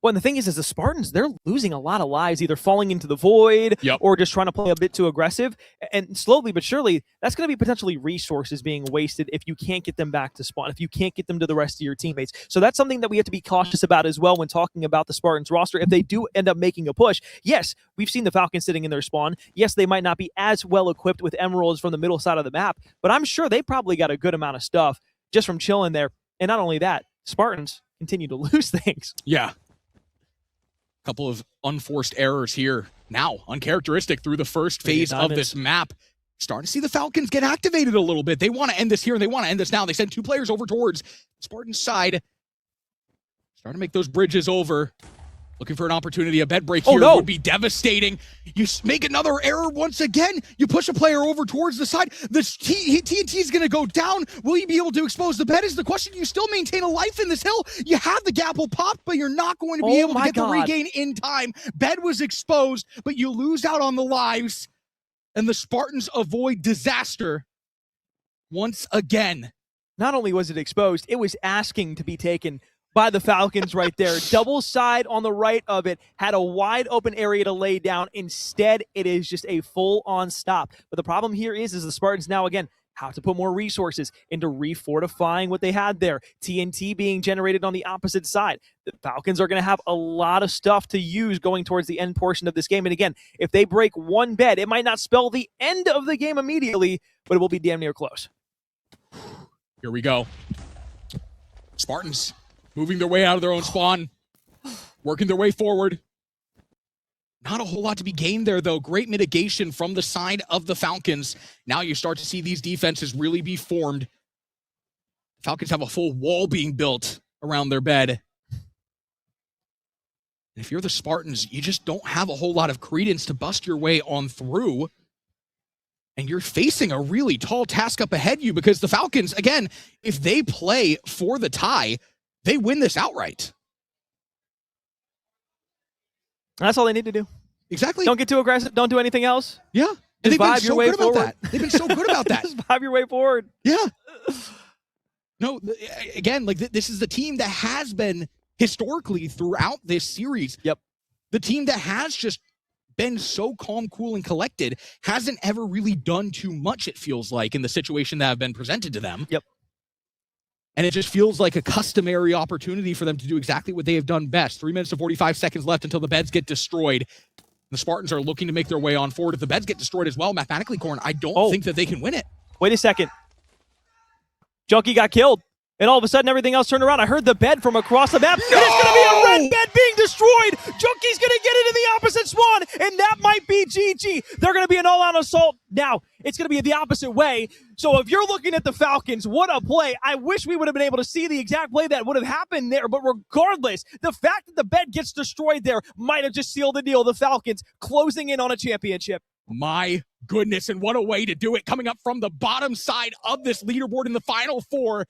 Well, and the thing is the Spartans, they're losing a lot of lives, either falling into the void or just trying to play a bit too aggressive. And slowly but surely, that's going to be potentially resources being wasted if you can't get them back to spawn, if you can't get them to the rest of your teammates. So that's something that we have to be cautious about as well when talking about the Spartans roster. If they do end up making a push, yes, we've seen the Falcons sitting in their spawn. Yes, they might not be as well equipped with emeralds from the middle side of the map, but I'm sure they probably got a good amount of stuff just from chilling there. And not only that, Spartans continue to lose things. Yeah. Couple of unforced errors here. Now, uncharacteristic through the first phase of this map. Starting to see the Falcons get activated a little bit. They want to end this here, and they want to end this now. They send 2 players over towards Spartan's side. Starting to make those bridges over. Looking for an opportunity. A bed break here would be devastating. You make another error once again. You push a player over towards the side. The TNT is going to go down. Will you be able to expose the bed is the question. You still maintain a life in this hill. You have the gapple popped, but you're not going to be able to get the regain in time. Bed was exposed, but you lose out on the lives. And the Spartans avoid disaster once again. Not only was it exposed, it was asking to be taken by the Falcons right there. Double side on the right of it, had a wide open area to lay down. Instead, it is just a full-on stop. But the problem here is the Spartans now, again, have to put more resources into refortifying what they had there. TNT being generated on the opposite side. The Falcons are going to have a lot of stuff to use going towards the end portion of this game. And again, if they break one bed, it might not spell the end of the game immediately, but it will be damn near close. Here we go. Spartans moving their way out of their own spawn, working their way forward. Not a whole lot to be gained there, though. Great mitigation from the side of the Falcons. Now you start to see these defenses really be formed. Falcons have a full wall being built around their bed. If you're the Spartans, you just don't have a whole lot of credence to bust your way on through. And you're facing a really tall task up ahead of you, because the Falcons, again, if they play for the tie, they win this outright. That's all they need to do. Exactly. Don't get too aggressive. Don't do anything else. Yeah. Just vibe your way forward. They've been so good about that. Just vibe your way forward. Yeah. No, again, like this is the team that has been historically throughout this series. Yep. The team that has just been so calm, cool, and collected hasn't ever really done too much, it feels like, in the situation that have been presented to them. Yep. And it just feels like a customary opportunity for them to do exactly what they have done best. 3 minutes and 45 seconds left until the beds get destroyed. The Spartans are looking to make their way on forward. If the beds get destroyed as well, mathematically, Corn, I don't think that they can win it. Wait a second. Junkie got killed. And all of a sudden, everything else turned around. I heard the bed from across the map. No! And it's going to be a red bed being destroyed. Junkie's going to get it in the opposite spawn. And that might be GG. They're going to be an all-out assault. Now, it's going to be the opposite way. So if you're looking at the Falcons, what a play. I wish we would have been able to see the exact play that would have happened there. But regardless, the fact that the bed gets destroyed there might have just sealed the deal. The Falcons closing in on a championship. My goodness, and what a way to do it. Coming up from the bottom side of this leaderboard in the Final Four.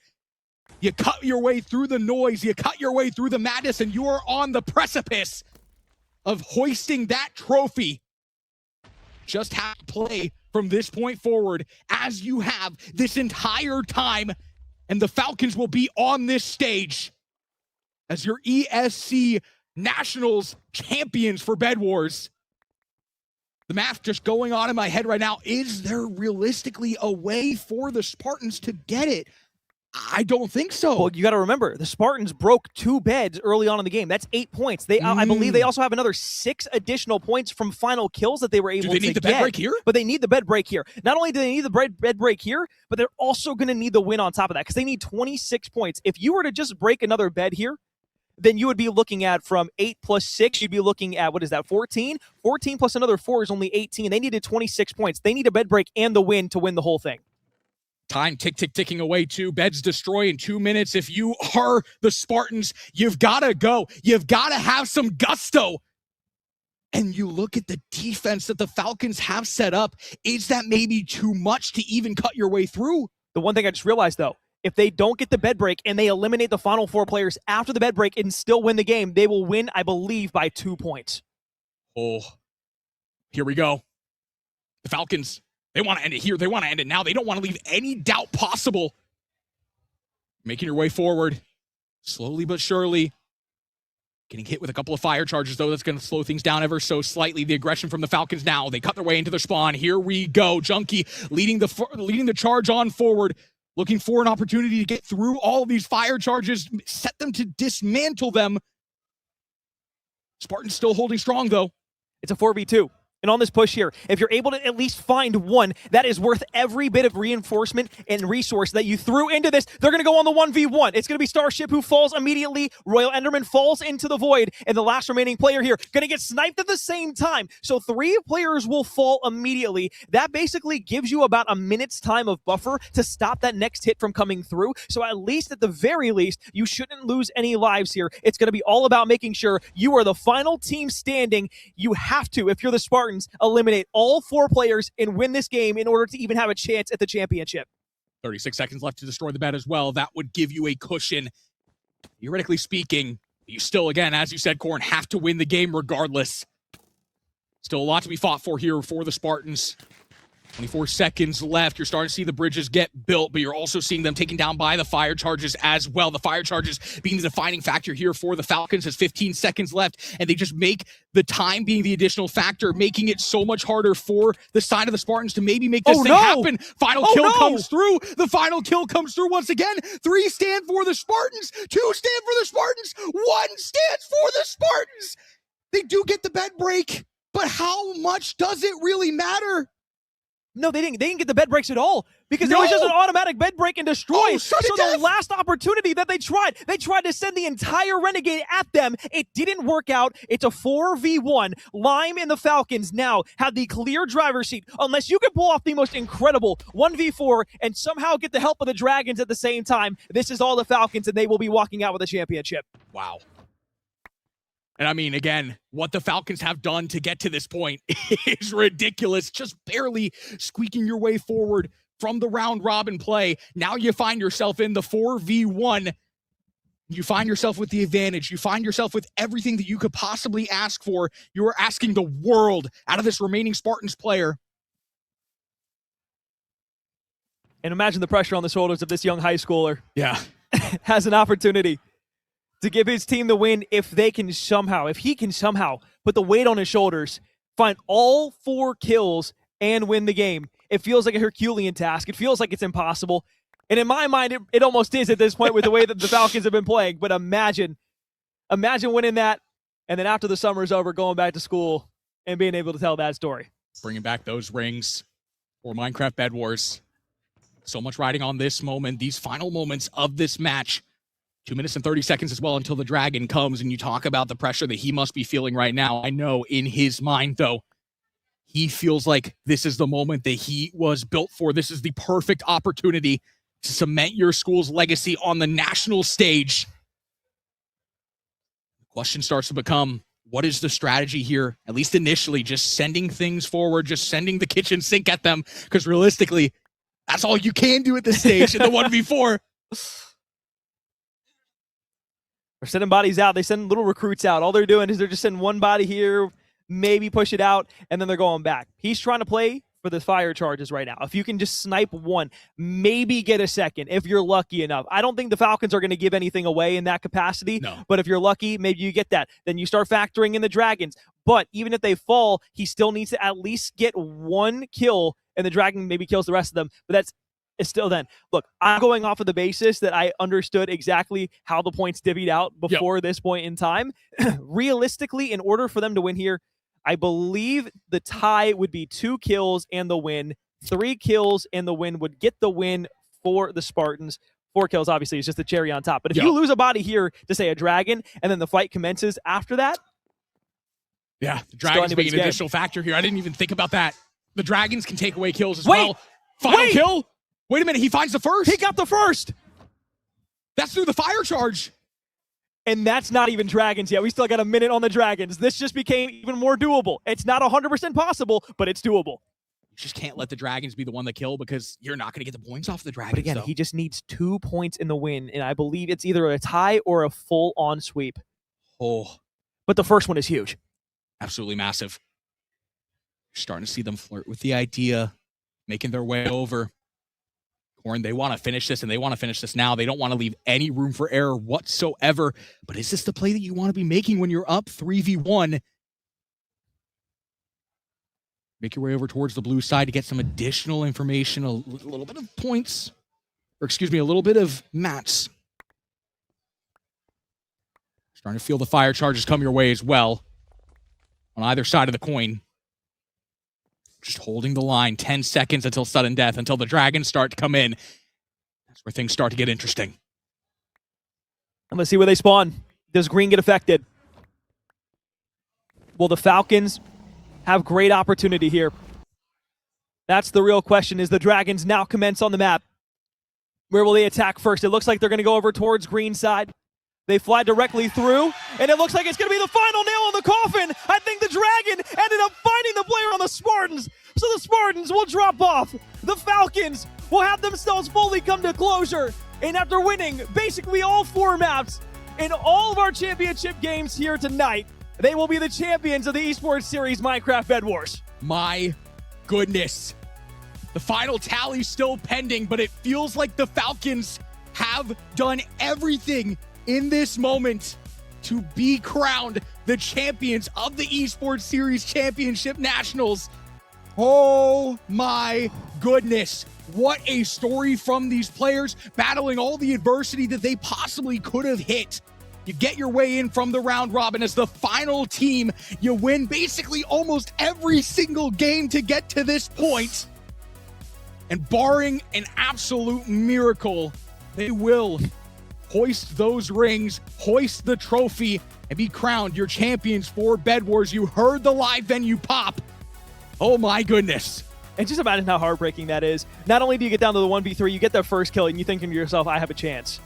You cut your way through the noise, you cut your way through the madness, and you are on the precipice of hoisting that trophy. Just have to play from this point forward as you have this entire time, and the Falcons will be on this stage as your ESC Nationals champions for Bedwars. The math just going on in my head right now. Is there realistically a way for the Spartans to get it? I don't think so. Well, you got to remember, the Spartans broke 2 beds early on in the game. That's 8 points. I believe they also have another 6 additional points from final kills that they were able to get. Do they need the bed break here? But they need the bed break here. Not only do they need the bed break here, but they're also going to need the win on top of that because they need 26 points. If you were to just break another bed here, then you would be looking at from 8 plus 6, you'd be looking at, 14? 14 plus another 4 is only 18. They needed 26 points. They need a bed break and the win to win the whole thing. Time ticking away too. Beds destroy in 2 minutes. If you are the Spartans, you've got to go. You've got to have some gusto. And you look at the defense that the Falcons have set up. Is that maybe too much to even cut your way through? The one thing I just realized, though, if they don't get the bed break and they eliminate the final 4 players after the bed break and still win the game, they will win, I believe, by 2 points. Oh, here we go. The Falcons, they want to end it here. They want to end it now. They don't want to leave any doubt possible. Making your way forward, slowly but surely. Getting hit with a couple of fire charges, though. That's going to slow things down ever so slightly. The aggression from the Falcons now. They cut their way into their spawn. Here we go. Junkie leading the charge on forward. Looking for an opportunity to get through all of these fire charges. Set them to dismantle them. Spartans still holding strong, though. It's a 4v2. And on this push here, if you're able to at least find one, that is worth every bit of reinforcement and resource that you threw into this. They're going to go on the 1v1. It's going to be Starship who falls immediately. Royal Enderman falls into the void. And the last remaining player here going to get sniped at the same time. So 3 players will fall immediately. That basically gives you about a minute's time of buffer to stop that next hit from coming through. So at least, at the very least, you shouldn't lose any lives here. It's going to be all about making sure you are the final team standing. You have to, if you're the Spartans, eliminate all 4 players and win this game in order to even have a chance at the championship. 36 seconds left to destroy the bed as well. That would give you a cushion. Theoretically speaking, you still, again, as you said, Corn, have to win the game regardless. Still a lot to be fought for here for the Spartans. 24 seconds left. You're starting to see the bridges get built, but you're also seeing them taken down by the fire charges as well. The fire charges being the defining factor here for the Falcons as 15 seconds left, and they just make the time being the additional factor, making it so much harder for the side of the Spartans to maybe make this thing happen. Final kill comes through. The final kill comes through once again. 3 stand for the Spartans. 2 stand for the Spartans. 1 stands for the Spartans. They do get the bed break, but how much does it really matter? No, they didn't get the bed breaks at all because it was just an automatic bed break and destroy. So the last opportunity that they tried to send the entire Renegade at them. It didn't work out. It's a 4v1. Lime and the Falcons now have the clear driver's seat unless you can pull off the most incredible 1v4 and somehow get the help of the Dragons at the same time. This is all the Falcons, and they will be walking out with a championship. Wow. And I mean, again, what the Falcons have done to get to this point is ridiculous. Just barely squeaking your way forward from the round robin play. Now you find yourself in the 4v1. You find yourself with the advantage. You find yourself with everything that you could possibly ask for. You are asking the world out of this remaining Spartans player. And imagine the pressure on the shoulders of this young high schooler. Yeah. Has an opportunity to give his team the win if he can somehow put the weight on his shoulders, find all 4 kills, and win the game. It feels like a Herculean task. It feels like it's impossible. And in my mind, it almost is at this point with the way that the Falcons have been playing. But imagine winning that, and then after the summer's over, going back to school and being able to tell that story. Bringing back those rings for Minecraft Bedwars. So much riding on this moment, these final moments of this match. 2 minutes and 30 seconds as well until the Dragon comes, and you talk about the pressure that he must be feeling right now. I know in his mind, though, he feels like this is the moment that he was built for. This is the perfect opportunity to cement your school's legacy on the national stage. The question starts to become, what is the strategy here? At least initially, just sending things forward, just sending the kitchen sink at them, because realistically, that's all you can do at this stage in the 1v4. They're sending bodies out. They send little recruits out. All they're doing is they're just sending one body here, maybe push it out, and then they're going back. He's trying to play for the fire charges right now. If you can just snipe one, maybe get a second if you're lucky enough. I don't think the Falcons are going to give anything away in that capacity, but if you're lucky, maybe you get that. Then you start factoring in the Dragons. But even if they fall, he still needs to at least get 1 kill, and the Dragon maybe kills the rest of them. But that's It's still then. Look, I'm going off of the basis that I understood exactly how the points divvied out before this point in time. Realistically, in order for them to win here, I believe the tie would be 2 kills and the win. 3 kills and the win would get the win for the Spartans. 4 kills, obviously, is just the cherry on top. But if you lose a body here to, say, a dragon, and then the fight commences after that, the dragons being an additional factor here. I didn't even think about that. The dragons can take away kills as well. Final kill? Wait a minute, he finds the first. He got the first. That's through the fire charge. And that's not even dragons yet. We still got a minute on the dragons. This just became even more doable. It's not 100% possible, but it's doable. You just can't let the dragons be the one that kill because you're not going to get the points off the dragons. But again, he just needs 2 points in the win, and I believe it's either a tie or a full-on sweep. Oh. But the first one is huge. Absolutely massive. You're starting to see them flirt with the idea, making their way over. Corn, they want to finish this, and they want to finish this now. They don't want to leave any room for error whatsoever. But is this the play that you want to be making when you're up 3v1? Make your way over towards the blue side to get some additional information, a little bit of points, or excuse me, a little bit of mats. Starting to feel the fire charges come your way as well on either side of the coin. Just holding the line, 10 seconds until sudden death, until the dragons start to come in. That's where things start to get interesting. And let's see where they spawn. Does green get affected? Will the Falcons have great opportunity here? That's the real question. Is the dragons now commence on the map? Where will they attack first? It looks like they're going to go over towards green side. They fly directly through, and it looks like it's going to be the final nail in the coffin. I think the dragon ended up finding the player on the Spartans, so the Spartans will drop off. The Falcons will have themselves fully come to closure, and after winning basically all 4 maps in all of our championship games here tonight, they will be the champions of the Esports Series Minecraft Bedwars. My goodness. The final tally's still pending, but it feels like the Falcons have done everything in this moment to be crowned the champions of the Esports Series Championship Nationals. Oh my goodness. What a story from these players, battling all the adversity that they possibly could have hit. You get your way in from the round robin as the final team. You win basically almost every single game to get to this point. And barring an absolute miracle, they will hoist those rings, hoist the trophy, and be crowned your champions for Bedwars. You heard the live venue pop. Oh my goodness. And just imagine how heartbreaking that is. Not only do you get down to the 1v3, you get the first kill, and you thinking to yourself, I have a chance.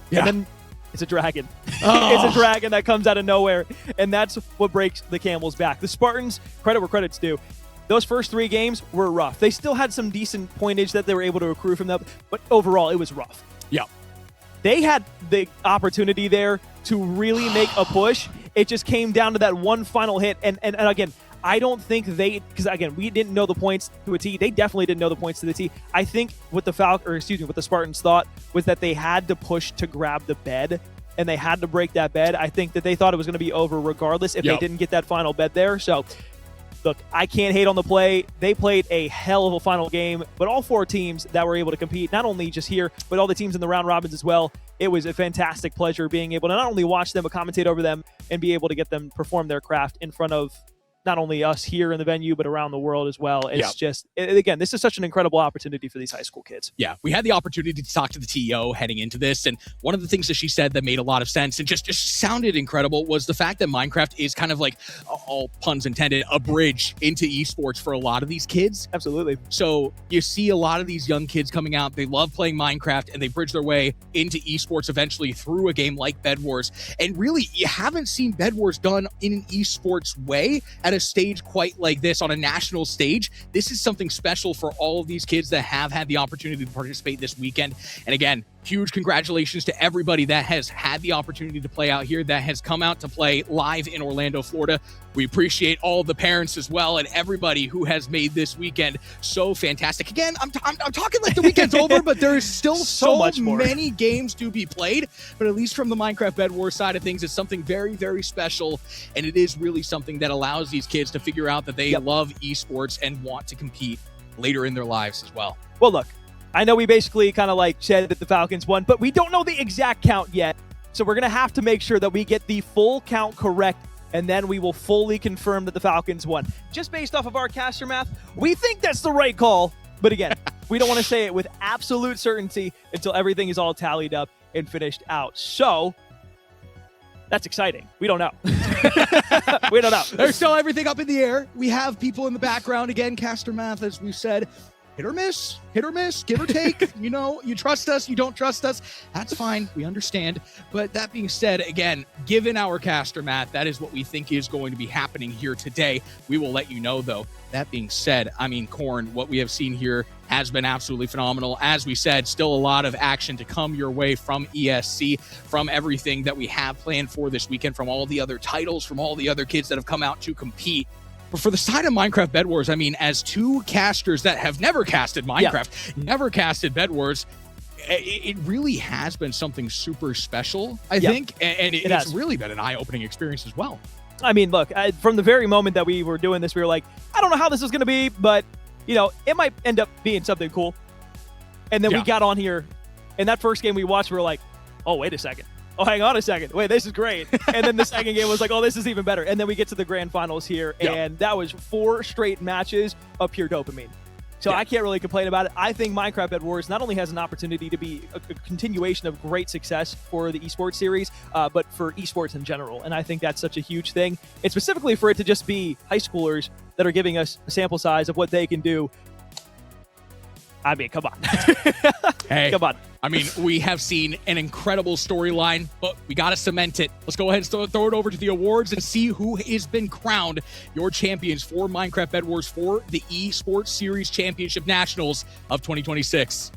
Yeah. And then it's a dragon. Oh. It's a dragon that comes out of nowhere, and that's what breaks the camel's back. The Spartans, credit where credit's due, those first 3 games were rough. They still had some decent pointage that they were able to accrue from them, but overall, it was rough. Yeah. They had the opportunity there to really make a push. It just came down to that one final hit. And again, I don't think because again, we didn't know the points to a T. They definitely didn't know the points to the T. I think what the Spartans thought was that they had to push to grab the bed, and they had to break that bed. I think that they thought it was going to be over regardless if they didn't get that final bed there. So look, I can't hate on the play. They played a hell of a final game, but all 4 teams that were able to compete, not only just here, but all the teams in the round robins as well. It was a fantastic pleasure being able to not only watch them, but commentate over them and be able to get them perform their craft in front of not only us here in the venue, but around the world as well. It's just, again, this is such an incredible opportunity for these high school kids. Yeah, we had the opportunity to talk to the TO heading into this, and one of the things that she said that made a lot of sense and just sounded incredible was the fact that Minecraft is kind of like, all puns intended, a bridge into esports for a lot of these kids. Absolutely. So you see a lot of these young kids coming out, they love playing Minecraft, and they bridge their way into esports eventually through a game like Bedwars. And really, you haven't seen Bedwars done in an esports way at a stage quite like this, on a national stage. This is something special for all of these kids that have had the opportunity to participate this weekend. And again, huge congratulations to everybody that has had the opportunity to play out here, that has come out to play live in Orlando, Florida. We appreciate all the parents as well, and everybody who has made this weekend so fantastic. Again, I'm talking like the weekend's over, but there is still so much more. Many games to be played. But at least from the Minecraft Bedwars side of things, it's something very, very special, and it is really something that allows these kids to figure out that they love esports and want to compete later in their lives as well. Well, look, I know we basically kind of like said that the Falcons won, but we don't know the exact count yet. So we're going to have to make sure that we get the full count correct, and then we will fully confirm that the Falcons won. Just based off of our caster math, we think that's the right call. But again, we don't want to say it with absolute certainty until everything is all tallied up and finished out. So that's exciting. We don't know. We don't know. There's still everything up in the air. We have people in the background. Again, caster math, as we've said, hit or miss, give or take. You trust us, you don't trust us. That's fine. We understand. But that being said, again, given our caster math, that is what we think is going to be happening here today. We will let you know, though. That being said, Corn, what we have seen here has been absolutely phenomenal. As we said, still a lot of action to come your way from ESC, from everything that we have planned for this weekend, from all the other titles, from all the other kids that have come out to compete. But for the side of Minecraft Bedwars, as two casters that have never casted Minecraft, never casted Bedwars, it really has been something super special, I think. And it's really been an eye-opening experience as well. Look, from the very moment that we were doing this, we were like, I don't know how this is going to be, but, it might end up being something cool. And then we got on here, and that first game we watched, we were like, oh, wait a second. Oh, hang on a second. Wait, this is great. And then the second game was like, oh, this is even better. And then we get to the grand finals here, and that was 4 straight matches of pure dopamine. So I can't really complain about it. I think Minecraft Bedwars not only has an opportunity to be a continuation of great success for the esports series, but for esports in general. And I think that's such a huge thing. And specifically for it to just be high schoolers that are giving us a sample size of what they can do. Come on. Hey, come on. We have seen an incredible storyline, but we got to cement it. Let's go ahead and throw it over to the awards and see who has been crowned your champions for Minecraft Bedwars for the Esports Series Championship Nationals of 2026.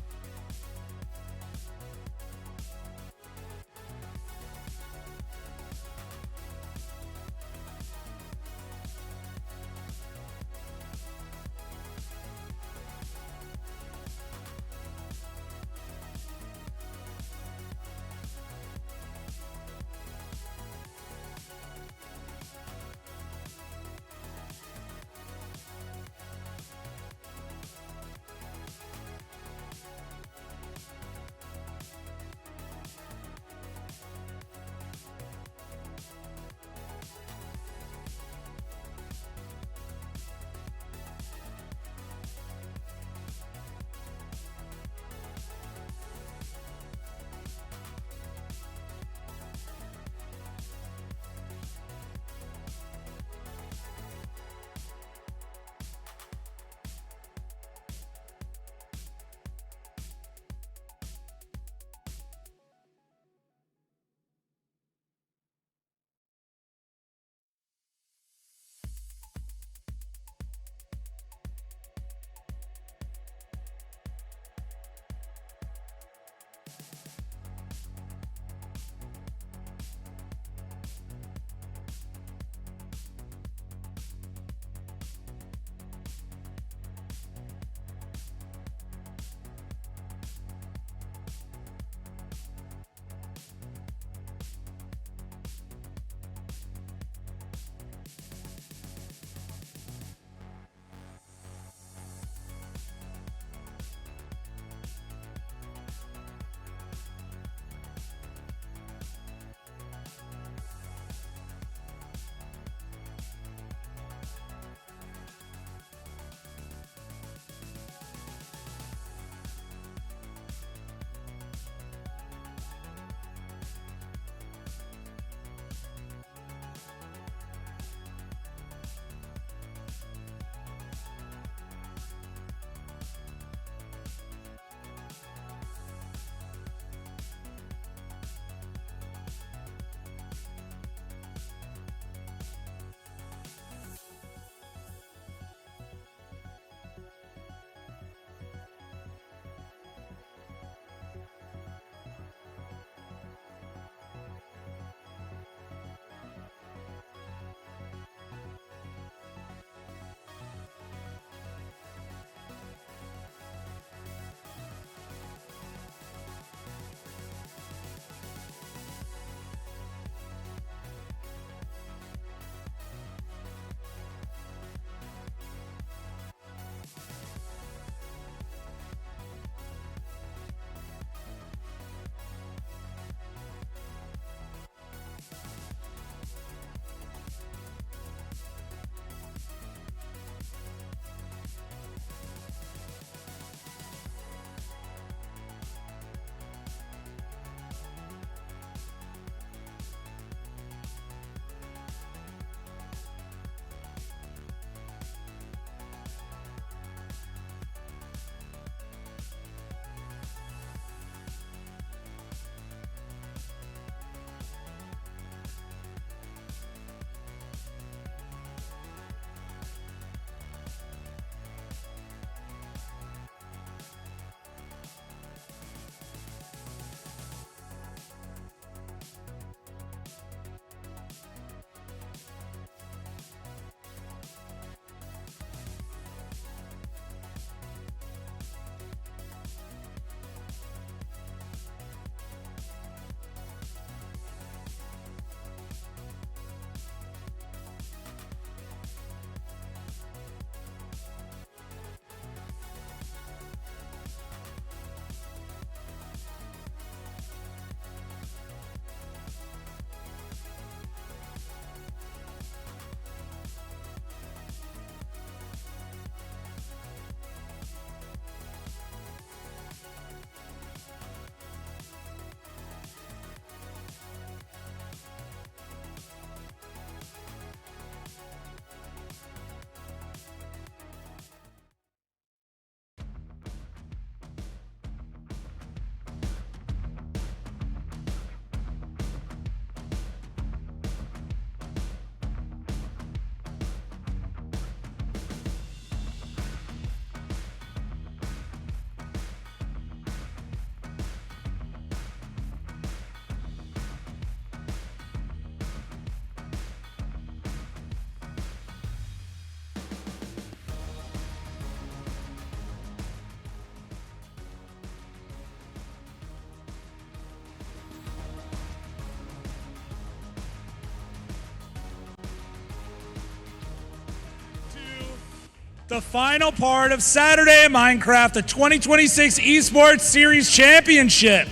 The final part of Saturday Minecraft, the 2026 Esports Series Championship.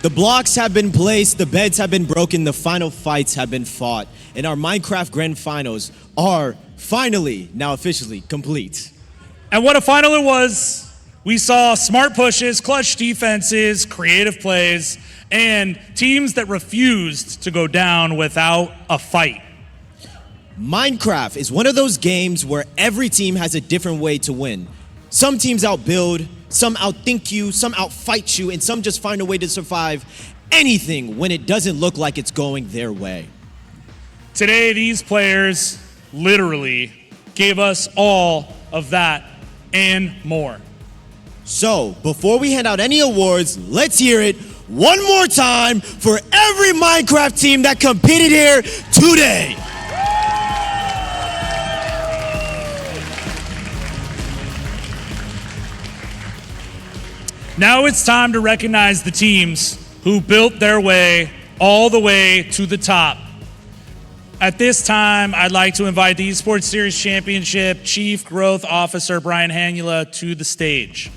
The blocks have been placed, the beds have been broken, the final fights have been fought, and our Minecraft Grand Finals are finally, now officially, complete. And what a final it was. We saw smart pushes, clutch defenses, creative plays, and teams that refused to go down without a fight. Minecraft is one of those games where every team has a different way to win. Some teams outbuild, some outthink you, some outfight you, and some just find a way to survive anything when it doesn't look like it's going their way. Today, these players literally gave us all of that and more. So, before we hand out any awards, let's hear it one more time for every Minecraft team that competed here today. Now it's time to recognize the teams who built their way all the way to the top. At this time, I'd like to invite the Esports Series Championship Chief Growth Officer Brian Hanula to the stage.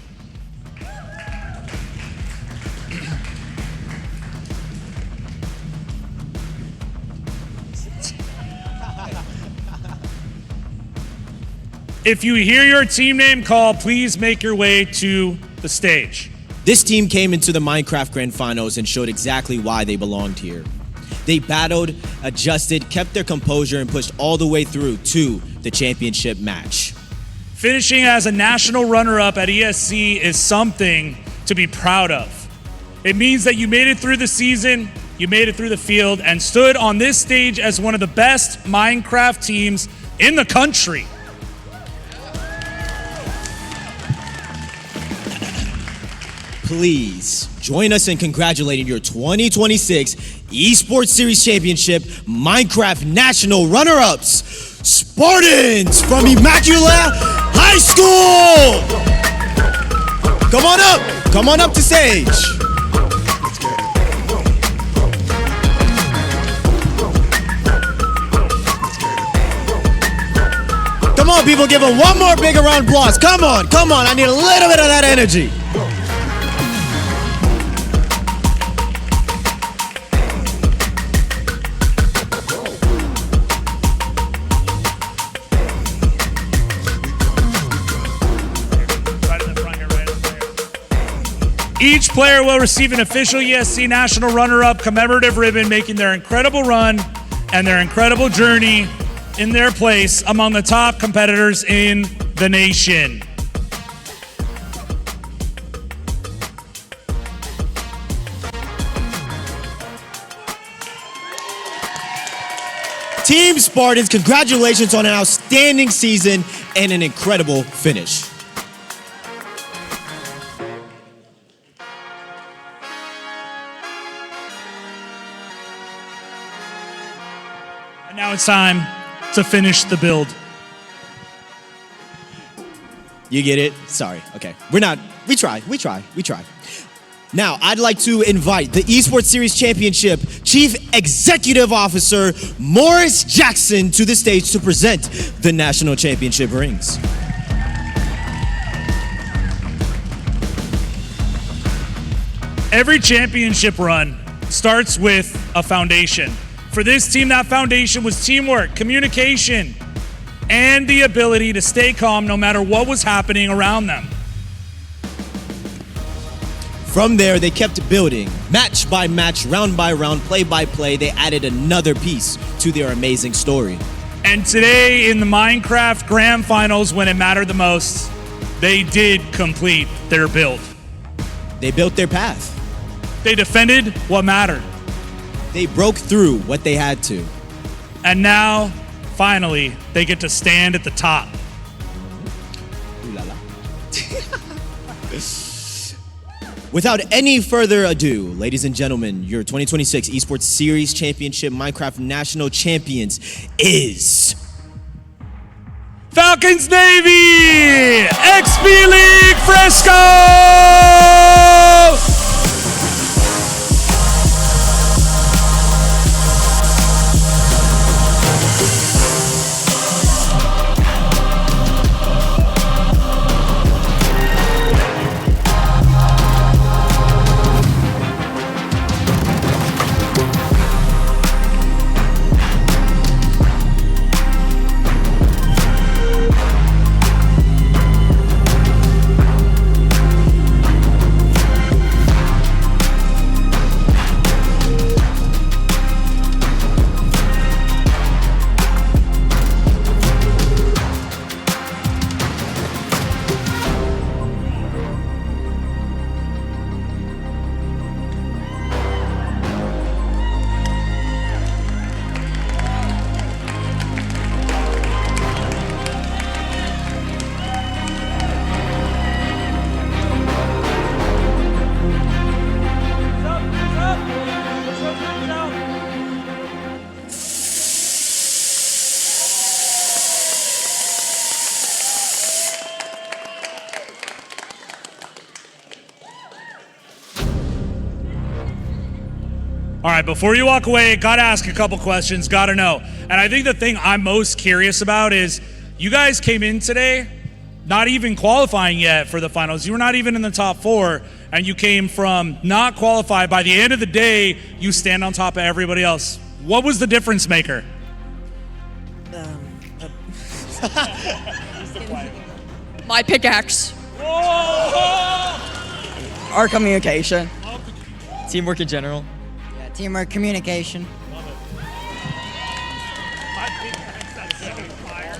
If you hear your team name called, please make your way to the stage. This team came into the Minecraft Grand Finals and showed exactly why they belonged here. They battled, adjusted, kept their composure, and pushed all the way through to the championship match. Finishing as a national runner-up at ESC is something to be proud of. It means that you made it through the season, you made it through the field, and stood on this stage as one of the best Minecraft teams in the country. Please join us in congratulating your 2026 Esports Series Championship Minecraft National Runner-Ups, Spartans from Immaculate High School! Come on up to stage. Come on, people, give them one more big round of applause. Come on, I need a little bit of that energy. Each player will receive an official ESC National Runner-Up commemorative ribbon, making their incredible run and their incredible journey in their place among the top competitors in the nation. Team Spartans, congratulations on an outstanding season and an incredible finish. And now it's time to finish the build. You get it? Sorry. Okay. We try. Now, I'd like to invite the Esports Series Championship Chief Executive Officer Morris Jackson to the stage to present the National Championship rings. Every championship run starts with a foundation. For this team, that foundation was teamwork, communication, and the ability to stay calm no matter what was happening around them. From there, they kept building, match by match, round by round, play by play. They added another piece to their amazing story. And today in the Minecraft Grand Finals, when it mattered the most, they did complete their build. They built their path. They defended what mattered. They broke through what they had to. And now, finally, they get to stand at the top. Ooh la la. Without any further ado, ladies and gentlemen, your 2026 Esports Series Championship Minecraft National Champions is... Falcons Navy! XP League Fresco! right, before you walk away, gotta ask a couple questions, gotta know. And I think the thing I'm most curious about is you guys came in today not even qualifying yet for the finals. You were not even in the top 4, and you came from not qualified. By the end of the day, you stand on top of everybody else. What was the difference maker? My pickaxe. Whoa! Our communication. Teamwork in general. Yeah, teamwork, communication.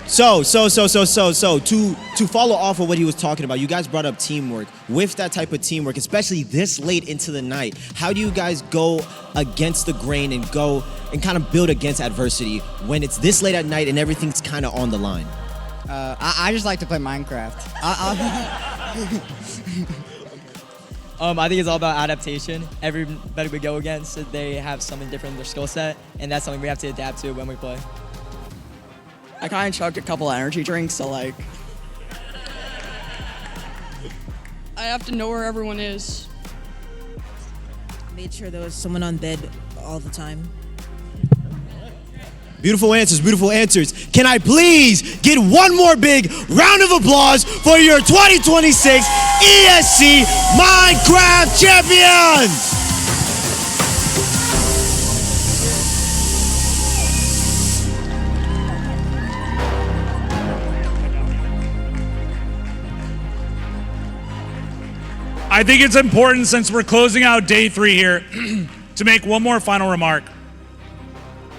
So, to follow off of what he was talking about, you guys brought up teamwork. With that type of teamwork, especially this late into the night, how do you guys go against the grain and go and kind of build against adversity when it's this late at night and everything's kind of on the line? I just like to play Minecraft. I think it's all about adaptation. Everybody we go against, they have something different in their skill set, and that's something we have to adapt to when we play. I kind of chugged a couple energy drinks, so like, I have to know where everyone is. Made sure there was someone on bed all the time. Beautiful answers, beautiful answers. Can I please get one more big round of applause for your 2026 ESC Minecraft champions? I think it's important, since we're closing out day 3 here, to make one more final remark.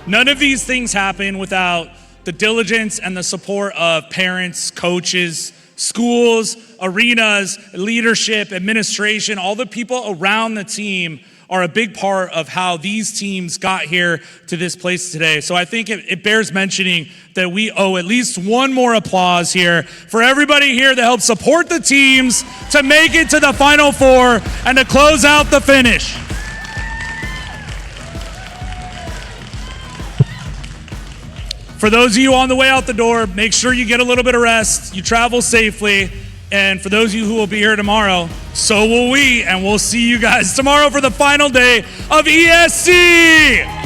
None of these things happen without the diligence and the support of parents, coaches, schools, arenas, leadership, administration. All the people around the team are a big part of how these teams got here to this place today. So I think it bears mentioning that we owe at least one more applause here for everybody here that helped support the teams to make it to the Final Four and to close out the finish. For those of you on the way out the door, make sure you get a little bit of rest, you travel safely, and for those of you who will be here tomorrow, so will we, and we'll see you guys tomorrow for the final day of ESC!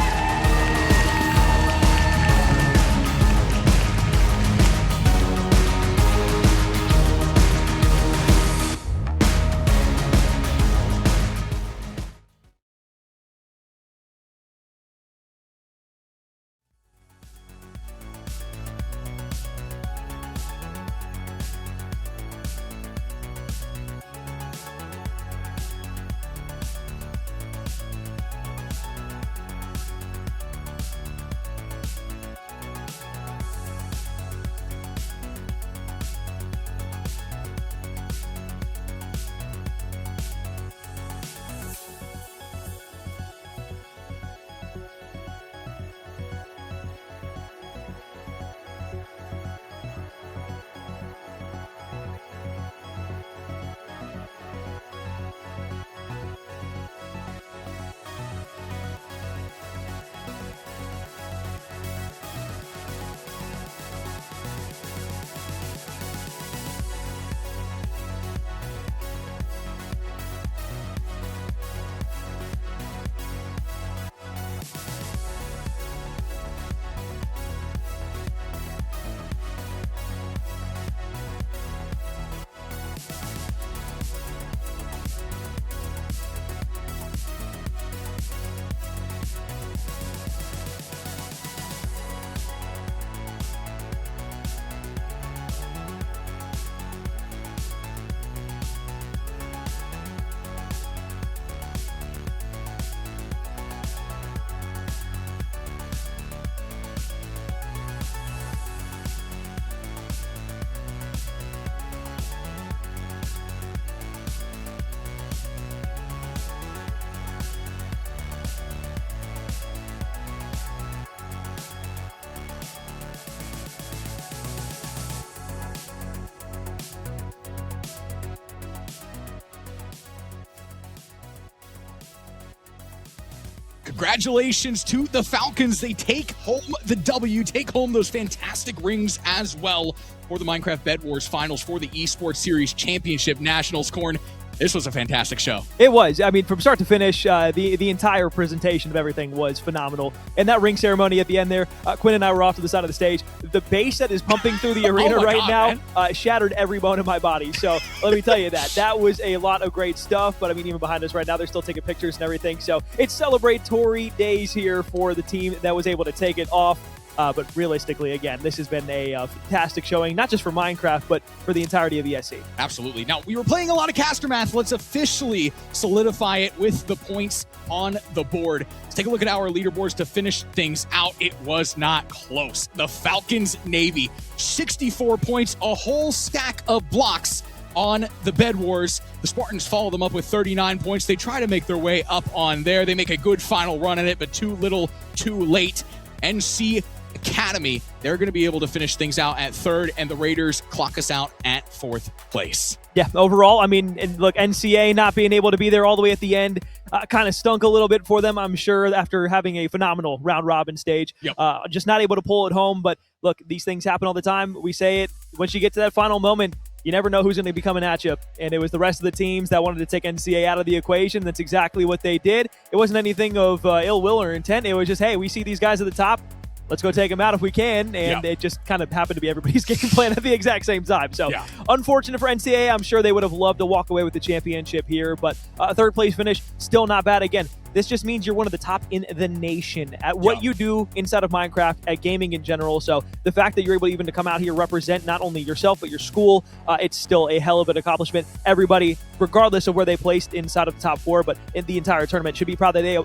Congratulations to the Falcons. They take home the W, take home those fantastic rings as well for the Minecraft Bedwars Finals for the Esports Series Championship Nationals. Corn, This was a fantastic show. It was. I mean, from start to finish, the entire presentation of everything was phenomenal. And that ring ceremony at the end there, Quinn and I were off to the side of the stage. The bass that is pumping through the arena now shattered every bone in my body. So let me tell you that was a lot of great stuff. But I mean, even behind us right now, they're still taking pictures and everything. So it's celebratory days here for the team that was able to take it off. But realistically, again, this has been a fantastic showing, not just for Minecraft, but for the entirety of ESC. Absolutely. Now, we were playing a lot of caster math. Let's officially solidify it with the points on the board. Let's take a look at our leaderboards to finish things out. It was not close. The Falcons Navy, 64 points, a whole stack of blocks on the Bedwars. The Spartans follow them up with 39 points. They try to make their way up on there. They make a good final run at it, but too little, too late. NC Academy, they're going to be able to finish things out at third, and the Raiders clock us out at fourth place. Yeah, overall, I mean, and look, NCA not being able to be there all the way at the end kind of stunk a little bit for them, I'm sure, after having a phenomenal round-robin stage. Yep. Just not able to pull it home, but look, these things happen all the time. We say it, once you get to that final moment, you never know who's going to be coming at you. And it was the rest of the teams that wanted to take NCA out of the equation. That's exactly what they did. It wasn't anything of ill will or intent. It was just, hey, we see these guys at the top. Let's go take them out if we can. And it just kind of happened to be everybody's game plan at the exact same time. So unfortunate for NCAA. I'm sure they would have loved to walk away with the championship here. But a third place finish, still not bad. Again, this just means you're one of the top in the nation at what you do inside of Minecraft, at gaming in general. So the fact that you're able even to come out here, represent not only yourself, but your school, it's still a hell of an accomplishment. Everybody, regardless of where they placed inside of the top four, but in the entire tournament, should be proud that they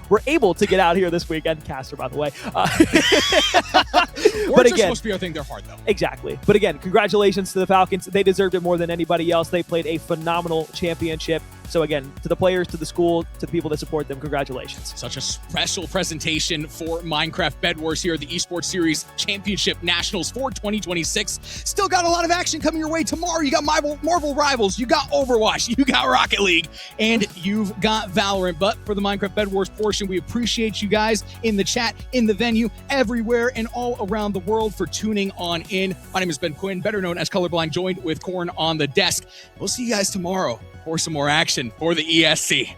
were able to get out here this weekend. Caster, by the way. But again, supposed to be our thing. They're hard, though. Exactly. But again, congratulations to the Falcons. They deserved it more than anybody else. They played a phenomenal championship. So again, to the players, to the school, to the people that support them, congratulations. Such a special presentation for Minecraft Bedwars here at the Esports Series Championship Nationals for 2026. Still got a lot of action coming your way tomorrow. You got Marvel Rivals, you got Overwatch, you got Rocket League, and you've got Valorant. But for the Minecraft Bedwars portion, we appreciate you guys in the chat, in the venue, everywhere and all around the world for tuning on in. My name is Ben Quinn, better known as Colorblind, joined with Corn on the desk. We'll see you guys tomorrow for some more action for the ESC.